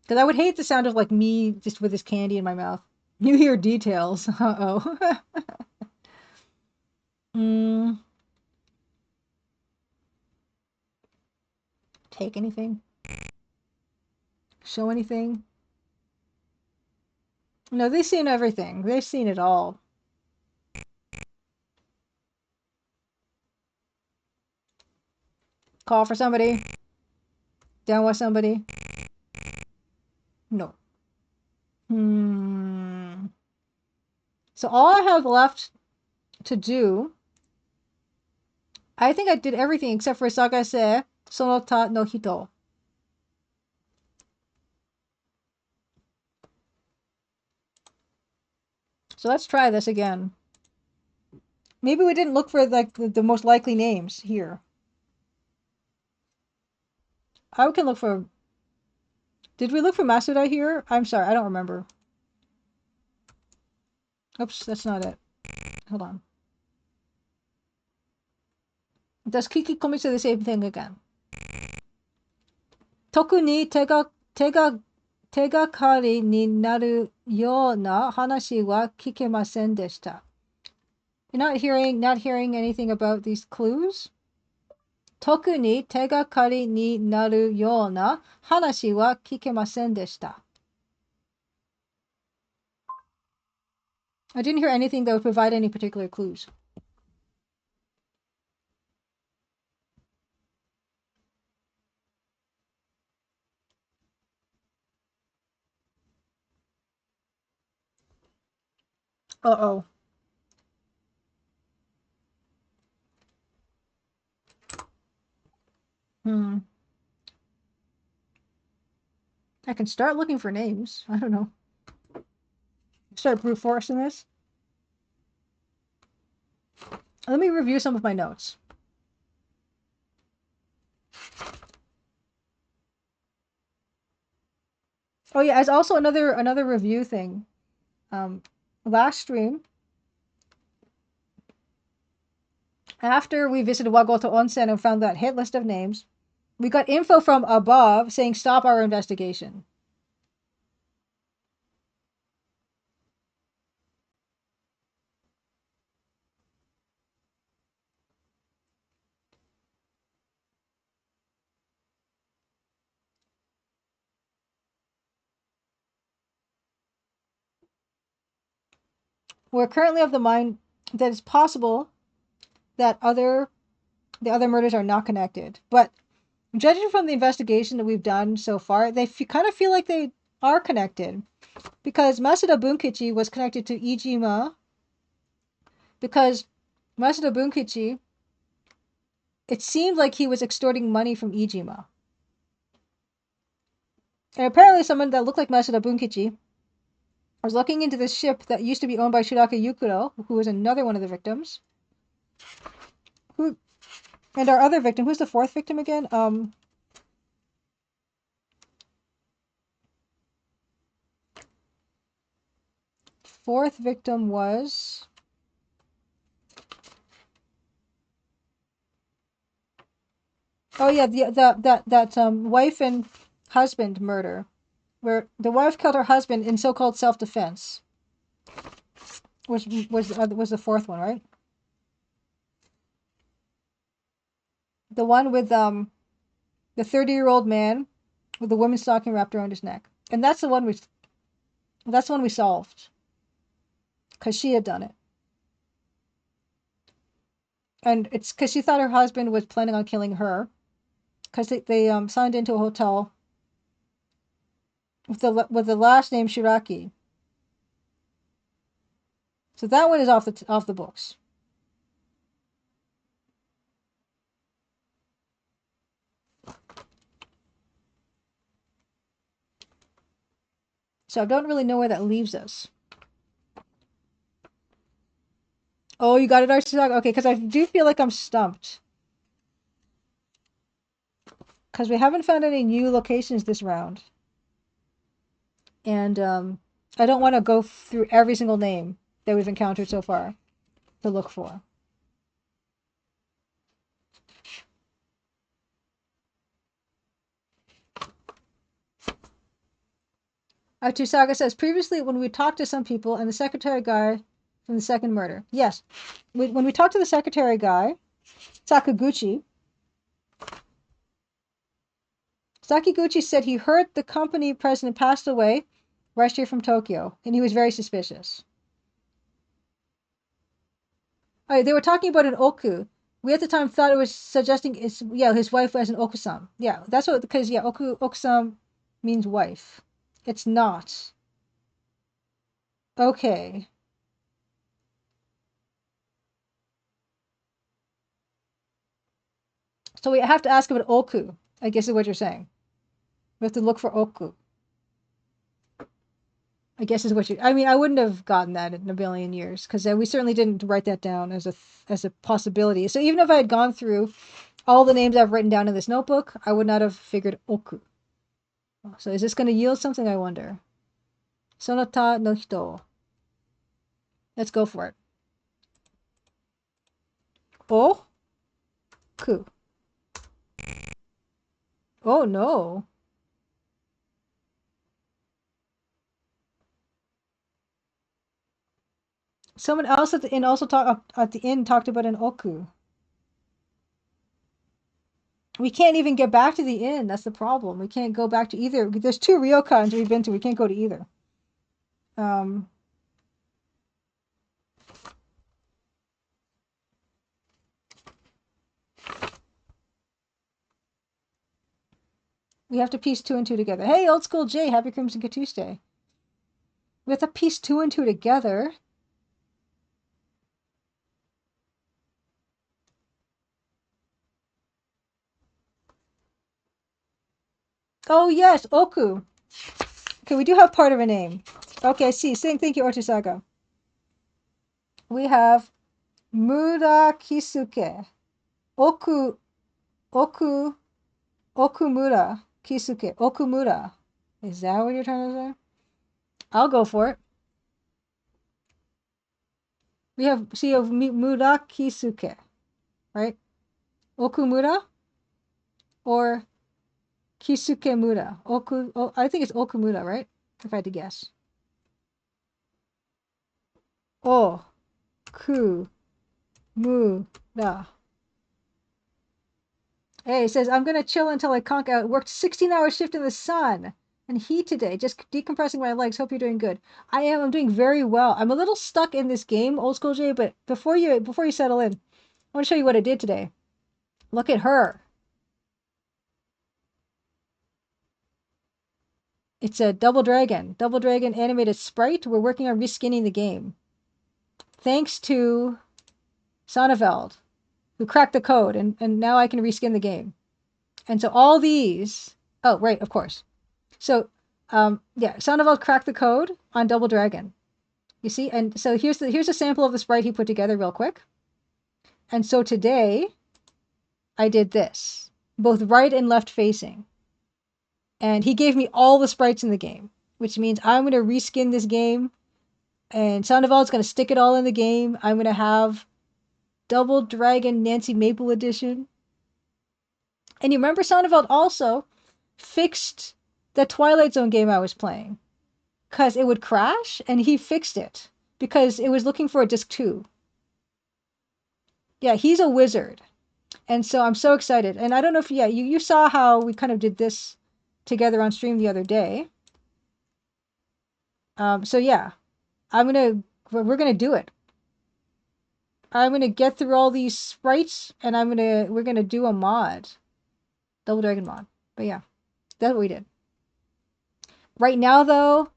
Because I would hate the sound of like me just with this candy in my mouth. You hear details. Uh-oh. Take anything? Show anything? No, they've seen everything. They've seen it all. Call for somebody. Down with somebody. No. So all I have left to do, I think I did everything except for Sagase Sonota no Hito. So let's try this again. Maybe we didn't look for like the most likely names here. I can look for. Did we look for Masuda here? I'm sorry, I don't remember. Oops, that's not it. Hold on. Does Kiki Komi say the same thing again? 特に手がかりになるような話は聞けませんでした. You're not hearing anything about these clues? 特に手がかりになるような話は聞けませんでした。I didn't hear anything that would provide any particular clues. Uh-oh. Hmm. I can start looking for names. I don't know. Start brute forcing this. Let me review some of my notes. Oh yeah, as also another review thing. Last stream, after we visited Wagoto Onsen and found that hit list of names, we got info from above saying stop our investigation. We're currently of the mind that it's possible that the other murders are not connected, but judging from the investigation that we've done so far, they kind of feel like they are connected because Masuda Bunkichi was connected to Ijima because Masuda Bunkichi, it seemed like he was extorting money from Ijima. And apparently someone that looked like Masuda Bunkichi was looking into this ship that used to be owned by Shiraka Yukuro, who was another one of the victims. Who and our other victim, who's the fourth victim again? Fourth victim was oh yeah, that wife and husband murder, where the wife killed her husband in so-called self-defense. Was the fourth one, right? The one with the 30-year-old man with the woman's stocking wrapped around his neck, and that's the one we solved because she had done it, and it's because she thought her husband was planning on killing her because they signed into a hotel with the last name Shiraki. So that one is off the books. So I don't really know where that leaves us. Oh, you got it, Archie. Okay, because I do feel like I'm stumped. Because we haven't found any new locations this round. And I don't want to go through every single name that we've encountered so far to look for. Archisaga says, previously when we talked to some people and the secretary guy from the second murder. Yes. When we talked to the secretary guy, Sakaguchi said he heard the company president passed away right here from Tokyo, and he was very suspicious. They were talking about an oku. We at the time thought it was suggesting his wife as an okusam. Yeah, that's what because okusam means wife. It's not. Okay. So we have to ask about oku, I guess is what you're saying. We have to look for oku. I guess is what you. I mean, I wouldn't have gotten that in a billion years because we certainly didn't write that down as a possibility. So even if I had gone through all the names I've written down in this notebook, I would not have figured oku. So is this going to yield something? I wonder. Sonata no hito. Let's go for it. Oh, ku. Oh no. Someone else at the inn also talked at the inn talked about an oku. We can't even get back to the inn. That's the problem. We can't go back to either. There's 2 ryokans we've been to. We can't go to either. We have to piece 2 and 2 together. Hey, Old School J, happy Crimson Tuesday. We have to piece 2 and 2 together. Oh, yes, Oku. Okay, we do have part of a name. Okay, I see. Thank you, Ortisaga. We have Mura Kisuke. Okumura Kisuke. Okumura. Is that what you're trying to say? I'll go for it. We have Mura Kisuke, right? Okumura or Kisuke Mura. I think it's Okumura, right? If I had to guess. Okumura. Hey, it says, I'm going to chill until I conk out. Worked 16-hour shift in the sun and heat today. Just decompressing my legs. Hope you're doing good. I am. I'm doing very well. I'm a little stuck in this game, Old School J, but before you settle in, I want to show you what I did today. Look at her. It's a Double Dragon animated sprite. We're working on reskinning the game. Thanks to Sonneveld, who cracked the code, and now I can reskin the game. And so all these, oh, right, of course. So, yeah, Sonneveld cracked the code on Double Dragon. You see? And so here's a sample of the sprite he put together real quick. And so today, I did this, both right and left facing. And he gave me all the sprites in the game, which means I'm going to reskin this game. And Sandoval's going to stick it all in the game. I'm going to have Double Dragon Nancy Maple Edition. And you remember Sonneveld also fixed the Twilight Zone game I was playing because it would crash, and he fixed it because it was looking for a disc 2. Yeah, he's a wizard. And so I'm so excited. And I don't know if, yeah, you saw how we kind of did this together on stream the other day. So yeah, we're going to do it. I'm going to get through all these sprites, and we're going to do a mod. Double Dragon mod. But yeah, that's what we did. Right now, though,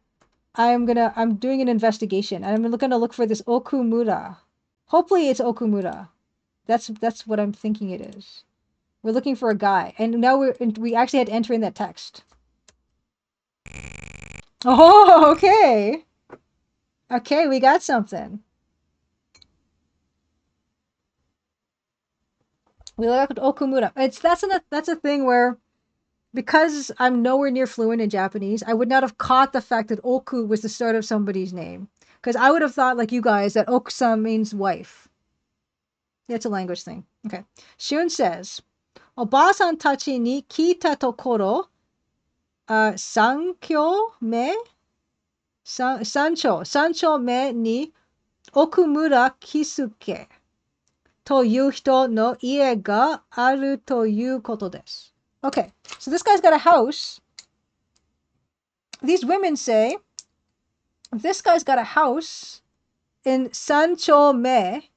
I'm doing an investigation, and I'm going to look for this Okumura. Hopefully it's Okumura. That's what I'm thinking it is. We're looking for a guy, and now we actually had to enter in that text. Oh, okay. Okay, we got something. We look at Okumura. That's a thing where, because I'm nowhere near fluent in Japanese, I would not have caught the fact that Oku was the start of somebody's name. Because I would have thought, like you guys, that Okusan means wife. It's a language thing. Okay. Shun says, Oba-san tachi ni kita tokoro, sancho me ni Okumura Kisuke という人の家があるということです。Okay, so this guy's got a house. These women say, this guy's got a house in Sancho-me.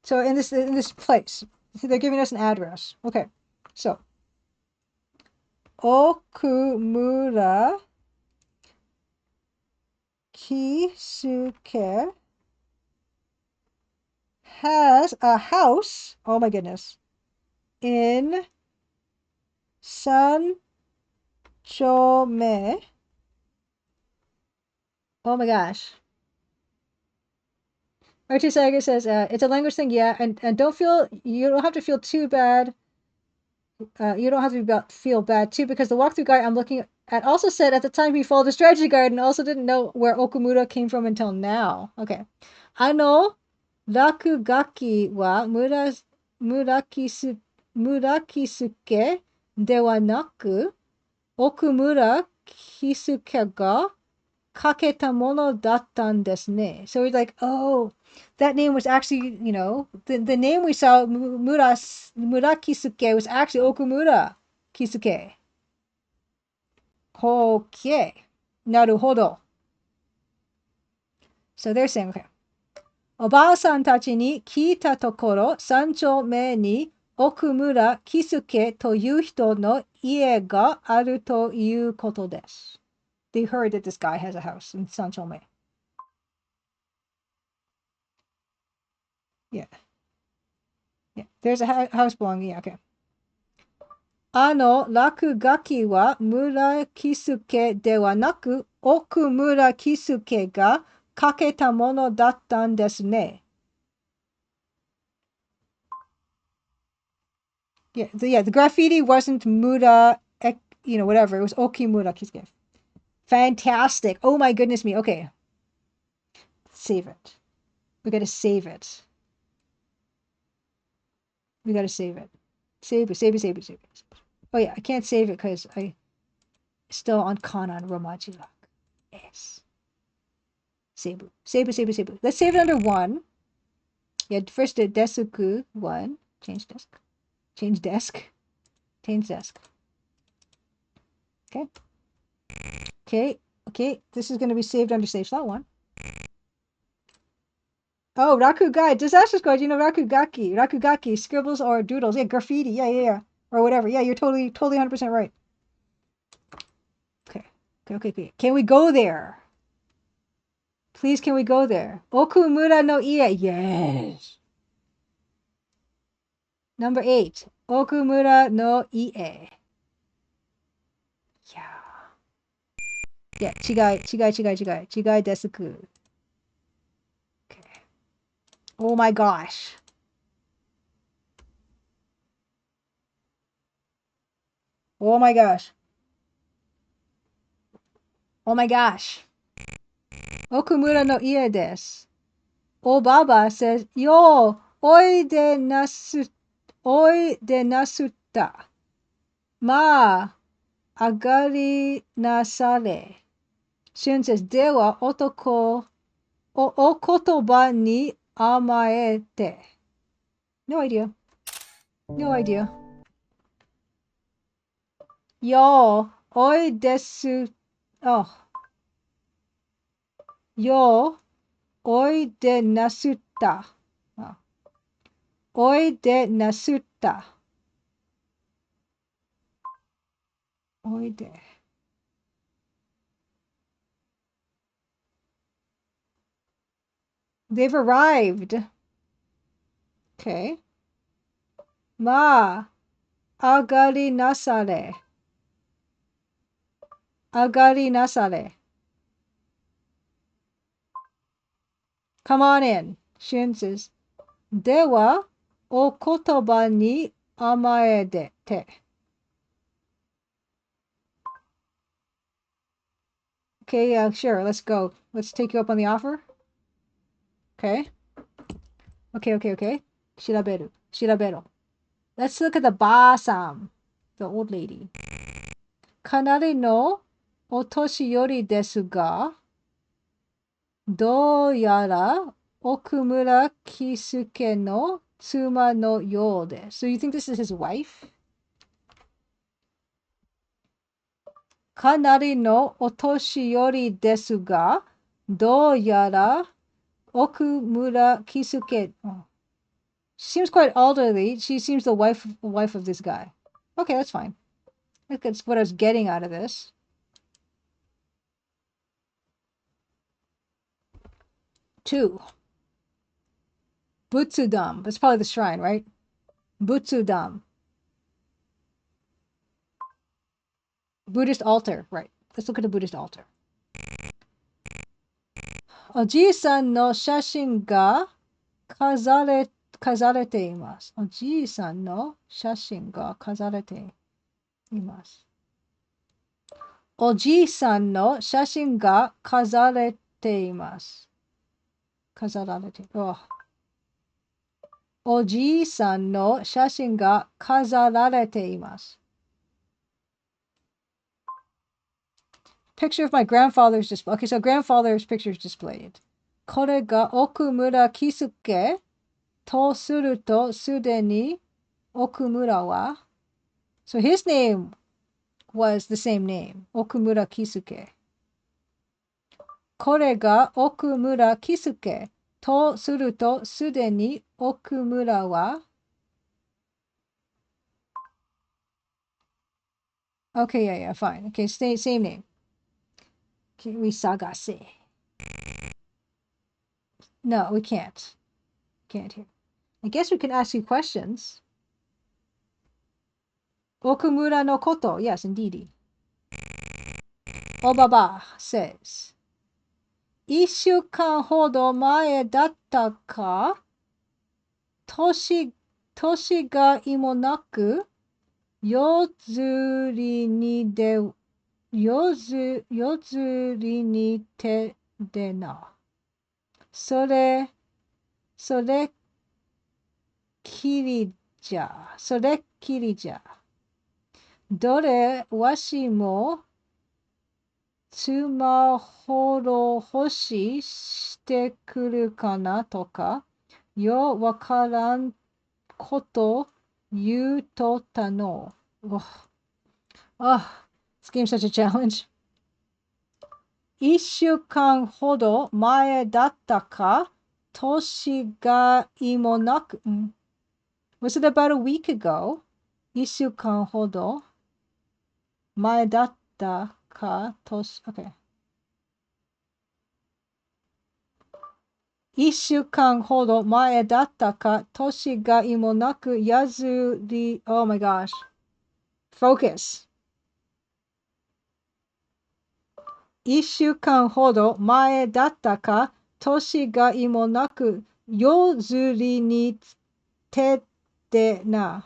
So in this place. They're giving us an address. Okay, so Okumura Kisuke has a house, oh my goodness, in Sancho-me. Oh my gosh. Archie Sager says, it's a language thing, yeah, and you don't have to feel too bad. You don't have to feel bad too, because the walkthrough guy I'm looking at also said at the time he followed the strategy guide and also didn't know where Okumura came from until now. Okay. Rakugaki wa Murakisuke de wa naku Okumura Kisuke ga kaketa mono dattan desu ne. So he's like, oh, that name was actually, the name we saw, Murakisuke, was actually Okumura Kisuke. Okay. Naruhodo. So they're saying, okay. おばあさんたちに聞いたところ、三丁目に奥村喜助という人の家があるということです。They heard that this guy has a house in 三丁目. Yeah. Yeah. There's a house belonging. Yeah, okay. 落書きは村喜助ではなく、奥村喜助がかけたものだったんですね。Yeah, the graffiti wasn't Mura, whatever. It was Okimura Kisuke. Fantastic. Oh my goodness me. Okay. Save it. We gotta save it. We gotta save it. Save it. Oh yeah, I can't save it because I still on Kanan Romaji lock. Yes. Save it. Let's save it under 1. Yeah, first the Desuku 1. Change desk. Change desk. Okay. Okay. This is going to be saved under save slot 1. Oh, Rakugai. Disaster squad, Rakugaki. Scribbles or doodles. Yeah, graffiti. Yeah. Or whatever. Yeah, you're totally 100% right. Okay. Can we go there? Please, can we go there? Okumura no Ie. Yes. Number 8. Okumura no Ie. Yeah. Yeah, chigai desuku. Okay. Oh my gosh. Oh my gosh. Okumura no Ie desu. Obaba says, Yo, oide nasutta. Ma, agari nasare. Shun says, Dewa otoko o kotoba ni amaete. No idea. Yo, oi desu. Oh. Yo, oi de nasutta. Oh. Oi de nasutta. Oi de. They've arrived. Okay. Ma, agari nasare. Come on in. Shun says, Dewa o kotoba ni amaedete. Okay, sure. Let's go. Let's take you up on the offer. Okay. Shiraberu. Let's look at the ba-san, the old lady. Kanari no otoshiyori desu ga, douyara Okumura Kisuke no tsuma no you desu. So you think this is his wife? Kanari no otoshiyori desu ga, douyara Okumura Kisuke. Oh. She seems quite elderly. She seems the wife of this guy. Okay, that's fine. That's what I was getting out of this. Two. Butsudam. That's probably the shrine, right? Butsudam. Buddhist altar, right. Let's look at the Buddhist altar. Oji-san no shashin ga kazarete imasu. Oji-san no shashin ga kazarete imasu. Oji-san no shashin ga kazarete imasu. Kazararete. Oh. Oji-san no shashin ga kazararete imasu. Picture of my grandfather's display. Okay, so grandfather's picture is displayed. これが奥村喜助とするとすでに奥村は So his name was the same name, Okumura Kisuke. これが奥村喜助とするとすでに奥村は Okay, yeah, fine. Okay, same name. Okay, we sagase. No, we can't. Can't hear. I guess we can ask you questions. Okumura no koto. Yes, indeed. Obaba says, 1週間ほど前だったか、年がいもなく、夜釣りにてでな。それきりじゃ。どれわしもスマホの欲ししてくるかなとか、よわからんこと言うとったの。Oh, this game's such a challenge. 1週間ほど前だったか、年がいもなく、Was it about a week ago? 1週間ほど前だったか、okay. 1週間ほど前だったか、年がいもなく、やずり、oh my gosh. Focus. 1週間ほど前だったか、年がいもなく、夜釣りにてでな。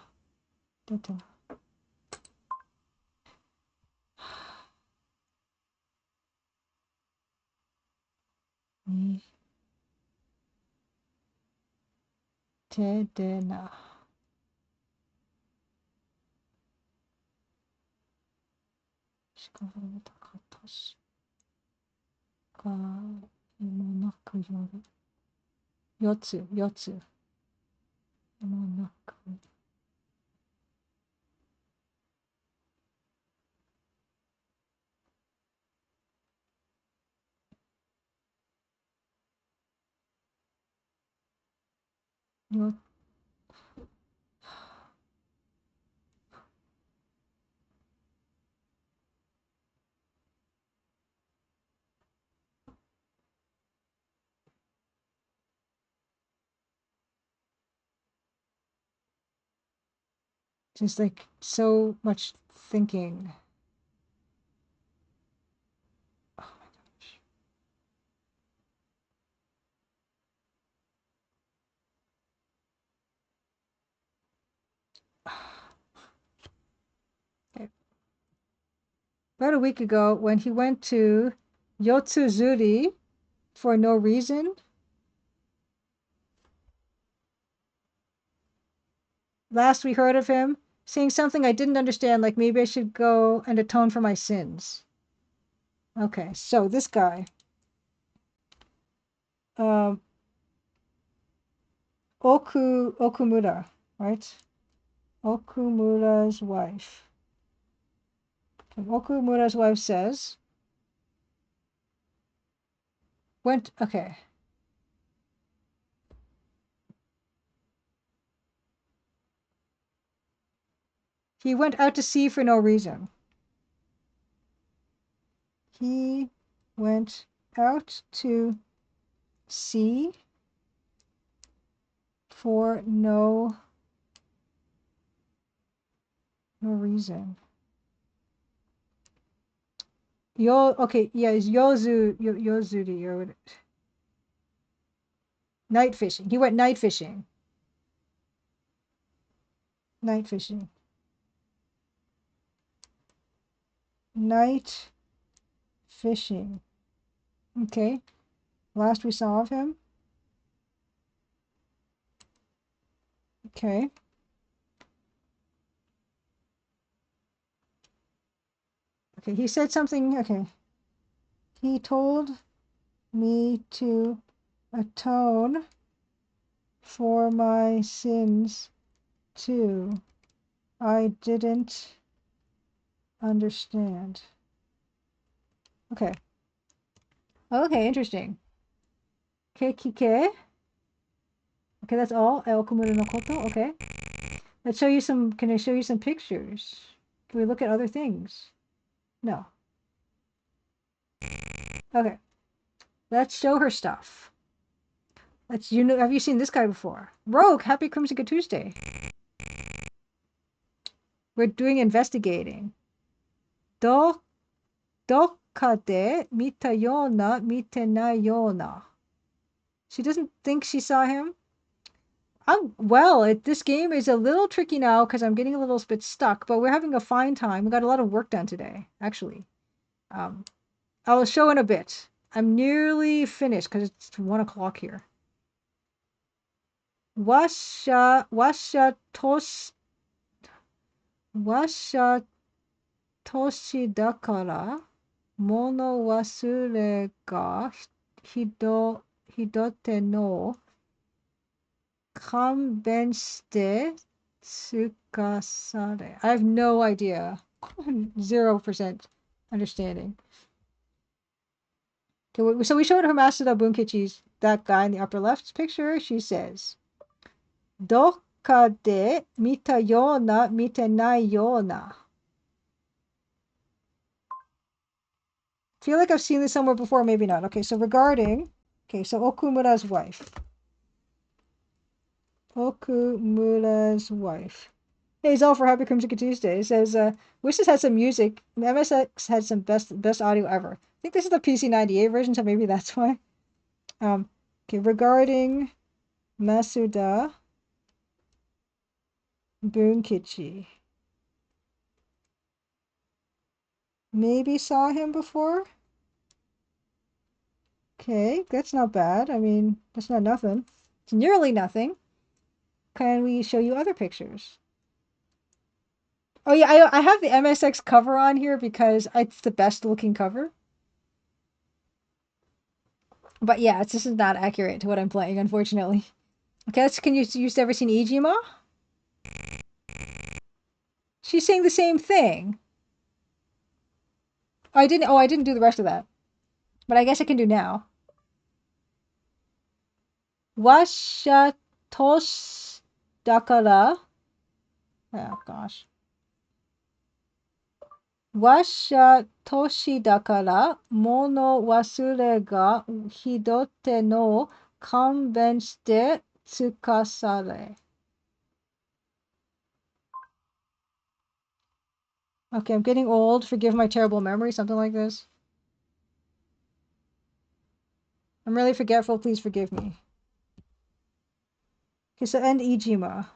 にてでな。しかもたか年がいもなく夜。4つ。いもなく。よJust like so much thinking. Oh my gosh. Okay. About a week ago, when he went to Yotsuzuri for no reason, last we heard of him saying something I didn't understand, like maybe I should go and atone for my sins. Okay, so this guy, Okumura, right? Okumura's wife. And Okumura's wife says, okay. He went out to sea for no reason. He went out to sea for no reason. Okay, yeah, it's Yozuri or what? Night fishing. He went night fishing. Night fishing. Night fishing. Okay. Last we saw of him. Okay. Okay, he said something. Okay. He told me to atone for my sins too. I didn't understand. Okay. Okay, interesting. Kekike. Okay, that's all. Okumura no koto. Okay. Let's show you some. Can I show you some pictures? Can we look at other things? No. Okay. Let's show her stuff. Let's. Have you seen this guy before? Rogue. Happy Crimson Tuesday. We're doing investigating. Do どっかで見たような、見てないような. She doesn't think she saw him. This game is a little tricky now because I'm getting a little bit stuck, but we're having a fine time. We got a lot of work done today, actually. I'll show in a bit. I'm nearly finished because it's 1 o'clock here. Washa toshi dakara mono wasure ga hidote no kanben shite tsukasare. I have no idea. 0% understanding. Okay, so we showed her Masuda Bunkichi's, that guy in the upper left picture. She says, どっかで見たような、見てないような. Feel like I've seen this somewhere before, maybe not. Okay, so regarding, so Okumura's wife. Okumura's wife. Hey, Zell for Happy Crimson Tuesday. It says, Wishes had some music. MSX had some best audio ever. I think this is the PC98 version, so maybe that's why. Okay, regarding Masuda Bunkichi. Maybe saw him before? Okay, that's not bad. I mean, that's not nothing. It's nearly nothing. Can we show you other pictures? Oh yeah, I have the MSX cover on here because it's the best looking cover. But yeah, this is not accurate to what I'm playing, unfortunately. Okay, can you ever seen Ijima? She's saying the same thing. I didn't do the rest of that. But I guess I can do now. Washa tosh dakara. Oh gosh. Washa toshi dakara mono wasure ga hidote no kanben shite tsukasare. Okay, I'm getting old. Forgive my terrible memory. Something like this. I'm really forgetful. Please forgive me. Okay, so end Ijima.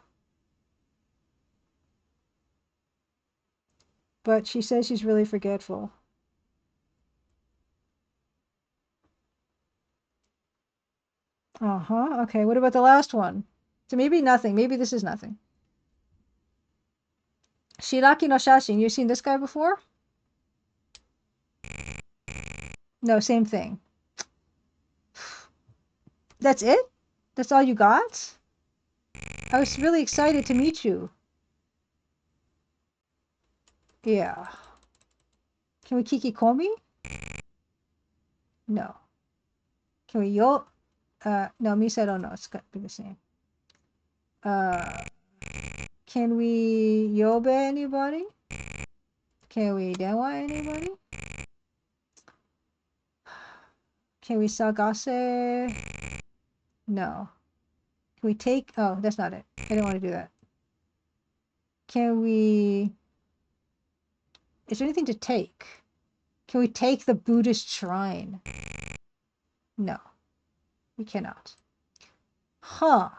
But she says she's really forgetful. Uh-huh. Okay, what about the last one? So maybe nothing. Maybe this is nothing. Shiraki no Shashin. You've seen this guy before? No, same thing. That's it? That's all you got? I was really excited to meet you. Yeah. Can we Kikikomi? No. Can we no, Misa don't know. It's got to be the same. Can we Yobe anybody? Can we Denwa anybody? Can we Sagase? No. Can we take... Oh, that's not it. I didn't want to do that. Can we... Is there anything to take? Can we take the Buddhist shrine? No. We cannot. Huh.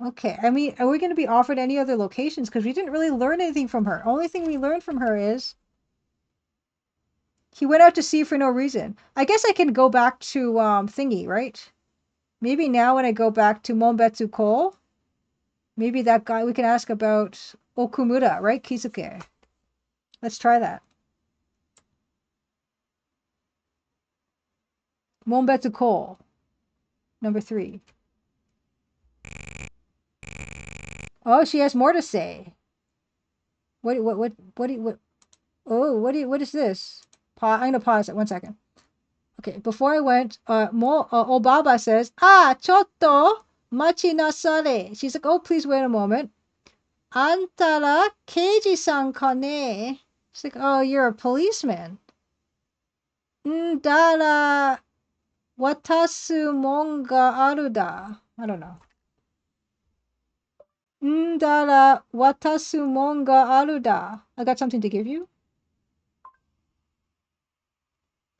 Okay. I mean, are we going to be offered any other locations? Because we didn't really learn anything from her. Only thing we learned from her is... He went out to sea for no reason. I guess I can go back to Thingy, right? Maybe now when I go back to Monbetsu Ko, maybe that guy, we can ask about Okumura, right? Kisuke. Let's try that. Monbetsu Ko. Number 3. Oh, she has more to say. What what is this? I'm gonna pause it 1 second. Okay, before I went, Obaba says, chotto machi nasare. She's like, oh, please wait a moment. Antara keiji-san ka ne? She's like, oh, you're a policeman. Ndara watasu mon ga aru da. I don't know. Ndara watasu mon ga aru da. I got something to give you.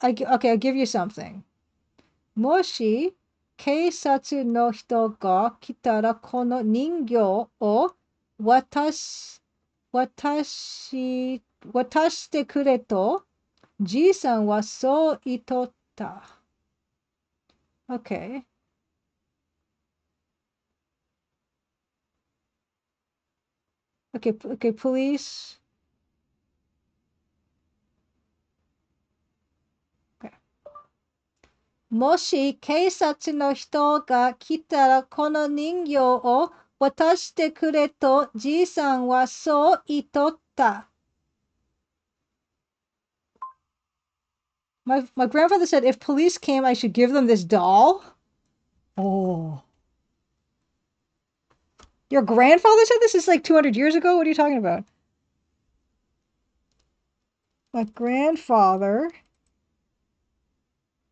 Okay, I'll give you something. Moshi keisatsu no hito ga kitara kono ningyo o watashite kure to ji-san wa so itotta. Okay. Okay, police. Okay. Moshi keisatsu no hito ga kitara kono ningyo o watashite kure to ji-san wa so itotta. My grandfather said if police came, I should give them this doll. Oh. Your grandfather said this is like 200 years ago? What are you talking about? My grandfather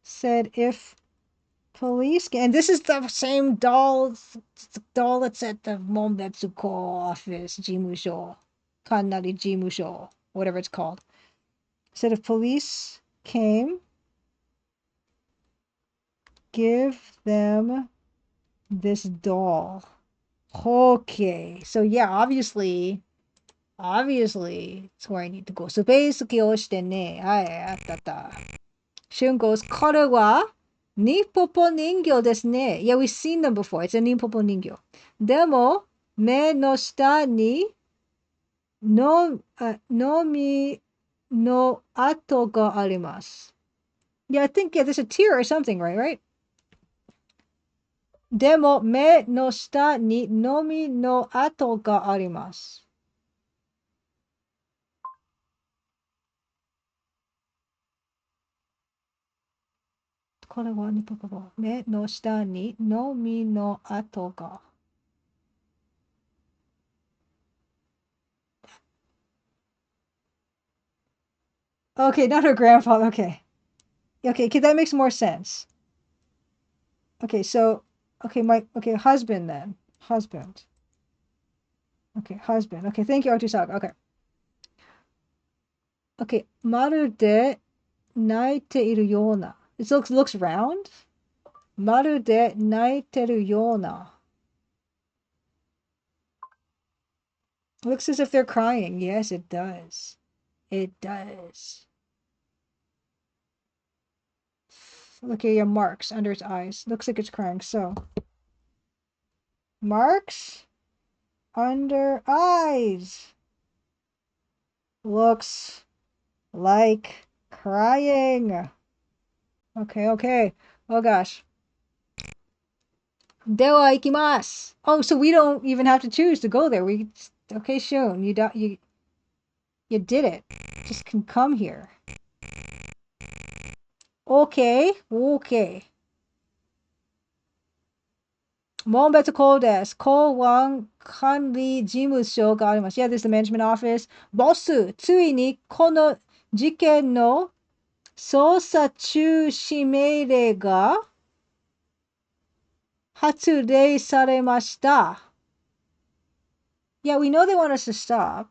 said if police came, and this is the same doll, that's at the Monbetsuko office, Jimusho, Kannari Jimusho, whatever it's called. Said if police came, give them this doll. Okay, so yeah, obviously, it's where I need to go. So basically, Shun goes, これはニポポ人形ですね. Yeah, we've seen them before. It's a ニポポ人形. でも、目の下にのみの跡があります. Yeah, I think there's a tear or something, right? でも、目の下にのみの跡があります. これはニポポポ。目の下にのみの跡が。Okay, not her grandfather. Okay, that makes more sense. Okay, so husband then. Husband. Okay, husband. Okay, thank you, Artusaka. Okay. Okay, まるで泣いているような. It looks round. まるで泣いてるような. Looks as if they're crying. Yes, it does. It does. Look at your marks under its eyes. Looks like it's crying. So, marks under eyes. Looks like crying. Okay. Oh gosh. では行きます. Oh, so we don't even have to choose to go there. Okay, Shun, you did it. Just can come here. Okay. もう別校です。公安管理事務所があります。Yeah, this is the management office. ボス、ついにこの事件の捜査中止命令が発令されました。Yeah, we know they want us to stop.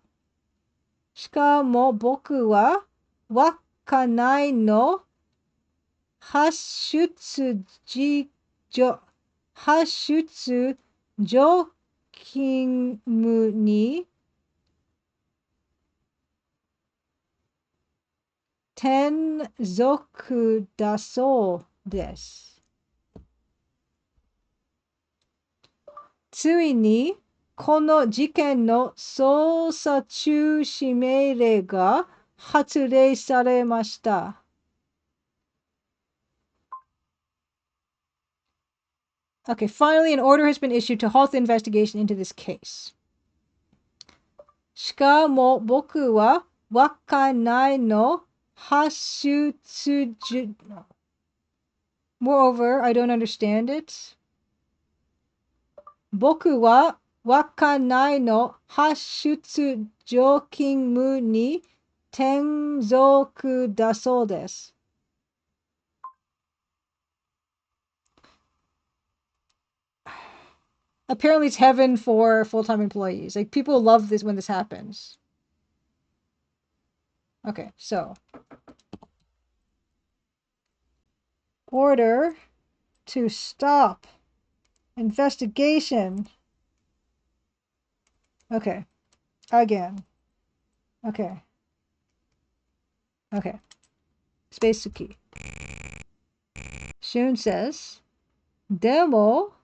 しかも僕は稚内の発出所勤務に転属だそうです。ついにこの事件の捜査中止命令が発令されました。Okay, finally, an order has been issued to halt the investigation into this case. しかも僕はわかんないの発出じ Moreover, I don't understand it. 僕はわかんないの発出常勤務に転属だそうです。Apparently, it's heaven for full-time employees. Like, people love this when this happens. Okay, so. Order to stop investigation. Okay, again. Okay. Okay. Space key. Shun says, でも、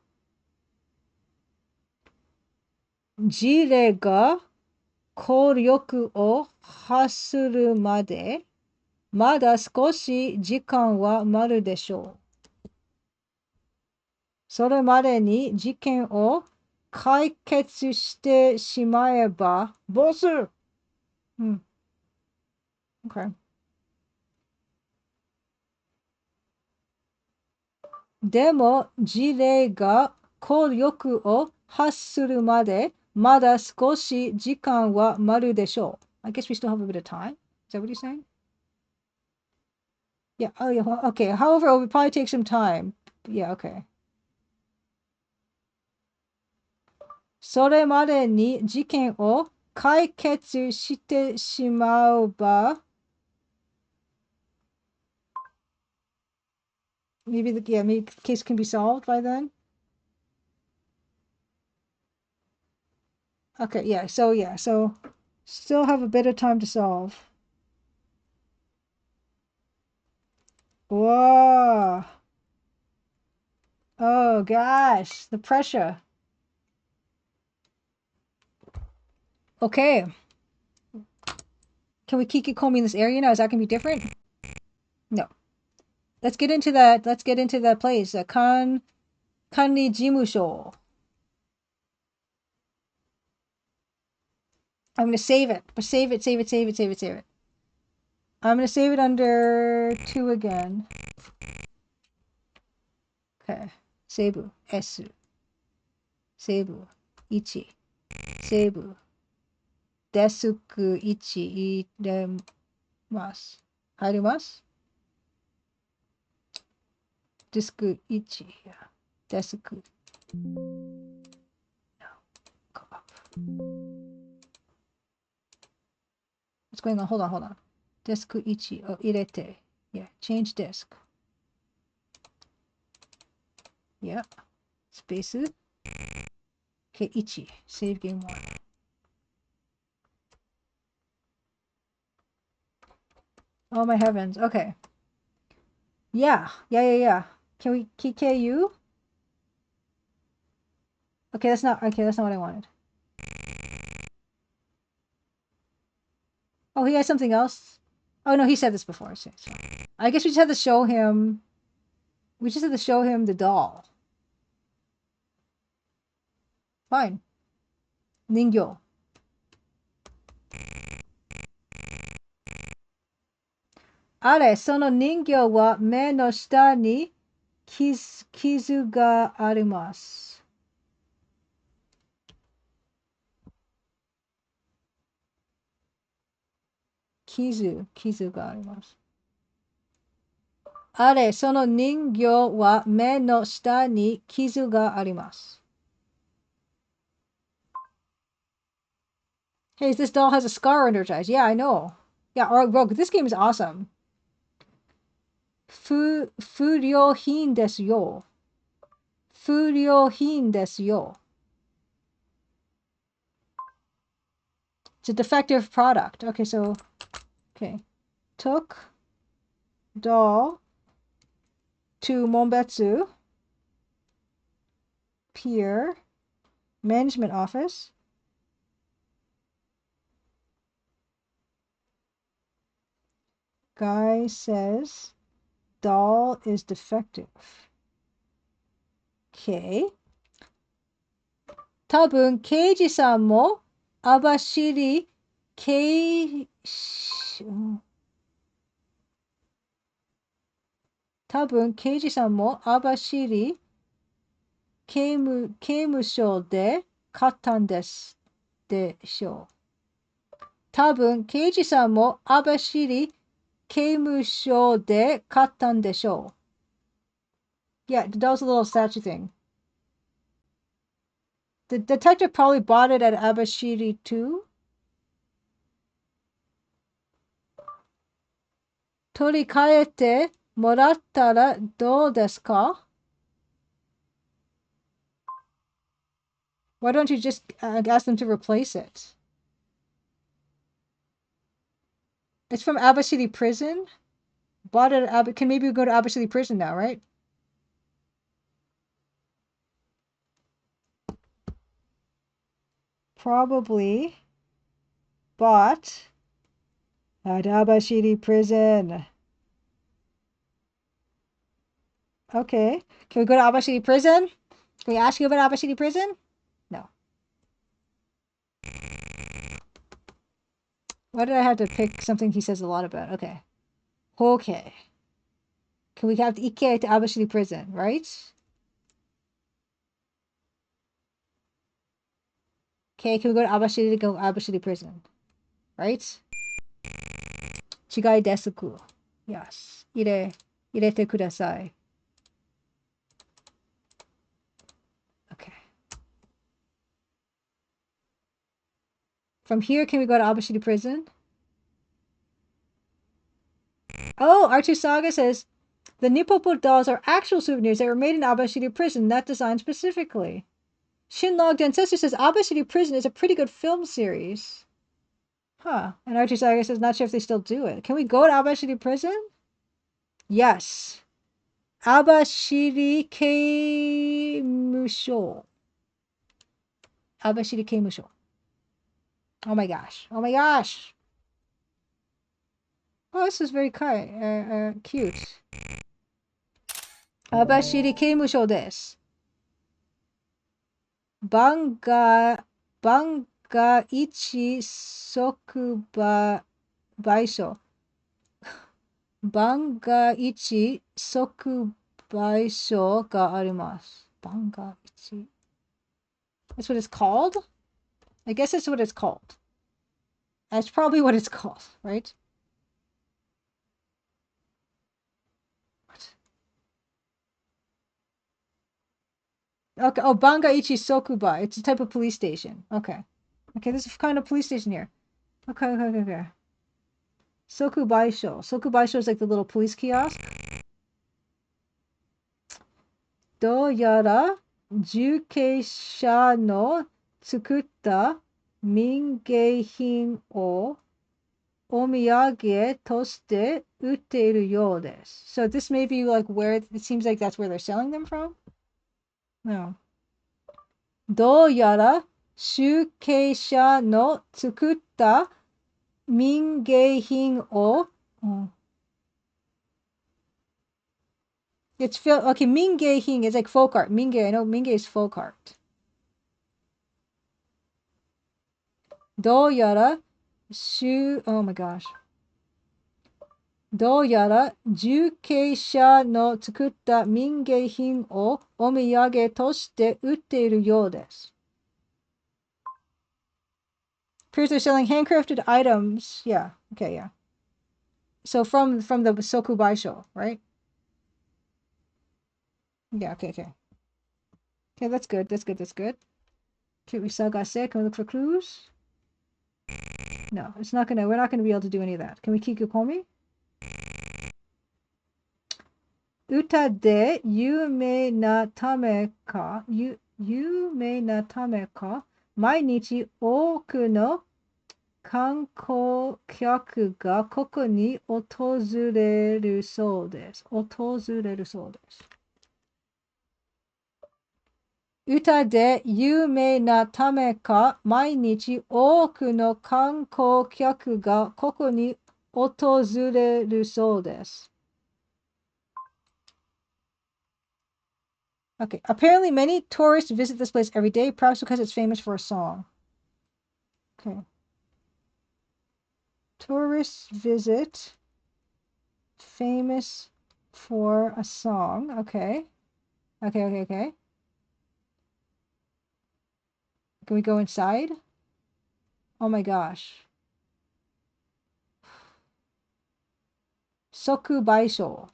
事例が効力を発するまで、まだ少し時間はあるでしょう。それまでに事件を解決してしまえば、ボスOkay. でも、事例が効力を発するまで、まだ少し時間はあるでしょう。I guess we still have a bit of time. Is that what he's saying? Yeah, oh yeah, okay. However, it would probably take some time. Yeah, okay. それまでに事件を解決してしまえば、maybe maybe the case can be solved by then. Okay, so still have a bit of time to solve. Whoa. Oh gosh, the pressure. Okay. Can we Kikikomi in this area now? Is that gonna be different? No. Let's get into that. Let's get into that place. Kanri Jimusho. I'm gonna save it. But save it. I'm gonna save it under 2 again. Okay. Seibu. Esu. Seibu. Ichi. Seibu. Desuku ichi iremasu. Harimasu? Disku ichi. Yeah. Desuku. No. Go up. What's going on? Hold on. Desk ichi o irete. Yeah, change desk. Yeah. Space. Okay, ichi. Save game 1. Oh my heavens. Okay. Yeah. Can we KKU? Okay, that's not what I wanted. Oh, he has something else? Oh no, he said this before, so it's fine. I guess we just had to show him the doll. Fine. Ningyo. あれ、その人形は目の下に傷があります。傷があります。あれ、その人形は目の下に傷があります。Hey, this doll has a scar under its eyes. Yeah, I know. Yeah, Rogue, this game is awesome. 不良品ですよ。不良品ですよ。It's a defective product. Okay, so, okay. Took doll to Monbetsu Pier Management Office. Guy says doll is defective. Okay. 多分、刑事さんも網走刑事、多分、刑事さんも網走刑務所で買ったんですでしょう。多分、刑事さんも網走刑務所で買ったんでしょう。Yeah, it does a little statue thing. The detective probably bought it at Abashiri too. 取り替えてもらったらどうですか? Why don't you just ask them to replace it? It's from Abashiri Prison. Bought it at can maybe go to Abashiri Prison now, right? Probably bought at Abashiri Prison. Okay. Can we go to Abashiri Prison? Can we ask you about Abashiri Prison? No. Why did I have to pick something he says a lot about? Okay. Okay. Can we have the Ike to Abashiri Prison, right? Okay, can we go to Abashiri to go Abashiri Prison? Right? Chigai desuku. Yes. Irete kudasai. Okay. From here, can we go to Abashiri Prison? Oh, R2 Saga says, the Nippopo dolls are actual souvenirs that were made in Abashiri Prison, that design specifically. Shinlog Ancestor says, Abashiri Prison is a pretty good film series. Huh. And R2 Saga says, not sure if they still do it. Can we go to Abashiri Prison? Yes. Abashiri Keimusho. Abashiri Keimusho. Oh my gosh. Oh my gosh. Oh, this is very cute. Abashiri Keimusho desu. Banga ichi sokubaisho. Banga ichi sokubaisho ga arimasu. Banga ichi. That's what it's called? I guess that's what it's called. That's probably what it's called, right? What? Okay. Oh, Banga ichi sokuba. It's a type of police station. Okay. Okay, this is kind of police station here. Okay. Sokubaisho. Sokubaisho is like the little police kiosk. どうやら重慶者の作った民芸品をお土産として売っているようです。So this may be like where it seems like that's where they're selling them from? No. どうやら集計者の作った民芸品を、It's okay, Mingei Hing is like folk art. Mingei, I know Mingei is folk art. どうやらoh my gosh. どうやら重慶者の作った民芸品をお土産として売っているようです。Appears they're selling handcrafted items. Yeah. Okay. Yeah. So from the Sokubaisho, right? Yeah. Okay. Okay. That's good. Okay, Usagase. Can we look for clues? No, it's not gonna. We're not gonna be able to do any of that. Can we Kikukomi? 歌で有名なためか、毎日多くの観光客がここに訪れるそうです。歌で有名なためか、毎日多くの観光客がここに訪れるそうです。Okay. Apparently, many tourists visit this place every day, perhaps because it's famous for a song. Okay. Tourists visit famous for a song. Okay. Okay. Can we go inside? Oh my gosh. Sokubaisho.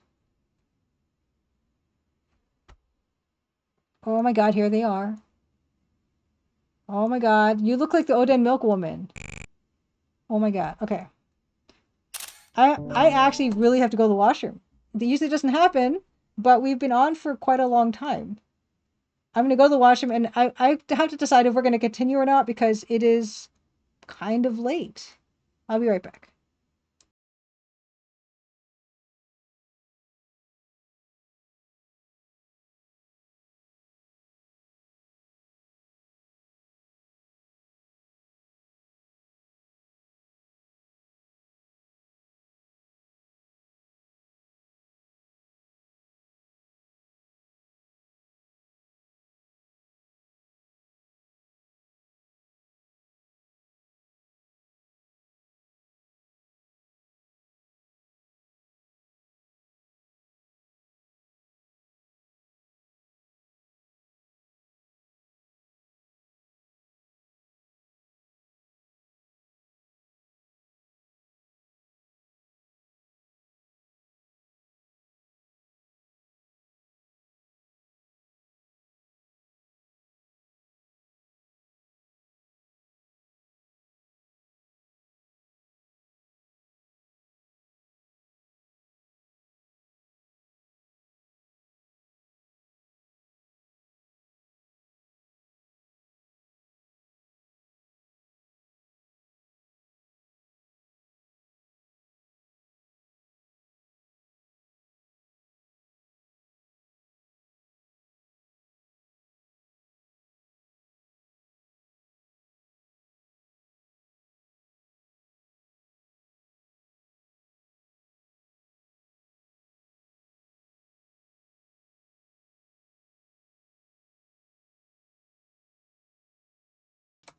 Oh my god, here they are. Oh my god, you look like the Oden Milk Woman. Oh my god. Okay. I actually really have to go to the washroom. It usually doesn't happen, but we've been on for quite a long time. I'm gonna go to the washroom and I have to decide if we're gonna continue or not because it is kind of late. I'll be right back.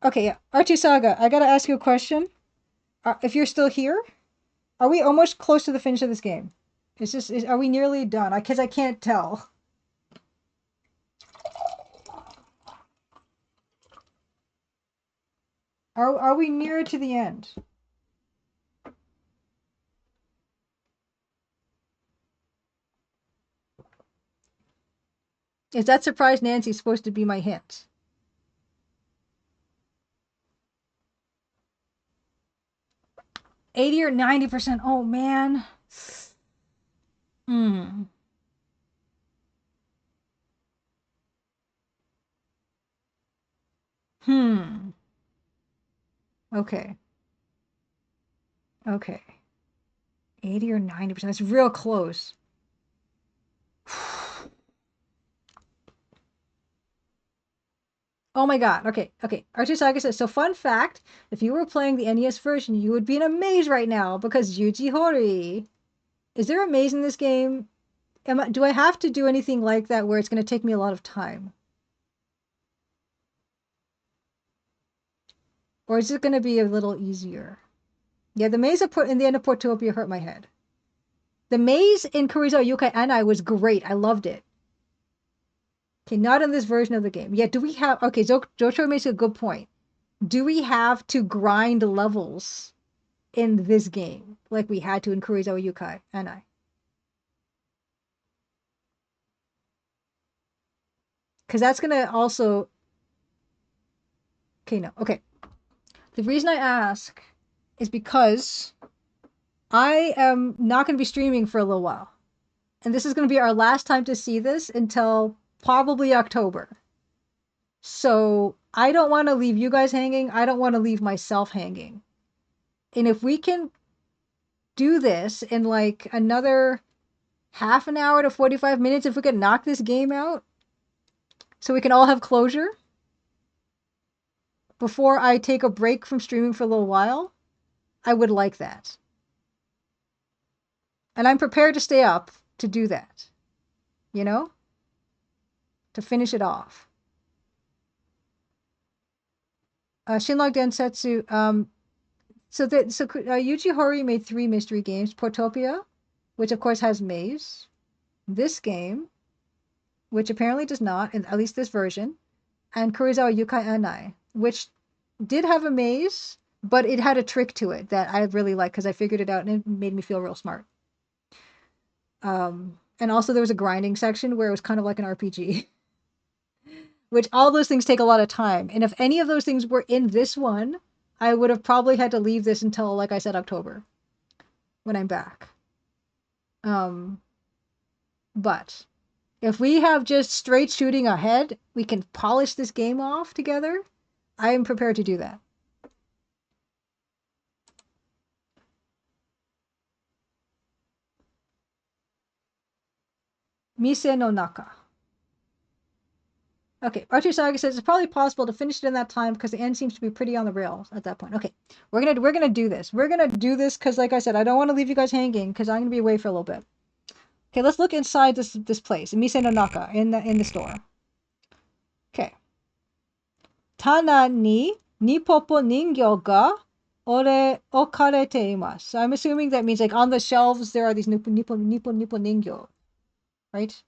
Okay, yeah. Archie Saga, I gotta ask you a question. If you're still here, are we almost close to the finish of this game? Are we nearly done? Because I can't tell. Are we near to the end? Is that surprise Nancy supposed to be my hint? 80 or 90%. Oh man. Hmm. Hmm. Okay. Okay. 80 or 90%. That's real close. Oh my god. Okay. Archie Saga says, so fun fact, if you were playing the NES version, you would be in a maze right now because Yuji Horii. Is there a maze in this game? Do I have to do anything like that where it's going to take me a lot of time? Or is it going to be a little easier? Yeah, the maze in the end of Portopia hurt my head. The maze in Kurizo Yukai Anai was great. I loved it. Okay, not in this version of the game. Yeah, do we have... Okay, Joshua makes a good point. Do we have to grind levels in this game like we had to in Kurizo Yukai Anai? Because that's going to also... Okay, no. Okay. The reason I ask is because I am not going to be streaming for a little while. And this is going to be our last time to see this until probably October. So I don't want to leave you guys hanging. I don't want to leave myself hanging. And if we can do this in like another half an hour to 45 minutes, if we can knock this game out so we can all have closure before I take a break from streaming for a little while, I would like that. And I'm prepared to stay up to do that. You know? to finish it off. Shinlong Densetsu. Yuji Horii made 3 mystery games: Portopia, which of course has maze, this game, which apparently does not, in at least this version, and Kurizawa Yukai Anai, which did have a maze, but it had a trick to it that I really liked because I figured it out and it made me feel real smart. And also there was a grinding section where it was kind of like an RPG, which all those things take a lot of time. And if any of those things were in this one, I would have probably had to leave this until, like I said, October, when I'm back. But if we have just straight shooting ahead, we can polish this game off together. I am prepared to do that. Mise no Naka. Okay, Archer Saga says it's probably possible to finish it in that time because the end seems to be pretty on the rails at that point. Okay, we're gonna do this. We're gonna do this because, like I said, I don't want to leave you guys hanging because I'm gonna be away for a little bit. Okay, let's look inside this place, Mise no Naka, in the store. Okay. Tana ni Nipopo ningyo ga ore okarete imasu. So I'm assuming that means like on the shelves there are these nipo ningyo, right?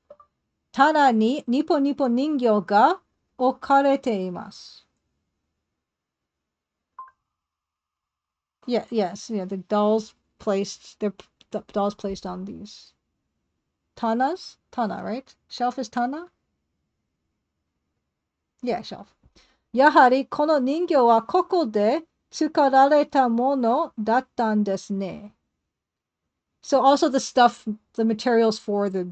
Tana ni nipo ningyo ga okarete imasu. Yeah, yes, yeah, the dolls placed, the dolls placed on these. Tanas? Tana, right? Shelf is Tana? Yeah, shelf. やはりこの人形はここで作られたものだったんですね。So also the stuff, the materials for the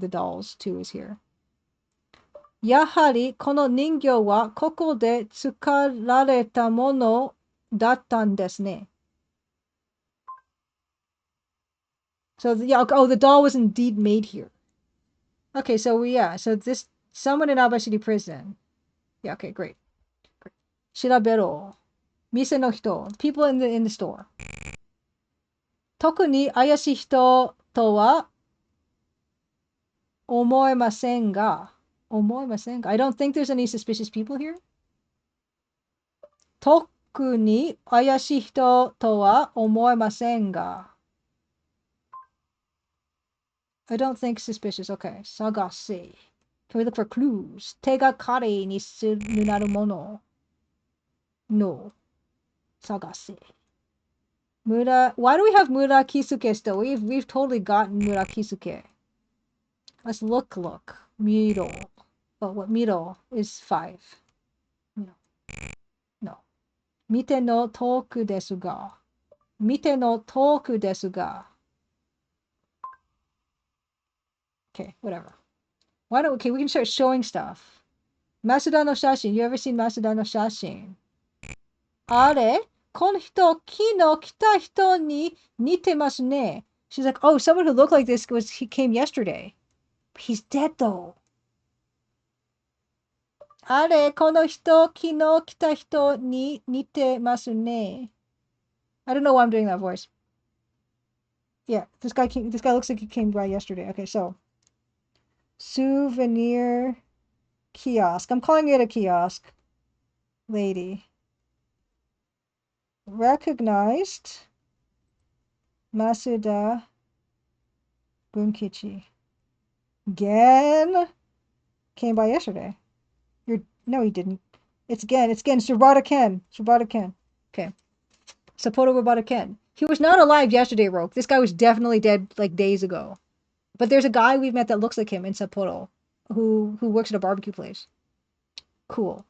dolls too is here. やはりこの人形はここで作られたものだったんですね。So yeah, oh, the doll was indeed made here. Okay, so so this someone in Abashiri prison. Yeah, okay, great. Shirabero. Mise no hito. People in the store. 特に怪しい人とは思えませんが。I don't think there's any suspicious people here. 特に怪しい人とは思えませんが。I don't think suspicious. Okay. 探せ. Can we look for clues? 手がかりになるもの. No. 探せ. Why do we have Mura Kisuke still? We've totally gotten Mura Kisuke. Let's look. Miro. Oh, what Miro is 5. No. Mite no toku desu ga. Mite no toku desu ga. Okay, whatever. Okay, we can start showing stuff. Masuda no Shashin. You ever seen Masuda no Shashin? Are? この人、昨日来た人に似てますね. She's like, oh, someone who looked like this he came yesterday. He's dead though. あれ、この人、昨日来た人に似てますね. I don't know why I'm doing that voice. Yeah, this guy looks like he came by yesterday. Okay, so souvenir kiosk. I'm calling it a kiosk. Lady. Recognized Masuda Bunkichi. Again? Came by yesterday. No, he didn't. It's again. Shibata Ken. Okay. Sapporo Robata Ken. He was not alive yesterday, Roke. This guy was definitely dead like days ago. But there's a guy we've met that looks like him in Sapporo who works at a barbecue place. Cool.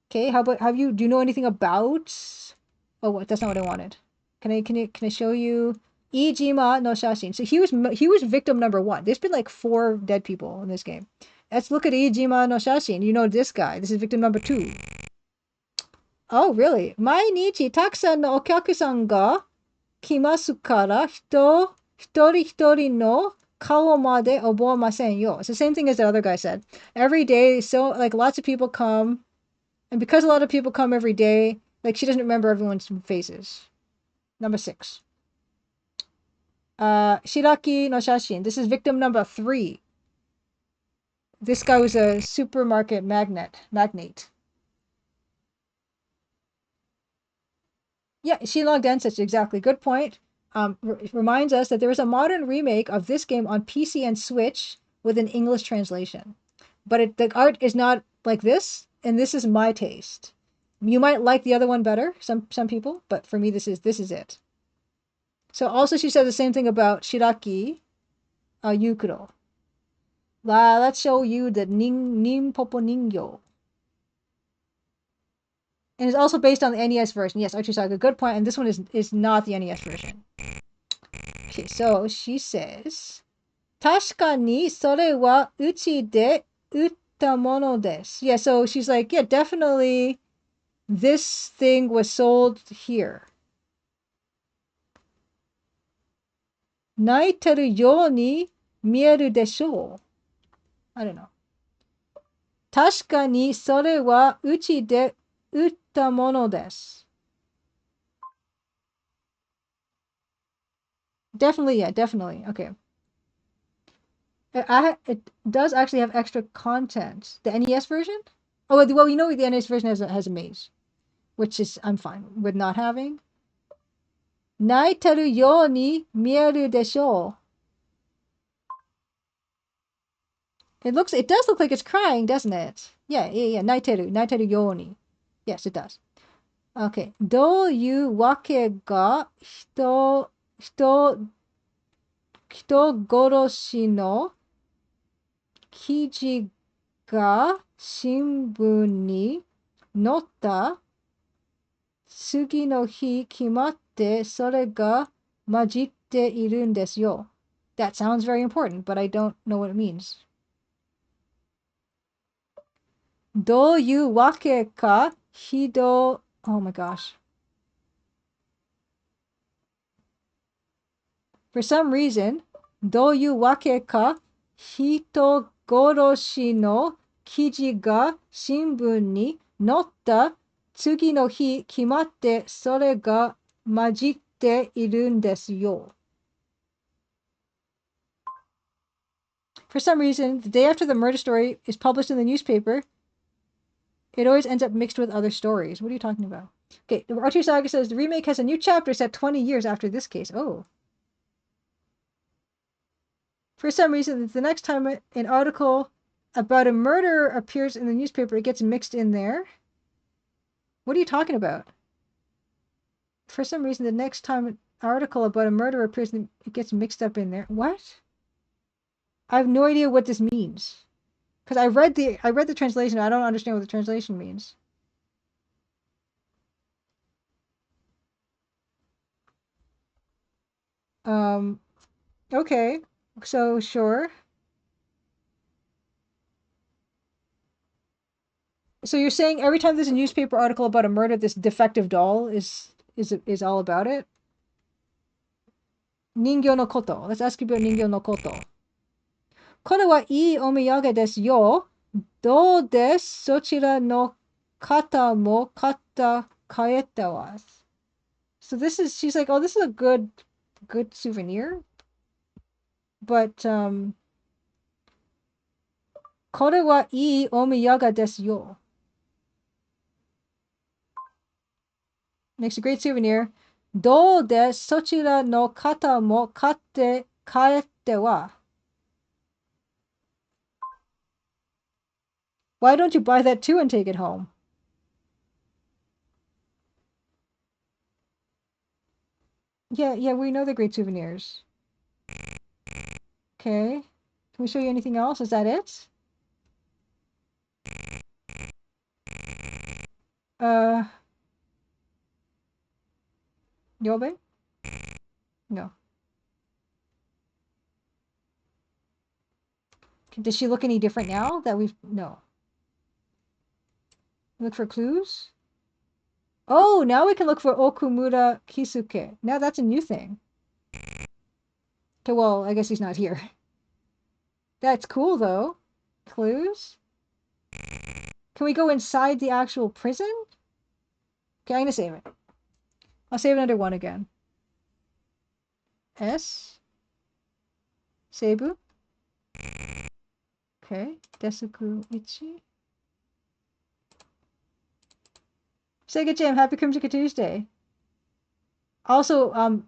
Okay, do you know anything about? Oh, what? That's not what I wanted. Can I show you Iijima no Shashin? So he was victim number 1. There's been like 4 dead people in this game. Let's look at Iijima no Shashin. You know this guy. This is victim number 2. Oh, really? 毎日たくさんのお客さんが来ますから一人一人の顔まで覚えませんよ. It's the same thing as the other guy said. Every day, so like lots of people come, and because a lot of people come every day, like she doesn't remember everyone's faces. Number 6. Shiraki no Shashin. This is victim number 3. This guy was a supermarket magnate. Yeah, Shenlong Densetsu, exactly. Good point. Reminds us that there is a modern remake of this game on PC and Switch with an English translation. But the art is not like this, and this is my taste. You might like the other one better, some people, but for me this is it. So also she said the same thing about Shiraki Yukuro. Let's show you the Nin Popo Ningyo. And it's also based on the NES version. Yes, Archusaga, good point. And this one is not the NES version. Okay, so she says, 確かにそれはうちで売ったものです. Yeah, so she's like, yeah, definitely this thing was sold here. 泣いてるように見えるでしょう. I don't know. 確かにそれはうちで売ったものです. Definitely, yeah, definitely. Okay. It does actually have extra content. The NES version? Oh, well, you know the NES version has a maze, which is I'm fine with not having. 泣いてるように見えるでしょう. It does look like it's crying, doesn't it? Yeah. 泣いてるように. Yes, it does. Okay. どういうわけが人殺しの記事が新聞に載った次の日決まってそれが混じっているんですよ. That sounds very important, but I don't know what it means. どういうわけかOh my gosh. For some reason, どういうわけか人殺しの記事が新聞に載った次の日決まってそれが混じっているんですよ. For some reason, the day after the murder story is published in the newspaper, it always ends up mixed with other stories. What are you talking about? Okay, Archie Saga says the remake has a new chapter set 20 years after this case. Oh. For some reason, the next time an article about a murder appears in the newspaper, it gets mixed in there. What are you talking about? For some reason, the next time an article about a murder appears, it gets mixed up in there. What? I have no idea what this means. Because I read the translation. I don't understand what the translation means. Okay. So sure. So you're saying every time there's a newspaper article about a murder, this defective doll is all about it? Ningyo no koto. Let's ask you about Ningyo no koto. これはいいお土産ですよ。どうですそちらの方も買った帰ってます. So she's like, oh, this is a good souvenir. But, これはいいお土産ですよ. Makes a great souvenir. どうですそちらの方も買って帰っては. Why don't you buy that too and take it home? Yeah, we know they're great souvenirs. Okay. Can we show you anything else? Is that it? Yobe? No. Does she look any different now that no. Look for clues? Oh, now we can look for Okumura Kisuke. Now that's a new thing. Okay, well, I guess he's not here. That's cool, though. Clues? Can we go inside the actual prison? Okay, I'm gonna save it. I'll save it under 1 again. S. Seibu. Okay. Desuku Ichi. Sega Jam, happy Crimson Tuesday. Also,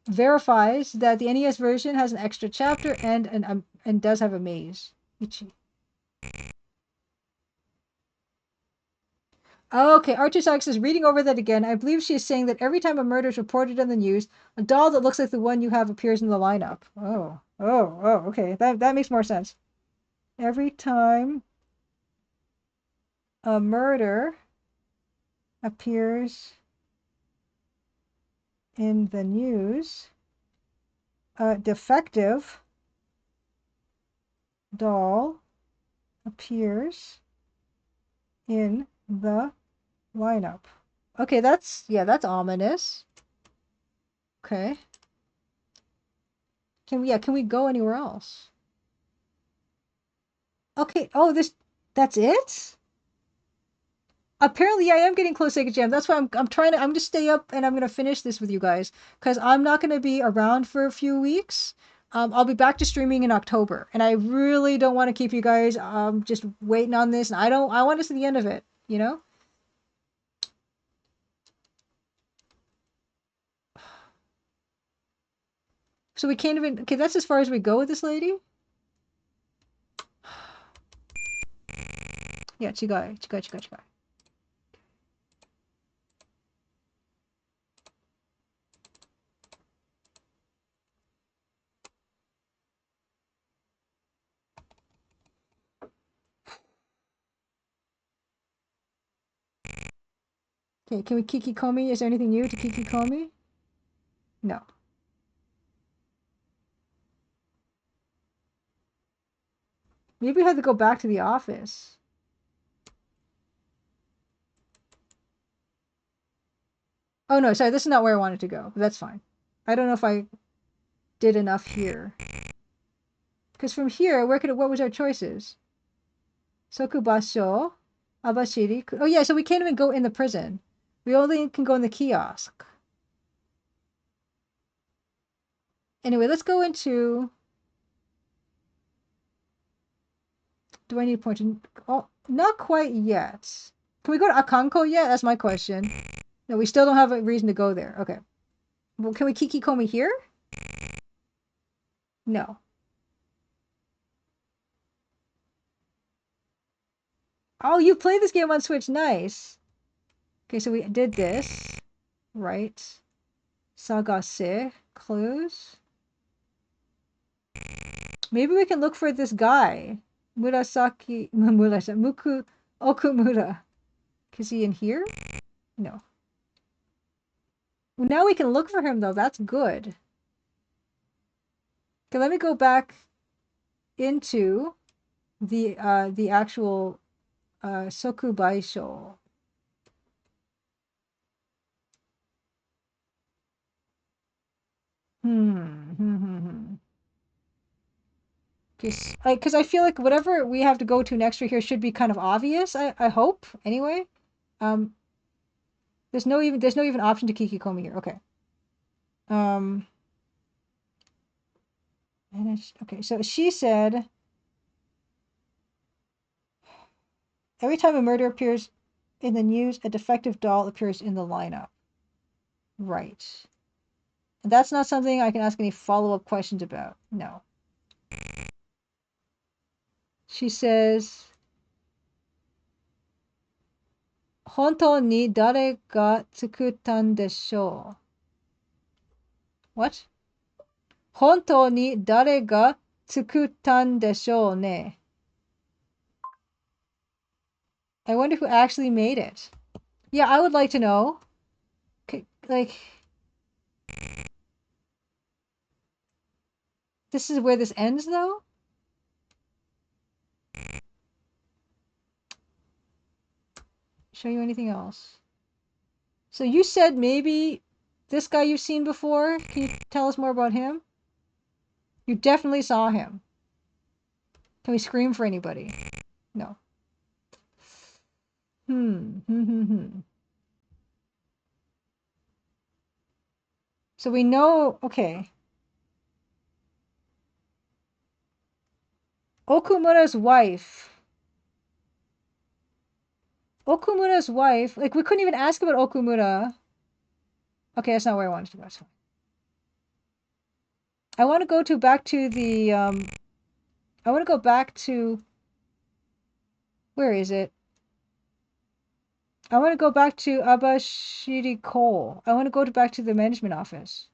verifies that the NES version has an extra chapter and does have a maze. Ichi. Okay, Archer is reading over that again. I believe she is saying that every time a murder is reported on the news, a doll that looks like the one you have appears in the lineup. Okay. That makes more sense. Every time a murder appears in the news, a defective doll appears in the lineup. Okay, that's ominous. Okay. Can we go anywhere else? Okay, that's it? Apparently I am getting close to Sega Jam. That's why I'm just stay up and I'm gonna finish this with you guys. Because I'm not gonna be around for a few weeks. I'll be back to streaming in October. And I really don't want to keep you guys just waiting on this. And I want to see the end of it, you know? So we can't even okay, that's as far as we go with this lady? Yeah, chigai. Okay, can we Kikikomi? Is there anything new to Kikikomi? No. Maybe we have to go back to the office. Oh no, sorry, this is not where I wanted to go, but that's fine. I don't know if I did enough here. Because from here, what was our choices? Sokubasho, Abashiri. Oh yeah, so we can't even go in the prison. We only can go in the kiosk. Anyway, let's go into... Do I need a point? Oh, not quite yet. Can we go to Akanko yet? That's my question. No, we still don't have a reason to go there. Okay. Well, can we Kikikomi here? No. Oh, you played this game on Switch. Nice. Okay, so we did this. Right. Sagase. Clues. Maybe we can look for this guy. Muku Okumura. Is he in here? No. Well, now we can look for him, though. That's good. Okay, let me go back into the actual Sokubaisho. Because I feel like whatever we have to go to next year here should be kind of obvious. I hope anyway. Um, there's no even option to Kikikomi here. Okay. Okay. So she said every time a murder appears in the news, a defective doll appears in the lineup. Right. And that's not something I can ask any follow-up questions about. No. She says, 本当に誰が作ったんでしょう? What? 本当に誰が作ったんでしょうね? I wonder who actually made it. Yeah, I would like to know. Like, this is where this ends, though? Show you anything else? So you said maybe this guy you've seen before? Can you tell us more about him? You definitely saw him. Can we scream for anybody? No. So we know, okay. Okumura's wife. Okumura's wife. Like, we couldn't even ask about Okumura. Okay, that's not where I wanted to go. I want to go to back to the, I want to go back to, where is it? I want to go back to Abashiri Coal. I want to go back to the management office.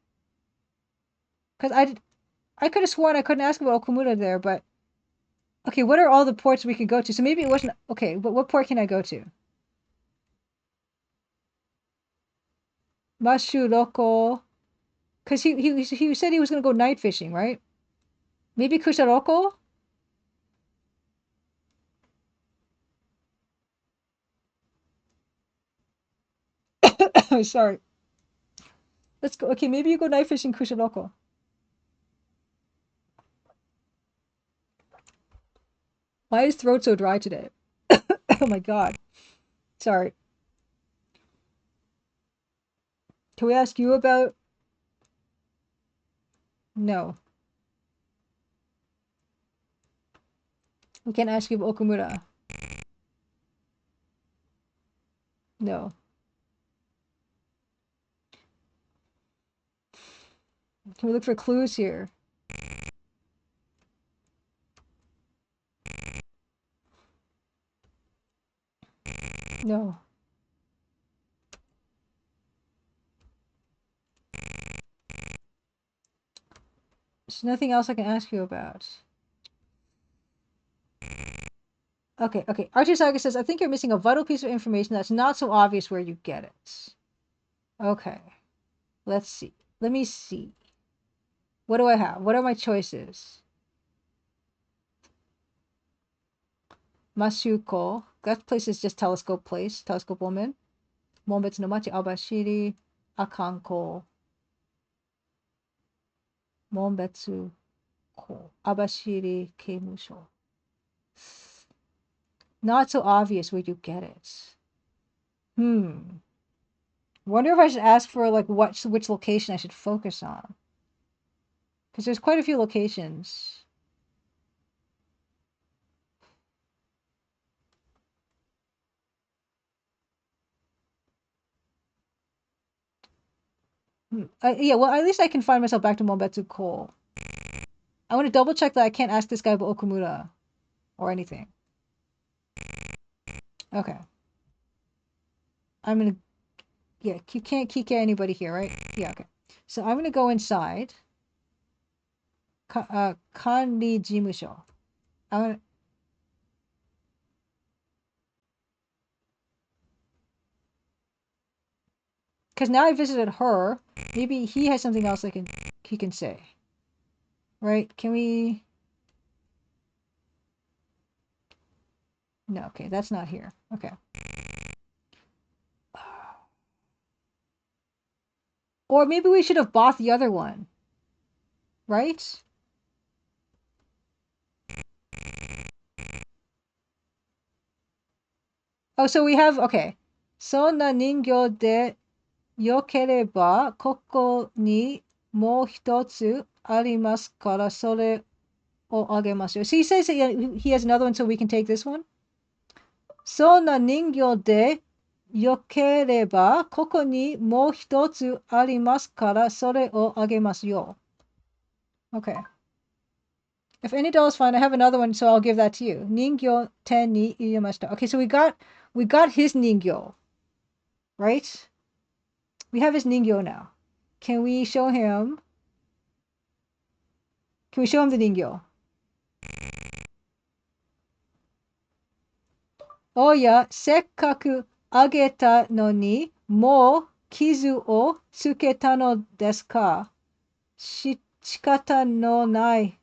Because I could have sworn I couldn't ask about Okumura there, but... Okay, what are all the ports we could go to? So maybe it wasn't... Okay, but what port can I go to? Mashu Loko. Because he said he was going to go night fishing, right? Maybe Kusharoko? Sorry. Let's go. Okay, maybe you go night fishing Kusharoko. Why is throat so dry today? Oh my god. Sorry. Can we ask you about... No. We can't ask you about Okumura. No. Can we look for clues here? No. There's nothing else I can ask you about. Okay. Archie Saga says, I think you're missing a vital piece of information that's not so obvious where you get it. Okay. Let's see. Let me see. What do I have? What are my choices? Masuko. That place is just Telescope Place. Telescope Woman. Monbetsu no Machi Abashiri. Akanko. Monbetsu Ko. Abashiri Keimusho. Not so obvious where you get it. Wonder if I should ask for like which location I should focus on. Because there's quite a few locations. Yeah, well, at least I can find myself back to Monbetsu Ko. I want to double check that I can't ask this guy about Okumura or anything. Okay. I'm gonna... Yeah, you can't kike anybody here, right? Yeah, okay. So I'm gonna go inside. Kanri Jimusho. I want... Because now I visited her, maybe he has something else he can say. Right? Can we... No, okay, that's not here. Okay. Or maybe we should have bought the other one. Right? Oh, so we have... Okay. そんな人形でよければ、ここにもう一つありますから、それをあげますよ。So he says he has another one, so we can take this one? そんな人形でよければ、ここにもう一つありますから、それをあげますよ。Okay. If any doll is fine, I have another one, so I'll give that to you. 人形手に入れました。Okay, so we got his ningyo, right? We have his ningyo now. Can we show him? Can we show him the ningyo? Oh yeah, せっかくあげたのに、もう傷をつけたのですか？仕方のない。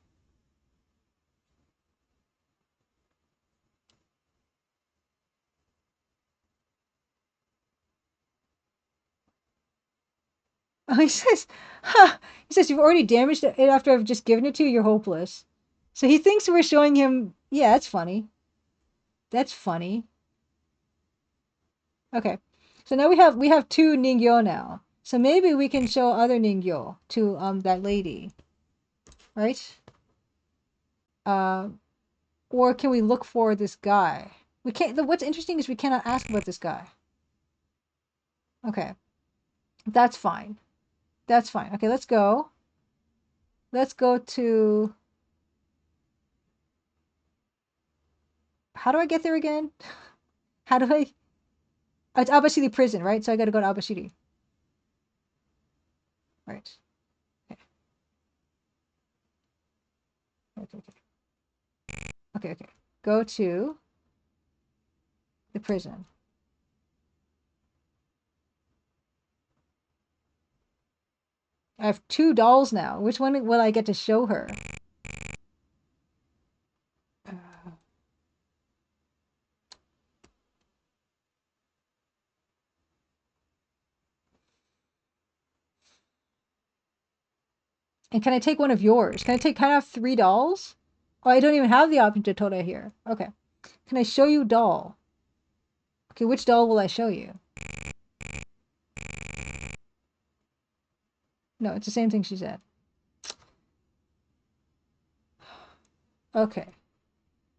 He says, huh, he says, you've already damaged it after I've just given it to you, you're hopeless. So he thinks we're showing him, yeah, that's funny. That's funny. Okay. So now we have two ningyo now. So maybe we can show other ningyo to that lady. Right? Or can we look for this guy? We can't. What's interesting is we cannot ask about this guy. Okay. That's fine. That's fine. Okay, let's go. Let's go to... How do I get there again? How do I... Oh, it's Abashiri prison, right? So I gotta go to Abashiri. Right. Okay. Okay, okay. Okay, okay. Go to the prison. I have 2 dolls now. Which one will I get to show her? And can I take one of yours? Can I have 3 dolls? Oh, I don't even have the option to Toda here. Okay. Can I show you doll? Okay, which doll will I show you? No, it's the same thing she said. Okay.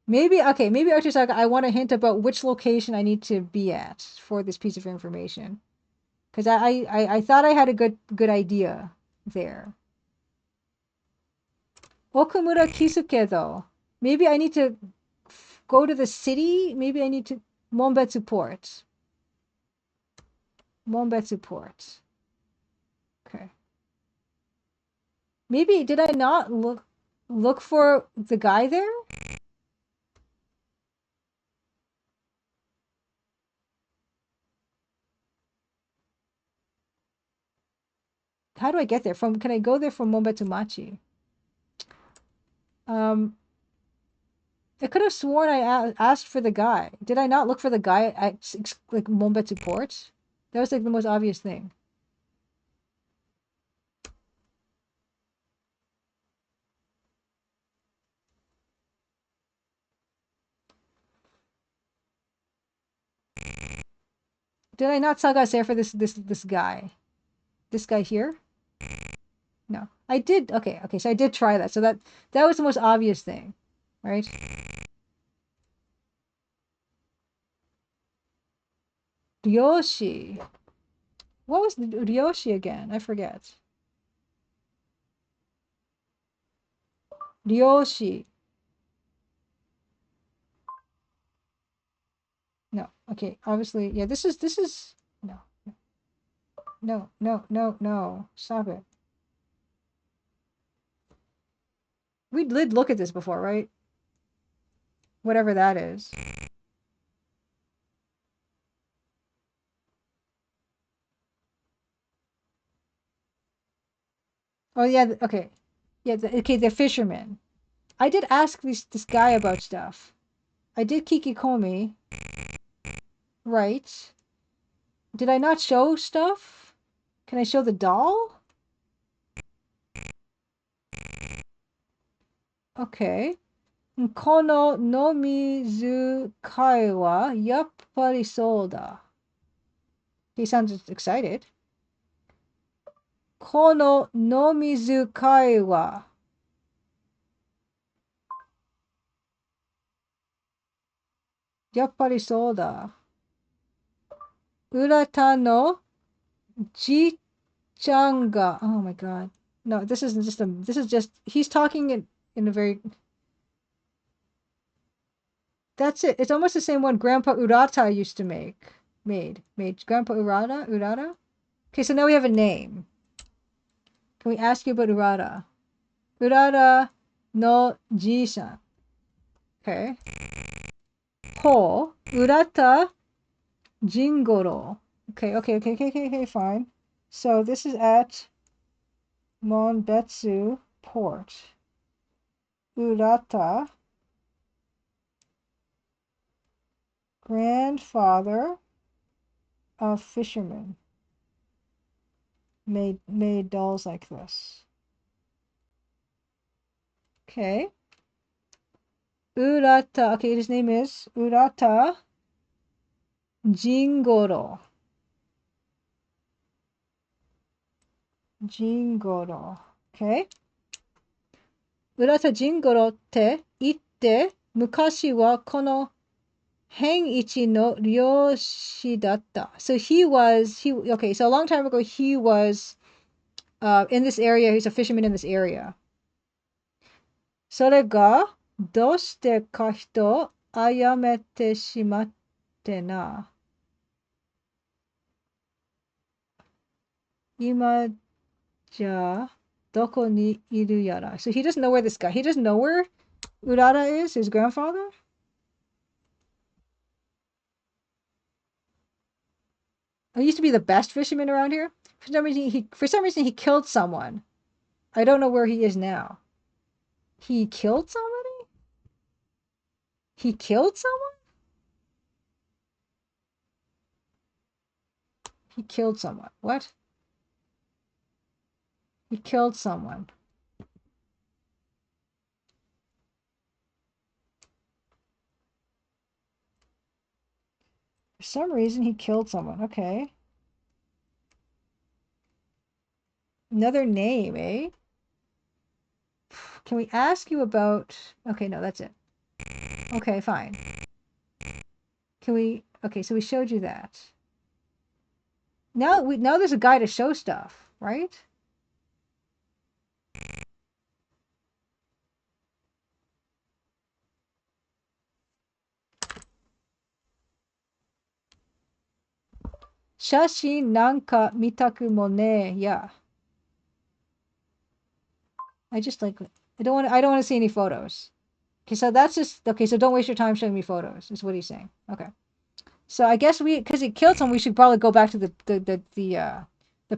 Maybe Archisaka, I want a hint about which location I need to be at for this piece of information. Because I thought I had a good idea there. Okumura Kisuke, though. Maybe I need to go to the city? Maybe I need to... Monbetsu Port. Monbetsu Port. Okay. Maybe, did I not look for the guy there? How do I get there? Can I go there from Monbetsu Machi? I could have sworn I asked for the guy. Did I not look for the guy at like Monbetsu Port? That was like the most obvious thing. Did I not Sagase for this guy? This guy here? No. I did. Okay, so I did try that. So that was the most obvious thing, right? Ryoshi. What was the Ryoshi again? I forget. Ryoshi. No. Okay. Obviously, yeah. This is no, no. Stop it. We did look at this before, right? Whatever that is. Oh yeah. Okay. Yeah. Okay. The fisherman. I did ask this guy about stuff. I did Kikikomi. Right. Did I not show stuff? Can I show the doll? Okay. この飲み会はやっぱりそうだ. He sounds excited. この飲み会はやっぱりそうだ. 浦田のじいちゃんが Oh my god. No, this is just he's talking in a very... That's it. It's almost the same one Grandpa Urata used to made. Grandpa Urata? Okay, so now we have a name. Can we ask you about Urata? Urata no Ji-san. Okay. Ho Urata Jingoro. Okay, fine. So this is at Monbetsu Port. Urata, grandfather of fishermen, made dolls like this. Okay. Urata. Okay, his name is Urata Jingoro. Jingoro. Okay. Urata Jingoro te itte Mukashi wa kono Henichi no ryoshi datta. So okay, so a long time ago he was in this area, he's a fisherman in this area. それがどうしてか人殺めてしまってな。今じゃどこにいるやら。So he doesn't know where this guy, he doesn't know where Urara is, his grandfather? He used to be the best fisherman around here. For some reason he killed someone. I don't know where he is now. He killed somebody? He killed someone? He killed someone. What? He killed someone. For some reason he killed someone. Okay. Another name, eh? Can we ask you about... Okay, no, that's it. Okay, fine. Can we... Okay, so we showed you that. Now there's a guy to show stuff, right? Shashin nanka mitaku mo ne. Yeah. I don't want to see any photos. Okay, so that's just... Okay, so don't waste your time showing me photos, is what he's saying. Okay. So I guess because he killed someone, we should probably go back to the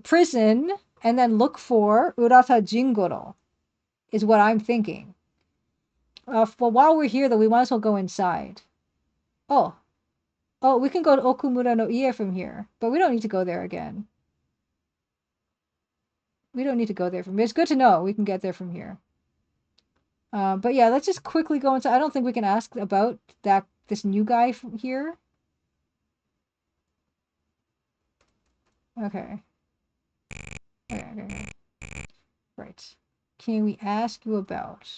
prison and then look for Urata Jingoro, is what I'm thinking. Well, while we're here, though, we might as well go inside. Oh, we can go to Okumura no Ie from here, but we don't need to go there again. We don't need to go there from here. It's good to know we can get there from here. But yeah, let's just quickly go inside. I don't think we can ask about this new guy from here. Okay. Okay. Right. Can we ask you about...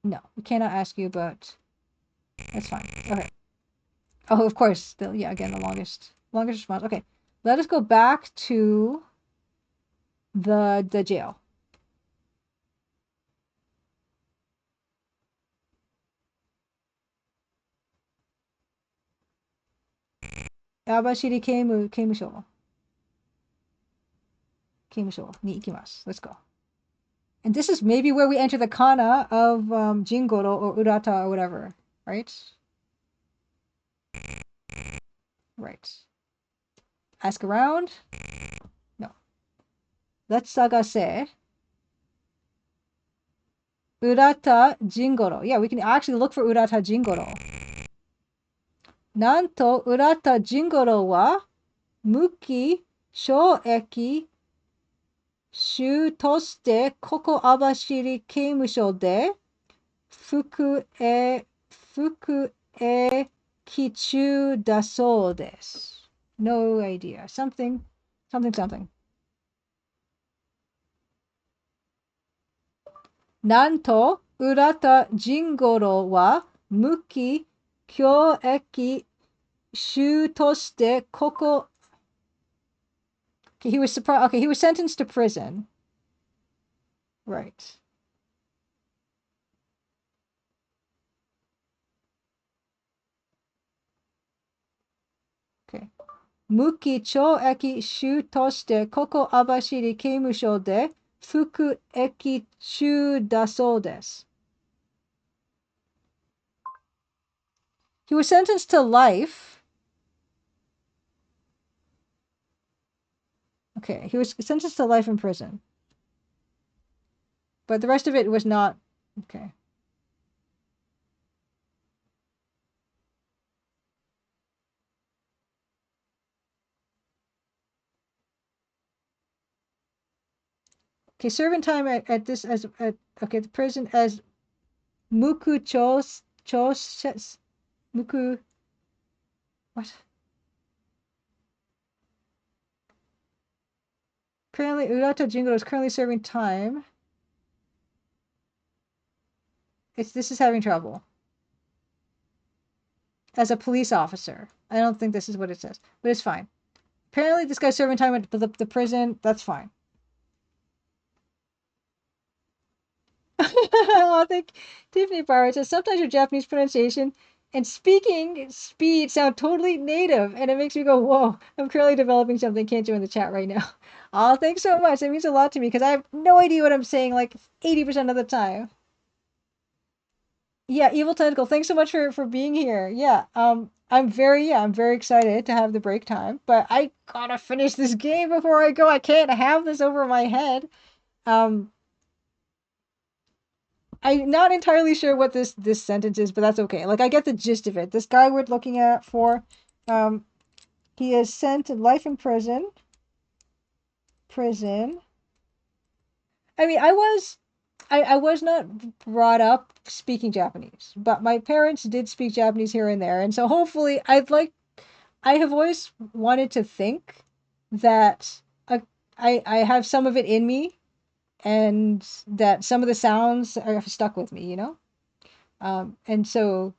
No, we cannot ask you about... That's fine. Okay. Oh, of course. Yeah, again, the longest response. Okay. Let us go back to the jail. Abashiri Keimusho. Keimusho ni ikimasu. Let's go. And this is maybe where we enter the kana of Jingoro or Urata or whatever, right? Right. Ask around? No. Let's sagase. Urata Jingoro. Yeah, we can actually look for Urata Jingoro. Nanto Urata Jingoro wa Muki Shoeki Shu toste Koko Abashiri Keimusho de Fuku e Kichu dasou desu. No idea. Something. Nanto Urata Jingoro wa Muki Kyoeki Shu toste Koko. Okay, he was surprised. Okay, he was sentenced to prison. Right. Okay. Muki cho eki shu toshite koko Abashiri Keimusho de fuku eki shu dasou desu. He was sentenced to life. Okay, he was sentenced to life in prison. But the rest of it was not... Okay. Okay, servant time at this as at okay the prison as muku chos muku what? Currently, Urata Jingoro is currently serving time. This is having trouble. as a police officer. I don't think this is what it says, but it's fine. Apparently, this guy's serving time at the prison. That's fine. I think Tiffany Barrett says sometimes your Japanese pronunciation and speaking speed sound totally native, and it makes me go, "Whoa!" I'm currently developing something. Can't join the chat right now. Oh, thanks so much. It means a lot to me because I have no idea what I'm saying like 80% of the time. Yeah, Evil Tentacle, thanks so much for being here. Yeah, I'm very excited to have the break time, but I gotta finish this game before I go. I can't have this over my head. Um, I'm not entirely sure what this sentence is, but that's okay. Like I get the gist of it. This guy we're looking at for, um, he is sent to life in prison. Prison. I mean, I was not brought up speaking Japanese, but my parents did speak Japanese here and there, and so hopefully I have always wanted to think that uh, I have some of it in me, and that some of the sounds are stuck with me, you know. And so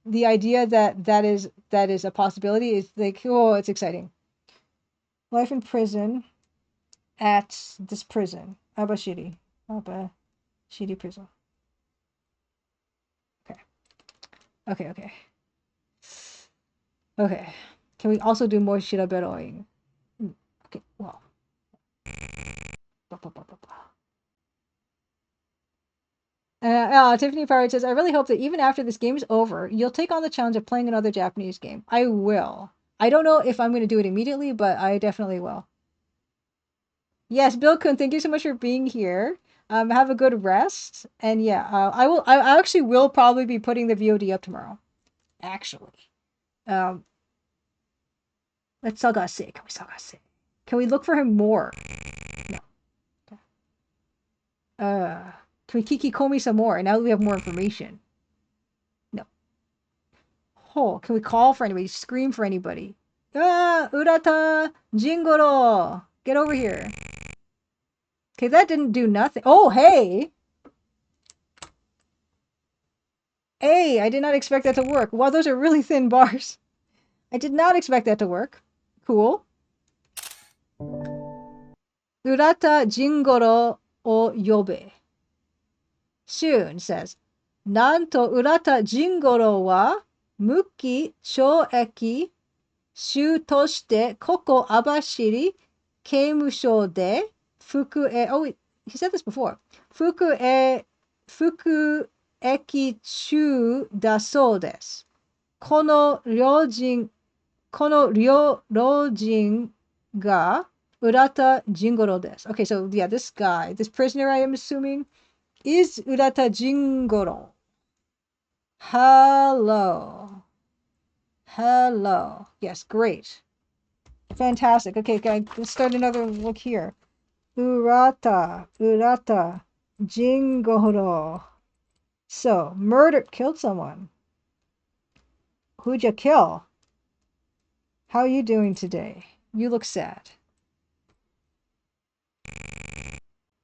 the idea that that is a possibility is like, oh, it's exciting. Life in prison at this prison, Abashiri, Abashiri prison. Okay, okay. Okay. Can we also do more shiraberoing? Okay, well. Blah, blah, blah, blah, blah. Tiffany Pirate says, I really hope that even after this game is over, you'll take on the challenge of playing another Japanese game. I will. I don't know if I'm going to do it immediately, but I definitely will. Yes, Bill Kun, thank you so much for being here. Have a good rest. And yeah, I will. I actually will probably be putting the VOD up tomorrow. Actually, um, let's Sagase. Can we Sagase? Can we look for him more? No. Can we Kiki Komi some more? Now that we have more information. No. Oh, can we call for anybody? Scream for anybody? Ah, Urata Jingoro, get over here. Okay, that didn't do nothing. Oh, hey. Hey, I did not expect that to work. Wow, those are really thin bars. I did not expect that to work. Cool. Urata Jingoro o yobe. Shun says, なんと浦田甚五郎は無期懲役囚としてここ網走刑務所で服役 oh, he said this before. 服役中だそうです。この両人が Urata Jingoro desu. Okay, so yeah, this guy, this prisoner, I am assuming, is Urata Jingoro. Hello. Hello. Yes, great. Fantastic. Okay, let's start another look here. Urata Jingoro. So, killed someone. Who'd you kill? How are you doing today? You look sad.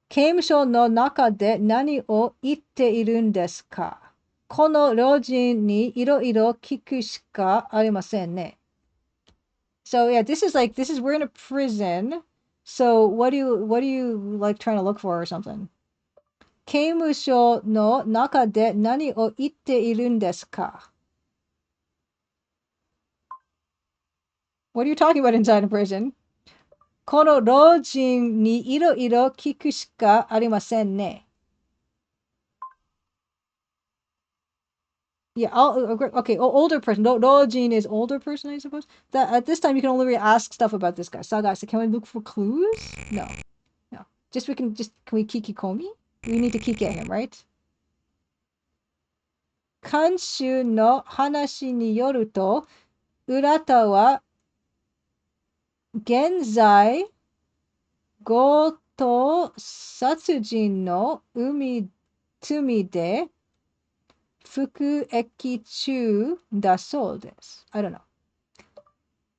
刑務所の中で何を言っているんですか？この老人にいろいろ聞くしかありませんね。So yeah, we're in a prison. So what do you like trying to look for or something? 刑務所の中で何を言っているんですか? What are you talking about inside a prison? この老人にいろいろ聞くしかありませんね。Yeah, okay, older person. Rojin is older person, I suppose. That at this time you can only ask stuff about this guy. Saga, so can we look for clues? No. No. Can we Kiki Komi? We need to Kiki at him, right? 監修の話によると、浦田は現在、強盗殺人の罪で服役中だそうです。I don't know.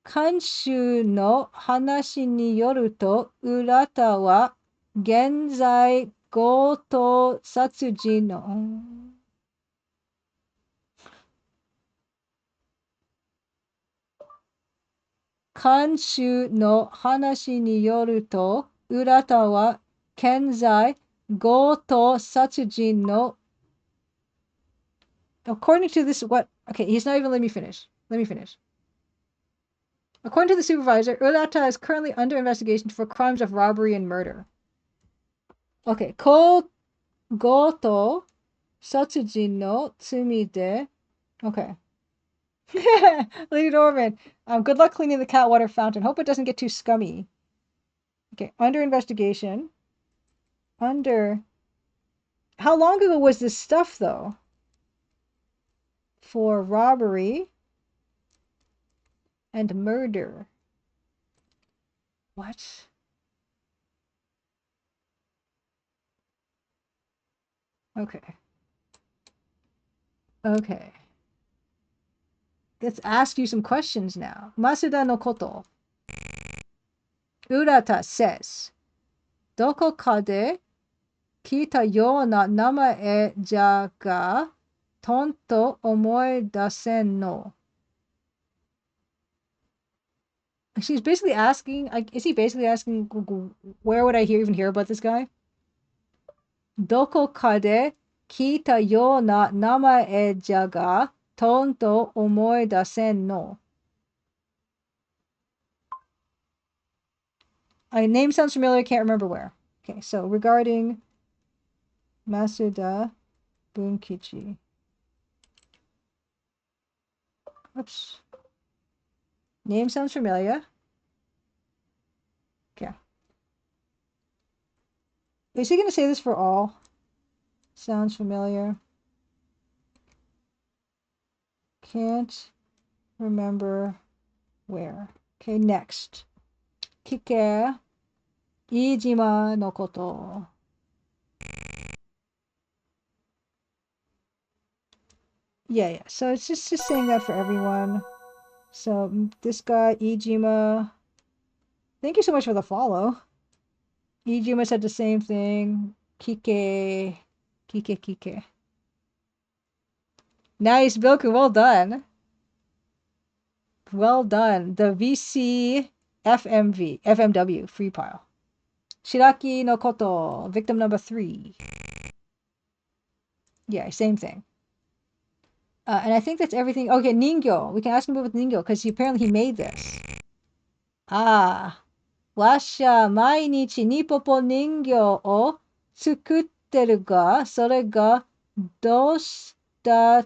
監修の話によると、浦田は現在強盗殺人の Kanshu no hanashi ni yoru to, Urata wa kenzai goto satsujin no. According to this, what? Okay, he's not even letting me finish. Let me finish. According to the supervisor, Urata is currently under investigation for crimes of robbery and murder. Okay, ko goto satsujin no tsumi de. Okay. Lady Norman, good luck cleaning the cat water fountain. Hope it doesn't get too scummy. Okay, under investigation. Under. How long ago was this stuff, though? For robbery and murder. What? Okay. Okay. Let's ask you some questions now. Masuda no koto. Urata says, Doko ka de kita yo na namae ja ga tonto omoi dasen no. She's basically asking, is he basically asking, where would I even hear about this guy? Doko ka de kita yo na namae ja ga tonto omoi dasen no. Name sounds familiar, can't remember where. Okay, so regarding Masuda Bunkichi. Oops. Name sounds familiar. Okay. Is he going to say this for all? Sounds familiar. Can't remember where. Okay, next. Kike Iijima no koto. Yeah. So it's just saying that for everyone. So this guy, Iijima. Thank you so much for the follow. Iijima said the same thing. Kike. Nice, Bilku. Well done. Well done. The VC FMW free pile. Shiraki no koto. Victim number 3. Yeah, same thing. And I think that's everything. Okay, Ningyo. We can ask him about Ningyo because apparently he made this. Washa mainichi nipopo ningyo o tsukutteru ga, sore ga doshita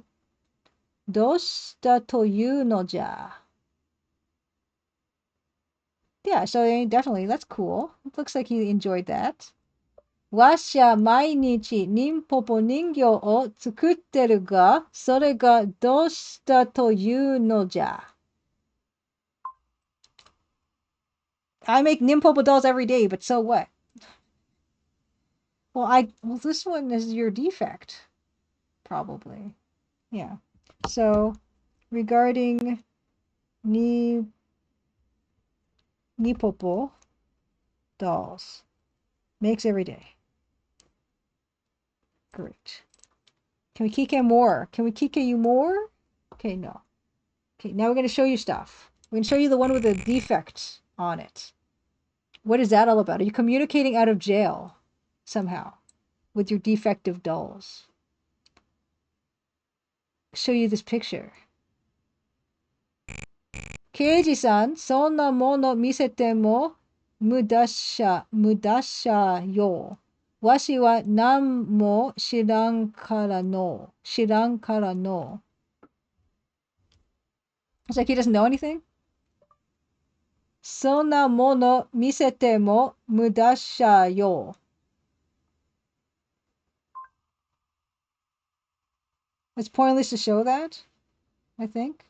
toyu no ja. Yeah, so definitely, that's cool. It looks like he enjoyed that. Washa mainichi ninpopo ningyo o tsukutteru ga, sore ga doshita toyu no ja. I make Nimpopo dolls every day, but so what? Well, this one is your defect, probably. Yeah. So, regarding Nipopo dolls, makes every day. Great. Can we kike more? Can we kike you more? Okay, no. Okay, now we're going to show you stuff. We're going to show you the one with the defect on it. What is that all about? Are you communicating out of jail somehow with your defective dolls? Show you this picture. Keiji-san, そんなもの見せても無駄さよ。わしは何も知らんからの。It's like he doesn't know anything? そんなもの見せても無駄さよ。It's pointless to show that, I think.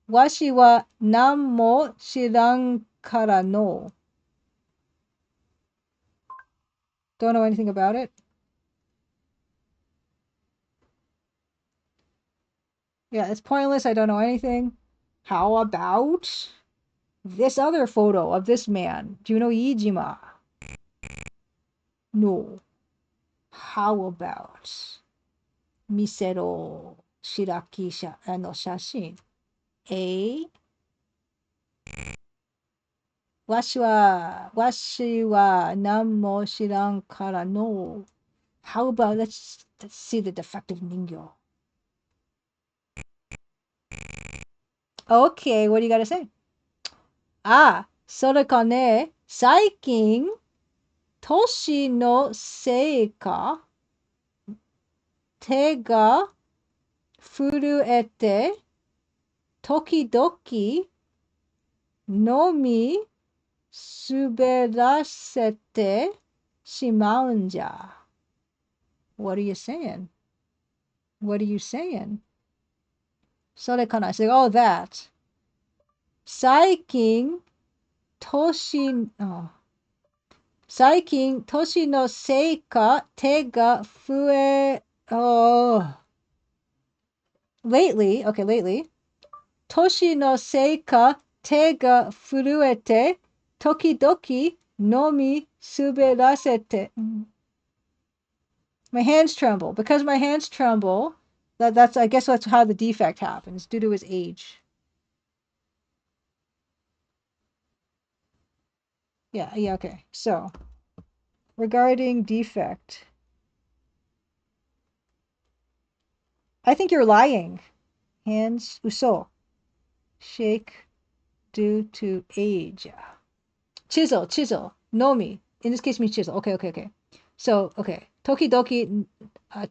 わしは何も知らんからの。Don't know anything about it? Yeah, it's pointless. I don't know anything. How about this other photo of this man? Do you know Iijima? No. How about Misero Shiraki no Shashin? Washi wa nanmo shiran kara no. How about let's see the defective Ningyo. Okay, what do you gotta say? Ah, それかね、最近、年のせいか、手が震えて、時々飲み滑らせてしまうんじゃ。What are you saying? What are you saying? それかな I say, oh, that. 最近、年、oh. 最近、年のせいか、手が増え、oh. Lately, okay, lately. 年のせいか、手が震えて、時々飲み滑らせて。My hands tremble. Because my hands tremble, that's I guess that's how the defect happens, due to his age. Yeah, okay. So, regarding defect, I think you're lying. Hands uso. Shake due to age. Chisel. Nomi. In this case, means chisel. Okay. So, okay. Tokidoki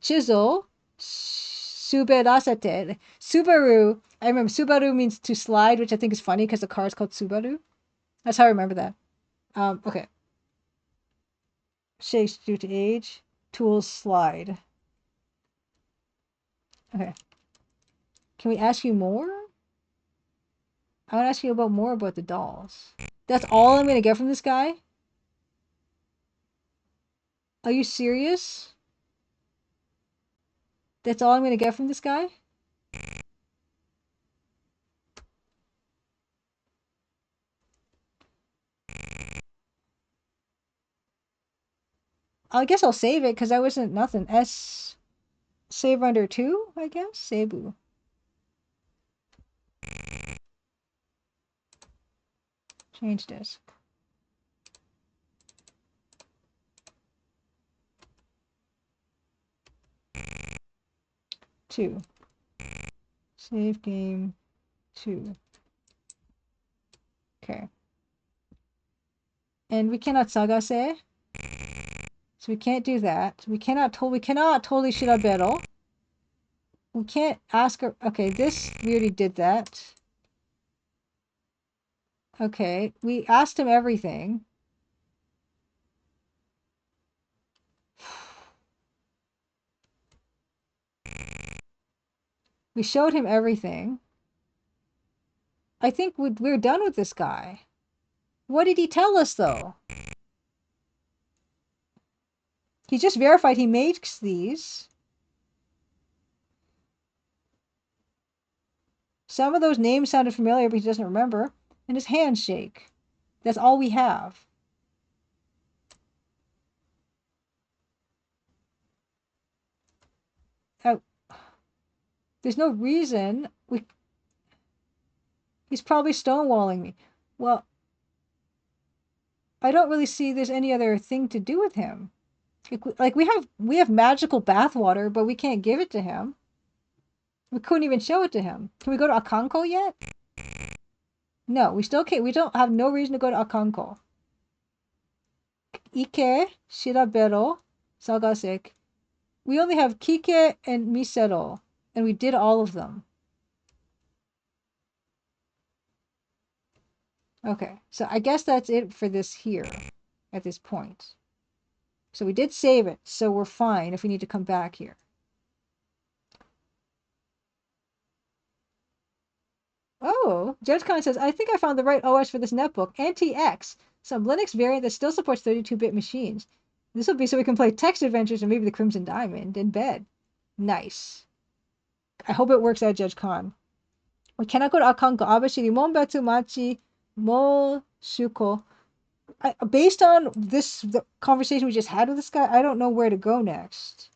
chisel suberasate. Subaru. I remember Subaru means to slide, which I think is funny because the car is called Subaru. That's how I remember that. Okay. Shakes due to age. Tools slide. Okay. Can we ask you more? I want to ask you about more about the dolls. That's all I'm going to get from this guy? Are you serious? That's all I'm going to get from this guy? I guess I'll save it because that wasn't nothing. S save under 2, I guess? Seibu. Change this. Two. Save game 2. Okay. And we cannot sagase. So we can't do that. We cannot totally shirabero. We can't ask her. Okay, this, we already did that. Okay, we asked him everything. We showed him everything. I think we're done with this guy. What did he tell us, though? He just verified he makes these. Some of those names sounded familiar, but he doesn't remember. And his hands shake. That's all we have. There's no reason. He's probably stonewalling me. Well, I don't really see there's any other thing to do with him. Like we have magical bathwater, but we can't give it to him. We couldn't even show it to him. Can we go to Akanko yet? No, we still can't. We don't have no reason to go to Akanko. Ike, Shirabero, Sagasek. We only have Kike and Misero, and we did all of them. Okay, so I guess that's it for this here, at this point. So we did save it, so we're fine if we need to come back here. Oh, Judge Khan says, I think I found the right OS for this netbook, Anti-X, some Linux variant that still supports 32-bit machines. This will be so we can play text adventures and maybe the Crimson Diamond in bed. Nice. I hope it works out, Judge Khan. We cannot go to Akanko. Abashiri Monbetsu Machi Mo Shuko. Based on the conversation we just had with this guy, I don't know where to go next.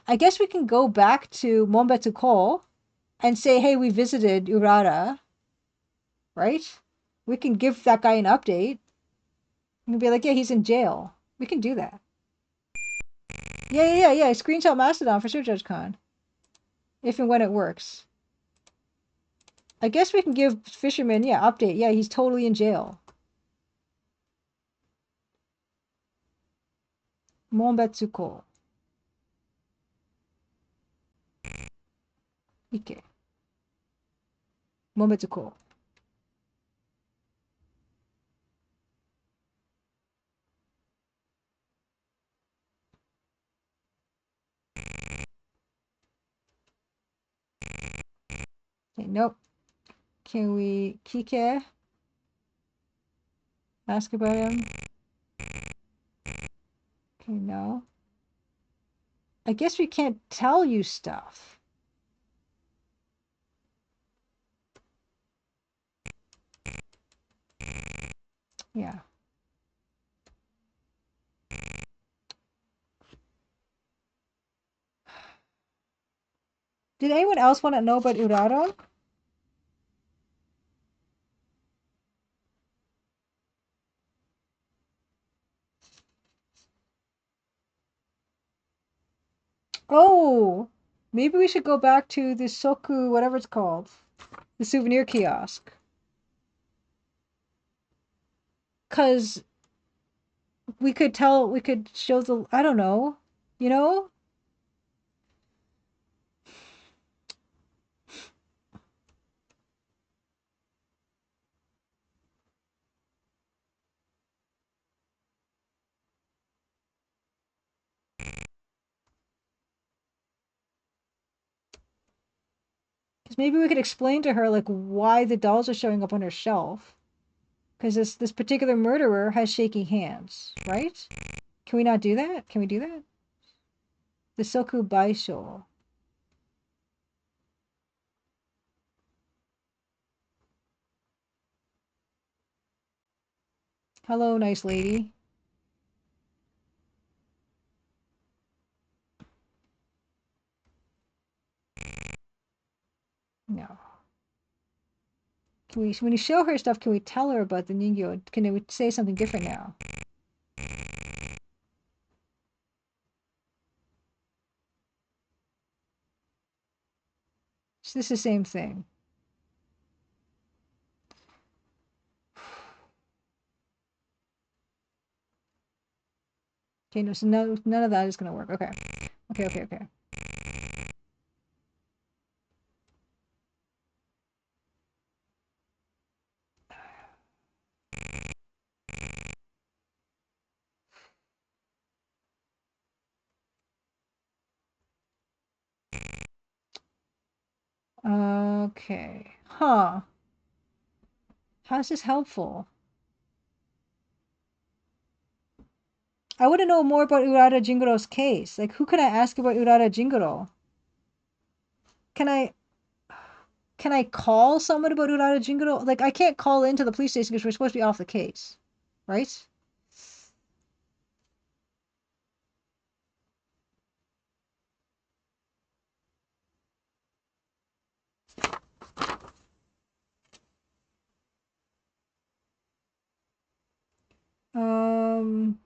I guess we can go back to Monbetsu Ko and say, hey, we visited Urara, right? We can give that guy an update. We can be like, yeah, he's in jail. We can do that. Yeah. Screenshot Mastodon for sure, Judge Khan. If and when it works. I guess we can give Fisherman, yeah, update. Yeah, he's totally in jail. Monbetsuko. Ike. Monbetsuko. Okay, nope. Can we Kike? Ask about him? Okay, no. I guess we can't tell you stuff. Yeah. Did anyone else want to know about Uraro? Oh, maybe we should go back to the Soku, whatever it's called, the souvenir kiosk. Because we could show the, I don't know, you know? Because maybe we could explain to her, like, why the dolls are showing up on her shelf. Because this particular murderer has shaking hands, right? Can we not do that? Can we do that? The Soku Baisho. Hello, nice lady. No. Can we, when you show her stuff, can we tell her about the Ningyo? Can we say something different now? So this is the same thing. Okay, no, so none of that is gonna work. Okay. Okay. Okay. Huh. How's this helpful? I want to know more about Urara Jingoro's case. Like, who can I ask about Urara Jingoro? Can I can I call someone about Urara Jingoro? Like, I can't call into the police station because we're supposed to be off the case, right? Um.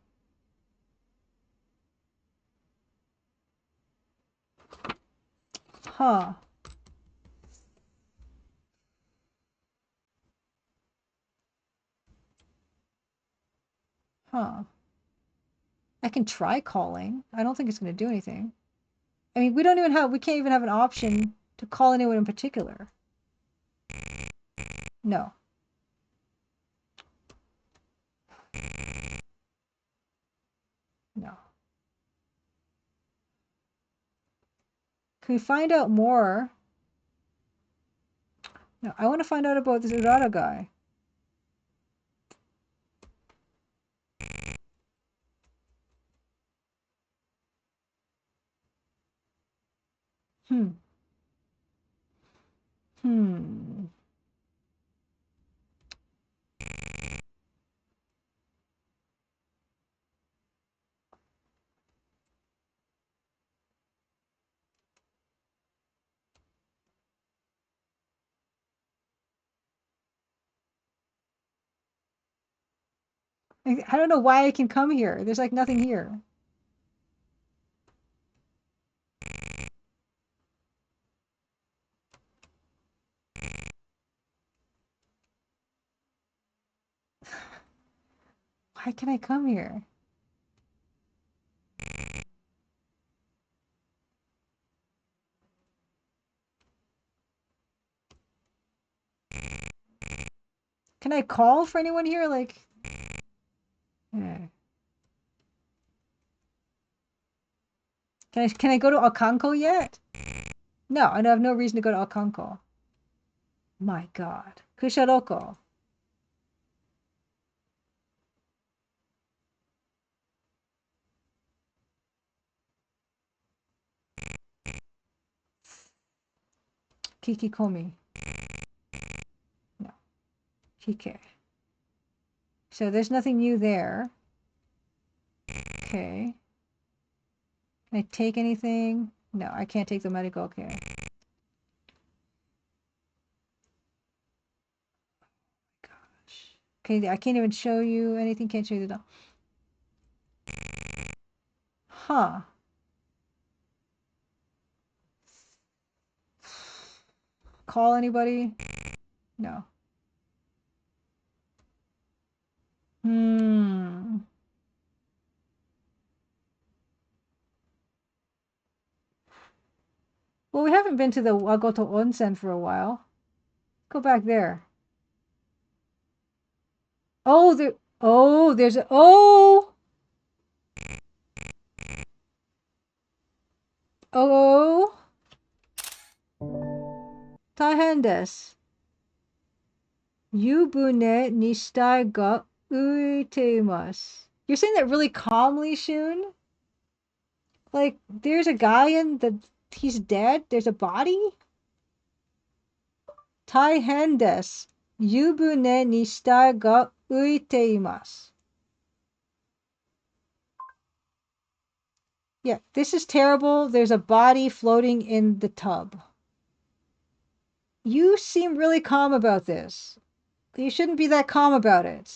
Huh. Huh. I can try calling. I don't think it's going to do anything. I mean, we can't even have an option to call anyone in particular. No. No. Can we find out more? No, I want to find out about this Urara guy. Hmm. Hmm. I don't know why I can come here. There's like nothing here. Why can I come here? Can I call for anyone here? Like, eh. Can I go to Akanko yet? No, I have no reason to go to Akanko. My God. Kusharoko. Kikikomi. No. Kike. So there's nothing new there. Okay. Can I take anything? No, I can't take the medical care. Gosh. Okay, I can't even show you anything. Can't show you the... Huh. Call anybody? No. Hmm. Well, we haven't been to the Wagoto Onsen for a while. Go back there. Oh, there's a... Oh! Oh! 大変です。湯船に死体が浮いています。You're saying that really calmly, Shun? Like, there's a guy in the... He's dead? There's a body? 大変です。湯船に死体が浮いています。Yeah, this is terrible. There's a body floating in the tub. You seem really calm about this. You shouldn't be that calm about it.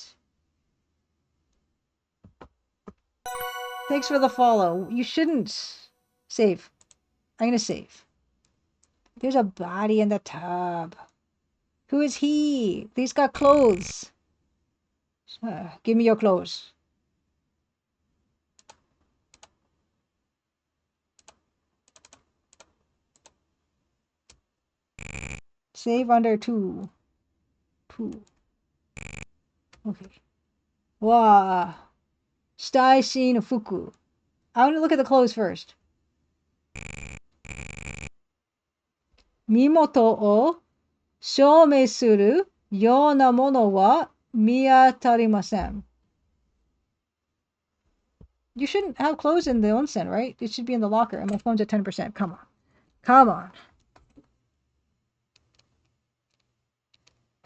Thanks for the follow. You shouldn't. Save. I'm gonna save. There's a body in the tub. Who is he? He's got clothes. Give me your clothes. Save under 2. 2. Okay. Wow. Stai Shin Fuku. I want to look at the clothes first. Mimoto o shoumei suru yona mono wa miatarimasen. You shouldn't have clothes in the onsen, right? It should be in the locker. And my phone's at 10%. Come on. Come on.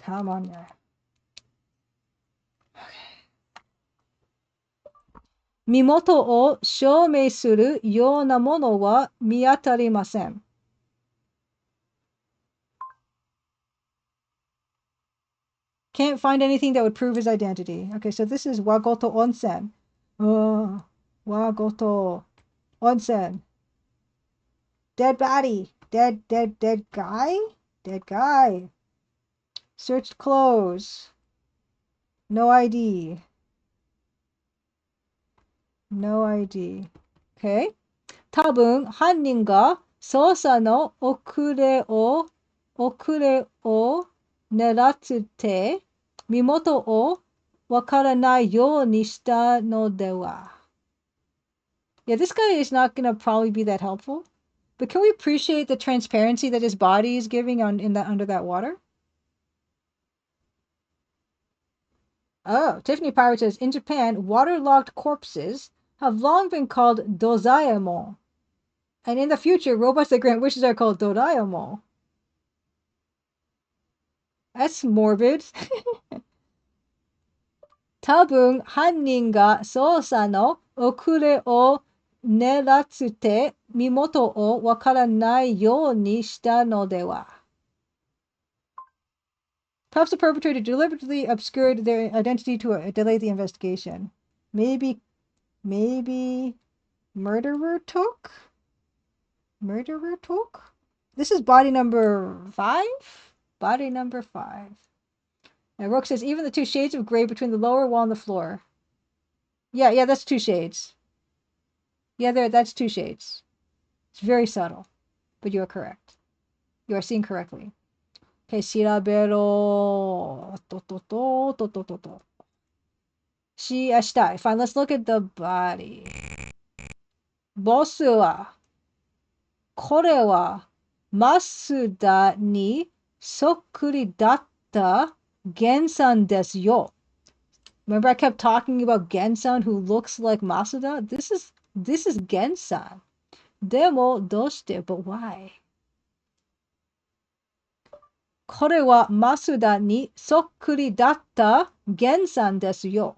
Come on now. Mimoto o shoumei suru yona mono wa miatarimasen. Can't find anything that would prove his identity. Okay, so this is Wagoto Onsen. Oh, Wagoto Onsen. Dead body. Dead guy? Dead guy. Searched clothes. No ID. No ID. Okay. 多分犯人が捜査の遅れを狙って身元をわからないようにしたのでは. Yeah, this guy is not going to probably be that helpful. But can we appreciate the transparency that his body is giving under that water? Oh, Tiffany Pirate says, in Japan, waterlogged corpses have long been called dozaemon. And in the future, robots that grant wishes are called Doraemon. That's morbid. 多分犯人が捜査の遅れを狙って身元をわからないようにしたのでは。Perhaps the perpetrator deliberately obscured their identity to delay the investigation. Maybe murderer took? Murderer took? This is body number 5? Body number 5. And Rook says, even the 2 shades of gray between the lower wall and the floor. Yeah, that's 2 shades. Yeah, that's 2 shades. It's very subtle, but you are correct. You are seeing correctly. Okay, shirabero. Shitai. Fine, let's look at the body. Bosu wa, kore wa, Masuda ni sokkuri datta Gensan desu yo. Remember I kept talking about Gensan who looks like Masuda? This is Gensan. Demo doshite, but why? Kore wa Masuda ni sokkuri datta Gensan desu yo.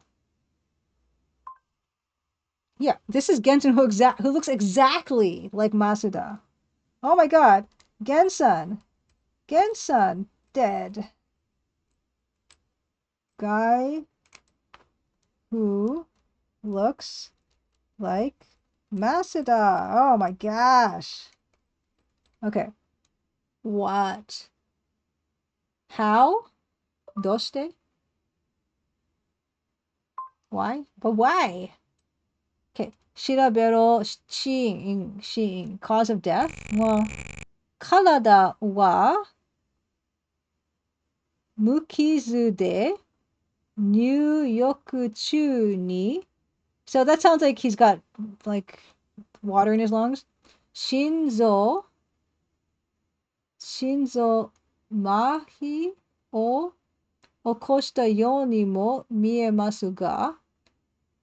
Yeah, this is Gensan who looks exactly like Masuda. Oh my god. Gensan. Gensan dead. Guy who looks like Masuda. Oh my gosh. Okay. What? How? Doshite? Why? But why? Okay. Shirabero shin. Cause of death? Well, karada wa mukizu de nyuyoku chu ni. So that sounds like he's got like water in his lungs. Shinzo mahi o okoshita you ni mo miemasu ga,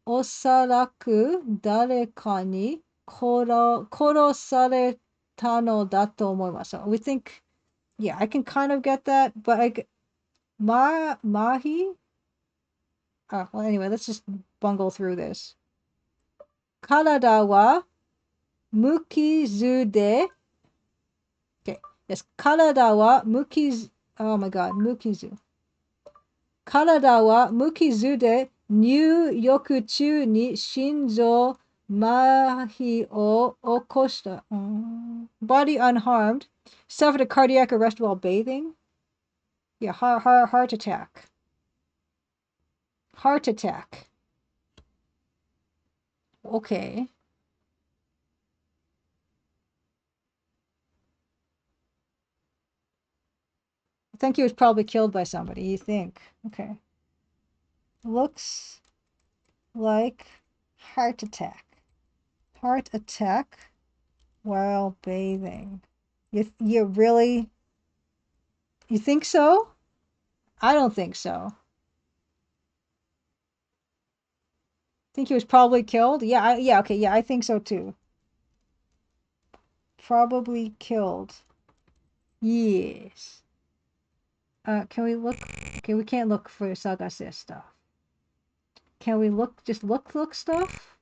osaraku dareka ni korosareta no da to omoimasu. So we think, yeah, I can kind of get that, but mahi? Well, anyway, let's just bungle through this. Karada wa mukizu de. Okay, yes. Karada wa mukizu. Oh my god, mukizu. Karada wa mukizu de nyuyoku chu ni shinzo mahi o okoshita. Body unharmed. Suffered a cardiac arrest while bathing. Yeah, heart attack. Heart attack. Okay. I think he was probably killed by somebody, you think. Okay. Looks like heart attack. Heart attack while bathing. You really... You think so? I don't think so. Think he was probably killed? Yeah, okay, yeah, I think so too. Probably killed. Yes. Can we look? Okay, we can't look for Sagase stuff. Can we look, just look stuff?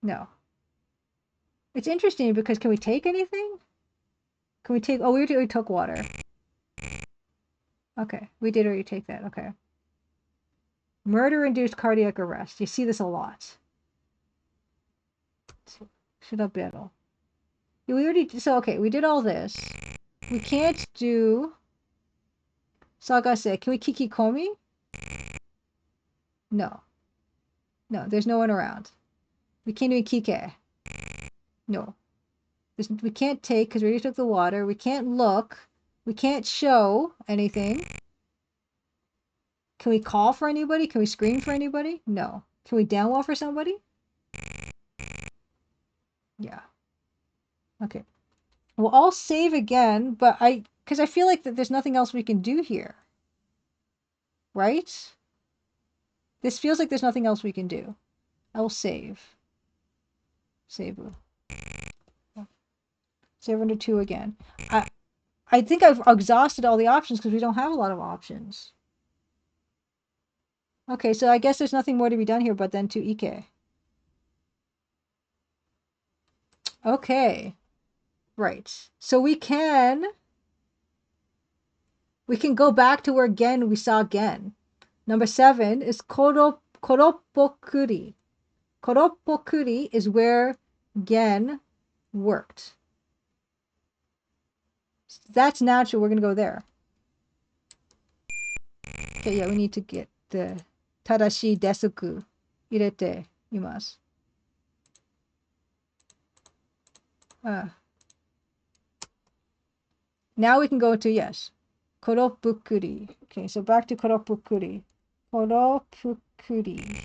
No. It's interesting because can we take anything? Can we take, oh, we already took water. Okay, we did already take that, okay. Murder-induced cardiac arrest. You see this a lot. Should have battle. Yeah, we already, so okay, we did all this. We can't do Sagase. Can we Kikikomi? No. No, there's no one around. We can't do Kike. No. We can't take because we already took the water. We can't look. We can't show anything. Can we call for anybody? Can we scream for anybody? No. Can we downwall for somebody? Yeah. Okay. Well, I'll save again, but because I feel like that there's nothing else we can do here. Right? This feels like there's nothing else we can do. I will save. Save. Save under 2 again. I think I've exhausted all the options because we don't have a lot of options. Okay, so I guess there's nothing more to be done here but then to Ike. Okay. Right. So we can We can go back to where we saw Gen. Number 7 is Koropokuri. Koropokuri is where Gen worked. That's natural. We're going to go there. Okay, yeah, we need to get the tadashi desuku irete imasu. Now we can go to, yes, Koropukuri. Okay, so back to Koropukuri. Koropukuri.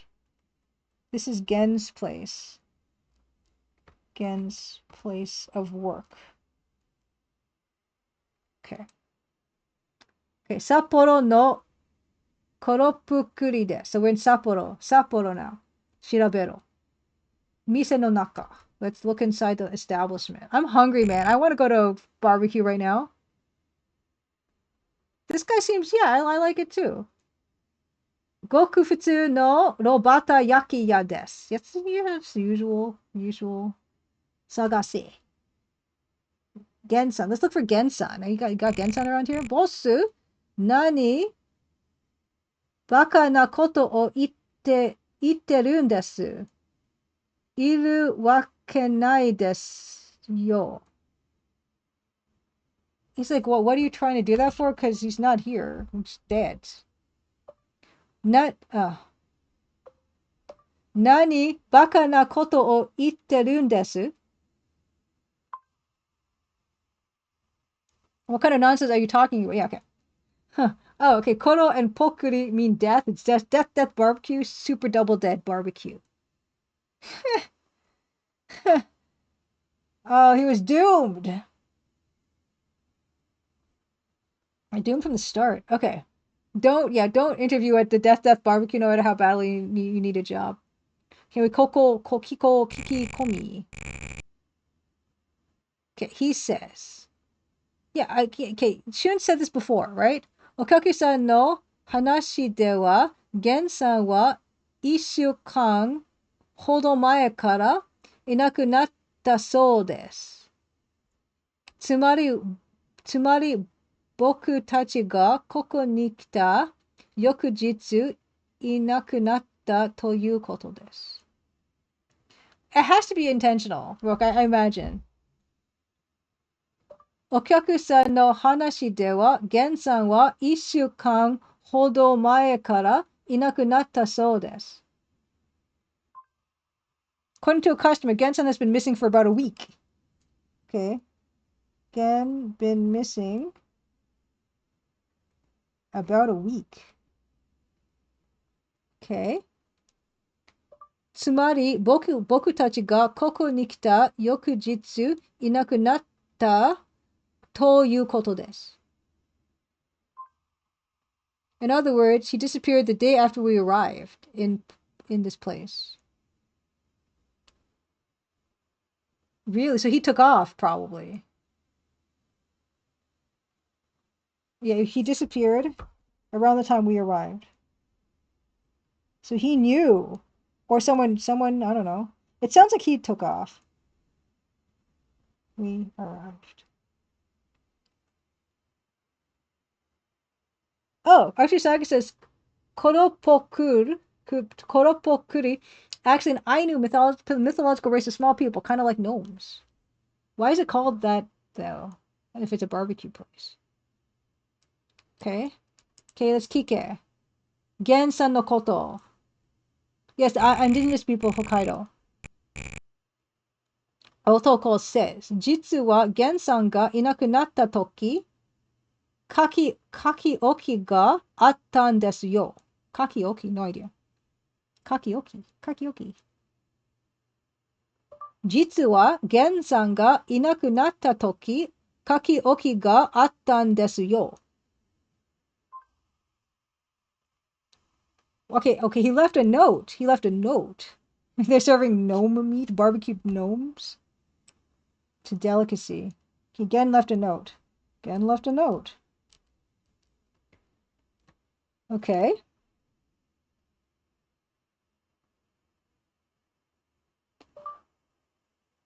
This is Gen's place. Gen's place of work. Okay. Okay, Sapporo no Koropukuri desu. So we're in Sapporo. Sapporo now. Shirabero. Mise no naka. Let's look inside the establishment. I'm hungry, man. I want to go to barbecue right now. This guy seems, yeah, I like it too. Goku futsu no robata yaki ya desu. Yes, yes, usual. Sagase. Gensan. Let's look for Gensan. You got Gensan around here? Bossu? Nani? Baka na koto o itterun desu. Iru wake nai desu yo. He's like, well, what are you trying to do that for? Because he's not here. He's dead. Nani baka na koto o itterun desu? What kind of nonsense are you talking about? Yeah, okay. Huh. Oh, okay. Kono and pokuri mean death. It's death, barbecue, super double dead barbecue. Oh, he was doomed. I doomed from the start. Okay. Don't interview at the death barbecue no matter how badly you need a job. Okay, we kiko kiki komi. Okay, he says. Yeah, okay, Shun said this before, right? Okaku-san no hanashi de wa Gen-san wa 1週間 ほど前からいなくなったそうです。つまり僕たちがここに来た翌日いなくなったということです。It has to be intentional, Rook, I imagine. お客さんの話では、ゲンさんは1週間ほど前からいなくなったそうです。According to a customer, Gen-san has been missing for about a week. Okay. Gen been missing about a week. Okay. つまり、僕たちがここに来た翌日いなくなったということです。In other words, he disappeared the day after we arrived in this place. Really? So he took off, probably. Yeah, he disappeared around the time we arrived. So he knew. Or someone, I don't know. It sounds like he took off. We arrived. Oh, actually, Saga says, Koropokuri. Actually, an Ainu mythological race of small people, kind of like gnomes. Why is it called that, though? If it's a barbecue place. Okay. Okay, let's kike. Gen-san no koto. Yes, indigenous people of Hokkaido. Otoko says, 実は Gen-san がいなくなったとき、書き置きがあったんですよ。書き置き no idea. 書き置き。実は Gen-san がいなくなったとき、書き置きがあったんですよ。Okay, he left a note. They're serving gnome meat, barbecued gnomes. It's a delicacy. He again left a note. Okay.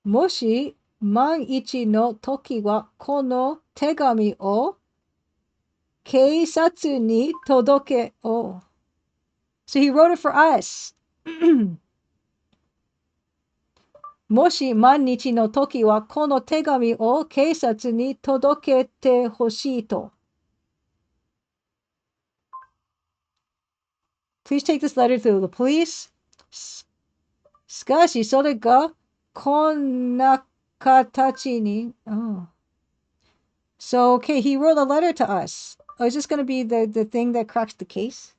Moshi 万一の時はこの手紙を keisatsu ni todoke. Oh. So he wrote it for us. Moshi mannichi no toki wa kono tegami o keisatsu ni todokete hoshii to. Please take this letter to the police. Skashi sore ga konna katachi ni. Oh. So, okay, he wrote a letter to us. Oh, is this going to be the thing that cracks the case?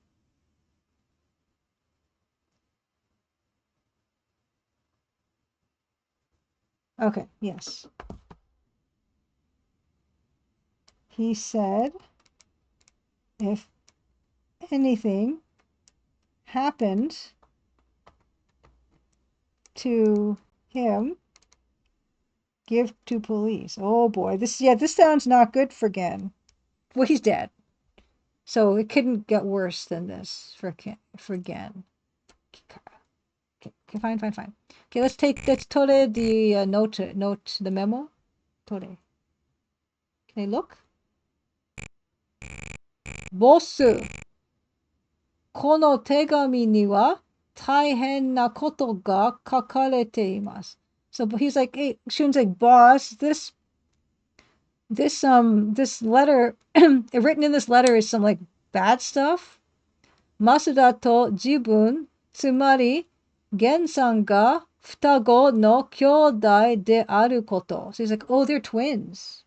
Okay, yes. He said, if anything happened to him, give to police. Oh boy, this sounds not good for Gen. Well, he's dead, so it couldn't get worse than this for Gen. Okay, fine. Okay, let's tore the note the memo. Tore. Can I look? Boss. この手紙には大変なことが書かれています。So he's like, hey, Shun's like, boss, this letter, written in this letter is some like bad stuff. Masuda to jibun, tsumari, Gen-san ga futago no kyōdai de aru koto. So he's like, oh, they're twins.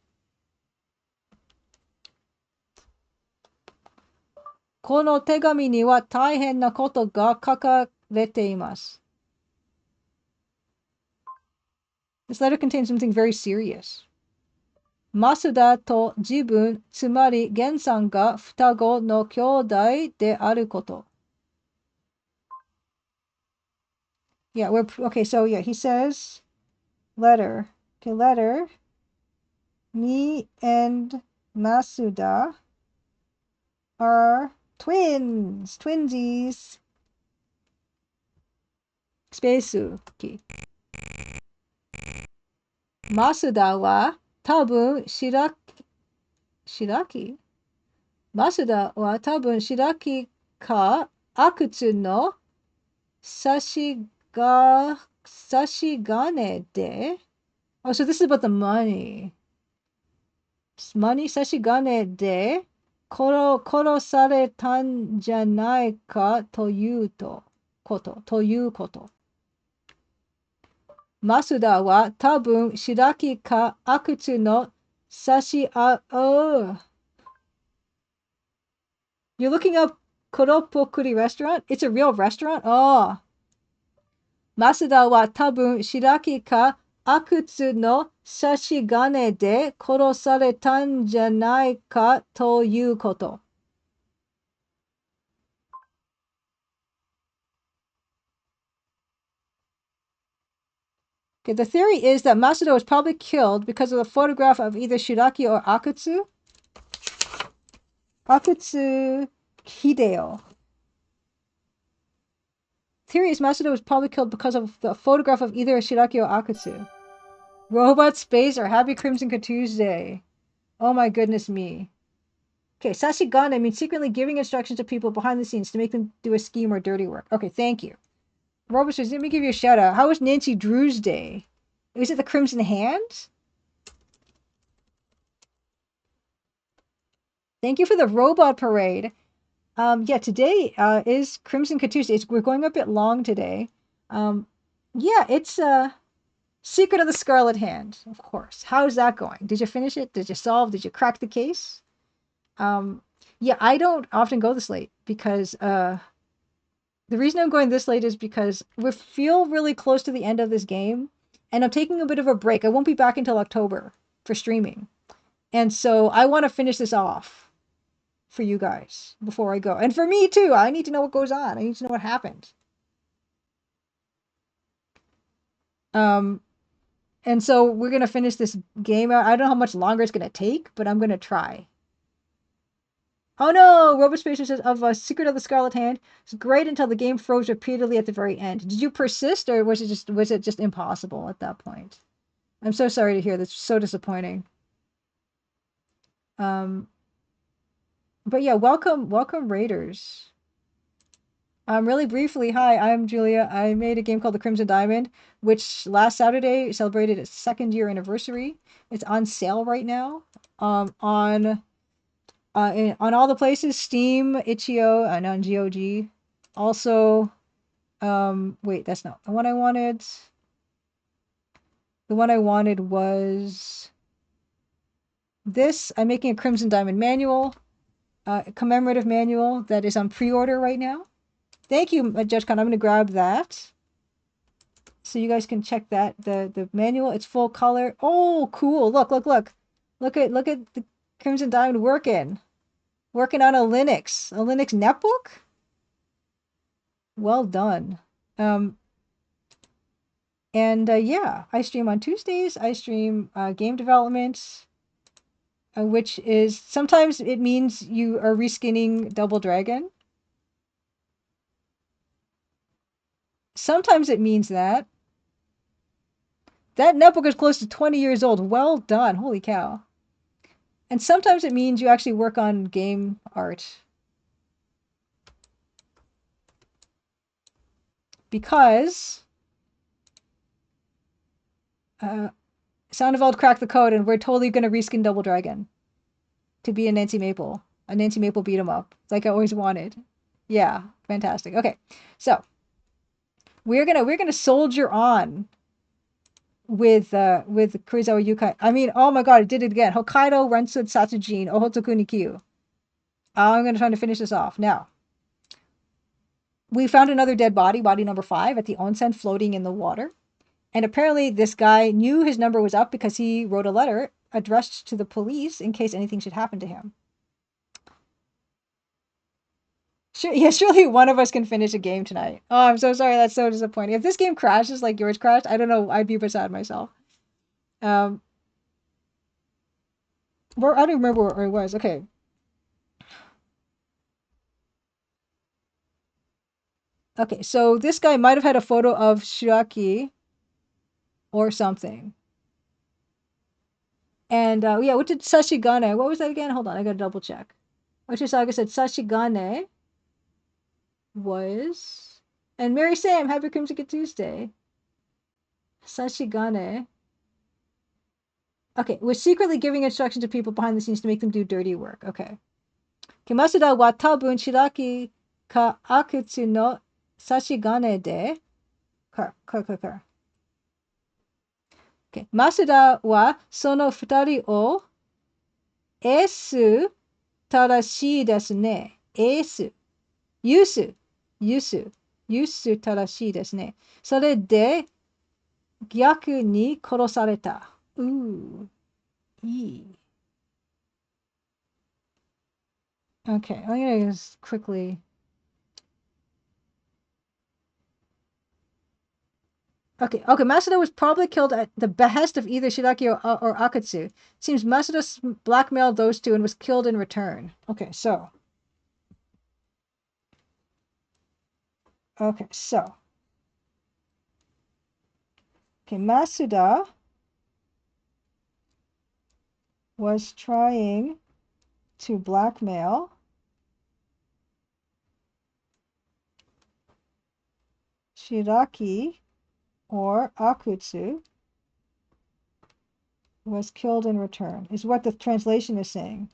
この手紙には大変なことが書かれています。This letter contains something very serious. マスダと自分、つまりゲンさんが双子の兄弟であること。Yeah, okay, so yeah, he says, letter. Okay, letter. Me and Masuda are twinsies. Space. Okay. Masuda wa tabun shiraki? Masuda wa tabun shiraki ka akutsu no sashigane de? Oh, so this is about the money. Money sashigane de korosaretaんじゃないかということ。マスダは多分白木か阿久津のOh. You're looking up Koropokuri restaurant? It's a real restaurant? Oh. マスダは多分白木か阿久津の差し金で殺されたんじゃないかということ。Okay, the theory is that Masuda was probably killed because of the photograph of either Shiraki or Akutsu. Akutsu Hideo. Theory is Masuda was probably killed because of the photograph of either Shiraki or Akutsu. Robot Space or Happy Crimson Tuesday. Oh my goodness me. Okay, Sashigane means secretly giving instructions to people behind the scenes to make them do a scheme or dirty work. Okay, thank you. Robot Space, let me give you a shout out. How was Nancy Drew's day? Was it the Crimson Hand? Thank you for the robot parade. Yeah, today is Crimson Tuesday. We're going a bit long today. Yeah, it's Secret of the Scarlet Hand, of course. How's that going? Did you finish it? Did you solve? Did you crack the case? Yeah, I don't often go this late because the reason I'm going this late is because we feel really close to the end of this game, and I'm taking a bit of a break. I won't be back until October for streaming, and so I want to finish this off for you guys before I go, and for me too. I need to know what goes on. I need to know what happened. And so we're gonna finish this game out. I don't know how much longer it's gonna take, but I'm gonna try. Oh no! Robospacer says of Secret of the Scarlet Hand. It's great until the game froze repeatedly at the very end. Did you persist, or was it just impossible at that point? I'm so sorry to hear. That's so disappointing. But yeah, welcome Raiders. Really briefly, hi, I'm Julia. I made a game called The Crimson Diamond, which last Saturday celebrated its second year anniversary. It's on sale right now. On all the places, Steam, Itch.io, and on GOG. Also, wait, that's not the one I wanted. The one I wanted was this. I'm making a Crimson Diamond manual, a commemorative manual that is on pre-order right now. Thank you, Judge Khan. I'm going to grab that so you guys can check that. The manual, it's full color. Oh, cool. Look. Look at the Crimson Diamond working. Working on a Linux netbook. Well done. And yeah, I stream on Tuesdays. I stream game development, which is sometimes it means you are reskinning Double Dragon. Sometimes it means that. That netbook is close to 20 years old. Well done. Holy cow. And sometimes it means you actually work on game art. Because Soundeveld cracked the code and we're totally going to reskin Double Dragon to be a Nancy Maple beat 'em up, like I always wanted. Yeah, fantastic. Okay, so we're gonna soldier on with Kurizawa Yukai. I mean, oh my god, I did it again. Hokkaido Rensud Satsujin Ohotoku ni Kyu. I'm gonna try to finish this off now. We found another dead body number 5 at the onsen, floating in the water. And apparently this guy knew his number was up because he wrote a letter addressed to the police in case anything should happen to him. Sure, yeah, surely one of us can finish a game tonight. Oh, I'm so sorry. That's so disappointing. If this game crashes like yours crashed, I don't know. I'd be beside myself. Um, I don't remember where it was. Okay. Okay, so this guy might have had a photo of Shiraki or something. And yeah, what did Sashigane? What was that again? Hold on, I gotta double check. Ochisaga said Sashigane was. And Mary Sam, happy Crimson Tuesday. Sashigane. Okay, was secretly giving instructions to people behind the scenes to make them do dirty work. Okay. Masuda wa tabun Shiraki ka Akutsu no Sashigane de. Okay. Masuda wa sono futari o esu tarashii desu ne. Esu. Yusu tarashii desu ne. それで逆に殺された。Ooh. Okay, I'm gonna just quickly. Okay, Masuda was probably killed at the behest of either Shiraki or Akatsu. Seems Masuda blackmailed those two and was killed in return. Okay, so. Okay, Masuda was trying to blackmail Shiraki or Akutsu, was killed in return, is what the translation is saying.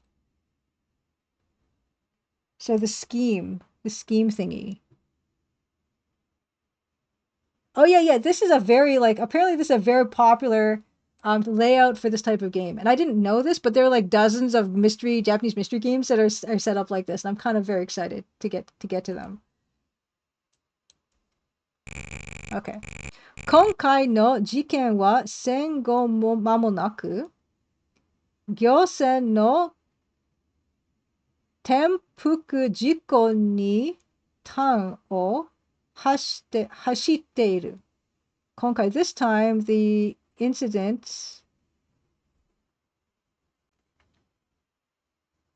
So the scheme thingy. Oh yeah, this is a very apparently this is a very popular layout for this type of game. And I didn't know this, but there are like dozens of Japanese mystery games that are set up like this, and I'm kind of very excited to get to them. Okay. 今回の事件は戦後も間もなく、行政の転覆事故に端を走っている。今回 this time the incidents.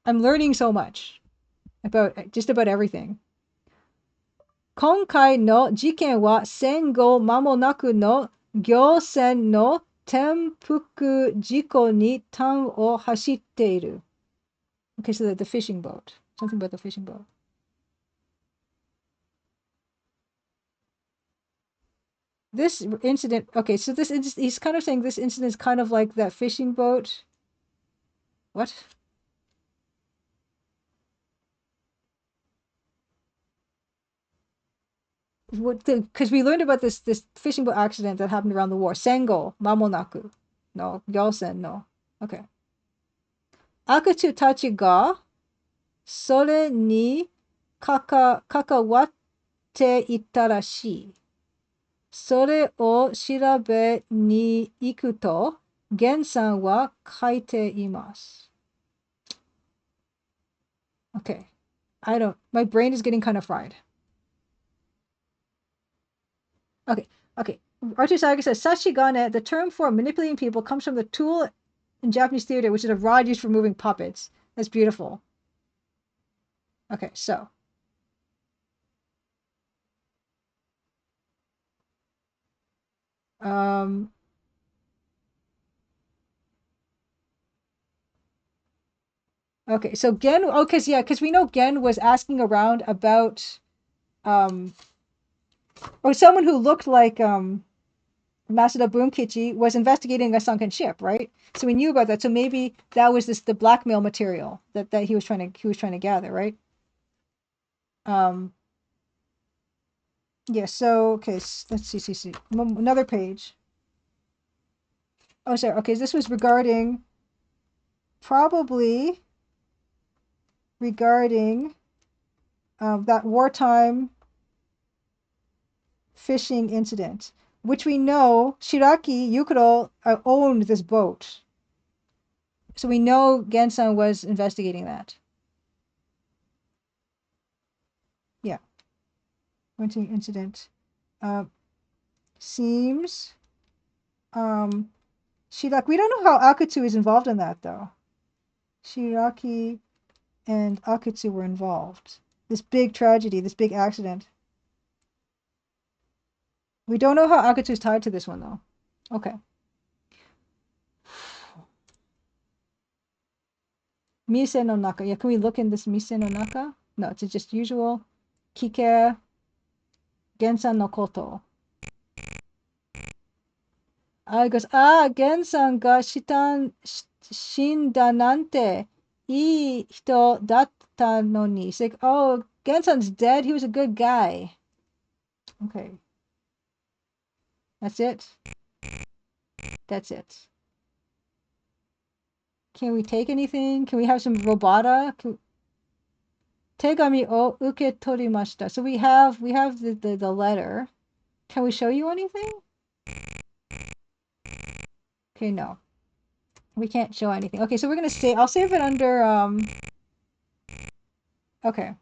I'm learning so much about just about everything. 今回の事件は戦後間もなくの行船の転覆事故に端を走っている。Okay, so the fishing boat. Something about the fishing boat. This incident, okay, so he's kind of saying this incident is kind of like that fishing boat. What? Because we learned about this fishing boat accident that happened around the war. Sengo, mamonaku. No, Gyosen, no. Okay. Akutu tachi ga, sore ni kakawatte itta rashii. それを調べに行くと、源さんは書いています。Okay. My brain is getting kind of fried. Okay. Archie Saga says, Sashigane, the term for manipulating people, comes from the tool in Japanese theater, which is a rod used for moving puppets. That's beautiful. Okay, so. Okay, so Gen, because we know Gen was asking around about, or someone who looked like, Masuda Bunkichi was investigating a sunken ship, right? So we knew about that. So maybe that was the blackmail material that he was trying to gather, right? Yeah, so okay, let's see. Another page. Oh, sorry. Okay, this was probably regarding that wartime fishing incident, which we know Shiraki Yukiro owned this boat. So we know Gensan was investigating that. Yeah. Winting incident. Seems Shiraki, we don't know how Akatsu is involved in that though. Shiraki and Akatsu were involved. This big tragedy, this big accident. We don't know how Akatsu is tied to this one though. Okay. Mise no Naka. Yeah, can we look in this Mise no Naka? No, it's just usual. Kike Gensan no Koto. It goes, Gensan ga shinda nante ii hito datta noni. It's like, oh, Gensan's dead. He was a good guy. Okay. That's it. That's it. Can we take anything? Can we have some robota? Tegami o uketorimashita. So we have the letter. Can we show you anything? Okay, no. We can't show anything. Okay, so we're gonna save. I'll save it under Okay.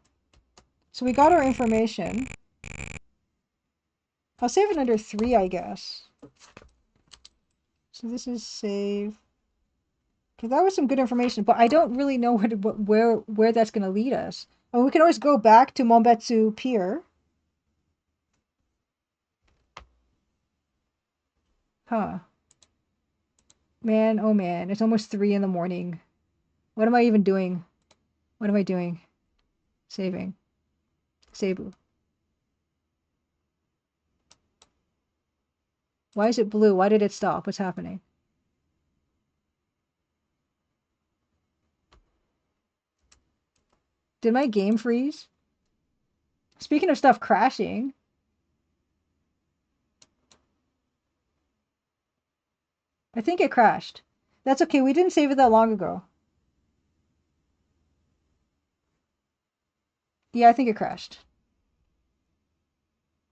So we got our information. I'll save it under 3, I guess. So this is save. Okay, that was some good information, but I don't really know where that's gonna lead us. And we can always go back to Monbetsu Pier. Huh. Man, oh man, it's almost 3 in the morning. What am I even doing? What am I doing? Saving. Seibu. Why is it blue? Why did it stop? What's happening? Did my game freeze? Speaking of stuff crashing. I think it crashed. That's okay. We didn't save it that long ago. Yeah, I think it crashed.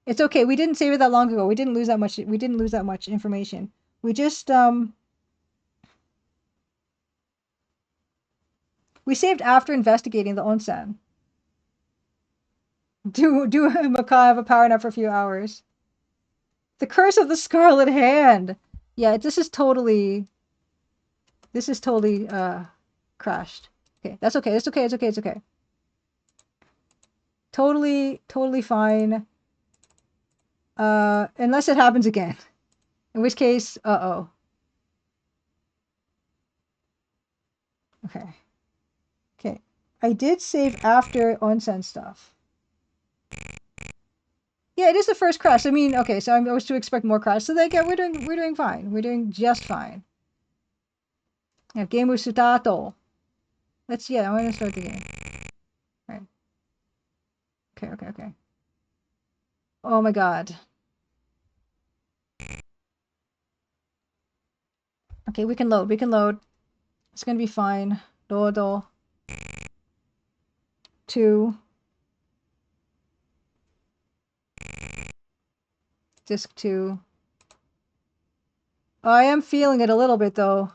It's okay. We didn't save it that long ago. We didn't lose that much. We didn't lose that much information. We just we saved after investigating the onsen. Do Makai have a power nap for a few hours? The Curse of the Scarlet Hand. Yeah, this is totally crashed. Okay, that's okay. It's okay. It's okay. It's okay. Totally fine. Unless it happens again. In which case, uh-oh. Okay. I did save after onsen stuff. Yeah, it is the first crash. I mean, okay, so I was to expect more crash. So like, yeah, we're doing fine. We're doing just fine. Yeah, game start. Yeah, I want to start the game. All right. Okay. Oh my god. Okay, we can load. It's gonna be fine. Dodo. 2. Disc 2. Oh, I am feeling it a little bit though.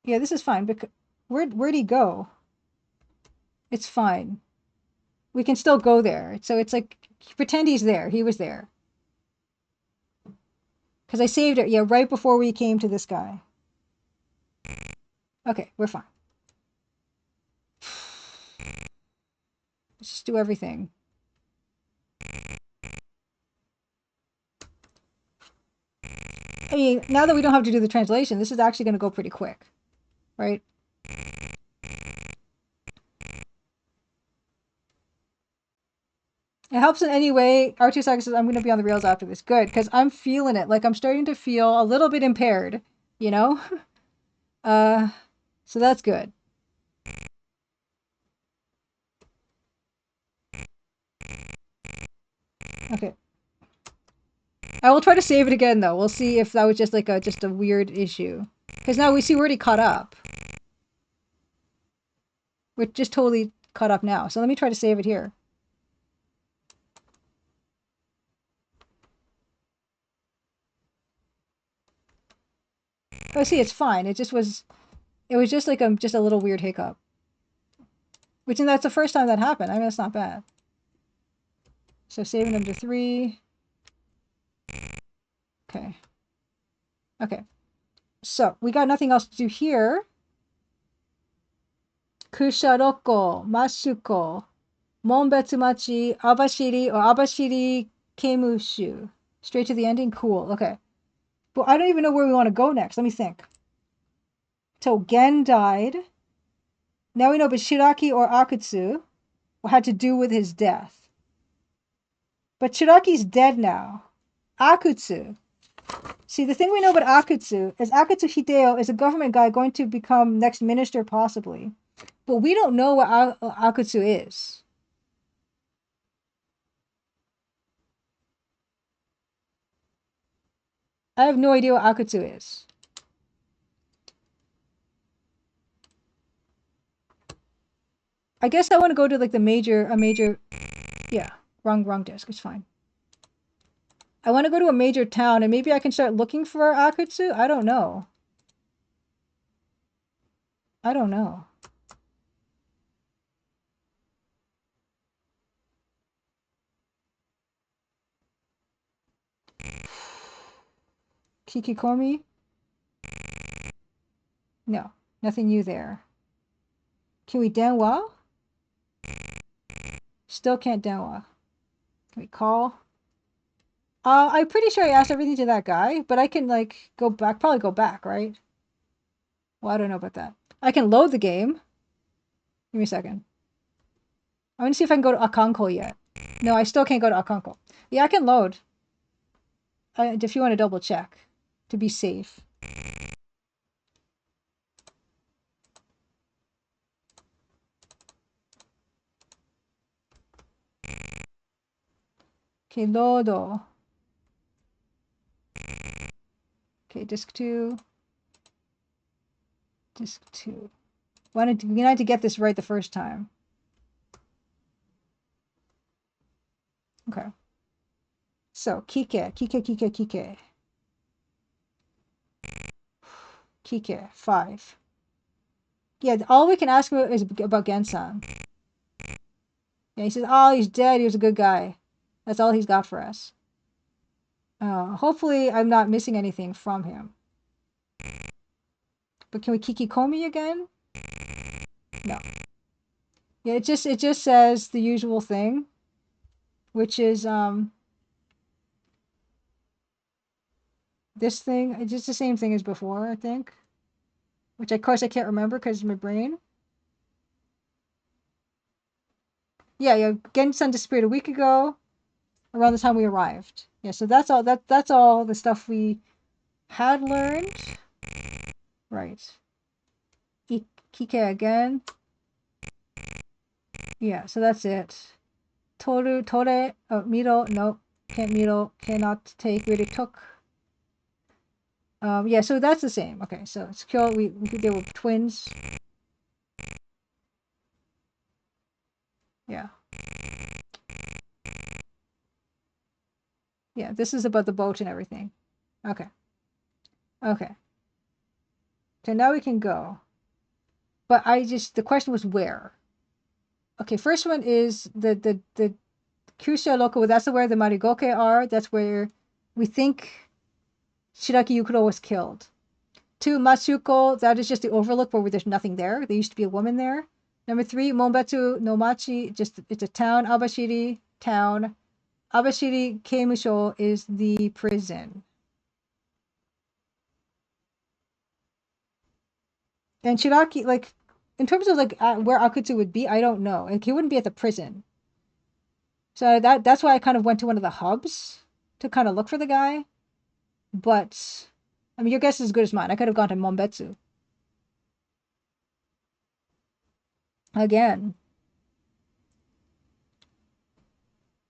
Yeah, this is fine. Because where'd he go? It's fine. We can still go there. So it's like, pretend he's there. He was there. Because I saved it, yeah, right before we came to this guy. Okay, we're fine. Let's just do everything. I mean, now that we don't have to do the translation, this is actually going to go pretty quick, right? It helps in any way. R2 Saga says, I'm going to be on the rails after this. Good, because I'm feeling it. Like, I'm starting to feel a little bit impaired, you know? So that's good. Okay. I will try to save it again, though. We'll see if that was just like just a weird issue. Because now we see we're already caught up. We're just totally caught up now. So let me try to save it here. Oh, see, it's fine. It was just like just a little weird hiccup. Which, and that's the first time that happened. I mean, that's not bad. So saving them to 3. Okay. Okay. So we got nothing else to do here. Kusharoko, Masuko, Monbetsumachi, Abashiri, or Abashiri Kemushu. Straight to the ending? Cool. Okay. But I don't even know where we want to go next. Let me think. So Gen died. Now we know Bashiraki or Akutsu had to do with his death. But Shiraki's dead now. Akutsu. See, the thing we know about Akutsu is Akutsu Hideo is a government guy going to become next minister, possibly. But we don't know what Akutsu is. I have no idea what Akutsu is. I guess I want to go to like a major, yeah, wrong disc. It's fine. I want to go to a major town and maybe I can start looking for Akutsu. I don't know. I don't know. Kikikomi? No, nothing new there. Can we Danwa? Still can't Danwa. Can we call? I'm pretty sure I asked everything to that guy, but I can like go back, probably go back, right? Well, I don't know about that. I can load the game. Give me a second. I want to see if I can go to Akanko yet. No, I still can't go to Akanko. Yeah, I can load. If you want to double check to be safe. Okay, lodo. Okay, disc 2. Disc 2. We need to get this right the first time. Okay. So, Kike. Kike, 5. Yeah, all we can ask about is about Gensan. Yeah, he says, oh, he's dead. He was a good guy. That's all he's got for us. Hopefully I'm not missing anything from him. But can we Kikikomi again? No. Yeah, it just says the usual thing, which is this thing. It's just the same thing as before, I think. Which of course I can't remember because of my brain. Yeah, yeah. Gen-san disappeared a week ago, around the time we arrived. Yeah, so that's all. That's all the stuff we had learned. Right. Kike again. Yeah, so that's it. Toru, tore, miro, no, can't miro, cannot take, really took. Yeah, so that's the same. Okay, so it's kill. They were twins. Yeah. Yeah, this is about the boat and everything. Okay. Okay. So now we can go. But the question was where? Okay, first one is the Kyushu local. That's where the Marigoke are. That's where we think Shiraki Yukuro was killed. 2, Matsuko. That is just the overlook where there's nothing there. There used to be a woman there. Number 3, Monbetsu no Machi. It's a town. Abashiri town. Abashiri Keimusho is the prison. And Shiraki, like, in terms of like where Akutsu would be, I don't know. Like, he wouldn't be at the prison. So that's why I kind of went to one of the hubs to kind of look for the guy. But I mean, your guess is as good as mine. I could have gone to Monbetsu again,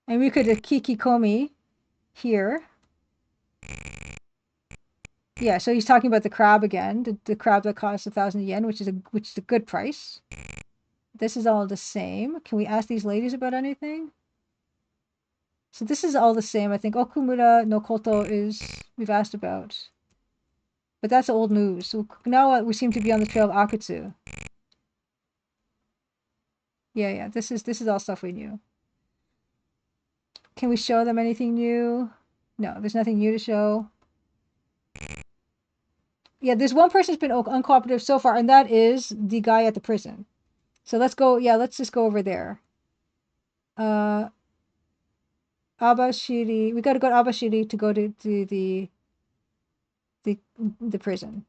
and we could have Kikikomi here. Yeah, so he's talking about the crab again, the crab that costs 1,000 yen, which is a good price. This is all the same. Can we ask these ladies about anything? So this is all the same. I think Okumura no Koto is we've asked about. But that's old news. So now we seem to be on the trail of Akutsu. Yeah, yeah. This is all stuff we knew. Can we show them anything new? No, there's nothing new to show. Yeah, there's one person who's been uncooperative so far, and that is the guy at the prison. So let's go. Yeah, let's just go over there. Abashiri. We got to go to Abashiri to go to the prison.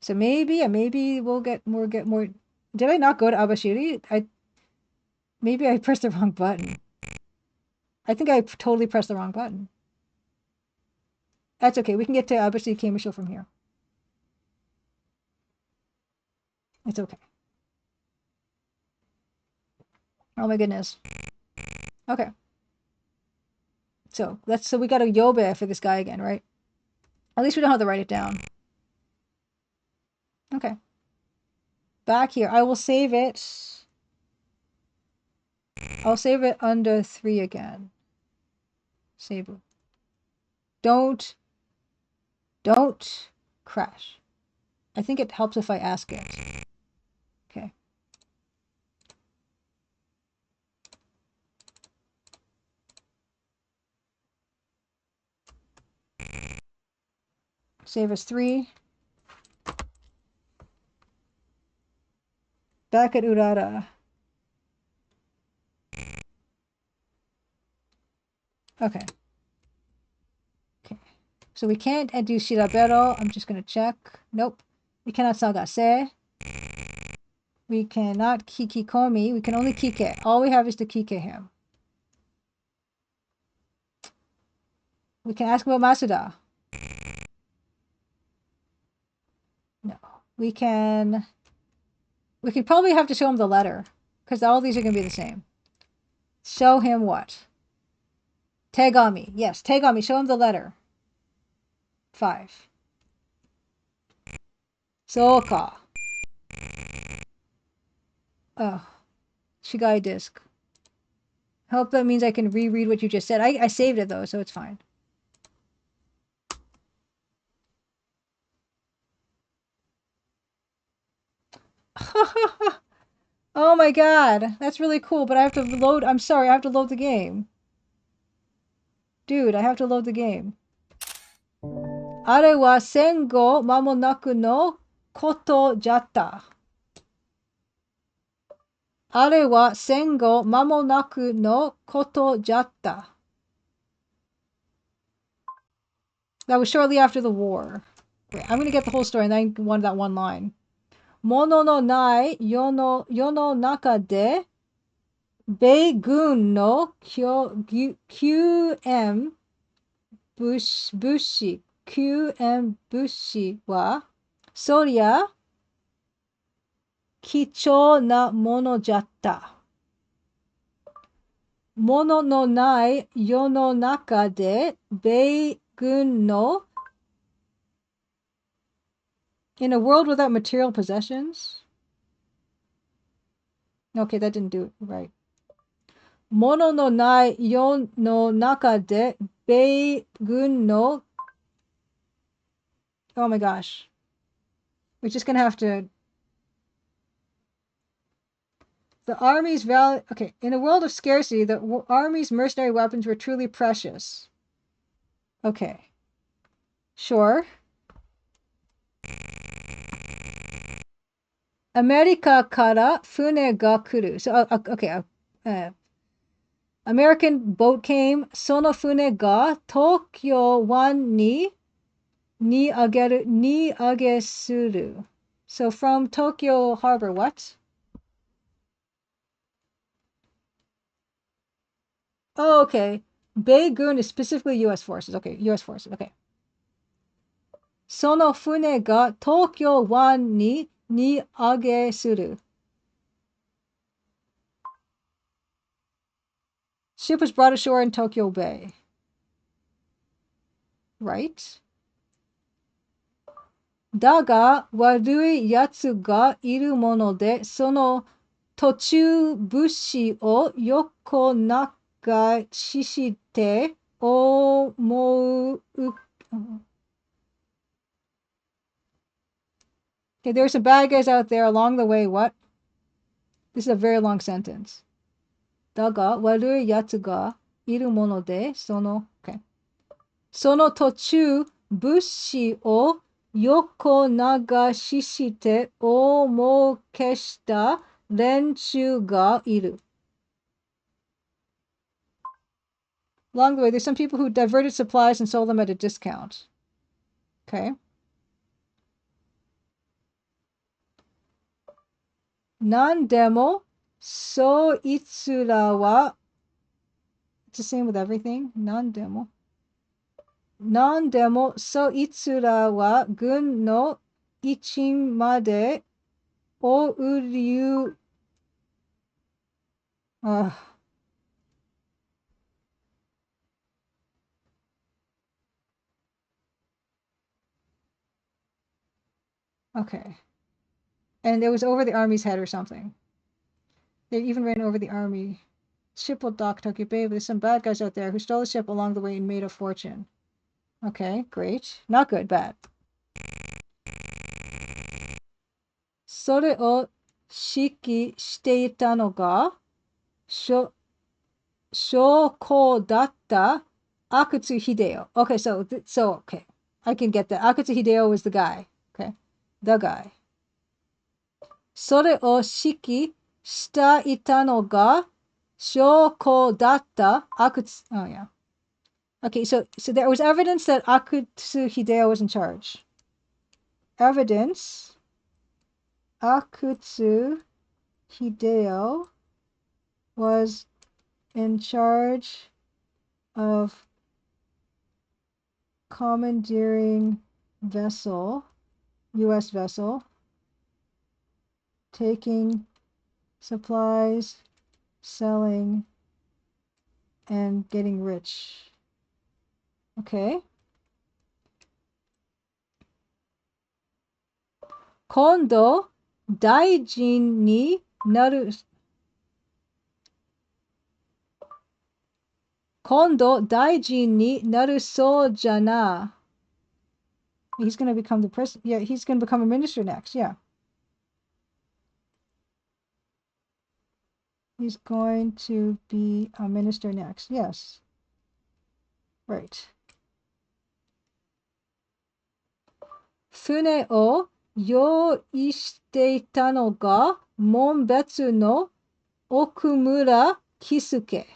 So maybe we'll get more. Did I not go to Abashiri? Maybe I pressed the wrong button. I think I totally pressed the wrong button. That's okay. We can get to Abashiri Keimusho from here. It's okay. Oh my goodness. Okay. So we got a Yobe for this guy again, right? At least we don't have to write it down. Okay. Back here. I will save it. I'll save it under 3 again. Save it. Don't crash. I think it helps if I ask it. Okay. Save as 3. Back at Urara. Okay. Okay. So we can't do Shirabero. I'm just going to check. Nope. We cannot Sagase. We cannot Kikikomi. We can only Kike. All we have is to Kike him. We can ask about Masuda. No. We can probably have to show him the letter. Because all these are going to be the same. Show him what? Tegami. Yes, Tegami. Show him the letter. 5. Soka. Oh. Shigai disc. Hope that means I can reread what you just said. I saved it though, so it's fine. Oh my god. That's really cool, but I have to load. I'm sorry, I have to load the game. Dude, I have to load the game. Are wa sengo mamonaku no koto jatta. あれは戦後間もなくのことじゃった。That was shortly after the war. Wait, I'm gonna get the whole story and then that one line. もののない世の中で、米軍の救援救援物資は、そりゃ、貴重なものじゃった。もののない世の中で、米軍の In a world without material possessions? Okay, that didn't do it right. もののない世の中で、米軍の Oh my gosh. We're just gonna have to. The army's value. Okay, in a world of scarcity, the army's mercenary weapons were truly precious. Okay. Sure. America kara fune ga kuru. So, okay. American boat came. Sono fune ga Tokyo wan ni agesuru. So from Tokyo Harbor, what? Oh, okay. Beigun is specifically U.S. forces. Okay, U.S. forces. Okay. その船が東京湾に荷揚げする。Ship was brought ashore in Tokyo Bay. Right? だが悪い奴がいるもので、その途中物資を横流しして思う。Okay, there are some bad guys out there along the way. What? This is a very long sentence. だが悪い奴がいるもので、okay. その途中物資を横流しして大儲けした連中がいる。Along the way, there's some people who diverted supplies and sold them at a discount. Okay. 何でも、そいつらは、It's the same with everything. 何でも、そいつらは軍の一員までおうりゅう。Okay. And it was over the army's head or something. They even ran over the army. Ship will dock Tokyo Bay, but there's some bad guys out there who stole the ship along the way and made a fortune. Okay, great. Not good, bad. それを指揮していたのが、将校だった阿久津秀夫. Okay, so, okay. I can get that. Akutsu Hideo was the guy. Okay. The guy. それを指揮していたのが、将校だったAkutsu. Oh, yeah. Okay, so there was evidence that Akutsu Hideo was in charge. Evidence. Akutsu Hideo was in charge of commandeering vessel, U.S. vessel, taking supplies, selling, and getting rich. Okay. 今度、大臣になる。今度、大臣になるそうじゃな。He's going to become the president. Yeah, he's going to become a minister next. Yeah. He's going to be a minister next. Yes. Right. 船を用意していたのが門別の Okumura Kisuke.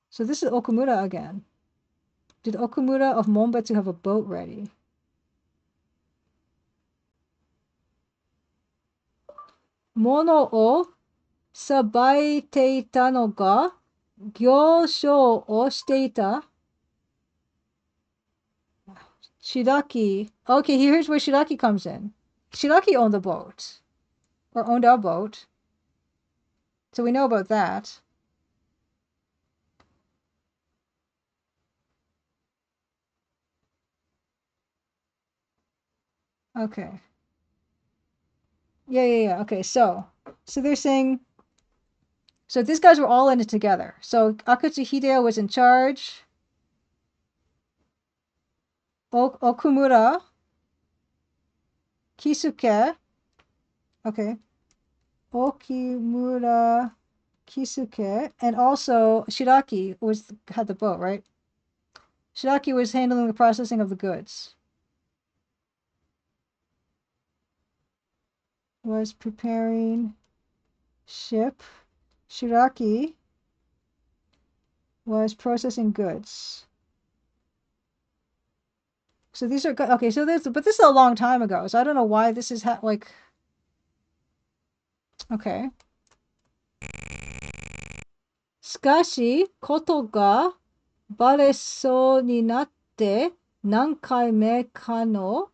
So this is Okumura again. Did Okumura of Monbetsu have a boat ready? Mono o sabaite no ga gyosho o shiteita. Shiraki. Okay, here's where Shiraki comes in. Shiraki owned the boat. Or owned a boat. So we know about that. Okay. Yeah. Okay, so they're saying, so these guys were all in it together. So Akutsu Hideo was in charge. Okumura, Kisuke, okay, Okimura, Kisuke, and also Shiraki had the boat, right? Shiraki was handling the processing of the goods. Was preparing ship. Shiraki was processing goods. So these are okay. So but this is a long time ago. So I don't know why this is like. Okay. しかし、ことがバレそうになって何回目かの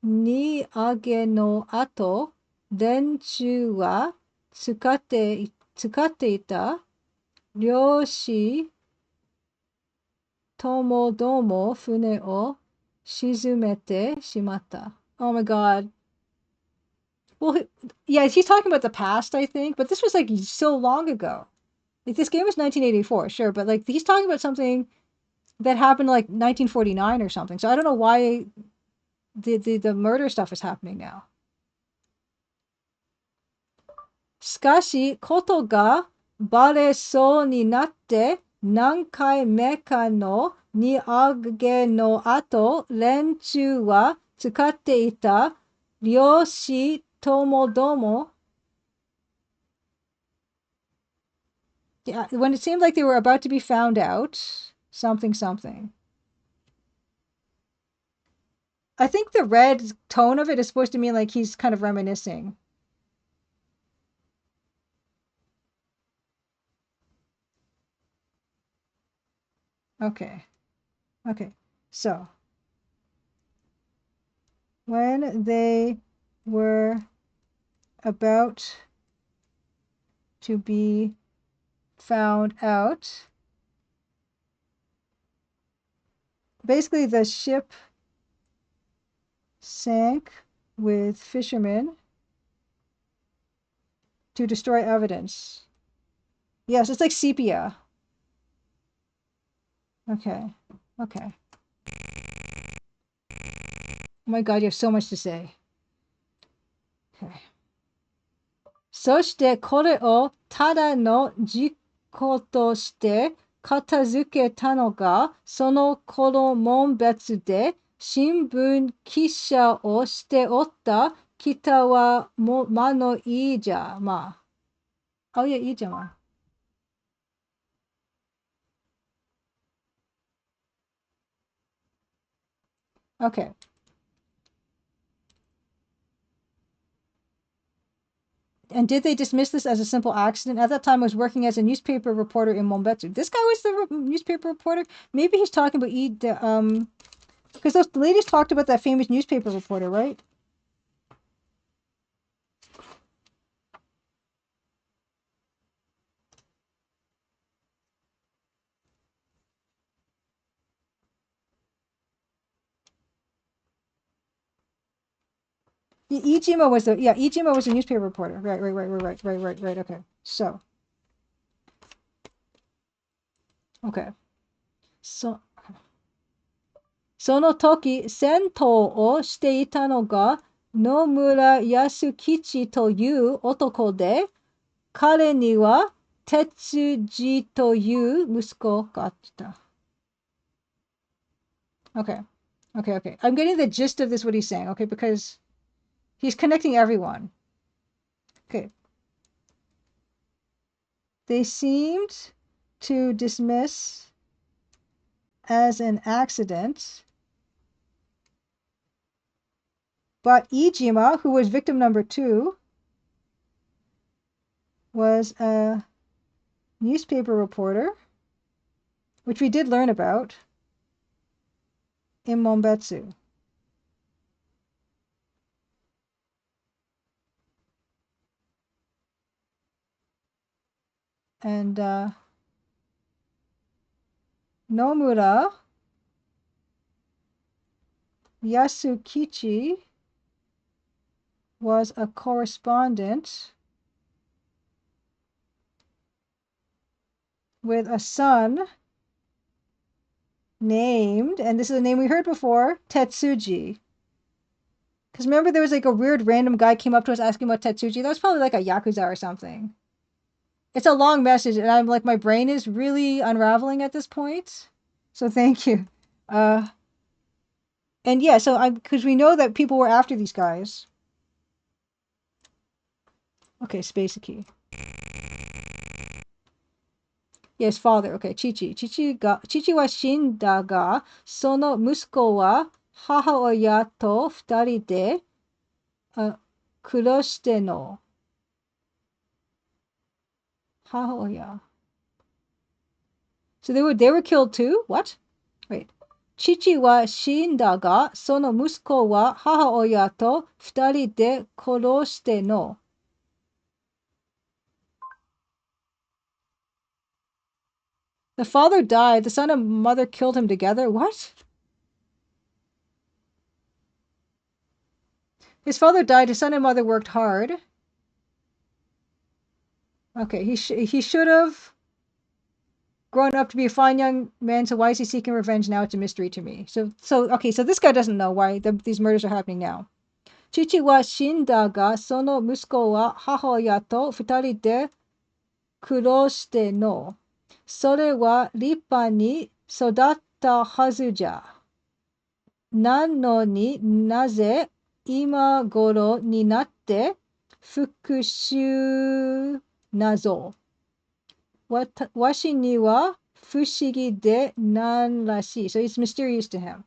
荷上げの後、連中は使っていた漁師ともども船を沈めてしまった。Oh my god. Well, yeah, he's talking about the past, I think, but this was like so long ago. Like this game was 1984, sure, but like he's talking about something that happened like 1949 or something. So I don't know why the murder stuff is happening now. しかし、ことがバレそうになって何回目かの荷上げの後、連中は使っていた漁師ともども Yeah, when it seemed like they were about to be found out, something. I think the red tone of it is supposed to mean like he's kind of reminiscing. Okay. So, when they were about to be found out, basically the ship sank with fishermen to destroy evidence. Yes, it's like sepia. Okay. Oh my god, you have so much to say. Okay. そしてこれをただの事故として片付けたのが、その頃門別で新聞記者をしておった北は間のいいじゃまあ。Oh yeah, いいじゃま。Okay. And did they dismiss this as a simple accident? At that time, I was working as a newspaper reporter in Mombetsu. This guy was the newspaper reporter. Maybe he's talking about because those ladies talked about that famous newspaper reporter, right? Ijima was Ijima was a newspaper reporter. Right. Okay. So, okay. So, その時、戦闘をしていたのが野村康吉という男で、彼には哲司という息子があった。Okay. I'm getting the gist of this, what he's saying, okay? Because He's connecting everyone. Okay. They seemed to dismiss as an accident, but Ijima, who was victim number 2, was a newspaper reporter, which we did learn about in Monbetsu. And Nomura Yasukichi was a correspondent with a son named, and this is a name we heard before, Tetsuji. Because remember, there was like a weird random guy came up to us asking about Tetsuji. That was probably like a Yakuza or something. It's a long message, and I'm like, my brain is really unraveling at this point. So thank you. And yeah, so because we know that people were after these guys. Okay, space key. Yes, father. Okay, Chichi. Chichi wa shinda ga, sono musuko wa hahaoya to 2人で kuroshite no. Hahaoya. So they were killed too? What? Wait. Chichi wa shinda ga, sono musuko wa hahaoya to 2人で kuroshite no. The father died, the son and mother killed him together? What? His father died, his son and mother worked hard. Okay, he should have grown up to be a fine young man, so why is he seeking revenge now? It's a mystery to me. So okay, so this guy doesn't know why these murders are happening now. Chichi wa shinda ga, sono musuko wa hahaoya to 2人で kuroshite no. それは立派に育ったはずじゃ。なのになぜ今頃になって復讐謎。わしには不思議でなんらしい. So it's mysterious to him.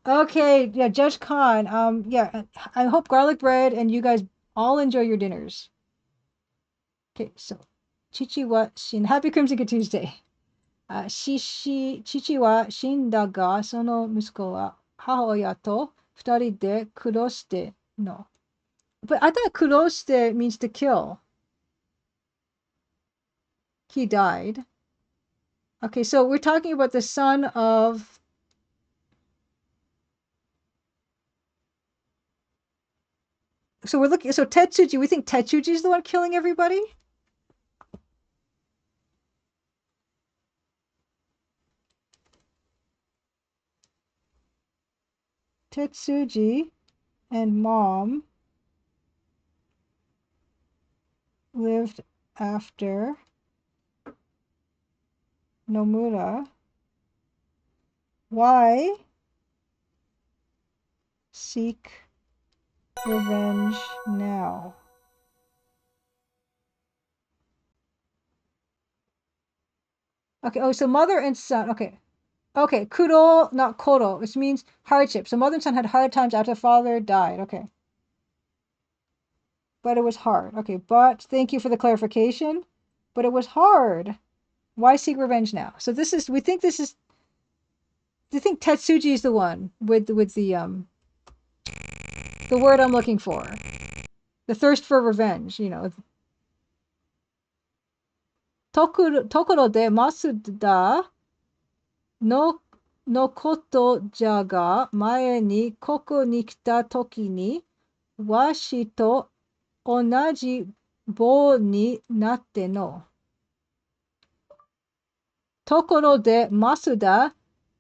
Okay, yeah, Judge Khan. Yeah, I hope garlic bread and you guys all enjoy your dinners. Okay, so Chichi wa shin. Happy Crimson Tuesday. Chichi wa shinda ga, sono musuko wa hahaoya to 2人で kuroshite no. But I thought kuroshite means to kill. He died. Okay, so we're talking about the son of. So we're looking. So Tetsuji, we think Tetsuji is the one killing everybody. Tetsuji and mom lived after Nomura. Why seek revenge now? Okay, oh, so mother and son. Okay. Okay, kuro, not koro, which means hardship. So mother and son had hard times after father died. Okay. But it was hard. Okay, but thank you for the clarification. But it was hard. Why seek revenge now? So this is, we think this is, do you think Tetsuji is the one with the word I'm looking for? The thirst for revenge, you know. Tokoro de Masuda no koto ja ga mae ni koko ni kita toki ni washi to onaji bo ni natte no. Tokoro de Masuda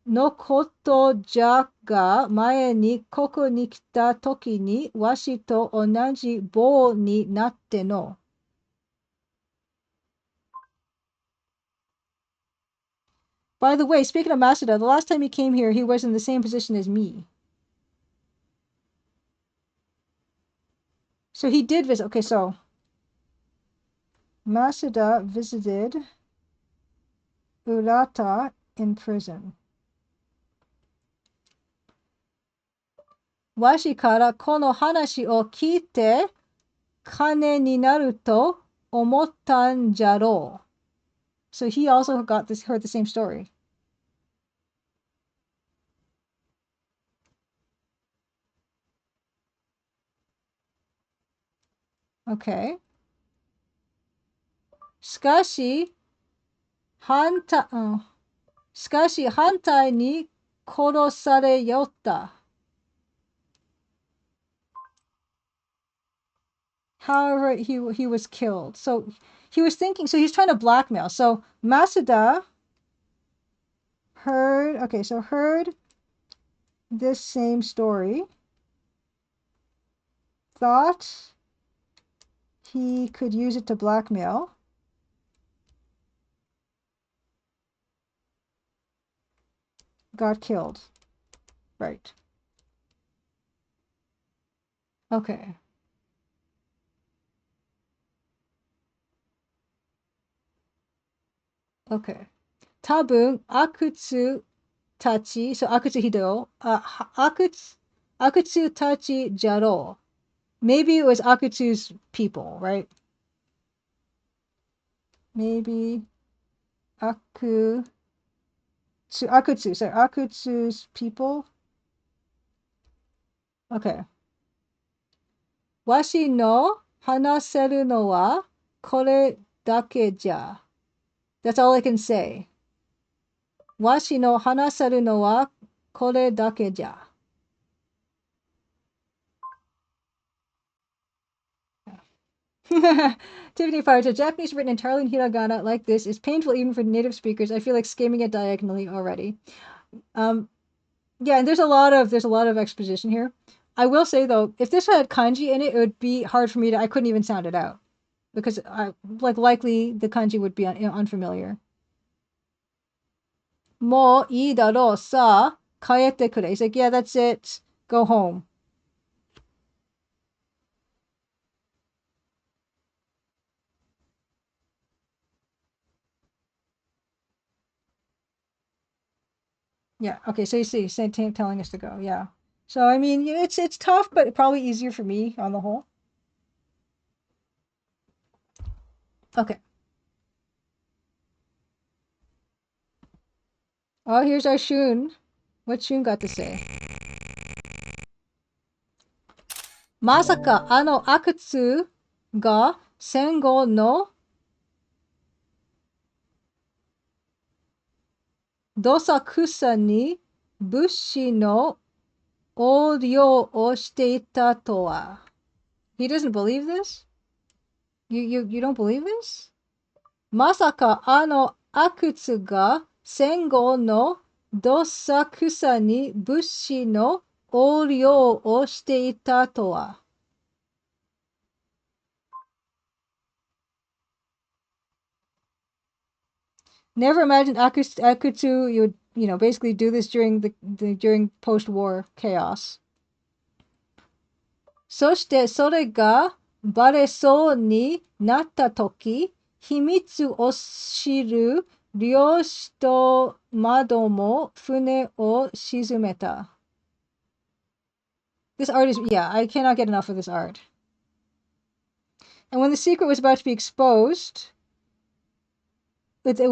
no koto ja ga mae ni koko ni kita toki ni washi to onaji bo ni natte no. By the way, speaking of Masuda, the last time he came here, he was in the same position as me. So he did visit. Okay, so Masuda visited Urata in prison. Washi kara kono hanashi o kiite kane ni naru to omottan jaro. So he also heard the same story. Okay. Shikashi hantai ni korosareyotta. However, he was killed. So he was thinking. So he's trying to blackmail. So Masuda heard. Okay, so heard this same story. Thought he could use it to blackmail. Got killed. Right. Okay. Okay. Tabun akutsu tachi. So akutsu hideo. Akutsu tachi jaro. Maybe it was Akutsu's people, right? Maybe Akutsu's people. Okay. Washi no hanaseru no wa kore dake ja. That's all I can say. Washi no hanaseru no wa kore dake ja. Tiffany Fire, Japanese written entirely in hiragana like this is painful even for native speakers. I feel like skimming it diagonally already. Yeah, and there's a lot of exposition here. I will say though, if this had kanji in it, it would be hard for me to. I couldn't even sound it out because likely the kanji would be unfamiliar. Mo ii daro sa kaete kure. He's like, yeah, that's it. Go home. Yeah. Okay. So you see, telling us to go. Yeah. So I mean, it's tough, but probably easier for me on the whole. Okay. Oh, here's our Shun. What Shun got to say? Masaka ano akutsu ga sengo no dosakusa ni bushi no oryou o shiteita to wa. He doesn't believe this? You don't believe this? Masaka ano akutsu ga sengo no dosakusa ni bushi no oryou o shiteita to wa. Never imagined Akutsu you would basically do this during during post-war chaos. そしてそれがバレそうになったとき、秘密を知る漁師と窓も船を沈めた。This art is, yeah, I cannot get enough of this art. And when the secret was about to be exposed, with the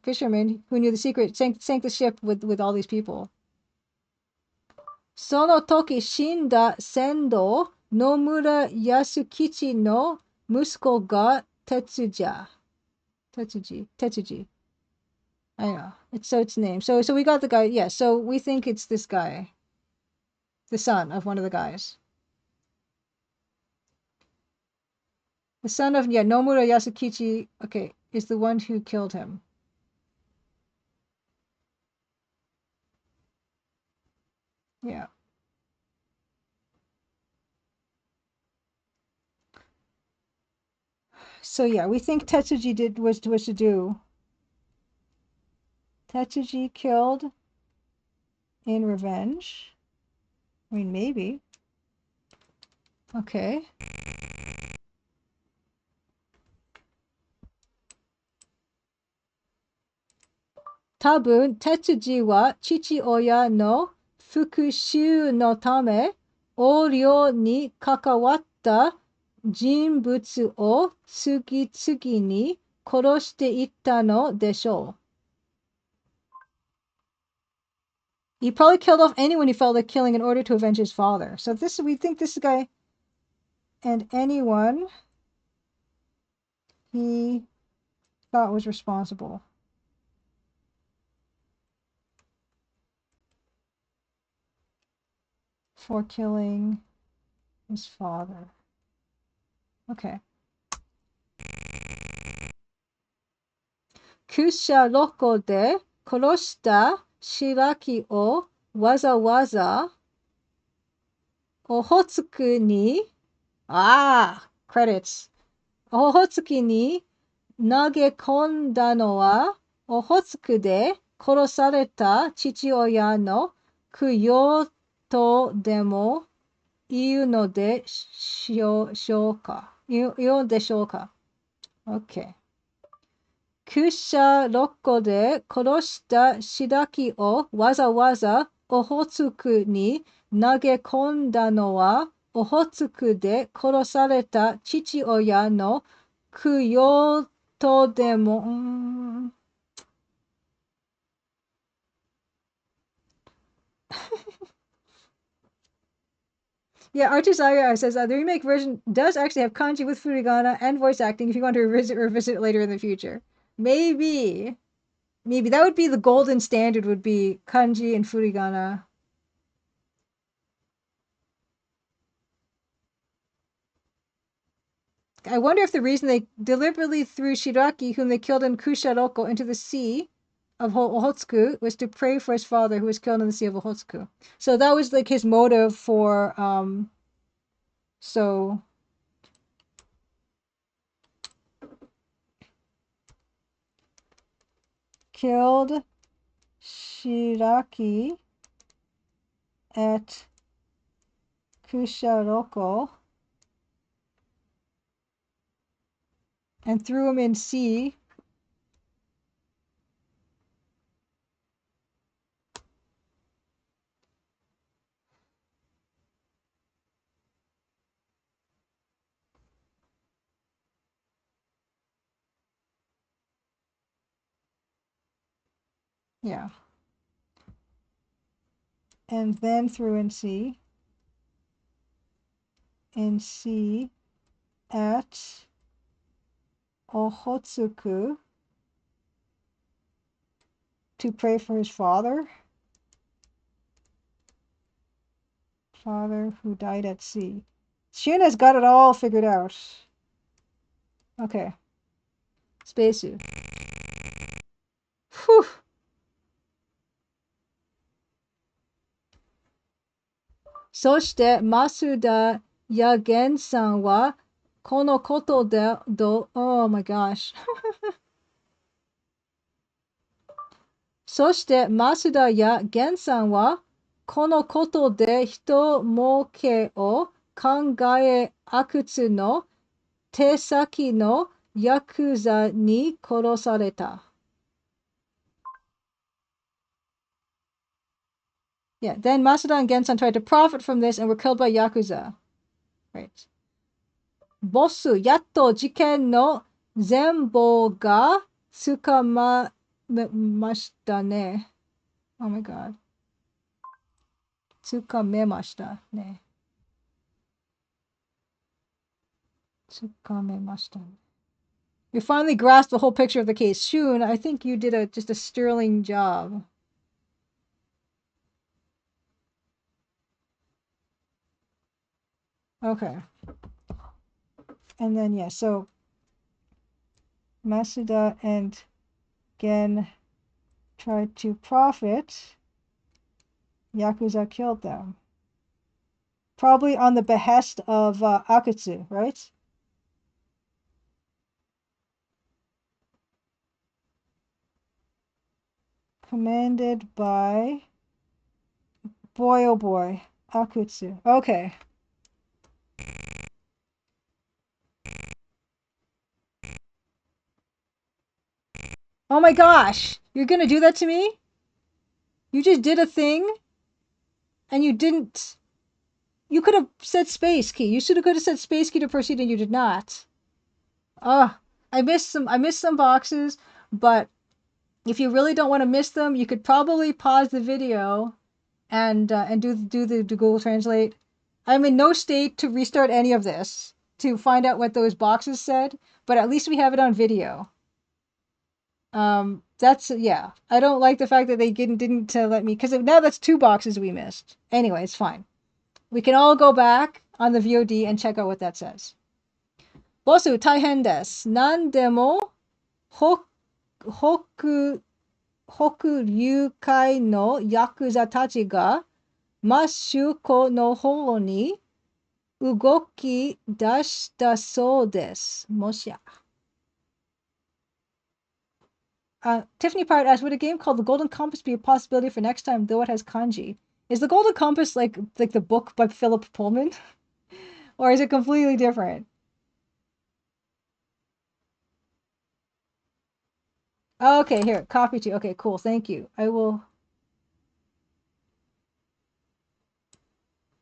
fishermen who knew the secret, sank the ship with all these people. その時死んだ船頭野村康吉の息子が哲也。Tetsuji. I know. It's name. So we got the guy. Yeah, so we think it's this guy. The son of one of the guys. The son of, Nomura Yasukichi, okay, is the one who killed him. Yeah. So yeah, we think Tetsuji was to do. Tetsuji killed in revenge. I mean, maybe. Okay. Tabun, Tetsuji wa chichi-oya no fukushū no tame, oryō ni kakawatta jinbutsu o tsugi-tsugi ni koroshite itta no deshou. He probably killed off anyone he felt like killing in order to avenge his father. So we think this guy and anyone he thought was responsible for killing his father. Okay. Kusha roko de koroshita Shiraki o waza-waza Ohotsuku ni credits. Ohotsuku ni nagekonda no wa Ohotsuku de korosareta chichi-oya no kuyo to demo iu no de shouka. Iu de shouka. Okay. Kusha roko de koroshita Shiraki o waza-waza Ohotsuku ni nagekonda no wa Ohotsuku de korosareta chichi-oya no kuyo to demo. Yeah, Artusaya says the remake version does actually have kanji with furigana and voice acting if you want to revisit it later in the future. Maybe that would be the golden standard, would be kanji and furigana. I wonder if the reason they deliberately threw Shiraki, whom they killed in Kusharoko, into the sea of Ohotsuku was to pray for his father, who was killed in the sea of Ohotsuku. So that was like his motive for so killed Shiraki at Kusharoko and threw him in sea. Yeah. And then threw in sea. At Ohotsuku to pray for his father. Father who died at sea. Shuna's got it all figured out. Okay. Spacesuit. Whew. Soshite Masuda Yagen-san wa kono koto de oh my gosh. Soshite Masuda Yagen-san wa kono koto de hito moke o kangae akutsu no tesaki no yakuza ni korosareta. Yeah, then Masuda and Gensan tried to profit from this and were killed by yakuza. Right. Bossu yatto jiken no zenbo ga tsukamamashita ne. Oh my god. Tsukamemashita ne. Tsukamemashita. You finally grasped the whole picture of the case. Shun, I think you did just a sterling job. Okay. And then, yeah, so Masuda and Gen tried to profit. Yakuza killed them. Probably on the behest of Akutsu, right? Commanded by... Boy, oh boy. Akutsu. Okay. Oh my gosh! You're gonna do that to me? You just did a thing and you didn't. You could have said space key. You should have could have said space key to proceed and you did not. Oh, I missed some boxes, but if you really don't want to miss them, you could probably pause the video and do the Google Translate. I'm in no state to restart any of this to find out what those boxes said, but at least we have it on video. That's yeah. I don't like the fact that they didn't let me because now that's two boxes we missed. Anyway, it's fine. We can all go back on the VOD and check out what that says. ボス大変です。何でも北流会のヤクザたちがマッシュコの方に動き出したそうです。もしや。Tiffany Pirate asks, would a game called The Golden Compass be a possibility for next time, though it has kanji? Is The Golden Compass like the book by Philip Pullman? Or is it completely different? Okay, here, copy to. Okay, cool. Thank you. I will.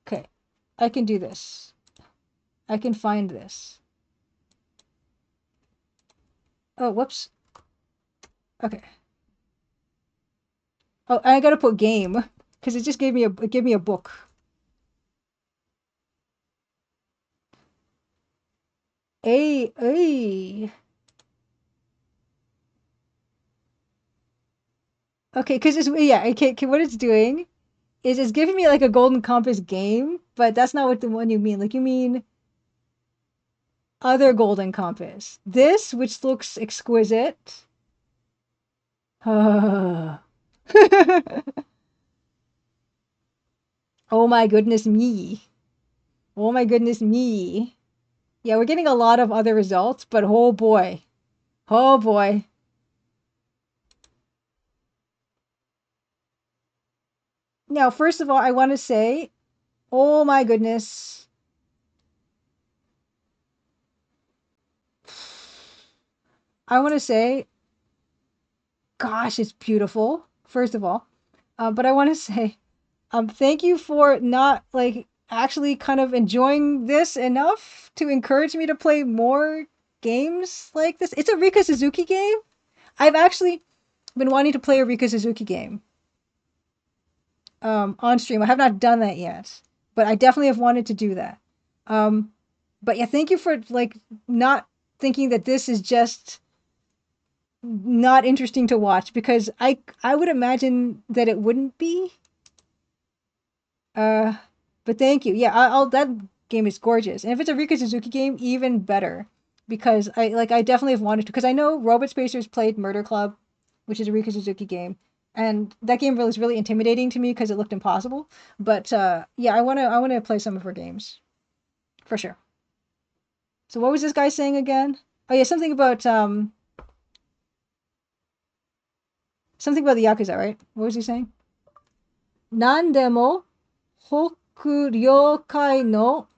Okay, I can do this. I can find this. Oh, whoops. Okay. Oh, I gotta put game because it just gave me a book. A. Okay, because it's yeah. Okay, what it's doing is it's giving me like a Golden Compass game, but that's not what the one you mean. Like you mean other Golden Compass. This, which looks exquisite. Oh my goodness me. Oh my goodness me. Yeah, we're getting a lot of other results, but oh boy. Oh boy. Now, first of all, I want to say, oh my goodness. I want to say, gosh, it's beautiful, first of all. But I want to say, thank you for not like actually kind of enjoying this enough to encourage me to play more games like this. It's a Rika Suzuki game. I've actually been wanting to play a Rika Suzuki game on stream. I have not done that yet, but I definitely have wanted to do that. Um, but yeah, thank you for like not thinking that this is just not interesting to watch because I would imagine that it wouldn't be. Uh, but thank you. Yeah, I'll that game is gorgeous, and if it's a Rika Suzuki game, even better because I definitely have wanted to because I know Robot Spacers played Murder Club, which is a Rika Suzuki game, and that game was really intimidating to me because it looked impossible. But yeah, I wanna play some of her games for sure. So what was this guy saying again? Oh yeah, something about the Yakuza, right? What was he saying? 何でも北領海の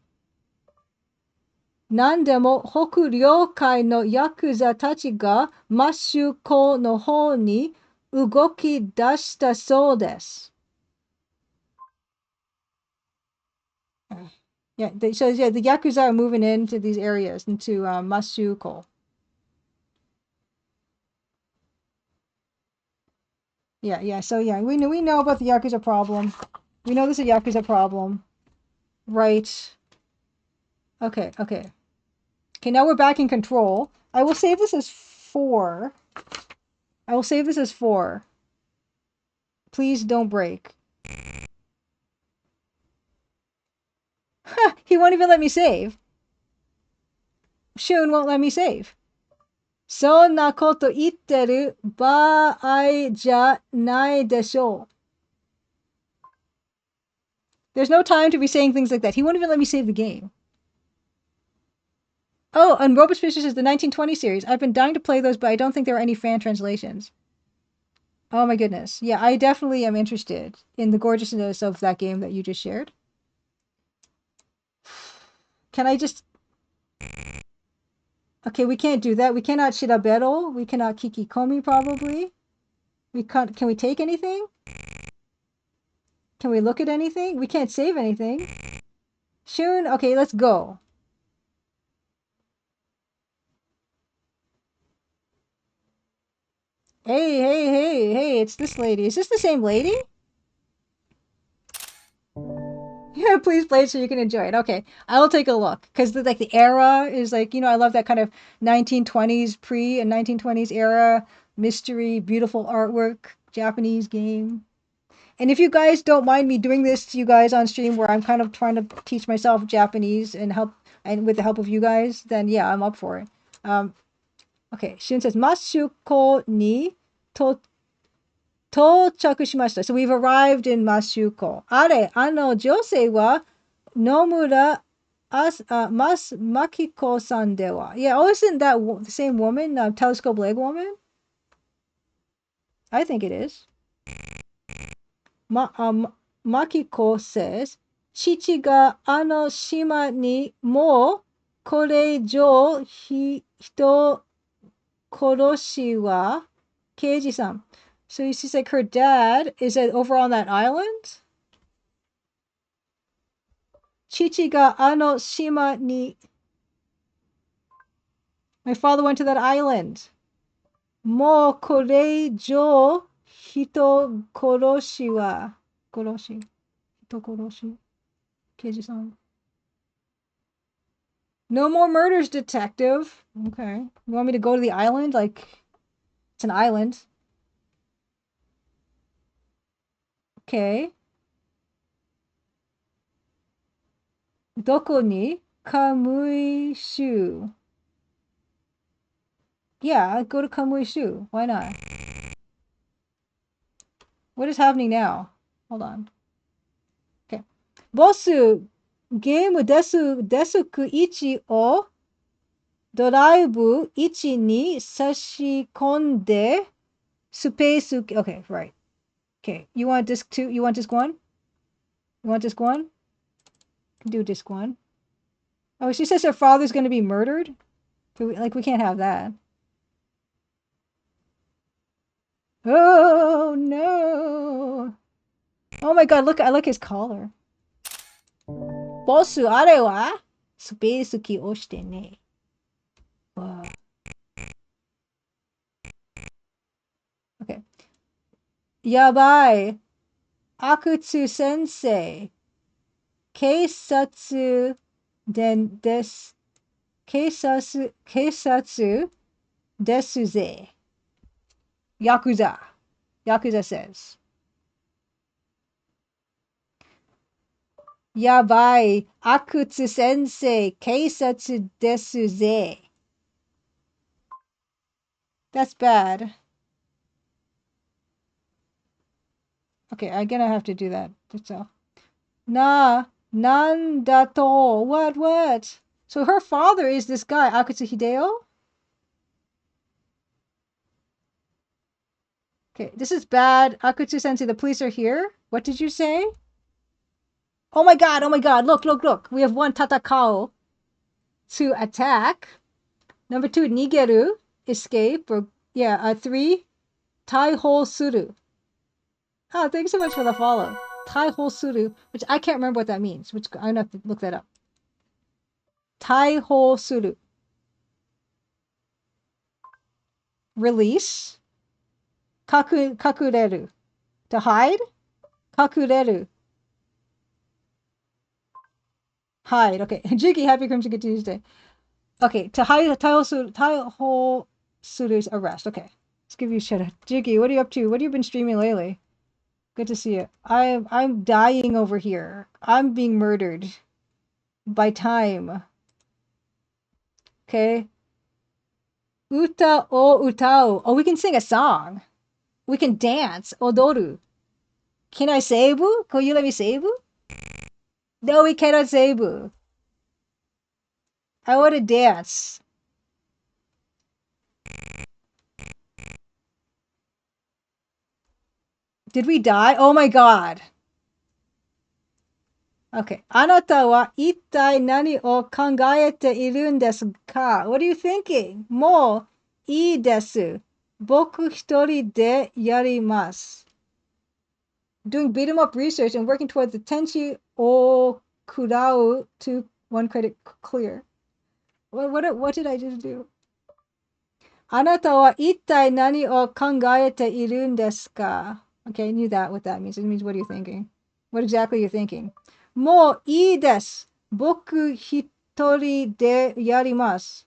何でも北領海のヤクザたちがマッシュ港の方に動き出したそうです。Yeah, so yeah, the Yakuza are moving into these areas, into Masuko. Yeah, yeah. So yeah, we know about the Yakuza problem. We know there's a Yakuza problem. Right. Okay, okay. Okay, now we're back in control. I will save this as 4. I will save this as 4. Please don't break. He won't even let me save. Shun won't let me save. そんなこと言ってる場合じゃないでしょう. There's no time to be saying things like that. He won't even let me save the game. Oh, and Robot Spacers is the 1920 series. I've been dying to play those, but I don't think there are any fan translations. Oh my goodness. Yeah, I definitely am interested in the gorgeousness of that game that you just shared. Can I just... Okay, we can't do that. We cannot shirabero. We cannot kikikomi probably. We can't. Can we take anything? Can we look at anything? We can't save anything. Shun. Okay, let's go. Hey, hey, hey, hey! It's this lady. Is this the same lady? Yeah, please play it so you can enjoy it. Okay, I will take a look because like the era is like I love that kind of 1920s pre and 1920s era mystery, beautiful artwork, Japanese game. And if you guys don't mind me doing this to you guys on stream, where I'm kind of trying to teach myself Japanese and help, and with the help of you guys, then yeah, I'm up for it. Um, okay, Shun says Mashuko ni to 到着しました。So we've arrived in Mashuko. あれ、あの女性は野村Makiko-sanでは? Yeah, oh, isn't that the same woman, telescope leg woman? I think it is. Makiko says, 父があの島にもうこれ以上人殺しは刑事さん. So she's like her dad is over on that island? Chichi ga ano shima ni. My father went to that island. Mo koreijo hito koroshi wa. Koroshi. Hito koroshi. Keiji-san. No more murders, detective. Okay. You want me to go to the island? Like, it's an island. Okay. Doko ni Kamui-shu. Yeah, go to Kamui-shu. Why not? What is happening now? Hold on. Okay. Bossu, game desuku 1をドライブ1に差し込んでスペース Okay, right. Okay, you want disc 2? You want disc 1? You want disc 1? Do disc 1. Oh, she says her father's going to be murdered? We can't have that. Oh, no. Oh my god, look, I like his collar. ボス、あれはスペースキ押してね。Wow. Okay. やばい。阿久津先生。警察です。警察ですぜ。Yakuza. Yakuza says. やばい。阿久津先生、警察ですぜ。That's bad. Okay, I'm gonna have to do that. That's all. Nandato. What? So her father is this guy, Akutsu Hideo? Okay, this is bad. Akutsu sensei, the police are here. What did you say? Oh my god. Look. We have 1 tatakao to attack. Number 2, nigeru, escape. Or, yeah, 3, taihou suru. Oh, thanks so much for the follow. Taihou suru, which I can't remember what that means, which I'm gonna have to look that up. Taihou suru. Release. Kakureru. To hide. Kakureru. Hide. Okay. Jiki, happy Crimson Tuesday. Okay. To hide Taihou Suru's arrest. Okay. Let's give you a shout out. Jiki, what are you up to? What have you been streaming lately? Good to see you. I'm dying over here. I'm being murdered by time. Okay. Uta o utao. Oh, we can sing a song. We can dance. Odoru. Can I seibu? Can you let me seibu? No, we cannot seibu. I want to dance. Did we die? Oh my god. Okay. あなたは一体何を考えているんですか? What are you thinking? もういいです。僕一人でやります。Doing beat 'em up research and working towards the Tenchi o Kurao to one credit clear. What did I just do? あなたは一体何を考えているんですか? Okay, I knew that what that means. It means what are you thinking? What exactly are you thinking? もういいです。僕一人でやります。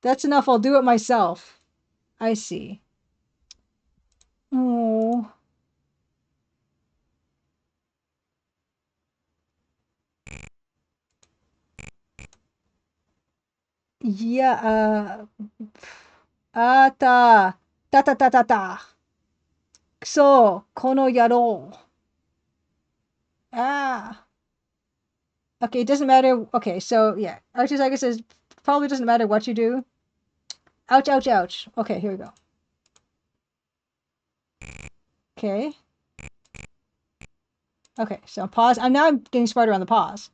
That's enough. I'll do it myself. I see. Oh. Yeah, あた、たたたたた。くそ、この野郎。Ah. Okay, it doesn't matter. Okay, so yeah. Archie says probably doesn't matter what you do. Ouch, ouch, ouch. Okay, here we go. Okay. Okay, so pause. I'm getting smarter on the pause.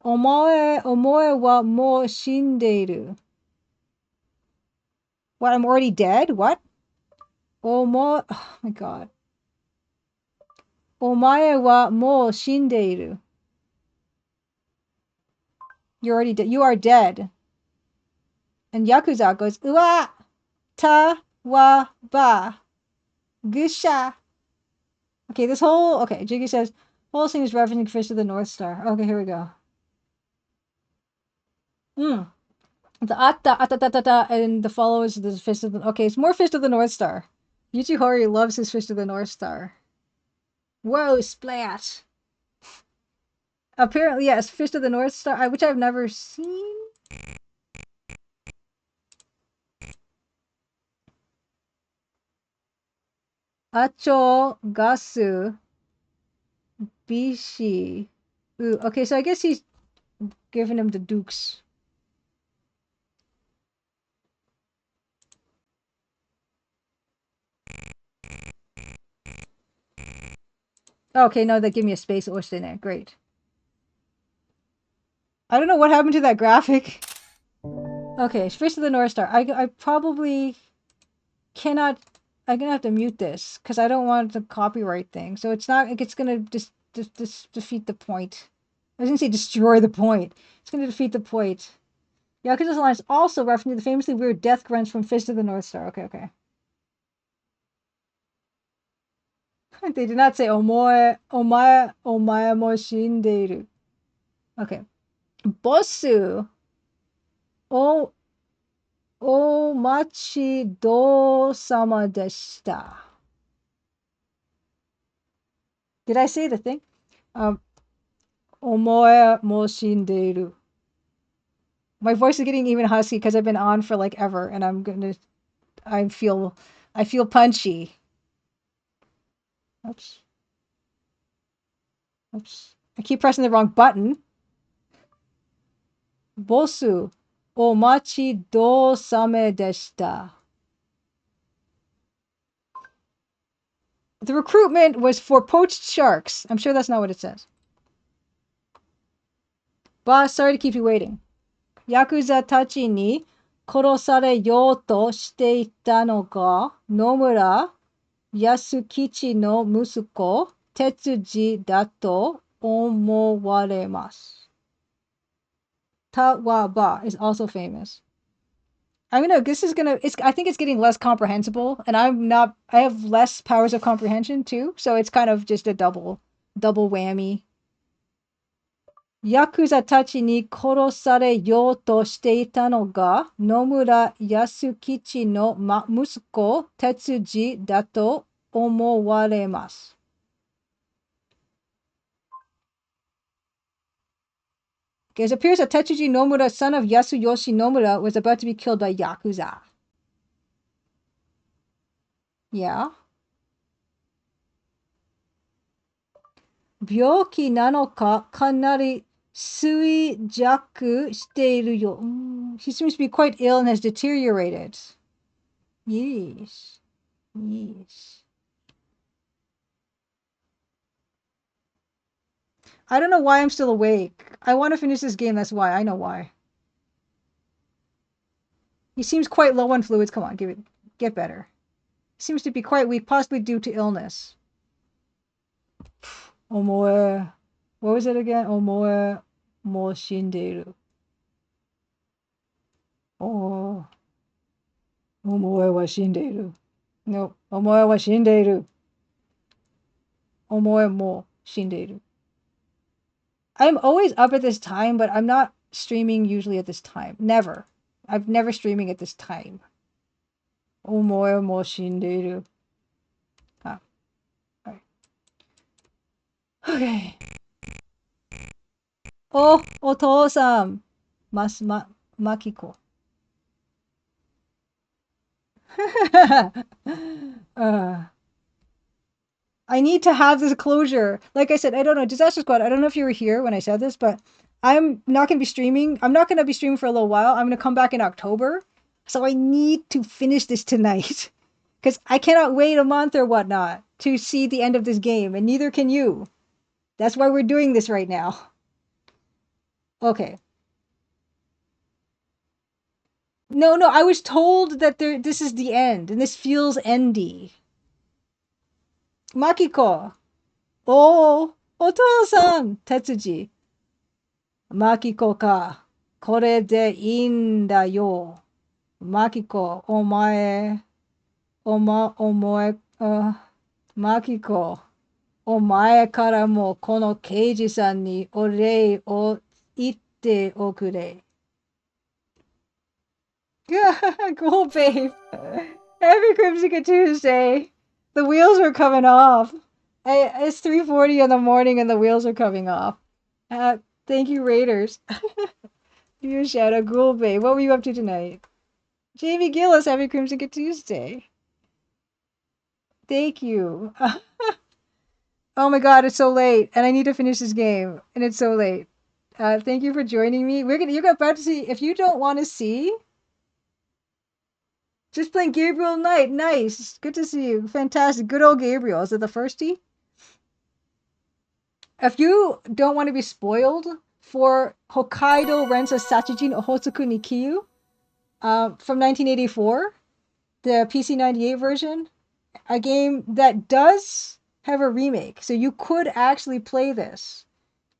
Omoe wa mo shindeiru. What, I'm already dead? What? Oh my god. Omae wa mo shindeiru. You're already dead. You are dead. And Yakuza goes, Uwa ta wa ba. Gusha. Okay, okay, Jiggy says, whole scene is referencing Fist of the North Star. Okay, here we go. The atta, atta, and the follows the Fist of the, okay, it's more Fist of the North Star. Yuji loves his Fist of the North Star. Whoa, splat. Apparently, yes, Fist of the North Star, which I've never seen. Acho Gasu Bishi. Ooh, okay, so I guess he's giving him the dukes. Okay, no, they give me a space ocean there. Great. I don't know what happened to that graphic. Okay, Fist of the North Star. I probably cannot. I'm gonna have to mute this because I don't want the copyright thing. So it's not. It's gonna just defeat the point. I was gonna say destroy the point. It's gonna defeat the point. Yakuza's line is also referencing the famously weird death grunts from Fist of the North Star. Okay, okay. They did not say omoe, omae mo shindeiru. Okay. Bossu o omachi do sama deshita. Did I say the thing? Omoe mo shindeiru. My voice is getting even husky because I've been on for like ever, and I feel punchy. Oops. Oops. I keep pressing the wrong button. Bosu, omachi do same deshita. The recruitment was for poached sharks. I'm sure that's not what it says. Boss, sorry to keep you waiting. Yakuza tachi ni korosareyou to shite ita no ga Nomura Yasukichi no musuko Tetsuji da to omowaremasu. Tawaba is also famous. I think it's getting less comprehensible, and I have less powers of comprehension too, so it's kind of just a double whammy. Yakuza tachi ni korosareyou to shite ita no ga Nomura Yasukichi no musuko Tetsuji da to omowaremasu. It appears that Tetsuji Nomura, son of Yasuyoshi Nomura, was about to be killed by Yakuza. Yeah. Byoki nanoka kanari suijaku shiteiru yo. He seems to be quite ill and has deteriorated. Yes. Yes. I don't know why I'm still awake. I want to finish this game, that's why. I know why. He seems quite low on fluids. Come on, get better. Seems to be quite weak, possibly due to illness. Omoe. What was it again? Omoe mo shinderu. Oh. Omoe wa shinderu. No. Omoe wa shinderu. Omoe mo shinderu. I'm always up at this time, but I'm not streaming usually at this time. Never. I've never streaming at this time. Omoe mo shinderu. Ah. Right. Okay. Oh, otou-san. Makiko. uh, I need to have this closure. Like I said, I don't know. Disaster Squad, I don't know if you were here when I said this, but I'm not going to be streaming. I'm not going to be streaming for a little while. I'm going to come back in October. So I need to finish this tonight. Because I cannot wait a month or whatnot to see the end of this game, and neither can you. That's why we're doing this right now. Okay. No, I was told that this is the end, and this feels endy. Makiko. Oh, otou-san, Tetsuji. Makiko ka. これでいいんだよ。Makiko, マキコ、お前からもこの刑事さんにお礼を言っておくれ。Cool, babe. Happy Crimson Tuesday. The wheels are coming off. It's 3:40 in the morning and the wheels are coming off. Thank you, Raiders. You Shadow Ghoul Babe. What were you up to tonight? Jamie Gillis, Happy Crimson Tuesday. Thank you. Oh my god, it's so late, and I need to finish this game, and it's so late. Thank you for joining me. You're about to see. If you don't want to see, just playing Gabriel Knight. Nice, good to see you. Fantastic, good old Gabriel. Is it the firstie? If you don't want to be spoiled for Hokkaido Rensa Sachijin Ohotsuku ni Kiyu, from 1984, the PC 98 version, a game that does have a remake, so you could actually play this.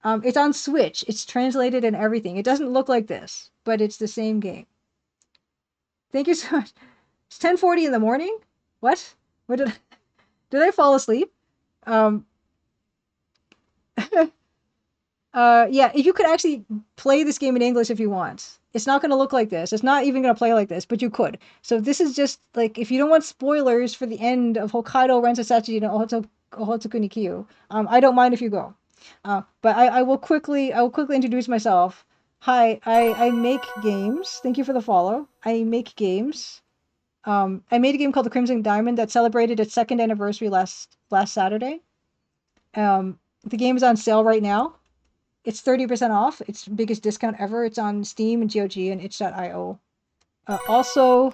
It's on Switch. It's translated and everything. It doesn't look like this, but it's the same game. Thank you so much. It's 10:40 in the morning. What? What did I fall asleep? Yeah, you could actually play this game in English if you want. It's not going to look like this. It's not even going to play like this, but you could. So this is just like, if you don't want spoilers for the end of Hokkaido Rensa Sachi no Ohotsuku ni Kiyu, I don't mind if you go. But I will quickly introduce myself. Hi, I make games. Thank you for the follow. I make games. I made a game called The Crimson Diamond that celebrated its 2nd anniversary last Saturday. The game is on sale right now. It's 30% off. It's the biggest discount ever. It's on Steam and GOG and itch.io. Also,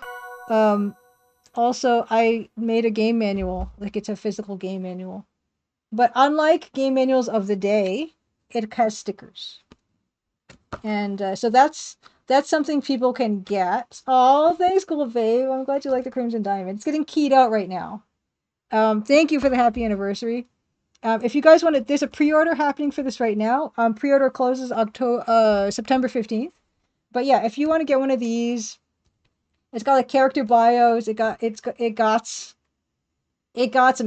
I made a game manual. Like, it's a physical game manual. But unlike game manuals of the day, it has stickers. And so that's something people can get. Oh, thanks, cool babe. I'm glad you like the Crimson Diamond. It's getting keyed out right now. Thank you for the happy anniversary. If you guys want to, there's a pre-order happening for this right now. Pre-order closes September 15th. But yeah, if you want to get one of these, it's got like character bios. It got maps. It got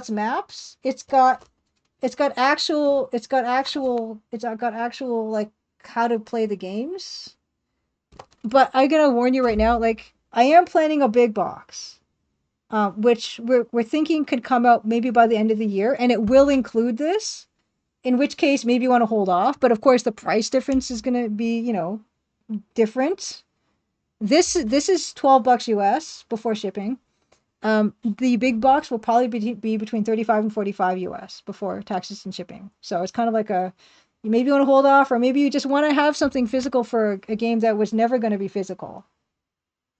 maps. It's got actual like how to play the games. But I'm gonna warn you right now, like, I am planning a big box. Which we're thinking could come out maybe by the end of the year, and it will include this. In which case, maybe you want to hold off. But of course, the price difference is going to be, different. This is $12 US before shipping. The big box will probably be between 35 and 45 US before taxes and shipping. So it's kind of like you maybe want to hold off, or maybe you just want to have something physical for a game that was never going to be physical.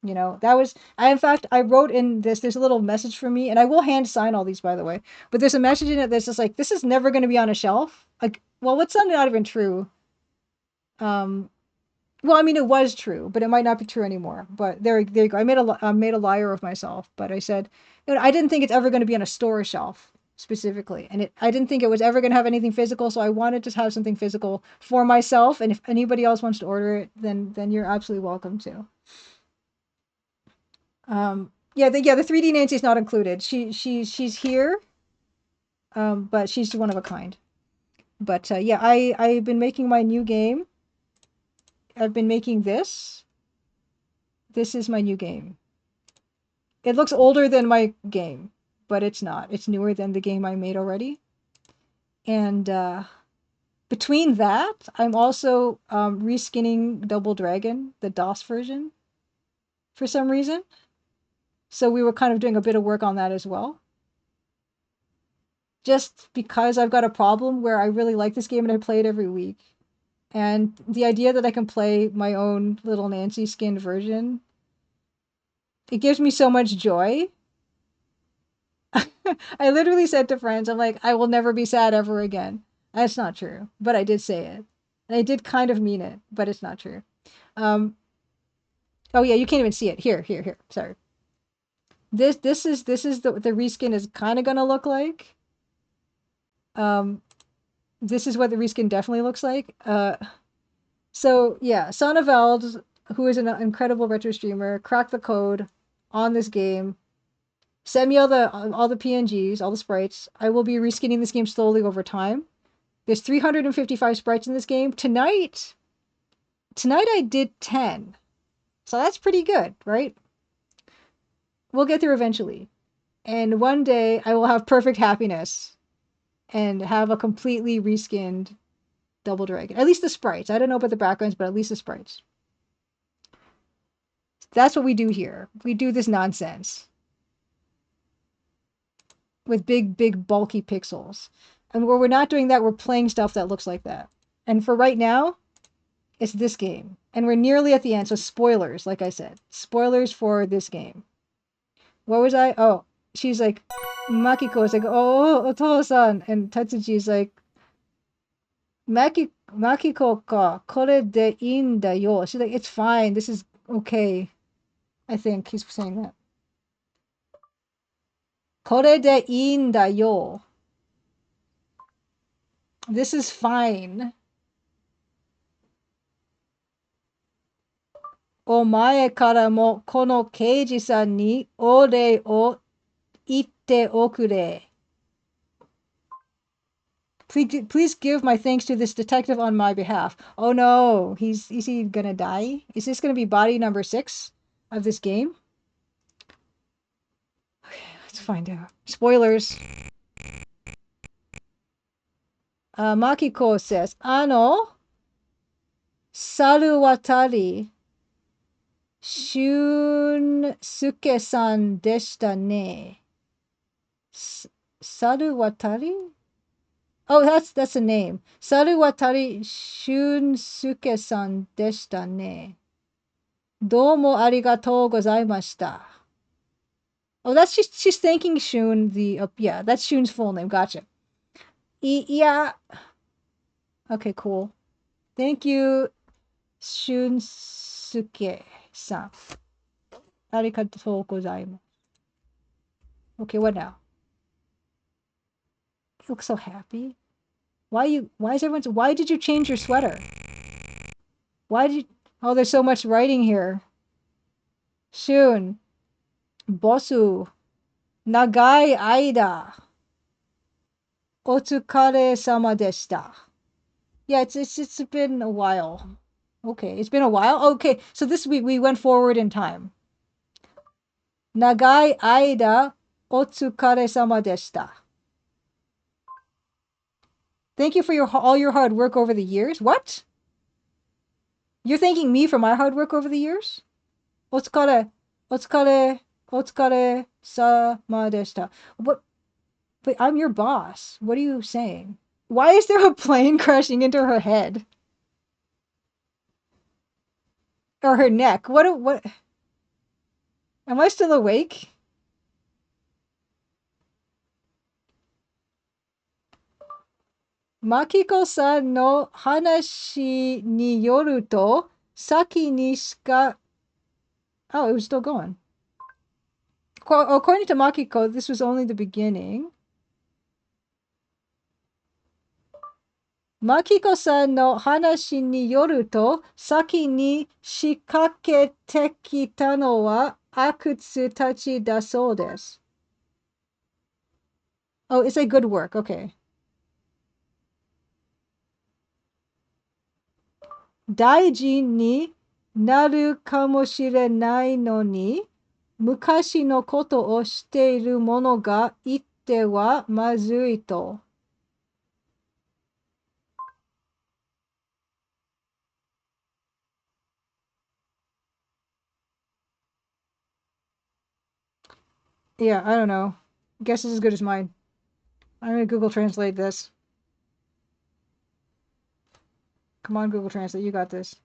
You know, that was I in fact I wrote in this there's a little message for me, and I will hand sign all these by the way. But there's a message in it that's just like this is never going to be on a shelf. Like, well, what's not even true. Um, well, I mean it was true, but it might not be true anymore. But there you go. I made a liar of myself. But I said, you know, I didn't think it's ever going to be on a store shelf specifically, and I didn't think it was ever going to have anything physical. So I wanted to have something physical for myself. And if anybody else wants to order it, then you're absolutely welcome to. The 3D Nancy is not included. She's here, but she's one of a kind. But yeah, I've been making my new game. I've been making this. This is my new game. It looks older than my game, but it's not. It's newer than the game I made already. And between that, I'm also reskinning Double Dragon, the DOS version, for some reason. So we were kind of doing a bit of work on that as well. Just because I've got a problem where I really like this game and I play it every week. And the idea that I can play my own little Nancy skinned version, it gives me so much joy. I literally said to friends, I'm like, I will never be sad ever again. That's not true, but I did say it. And I did kind of mean it, but it's not true. Um, oh yeah, you can't even see it. Here. Sorry. This is the reskin is kind of gonna look like. Um, this is what the reskin definitely looks like. So yeah, Sonneveld, who is an incredible retro streamer, cracked the code on this game. Send me all the PNGs, all the sprites. I will be reskinning this game slowly over time. There's 355 sprites in this game. Tonight I did 10. So that's pretty good, right? We'll get there eventually. And one day I will have perfect happiness and have a completely reskinned Double Dragon. At least the sprites. I don't know about the backgrounds, but at least the sprites. That's what we do here. We do this nonsense with big, bulky pixels. And where we're not doing that, we're playing stuff that looks like that. And for right now, it's this game. And we're nearly at the end. So spoilers, like I said. Spoilers for this game. What was I? Oh, she's like, Makiko is like, oh, Otosan. And Tatsuji's like, Makiko ka, kore de in da yo. She's like, it's fine. This is okay. I think he's saying that. Kore de in da yo. This is fine. お前からもこの刑事さんにお礼を言っておくれ。Please give my thanks to this detective on my behalf. Oh no, is he gonna die? Is this gonna be body number 6 of this game? Okay, let's find out. Spoilers. Makiko says, 猿渡俊介さんでしたね。猿渡? Oh, that's a name. Saruwatari Shunsuke-san deshita ne. Domo arigatou gozaimashita. Oh, that's she's thanking Shun yeah, that's Shun's full name. Gotcha. Yeah. Okay, cool. Thank you, Shunsuke-san. Arigatou gozaimasu. Okay, what now? You look so happy. Why did you change your sweater? Oh, there's so much writing here. Shun, Bosu, Nagai aida, Otsukare sama deshita. Yeah, it's been a while. Okay, it's been a while. Okay, so this week we went forward in time. Nagai aida, Otsukare sama deshita. Thank you for all your hard work over the years. What? You're thanking me for my hard work over the years? Otsukare sama deshita. What? But I'm your boss. What are you saying? Why is there a plane crashing into her head? Or her neck? What? Am I still awake? Makiko-san no hanashi ni yoru to, saki ni shika... Oh, it was still going. According to Makiko, this was only the beginning. Makiko-san no hanashi ni yoru to, saki ni shikakete kita no wa akutsu tachi da sou desu. Oh, it's a good work. Okay. 大事になるかもしれないのに、昔のことをしている者がいてはまずいと。Yeah, I don't know. Guess it's as good as mine. I'm gonna Google Translate this. Come on, Google Translate. You got this.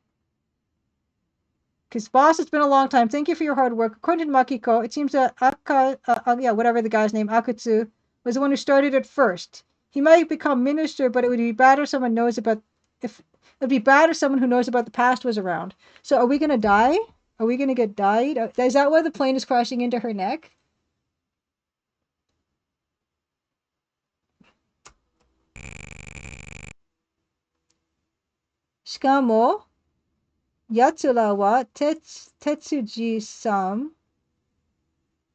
Because boss, it's been a long time. Thank you for your hard work. According to Makiko, it seems that whatever the guy's name, Akutsu, was the one who started it first. He might become minister, but it would be bad if someone knows about if it'd be bad if someone who knows about the past was around. So are we gonna die? Are we gonna get died? Is that why the plane is crashing into her neck? しかも、奴らは哲司さん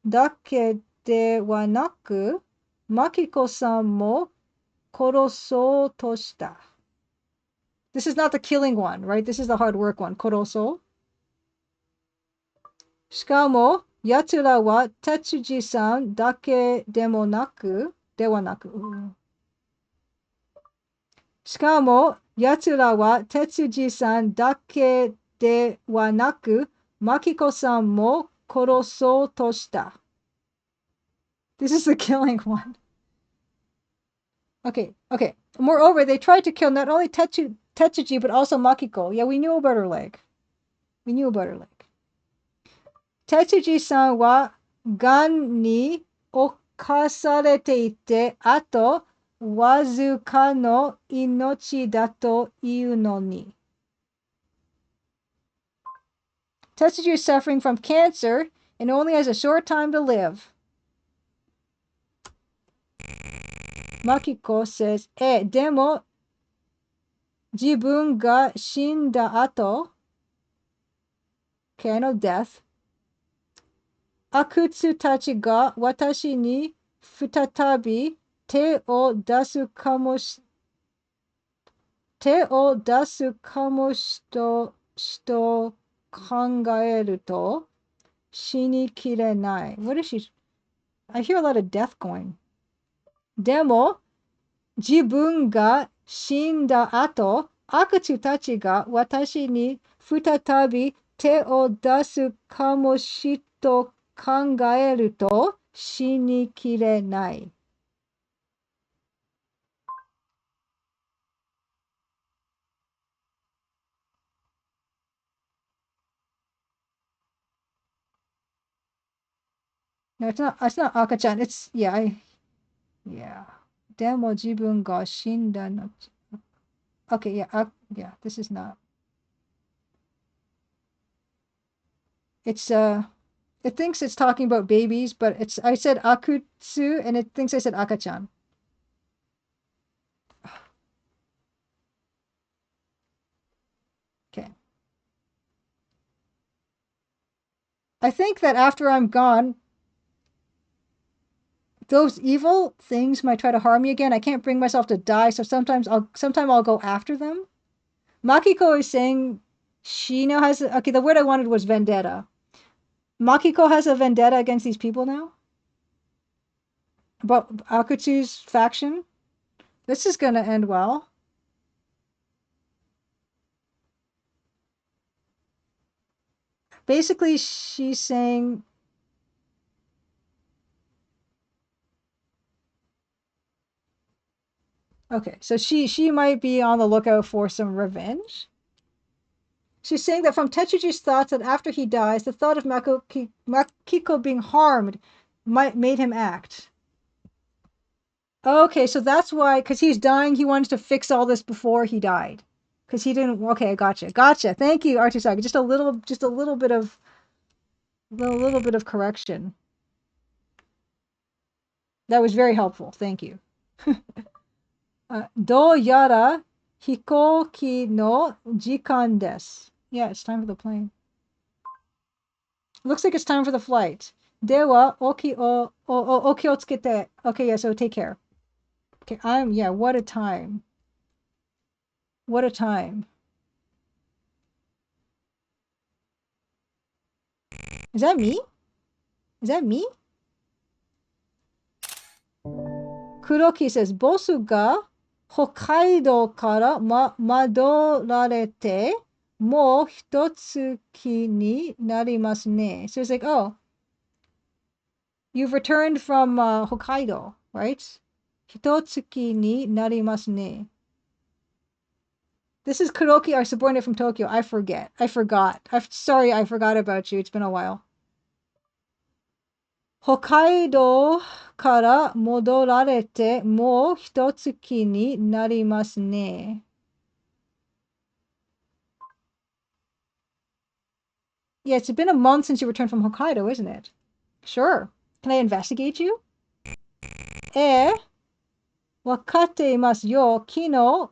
だけではなく、マキコさんも殺そうとした。This is not the killing one, right? This is the hard work one. 殺そう。しかも、奴らは哲司さんだけではなく、しかも、奴らは哲司さんだけではなく、マキコさんも殺そうとした。This is the killing one. Okay. Moreover, they tried to kill not only Tetsuji, but also Makiko. Yeah, we knew about her leg. Tetsuji-san はがんに侵されていて、あとわずかの命だというのに。Tetsuji is suffering from cancer and only has a short time to live. Makiko says, でも自分が死んだ後、Kano death, 阿久津たちが私に再び手を出すかもしと考えると死にきれない。What is she? I hear a lot of death going. でも自分が死んだ後、悪女たちが私に再び手を出すかもしと考えると死にきれない。No, it's not Akachan. It's, yeah. でも自分が死んだの。Okay, yeah, this is not. It's, it thinks it's talking about babies, but I said Akutsu and it thinks I said Akachan. Okay. I think that after I'm gone, those evil things might try to harm me again. I can't bring myself to die, so sometime I'll go after them. Makiko is saying she now has okay, the word I wanted was vendetta. Makiko has a vendetta against these people now? About Akutsu's faction? This is gonna end well. Basically, she's saying okay, so she might be on the lookout for some revenge. She's saying that from Tetsuji's thoughts that after he dies, the thought of Makiko being harmed made him act. Okay, so that's why, because he's dying, he wanted to fix all this before he died. Because he didn't. Okay, gotcha. Thank you, Archisaka. Just a little bit of, correction. That was very helpful. Thank you. Do yara hikoki no jikan desu. Yeah, it's time for the plane. Looks like it's time for the flight. Dewa oki o tsukete. Okay, yeah, so take care. Okay, yeah, what a time. What a time. Is that me? Is that me? Kuroki says, Bosu ga Hokkaido kara madorarete mo hitotsuki ni narimasu ne. So it's like, oh, you've returned from Hokkaido, right? Hitotsuki ni narimasu ne. This is Kuroki, our subordinate from Tokyo. I forgot. Sorry, I forgot about you. It's been a while. Hokkaido kara modorarete mo hitotsuki ni narimasu ne. Yeah, it's been a month since you returned from Hokkaido, isn't it? Sure. Can I investigate you? Wakatte imasu yo. Kino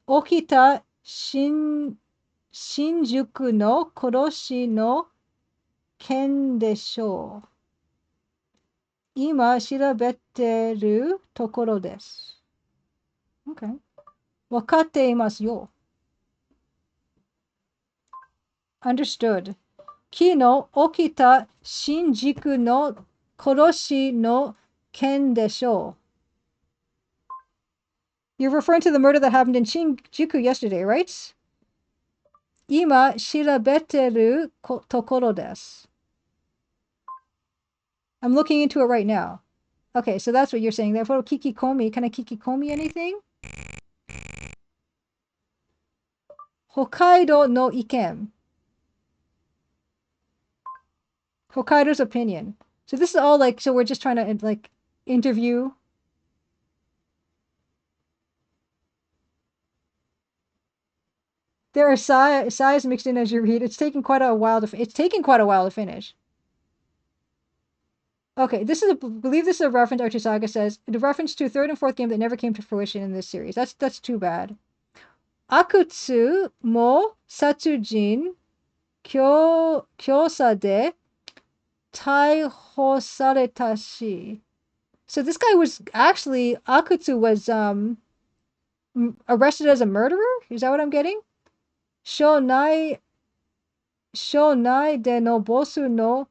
okita Shinjuku no koroshi no ken deshou. Ima shirabete tokoro desu. Okay. Wakatte imasu yo. Understood. Kino okita Shinjuku no koroshi no ken deshou. You're referring to the murder that happened in Shinjuku yesterday, right? Ima shirabeteru tokoro desu. I'm looking into it right now. Okay, so that's what you're saying. Therefore, kikikomi. Can I kikikomi anything? Hokkaido no iken. Hokkaido's opinion. So this is all like, so we're just trying to like interview. There are sighs mixed in as you read. It's taking quite a while to finish. Okay, I believe this is a reference. Archisaga says the reference to third and fourth game that never came to fruition in this series. That's too bad. Akutsu mo satsujin kyosa de taiho sareta shi. So this guy was actually Akutsu was arrested as a murderer. Is that what I'm getting? Shonai de no bosu no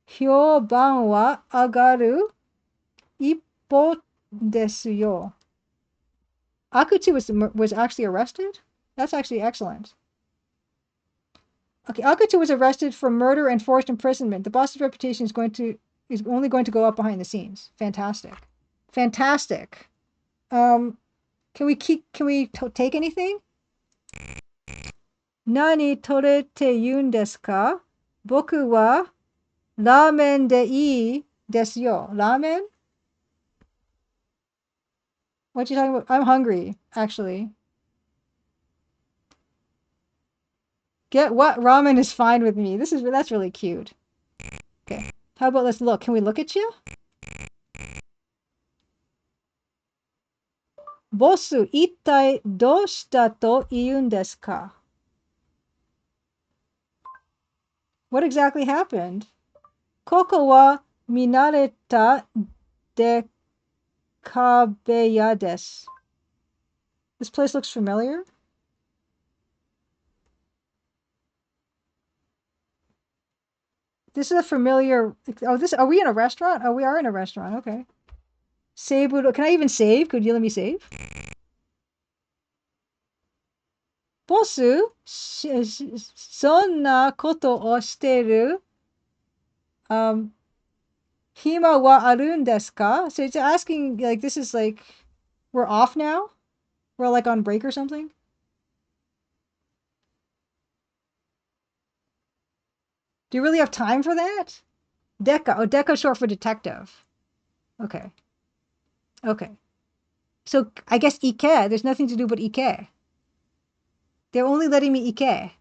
hyoban wa agaru ippo desu yo. Akutsu was actually arrested? That's actually excellent. Okay, Akutsu was arrested for murder and forced imprisonment. The boss's reputation is only going to go up behind the scenes. Fantastic. Can we take anything? Nani torete yun desu ka? Boku wa ramen de ii desu yo. Ramen? What you talking about? I'm hungry, actually. Get what? Ramen is fine with me. That's really cute. Okay. How about let's look. Can we look at you? Bossu, ittai do shita to iun desu ka? What exactly happened? Koko wa minareta de kabeya desu. This place looks familiar. This is a familiar. Oh, are we in a restaurant? Oh, we are in a restaurant. Okay. Save. Can I even save? Could you let me save? Bossu, sonna koto o shiteru hima wa arun desu ka? So it's asking, like, this is like, we're off now? We're like on break or something? Do you really have time for that? Deka. Oh, Deka short for detective. Okay. Okay. So I guess Ike. There's nothing to do but Ike. They're only letting me Ike.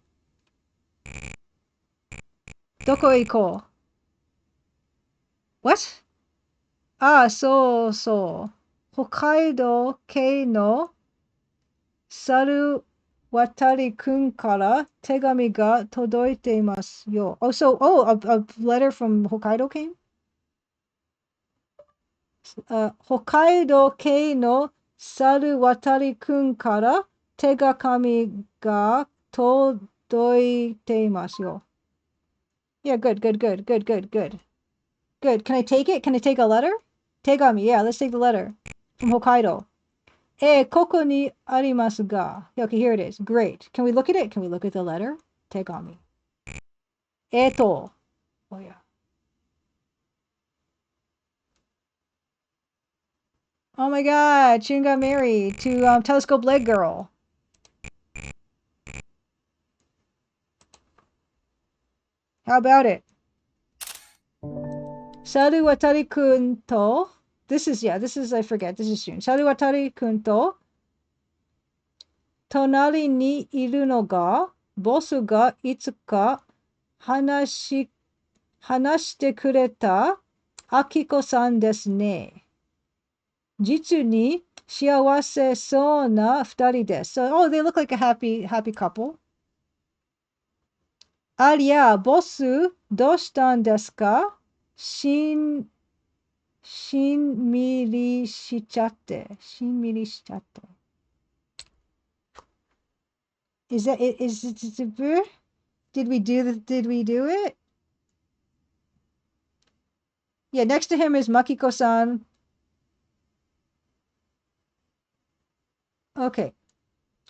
Doko e iko? What? Ah, so so. Hokkaido kei no Saru Watari kun kara tegami ga todoite imasu yo. Oh, so a letter from Hokkaido came? Hokkaido kei no Saru Watari kun kara tegakami ga todoite imasu yo. Yeah, good, good, good, good, good, good. Good. Can I take it? Can I take a letter? Tegami, yeah, let's take the letter from Hokkaido. Koko ni arimasu ga. Okay, here it is. Great. Can we look at it? Can we look at the letter? Tegami. Eto. Oh, yeah. Oh my god, Chun got married to Telescope Leg Girl. How about it? Saru Watari kun to. This is, I forget. This is Shun. Saru Watari kun to. Tonari ni iru no ga, bosu ga itsuka hanashite kureta Akiko-san desu ne. Jitsu ni shiawase so na futari desu. So, oh, they look like a happy couple. Aria, bosu, doushitan desu ka? Shinmiri shichatte. Shinmiri shichatte. Is that it? Is it? Did we do it? Yeah, next to him is Makiko-san. Okay.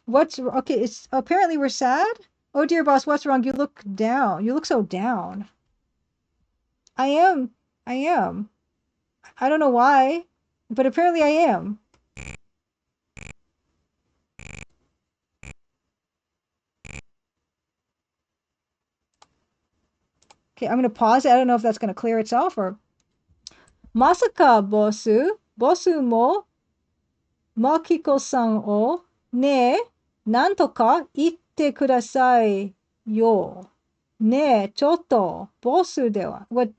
Okay? It's apparently we're sad. Oh dear boss, what's wrong? You look down. You look so down. I am. I am. I don't know why, but apparently I am. Okay, I'm gonna pause it. I don't know if that's gonna clear itself or. Masaka bosu mo Makiko-san o ne nantoka itte kudasai yo. Ne chotto bosu dewa. What?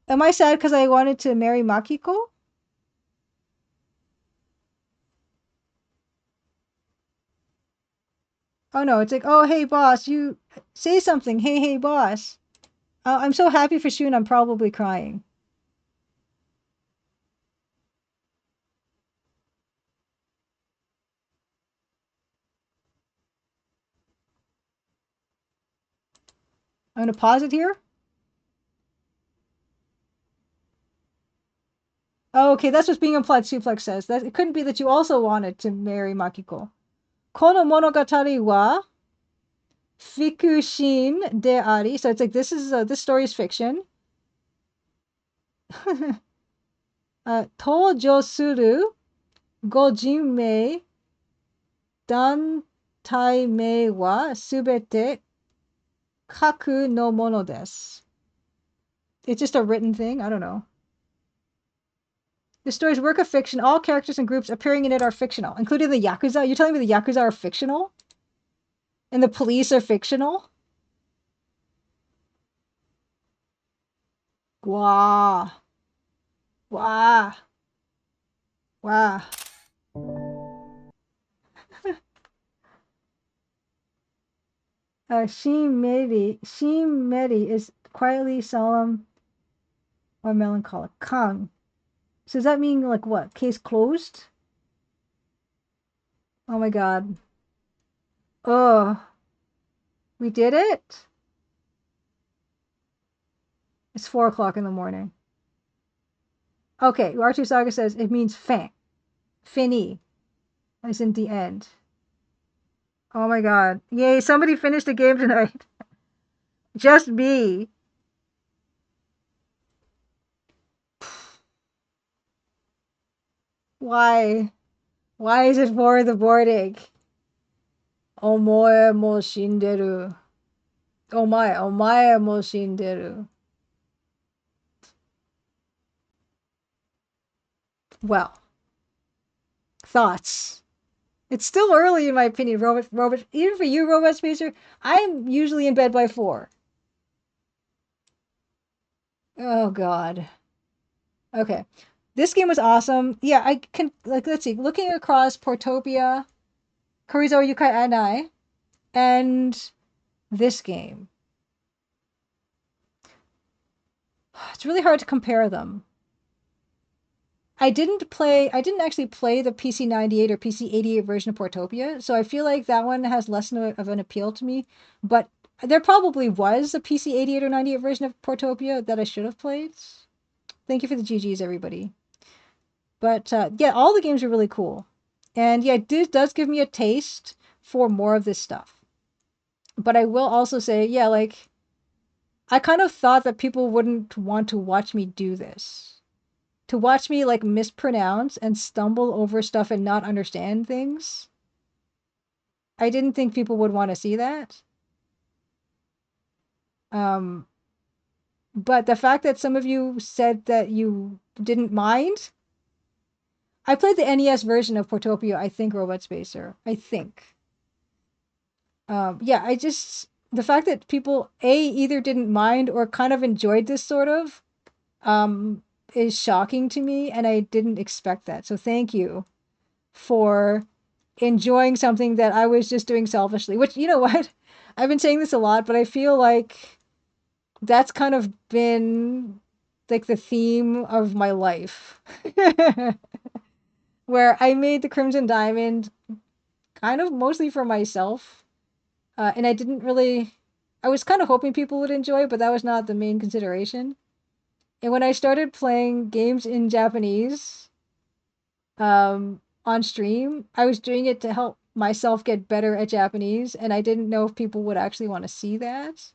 Am I sad because I wanted to marry Makiko? Oh no, it's like, oh hey boss, you say something. Hey boss. I'm so happy for Shun, I'm probably crying. I'm gonna pause it here. Oh, okay, that's what's being implied. Suplex says that it couldn't be that you also wanted to marry Makiko. Kono monogatari wa fikushin de ari. So it's like this story is fiction. Tojo suru gojinmei dantai mei wa subete kaku no mono desu. It's just a written thing. I don't know. The story's work of fiction. All characters and groups appearing in it are fictional, including the Yakuza. You're telling me the Yakuza are fictional? And the police are fictional? Wow. Wow. Wow. Shin-meri is quietly solemn or melancholic. Kang. So does that mean like what? Case closed? Oh my god. Oh, we did it? It's 4 o'clock in the morning. Okay, R2 Saga says it means fin. Fini. As in the end. Oh my god. Yay, somebody finished the game tonight. Just me. Why? Why is it for the boarding? Omoe mo shinderu. Omae mo shinderu. Well, thoughts. It's still early in my opinion, Robot. Even for you, Robot Spacer, I'm usually in bed by 4. Oh God. Okay. This game was awesome. Yeah, I can like let's see. Looking across Portopia, Korizo Yukai Anai, and this game, it's really hard to compare them. I didn't actually play the PC 98 or PC 88 version of Portopia, so I feel like that one has less of an appeal to me. But there probably was a PC 88 or 98 version of Portopia that I should have played. Thank you for the GGs, everybody. But yeah, all the games are really cool. And yeah, this does give me a taste for more of this stuff. But I will also say, yeah, like, I kind of thought that people wouldn't want to watch me do this. To watch me, like, mispronounce and stumble over stuff and not understand things. I didn't think people would want to see that. Um, but the fact that some of you said that you didn't mind, I played the NES version of Portopia, I think, Robot Spacer. I think. Yeah, I just the fact that people either didn't mind or kind of enjoyed this sort of um is shocking to me, and I didn't expect that. So thank you for enjoying something that I was just doing selfishly. Which, you know what? I've been saying this a lot, but I feel like that's kind of been like the theme of my life. Where I made the Crimson Diamond kind of mostly for myself. And I didn't really, I was kind of hoping people would enjoy, but that was not the main consideration. And when I started playing games in Japanese on stream, I was doing it to help myself get better at Japanese, and I didn't know if people would actually want to see that.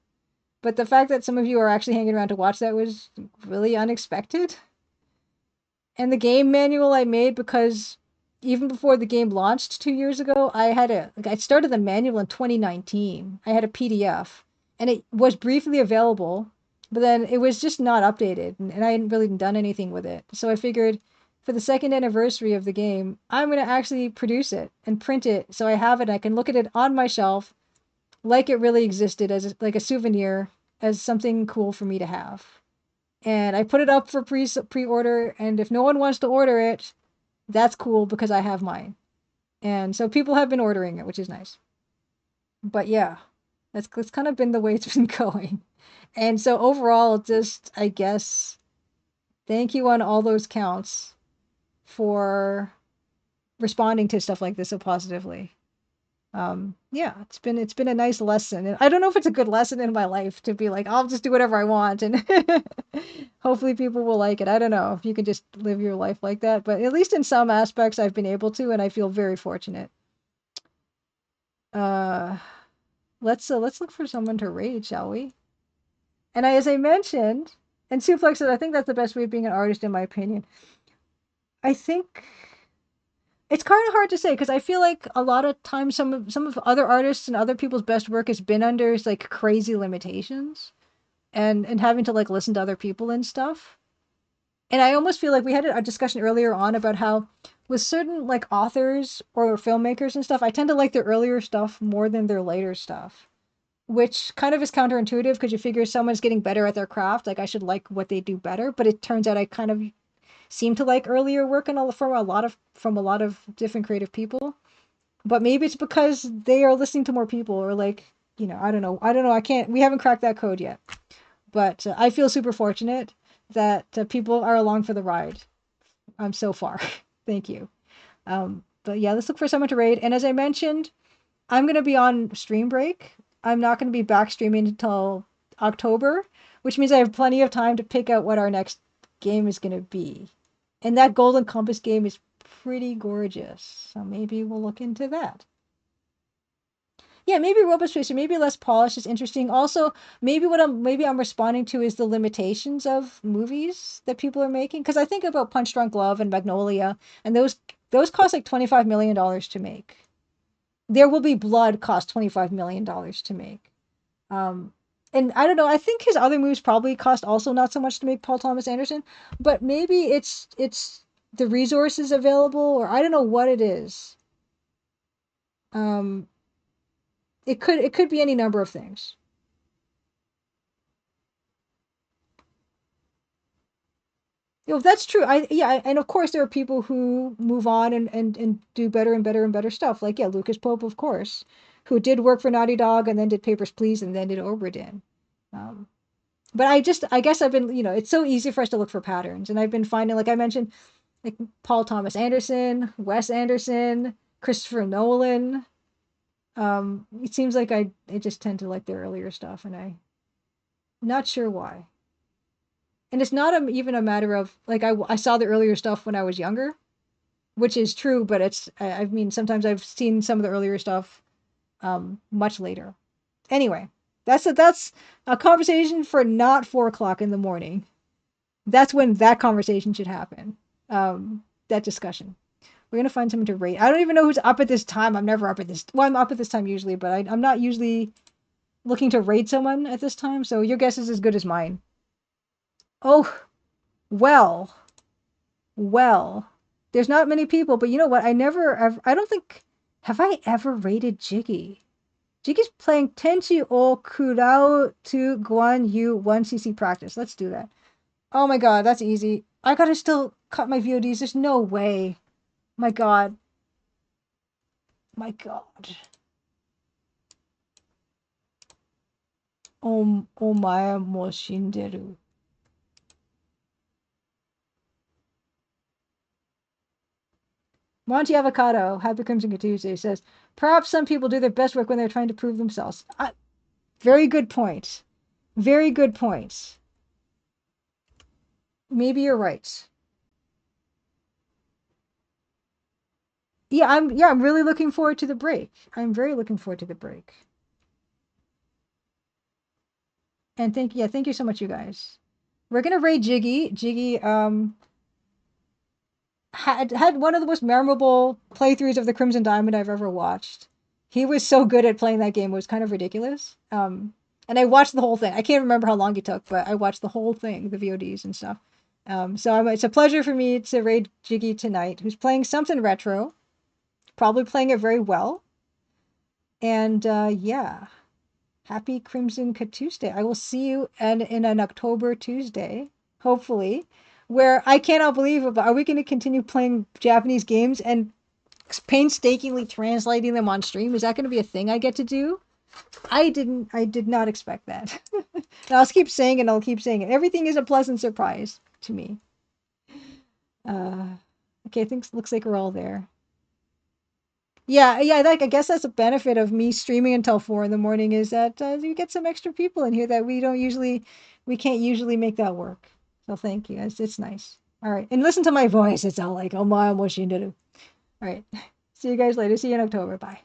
But the fact that some of you are actually hanging around to watch that was really unexpected. And the game manual I made because even before the game launched 2 years ago, I started the manual in 2019. I had a PDF and it was briefly available, but then it was just not updated and I hadn't really done anything with it. So I figured for the second anniversary of the game, I'm going to actually produce it and print it so I have it and I can look at it on my shelf like it really existed as like a souvenir, as something cool for me to have. And I put it up for pre-order, and if no one wants to order it, that's cool because I have mine. And so people have been ordering it, which is nice. But yeah, that's kind of been the way it's been going. And so overall, just I guess thank you on all those counts for responding to stuff like this so positively. Yeah, it's been a nice lesson, and I don't know if it's a good lesson in my life to be like, I'll just do whatever I want and hopefully people will like it. I don't know if you can just live your life like that, but at least in some aspects I've been able to, and I feel very fortunate. uh let's look for someone to raid, shall we? And as I mentioned, and Suplex said, I think that's the best way of being an artist in my opinion. I think it's kind of hard to say because I feel like a lot of times some of other artists and other people's best work has been under like crazy limitations and having to like listen to other people and stuff. And I almost feel like we had a discussion earlier on about how with certain like authors or filmmakers and stuff, I tend to like their earlier stuff more than their later stuff, which kind of is counterintuitive because you figure someone's getting better at their craft, like I should like what they do better. But it turns out I kind of seem to like earlier work and from a lot of different creative people. But maybe it's because they are listening to more people or like, I don't know, I can't we haven't cracked that code yet. But I feel super fortunate that people are along for the ride so far. Thank you. But yeah, let's look for someone to raid. And as I mentioned, I'm going to be on stream break. I'm not going to be back streaming until October, which means I have plenty of time to pick out what our next game is going to be. And that Golden Compass game is pretty gorgeous. So maybe we'll look into that. Yeah, maybe Robot Spacer, maybe less polished is interesting. Also, maybe I'm responding to is the limitations of movies that people are making. Because I think about Punch Drunk Love and Magnolia, and those cost like $25 million to make. There Will Be Blood cost $25 million to make. And I don't know, I think his other moves probably cost also not so much to make Paul Thomas Anderson, but maybe it's the resources available, or I don't know what it is. Um, it could be any number of things. That's true. And of course there are people who move on and do better and better and better stuff. Like Lucas Pope, of course, who did work for Naughty Dog and then did Papers, Please and then did Obra Dinn. Um, but I guess I've been, it's so easy for us to look for patterns, and I've been finding, like I mentioned, like Paul Thomas Anderson, Wes Anderson, Christopher Nolan. It seems like I just tend to like their earlier stuff, and I'm not sure why. And it's not even a matter of like I saw the earlier stuff when I was younger, which is true, but I mean sometimes I've seen some of the earlier stuff much later. Anyway, that's a conversation for not 4 o'clock in the morning. That's when that conversation should happen. That discussion. We're gonna find someone to rate. I don't even know who's up at this time. I'm never up at this. Well, I'm up at this time usually, but I'm not usually looking to rate someone at this time. So your guess is as good as mine. Oh, well, well. There's not many people, but you know what? I don't think. Have I ever rated Jiggy? Jiggy's playing Tenchi o Kurao to Guan Yu 1cc practice. Let's do that. Oh my god, that's easy. I gotta still cut my VODs. There's no way. My god. My god. Omaya mo shinderu. Monty Avocado, Happy Crimson Tuesday, says, perhaps some people do their best work when they're trying to prove themselves. Very good point. Very good point. Maybe you're right. I'm really looking forward to the break. I'm very looking forward to the break. And thank you so much, you guys. We're gonna raid Jiggy. Jiggy had one of the most memorable playthroughs of the Crimson Diamond I've ever watched. He was so good at playing that game; it was kind of ridiculous. And I watched the whole thing. I can't remember how long it took, but I watched the whole thing, the VODs and stuff. It's a pleasure for me to raid Jiggy tonight, who's playing something retro, probably playing it very well. And yeah, happy Crimson Tuesday. I will see you in an October Tuesday, hopefully, where I cannot believe it, but are we going to continue playing Japanese games and painstakingly translating them on stream? Is that going to be a thing I get to do? I did not expect that. And I'll keep saying it, and I'll keep saying it. Everything is a pleasant surprise to me. Uh, okay, I think looks like we're all there. Yeah, like I guess that's a benefit of me streaming until 4 in the morning is that you get some extra people in here that we can't usually make that work. So thank you. It's nice. All right, and listen to my voice. It's all like, oh my, what she did. All right, see you guys later. See you in October. Bye.